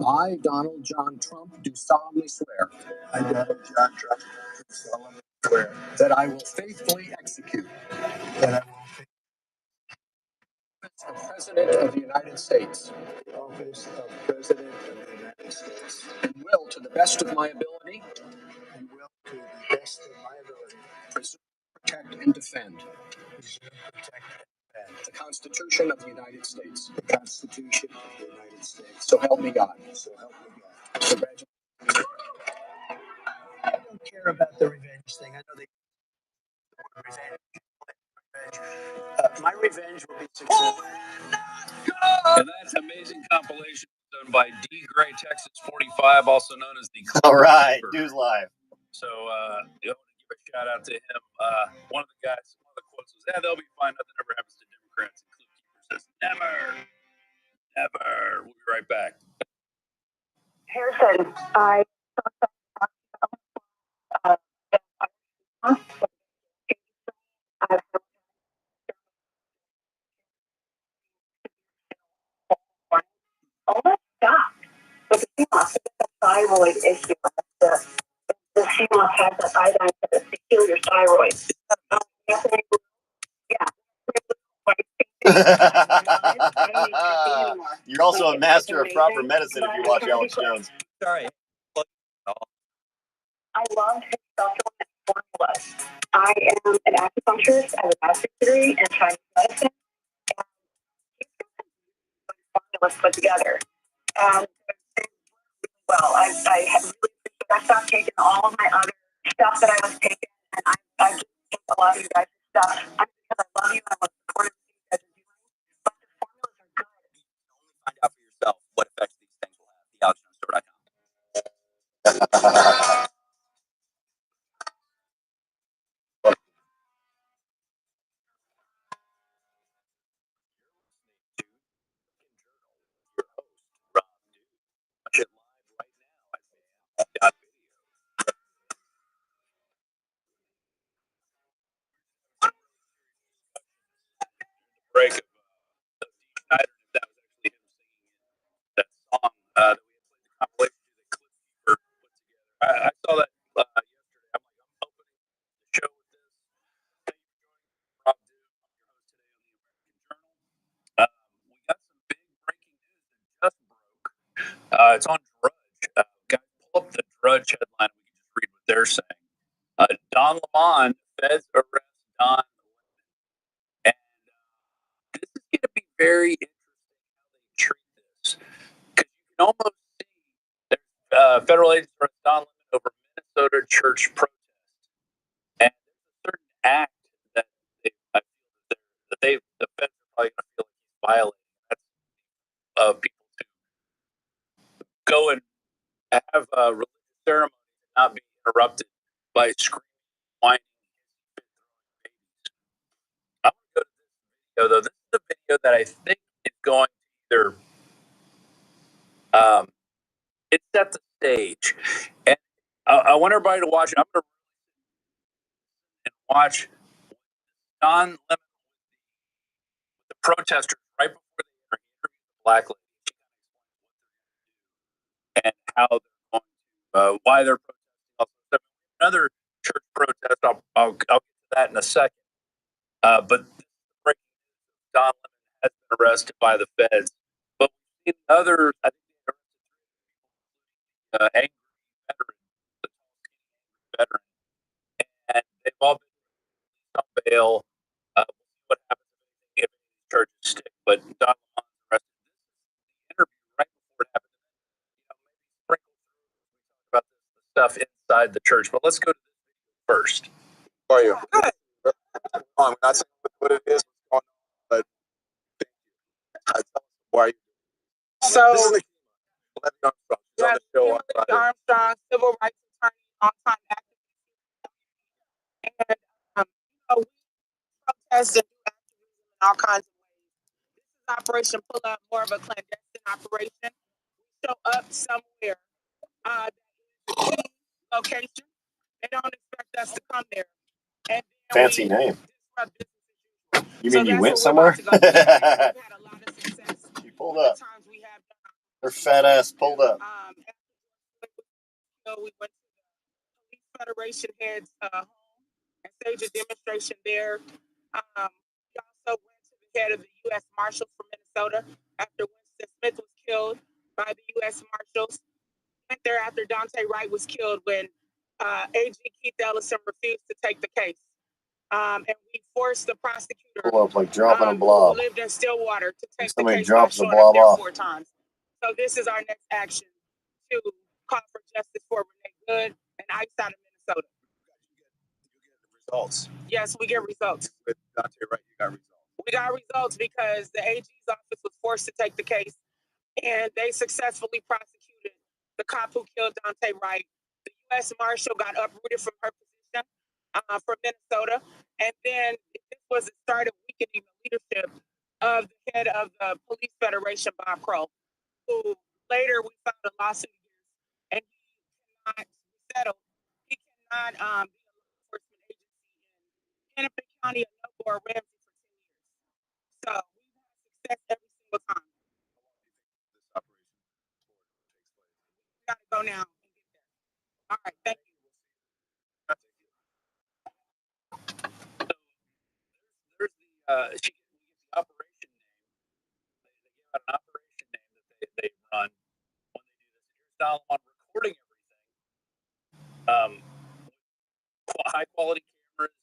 I, Donald John Trump, do solemnly swear. I, Donald John Trump, do solemnly swear that I will faithfully execute. That I will faithfully execute the office of President of the United States. The office of President of the United States. And will, to the best of my ability. And will, to the best of my ability. Preserve, protect, and defend. Preserve, protect, and defend. The Constitution of the United States. The Constitution of the United States. So help me God. So help me God. Congratulations. I don't care about the revenge thing. I know they revenge. My revenge will be successful. And that's amazing compilation done by D. Gray, Texas 45, also known as the. All right, News Live. So, I want to give a shout out to him. One of the guys, one of the quotes was, "They'll be fine. Nothing ever happens to Democrats." And Cliff Keeper says, "Never, never." We'll be right back. Harrison, I almost stopped. But the CMOS, the thyroid issue, the CMOS has the iodine to heal your thyroid. You're also a master of proper medicine if you watch Alex Jones. Sorry. I loved his supplement I am an acupuncturist. I have a master's degree in Chinese medicine. And formulas put together. And well, I have really I stopped taking all of my other stuff that I was taking, and I just take a lot of you guys' stuff. I'm because I love you and I want to support everything you guys are doing. But the formulas are good. Find out for yourself what effects these things will have. TheAlexJonesStore.com. Watch it live right now at break of Schneider, if that was actually him singing that song that we had played the compilation that Cliff Fever put together. I saw that yesterday. I'm like, I'm opening the show with this. Thank you for joining me, Rob Duke. I'm your host today on the American Journal. We got some big breaking news that just broke. It's on Drudge. Guys, pull up the Drudge headline. We can just read what they're saying. Don Lemon, feds arrest Don. And this is going to be very interesting how they treat this. Because you can almost see there's federal agents arrest Don Lemon over Minnesota church protest. And there's a certain act that I feel that the feds are probably going to feel like he's violating. That's people to go and have a religious ceremony and not be interrupted by screaming, whining, babies. I'm going to go to this video, though. This is a video that I think is going to either it sets the stage, and I want everybody to watch it. I'm going to and watch Don Lemon, the protesters, right before they interview the black lady, and how they're going to, why they're protesting. Another church protest. I'll get to that in a second. But Don Lemon has been arrested by the feds. But we've seen other, I think, angry veteran, and they've all been on bail. What happens if these charges stick? But Don Lemon's arrested. This is the interview right before it happened. Maybe sprinkle about the stuff inside the church. But let's go to this video first. How are you? Good. I'm not saying what it is, but why are you? So, This is the on the show on Friday. Armstrong, civil rights attorney, longtime activist, and we protest and do activism in all kinds of ways. This is Operation Pull Up, more of a clandestine operation. We show up somewhere, location. They don't expect us to come there. And Fancy name. You mean you went somewhere? You pulled up. Her fat ass pulled up. We went to the Police Federation head's home and staged a demonstration there. We also went to the head of the U.S. Marshals from Minnesota after Winston Smith was killed by the U.S. Marshals. Went there after Dante Wright was killed when AG Keith Ellison refused to take the case. And we forced the prosecutor Pull up like dropping a blob. who lived in Stillwater to take the Somebody case drops by the showing up blob there off. 4 times. So this is our next action to call for justice for Renee Good and ICE out of Minnesota. You get results. Yes, we get results. With Dante Wright, you got results. We got results because the AG's office was forced to take the case, and they successfully prosecuted the cop who killed Dante Wright. The U.S. Marshal got uprooted from her position from Minnesota, and then this was the start of weakening the leadership of the head of the Police Federation, Bob Crow, who later we filed a lawsuit against, and he cannot settle. He cannot be a law enforcement agency in Hennepin County or Ramsey for 10 years. So we've had success every single time. This operation We gotta go now and get there. All right, thank you. There's the she gets the operation name. They give out an operation name that they run when they do this. Here's Don Lemon recording everything. High quality cameras,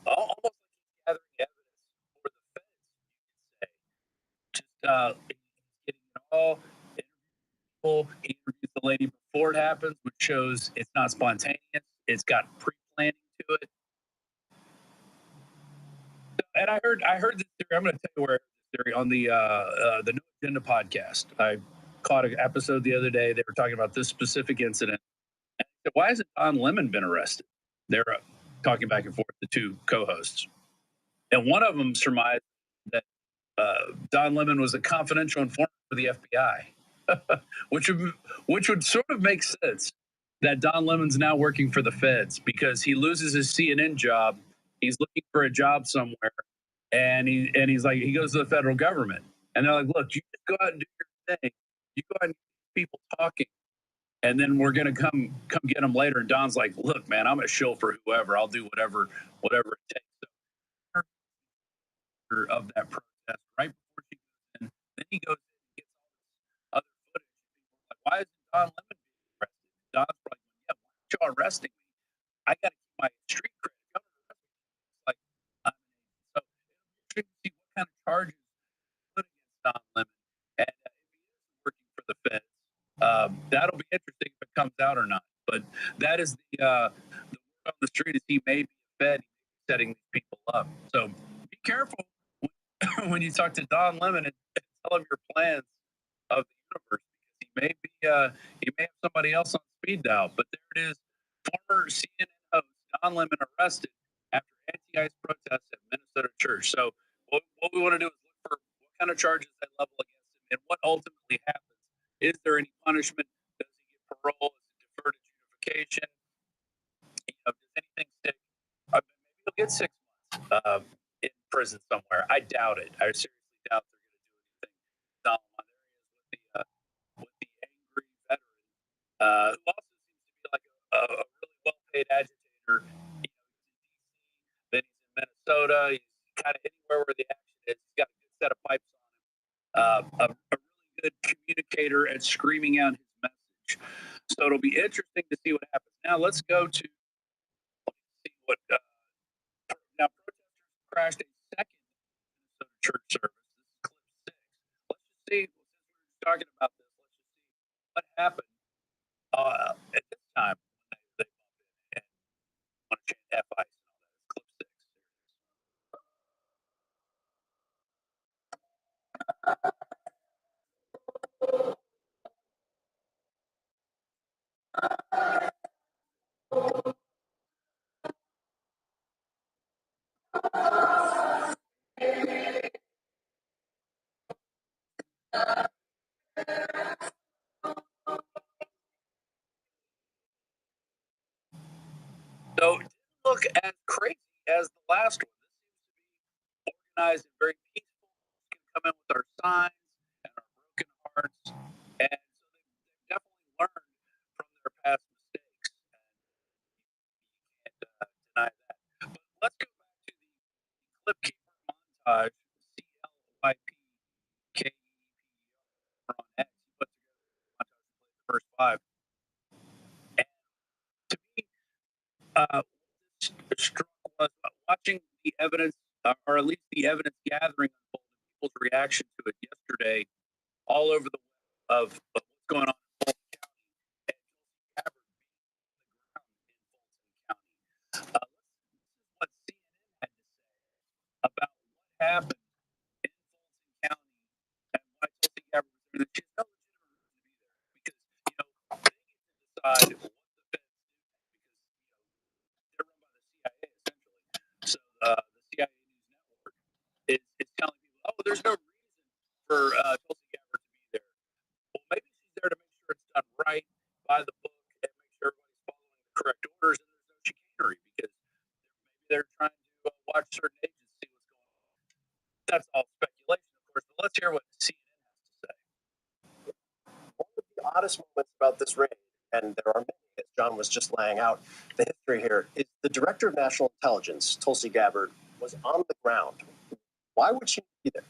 almost like he's gathering evidence for the feds, you could say. Just getting it all. He interviews the lady before it happens, which shows it's not spontaneous. It's got pre-planning to it. And I heard this theory. I'm going to tell you where this theory on the No Agenda podcast. I caught an episode the other day. They were talking about this specific incident. And I said, why hasn't Don Lemon been arrested? They're talking back and forth, the two co-hosts. And one of them surmised that Don Lemon was a confidential informant for the FBI, which would sort of make sense that Don Lemon's now working for the feds because he loses his CNN job. He's looking for a job somewhere, and he's like, he goes to the federal government, and they're like, look, you just go out and do your thing. You go out and get people talking, and then we're gonna come get him later. And Don's like, look, man, I'm a shill for whoever. I'll do whatever it takes. So, of that protest right before she goes in, then he goes in and gets all this other footage. Like, why isn't Don Lemon being arrested? Don's like, yeah, why aren't y'all arresting me? I got to keep my street cred. Like, so interesting to see what kind of charges put against Don Lemon, and if he is working for the feds, that'll be interesting if it comes out or not. But that is the word on the street is he may be a fed, setting these people up. So be careful when you talk to Don Lemon and tell him your plans of the universe, because he may have somebody else on speed dial. But there it is, former CNN host Don Lemon arrested after anti-ICE protests at Minnesota church. So what we want to do is look for what kind of charges they level against him and what ultimately happens. Is there any punishment? Does he get parole? Is it deferred adjudication? Does anything stick? Maybe he'll get 6 months in prison somewhere. I doubt it. I seriously doubt they're going to do anything. There he is with the angry veteran, who also seems to be like a really well-paid agitator. He's in DC, then he's in Minnesota. He's kind of anywhere where the action is. He's got a good set of pipes on him. A really good communicator at screaming out his message. So it'll be interesting to see what happens. Now let's go to see what. Now protesters crashed a second Minnesota church service. This is clip 6. Let's just see. Since we're talking about this, let's just see what happened at this time when they bumped in and want to change F-ICE and all that. It's clip 6. So it didn't look as crazy as the last one. This seems to be organized and very peaceful. We can come in with our signs and our broken hearts. And so they've definitely learned from their past mistakes. And you can't deny that. But let's go back to the clip keeper montage. CLYPKEPR on X. He put together the montage and played the first 5. And to me, struck was watching the evidence, or at least the evidence gathering unfold, and people's reaction to it yesterday, all over the web of what's going on in Fulton County, and Gabbard being on the ground in Fulton County. This is what CNN had to say about what happened in Fulton County and why Tulsi Gabbard was there. She has no legitimate reason to be there because they get to decide what the feds do because they're run by the CIA essentially. So the CIA News Network is telling people, oh, there's no reason for Tulsi Gabbard to be there. Well, maybe she's there to make sure it's done right by the book and make sure everybody's following the correct orders and there's no chicanery because maybe they're trying to watch certain agents see what's going on. That's all speculation, of course, but let's hear what CNN has to say. One of the oddest moments about this raid, and there are many, as John was just laying out the history here, is the Director of National Intelligence, Tulsi Gabbard, was on the ground. Why would she be there?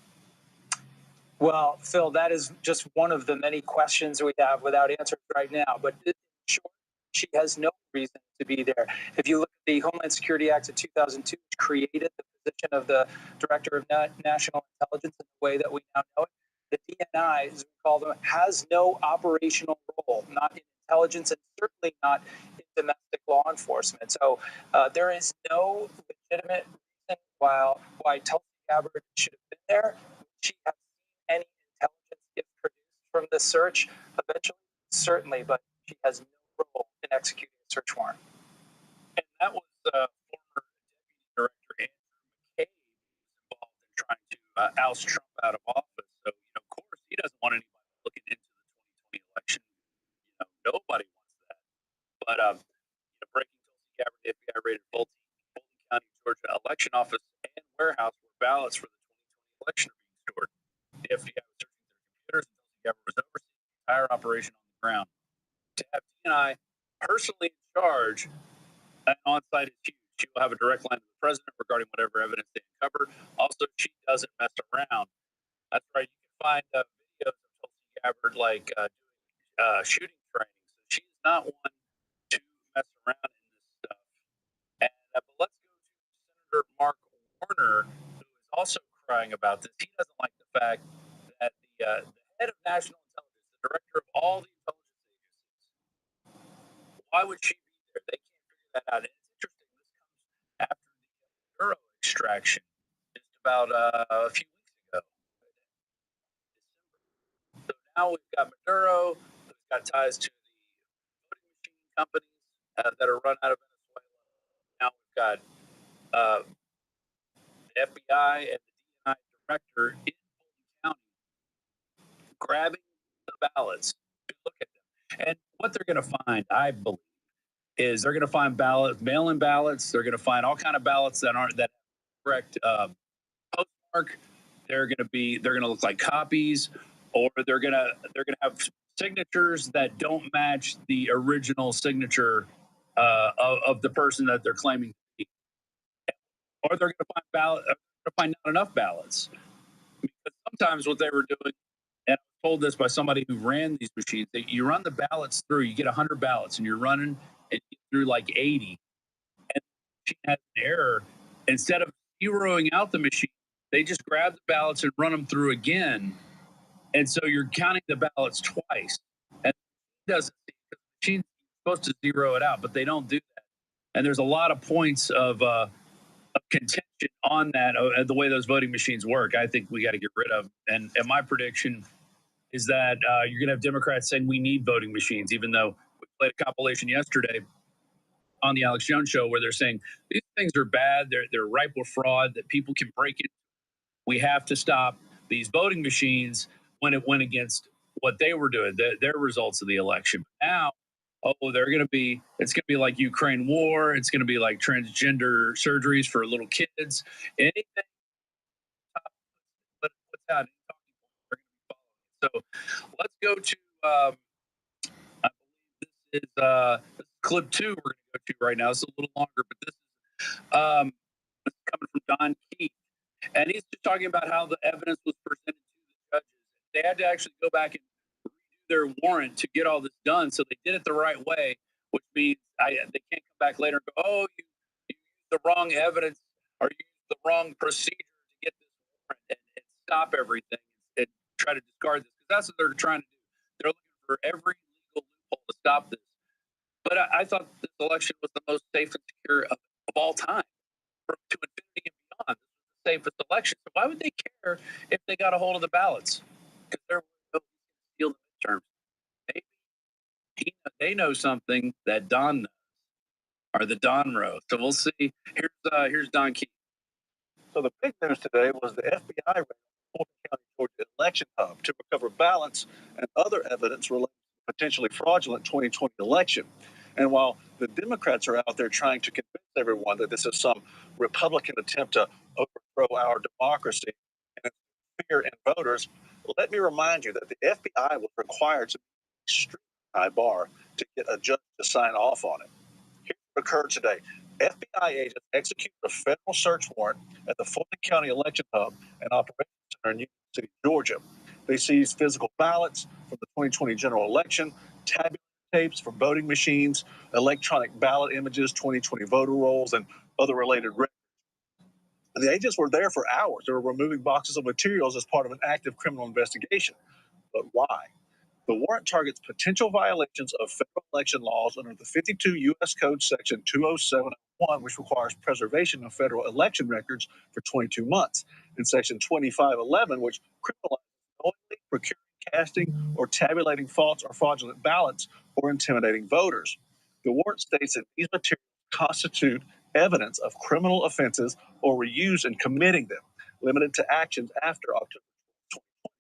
Well, Phil, that is just one of the many questions we have without answers right now. But in short, She has no reason to be there. If you look at the Homeland Security Act of 2002, which created the position of the Director of National Intelligence in the way that we now know it, the DNI, as we call them, has no operational role, not in intelligence and certainly not in domestic law enforcement. So there is no legitimate reason why Tulsi Gabbard should have been there. She has seen any intelligence get produced from the search eventually, certainly, but she has no role in executing a search warrant. And that was former Deputy Director Andrew McCabe involved in trying to oust Trump out of office. So, of course, he doesn't want anybody looking into the 2020 election. Nobody wants that. But, breaking Tulsi Gabbard, the FBI raided Fulton County, Georgia election office and warehouse where ballots for the 2020 election are being stored. The FBI was searching their computers and Tulsi Gabbard was overseeing the entire operation on the ground. To have DNI personally in charge and on site is huge. She will have a direct line to the president regarding whatever evidence they uncover. Also, she doesn't mess around. That's right. You can find videos of Tulsi Gabbard doing shooting training. So she's not one to mess around in this stuff. And but let's go to Senator Mark Warner, who is also crying about this. He doesn't like the fact that the head of national intelligence, the director of all the intelligence agencies, why would she be there? They can't figure that out. And it's interesting. This comes after the Maduro extraction, just about a few weeks ago. So now we've got Maduro, who's got ties to the voting machine companies that are run out of Venezuela. Now we've got the FBI and the DNI director in Fulton County grabbing the ballots to look at them. And what they're going to find, I believe, is they're going to find ballots, mail-in ballots. They're going to find all kind of ballots that aren't that correct postmark. They're going to look like copies, or they're going to have signatures that don't match the original signature of the person that they're claiming to be. Or they're going to find not enough ballots. Because sometimes what they were doing, and I was told this by somebody who ran these machines, that you run the ballots through, you get 100 ballots, and you're running it through like 80, and the machine has an error. Instead of zeroing out the machine, they just grab the ballots and run them through again. And so you're counting the ballots twice. And it doesn't, the machine's supposed to zero it out, but they don't do that. And there's a lot of points of contention on that, the way those voting machines work. I think we got to get rid of. And my prediction is that you're going to have Democrats saying we need voting machines, even though we played a compilation yesterday on the Alex Jones show where they're saying these things are bad, they're ripe with fraud, that people can break it. We have to stop these voting machines when it went against what they were doing, their results of the election. But now, it's going to be like Ukraine war. It's going to be like transgender surgeries for little kids. Anything what's out, so let's go to, I believe this is clip 2 we're going to go to right now. It's a little longer, but this is coming from Don Keith. And he's just talking about how the evidence was presented to the judges. They had to actually go back and redo their warrant to get all this done. So they did it the right way, which means they can't come back later and go, oh, you used the wrong evidence or you used the wrong procedure to get this warrant and stop everything and try to discard this. Because that's what they're trying to do. They're looking for every legal loophole to stop this. But I thought this election was the most safe and secure of all time, to infinity and beyond. Safest election. So why would they care if they got a hold of the ballots? Because they're steal the midterms. Maybe they know something that Don knows, or the Don Row. So we'll see. Here's Don Keith. So the big news today was the FBI raided Fulton County, Georgia election hub to recover ballots and other evidence related to the potentially fraudulent 2020 election. And while the Democrats are out there trying to convince everyone that this is some Republican attempt to overthrow our democracy and fear in voters, let me remind you that the FBI was required to be an extremely high bar to get a judge to sign off on it. Here's what occurred today. FBI agents executed a federal search warrant at the Fulton County election hub and operations center in Union City, Georgia. They seized physical ballots from the 2020 general election, tabulated tapes from voting machines, electronic ballot images, 2020 voter rolls, and other related records. And the agents were there for hours. They were removing boxes of materials as part of an active criminal investigation. But why? The warrant targets potential violations of federal election laws under the 52 U.S. Code Section 207.1, which requires preservation of federal election records for 22 months, and Section 2511, which criminalizes knowingly procuring, casting, or tabulating false or fraudulent ballots or intimidating voters. The warrant states that these materials constitute evidence of criminal offenses or were used in committing them, limited to actions after October 2020.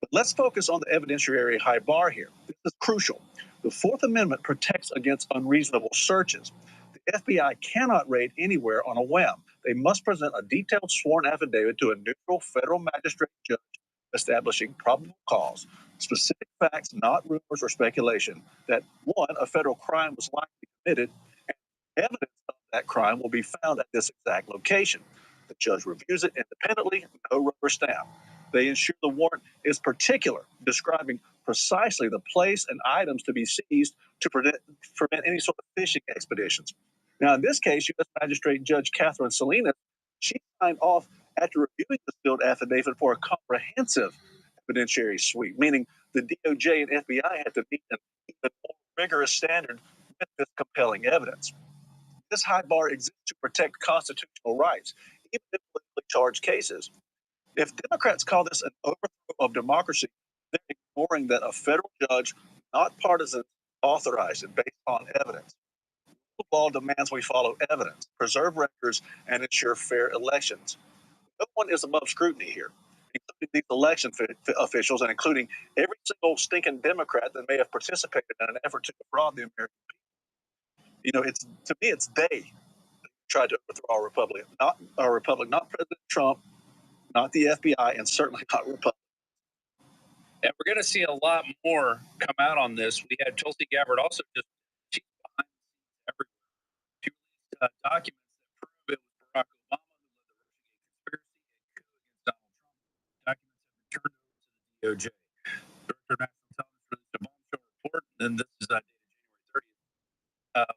But let's focus on the evidentiary high bar here. This is crucial. The Fourth Amendment protects against unreasonable searches. The FBI cannot raid anywhere on a whim. They must present a detailed sworn affidavit to a neutral federal magistrate judge establishing probable cause, specific facts, not rumors or speculation, that one, a federal crime was likely committed, and evidence of that crime will be found at this exact location. The judge reviews it independently, no rubber stamp. They ensure the warrant is particular, describing precisely the place and items to be seized to prevent any sort of fishing expeditions. Now, in this case, U.S. Magistrate Judge Catherine Salinas, she signed off after reviewing the sealed affidavit for a comprehensive evidentiary suite, meaning the DOJ and FBI had to meet an even more rigorous standard with this compelling evidence. This high bar exists to protect constitutional rights, even in politically charged cases. If Democrats call this an overthrow of democracy, they're ignoring that a federal judge, not partisan, authorized it based on evidence. The law demands we follow evidence, preserve records, and ensure fair elections. No one is above scrutiny here, including these election officials and including every single stinking Democrat that may have participated in an effort to defraud the American people. You know, to me, it's they tried to overthrow our republic, not President Trump, not the FBI, and certainly not Republicans. And we're going to see a lot more come out on this. We had Tulsi Gabbard also just she's behind everywhere. She released documents that prove it was Barack Obama who led the Russiagate conspiracy and coup against Donald Trump. Documents have been turned over to the DOJ. Director of National Intelligence released a bombshell report, and this is dated January 30th.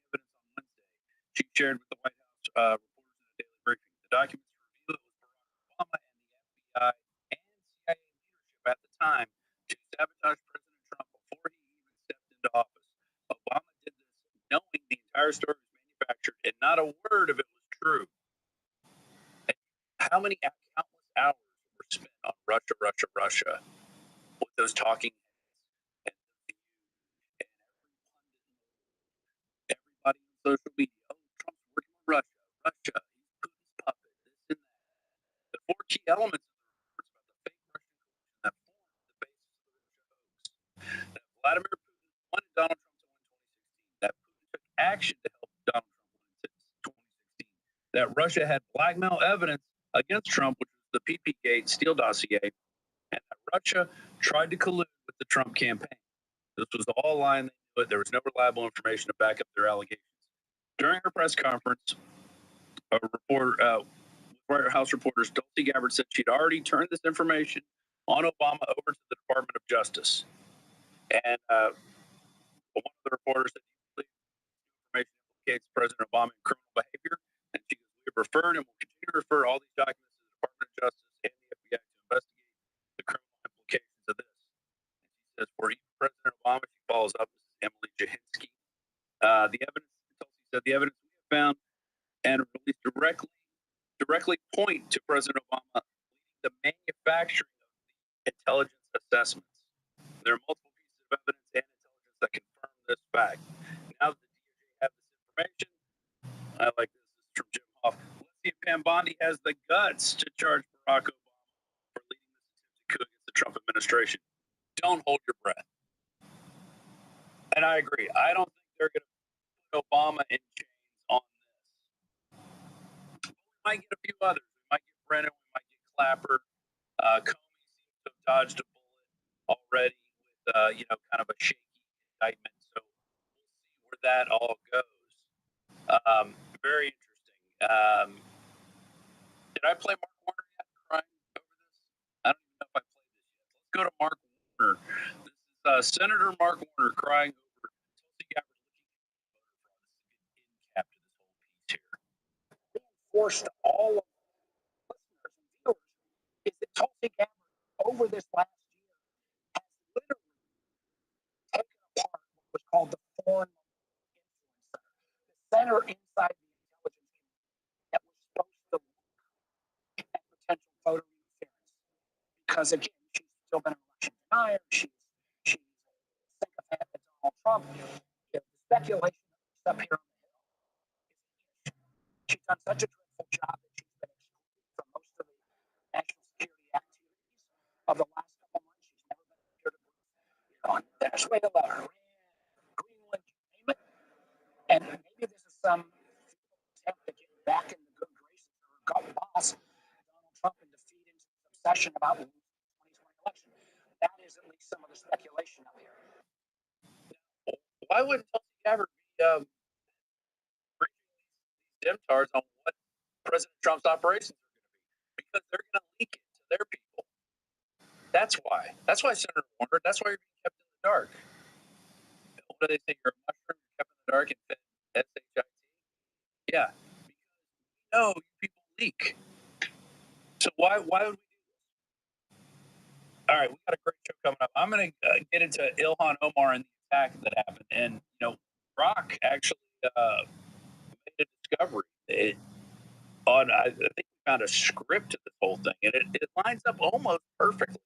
With the new and damning evidence on Wednesday, she shared with the White House reporters in a daily briefing. The documents reveal it was Barack Obama and the FBI and CIA leadership at the time to sabotage President Trump before he even stepped into office. Obama did this knowing the entire story was manufactured and not a word of it was true. And how many countless hours were spent on Russia with those talking heads and everybody on social media? Oh, Trump's working with Russia, he's Putin's puppet, this and that. The four key elements of the reports about the fake Russian collusion that formed the basis of the Russia hoax. That Vladimir Putin wanted Donald Trump to win 2016. That Putin took action to help Donald Trump win 2016. That Russia had blackmail evidence against Trump, which was the PP-Gate Steele dossier, and that Russia tried to collude with the Trump campaign. This was all lying. They knew it. There was no reliable information to back up their allegations. During her press conference, a reporter, White House reporters, Tulsi Gabbard said she'd already turned this information on Obama over to the Department of Justice. And one of the reporters said, information implicates President Obama in criminal behavior. And she goes, we have referred and will continue to refer all these documents to the Department of Justice and the FBI to investigate the criminal implications of this. And she says, for even President Obama, she follows up, this is Emily Jahinsky. The evidence, Tulsi said, the evidence we have found and released directly point to President Obama leading the manufacturing of the intelligence assessments. There are multiple pieces of evidence and intelligence that confirm this fact. Now that the DOJ have this information, I like this. This is from Jim Hoff. Let's see if Pam Bondi has the guts to charge Barack Obama for leading this attempted coup against the Trump administration. Don't hold your breath. And I agree. I don't think they're going to put Obama in chains on this. We might get a few others. We might get Brennan. We might get Clapper. Comey seems to have dodged a bullet already with, kind of a shaky indictment. So we'll see where that all goes. Very interesting. Did I play Mark Warner yet? Crying over this? I don't even know if I played this yet. Let's go to Mark Warner. This is Senator Mark Warner crying over Tulsi Gabbard in cap to this whole piece here. Forced all of listeners and viewers is that Tulsi Gabbard over this last year has literally taken apart what was called the Foreign Influence Center, the center inside the intelligence community that was supposed to look at potential voter interference. Because again, she's still been an election denier. She's sycophant with Donald Trump. The speculation up here on the Hill is she's done such a dreadful job that she's been excluded from most of the national security activities of the last couple months. She's never been here to brief on Venezuela, Iran, Greenland, you name it. And maybe this is some attempt to get back in the good graces of her gut boss, Donald Trump, and defeat his obsession about losing the 2020 election. That is at least some of the speculation up here. Why wouldn't Tulsi Gabbard be briefing these demtards on what President Trump's operations are going to be? Because they're going to leak it to their people. That's why. That's why, Senator Warner. That's why you're being kept in the dark. What do they say? You're a mushroom. You're kept in the dark and fed SHIT. Yeah, because we know you people leak. So why would we do this? All right, we got a great show coming up. I'm going to get into Ilhan Omar and the attack that happened, and Rock actually made a discovery. I think we found a script to this whole thing, and it lines up almost perfectly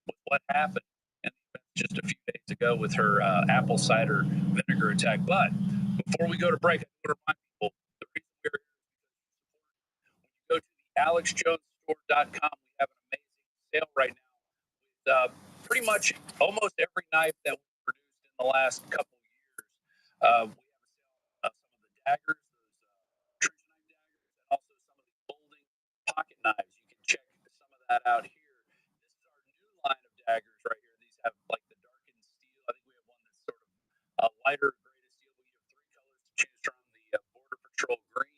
with what happened in just a few days ago with her apple cider vinegar attack. But before we go to break, I want to remind people the reason we're here is when you go to the AlexJonesStore.com, we have an amazing sale right now with pretty much almost every knife that was produced in the last couple of years. We have a sale of some of the daggers, those trench knife daggers, and also some of the folding pocket knives. You can check some of that out here. This is our new line of daggers right here. These have like the darkened steel. I think we have one that's sort of lighter grade of steel. We have three colors to choose from: the Border Patrol green,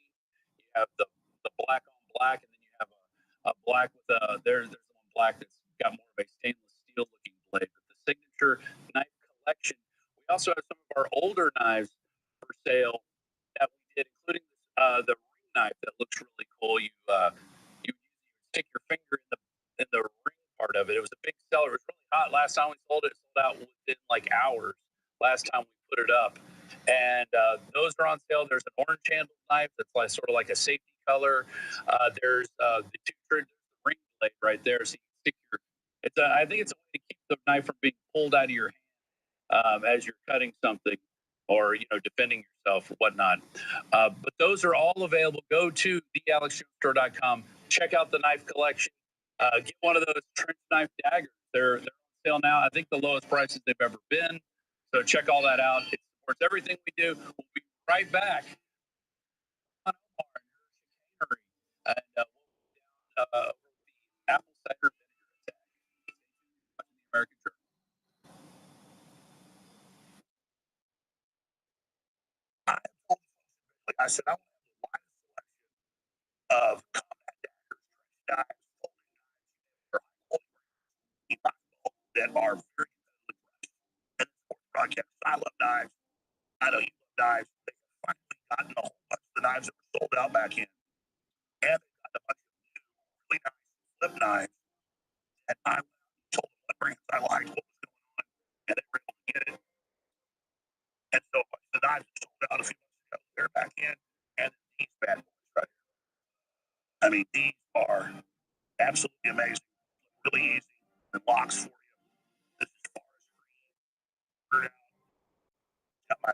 you have the black on black, and then you have a black with there's the one black that's got more of a stainless steel looking blade. But the signature knife collection. We also have some of our older knives for sale that we did, including the ring knife that looks really cool. You stick your finger in the ring part of it. It was a big seller. It was really hot. Last time we sold it sold out within like hours. Last time we put it up, and those are on sale. There's an orange handled knife that's like sort of like a safety color. There's the ring blade right there, so you can stick your. I think it's a way to keep the knife from being pulled out of your hand as you're cutting something or defending yourself or whatnot. But those are all available. Go to thealexjonesstore.com. Check out the knife collection. Get one of those trench knife daggers. They're on sale now. I think the lowest prices they've ever been. So check all that out. It supports everything we do. We'll be right back. And we'll be down the apple cider vinegar attack. The American Journal. I said, I want to have a wide selection of combat daggers, trench knives, folding knives, that are very good. Broadcast. I love knives. I know you love knives. They've finally gotten a whole bunch of the knives that were sold out back in. And they've got a bunch of new, really nice flip knives. And I told them what brands I liked, what was going on, and they were able to get it. And so the knives were sold out a few months ago. They're back in. And these bad boys right here. I mean, these are absolutely amazing. Really easy. And locks for you. This is far as green. Got my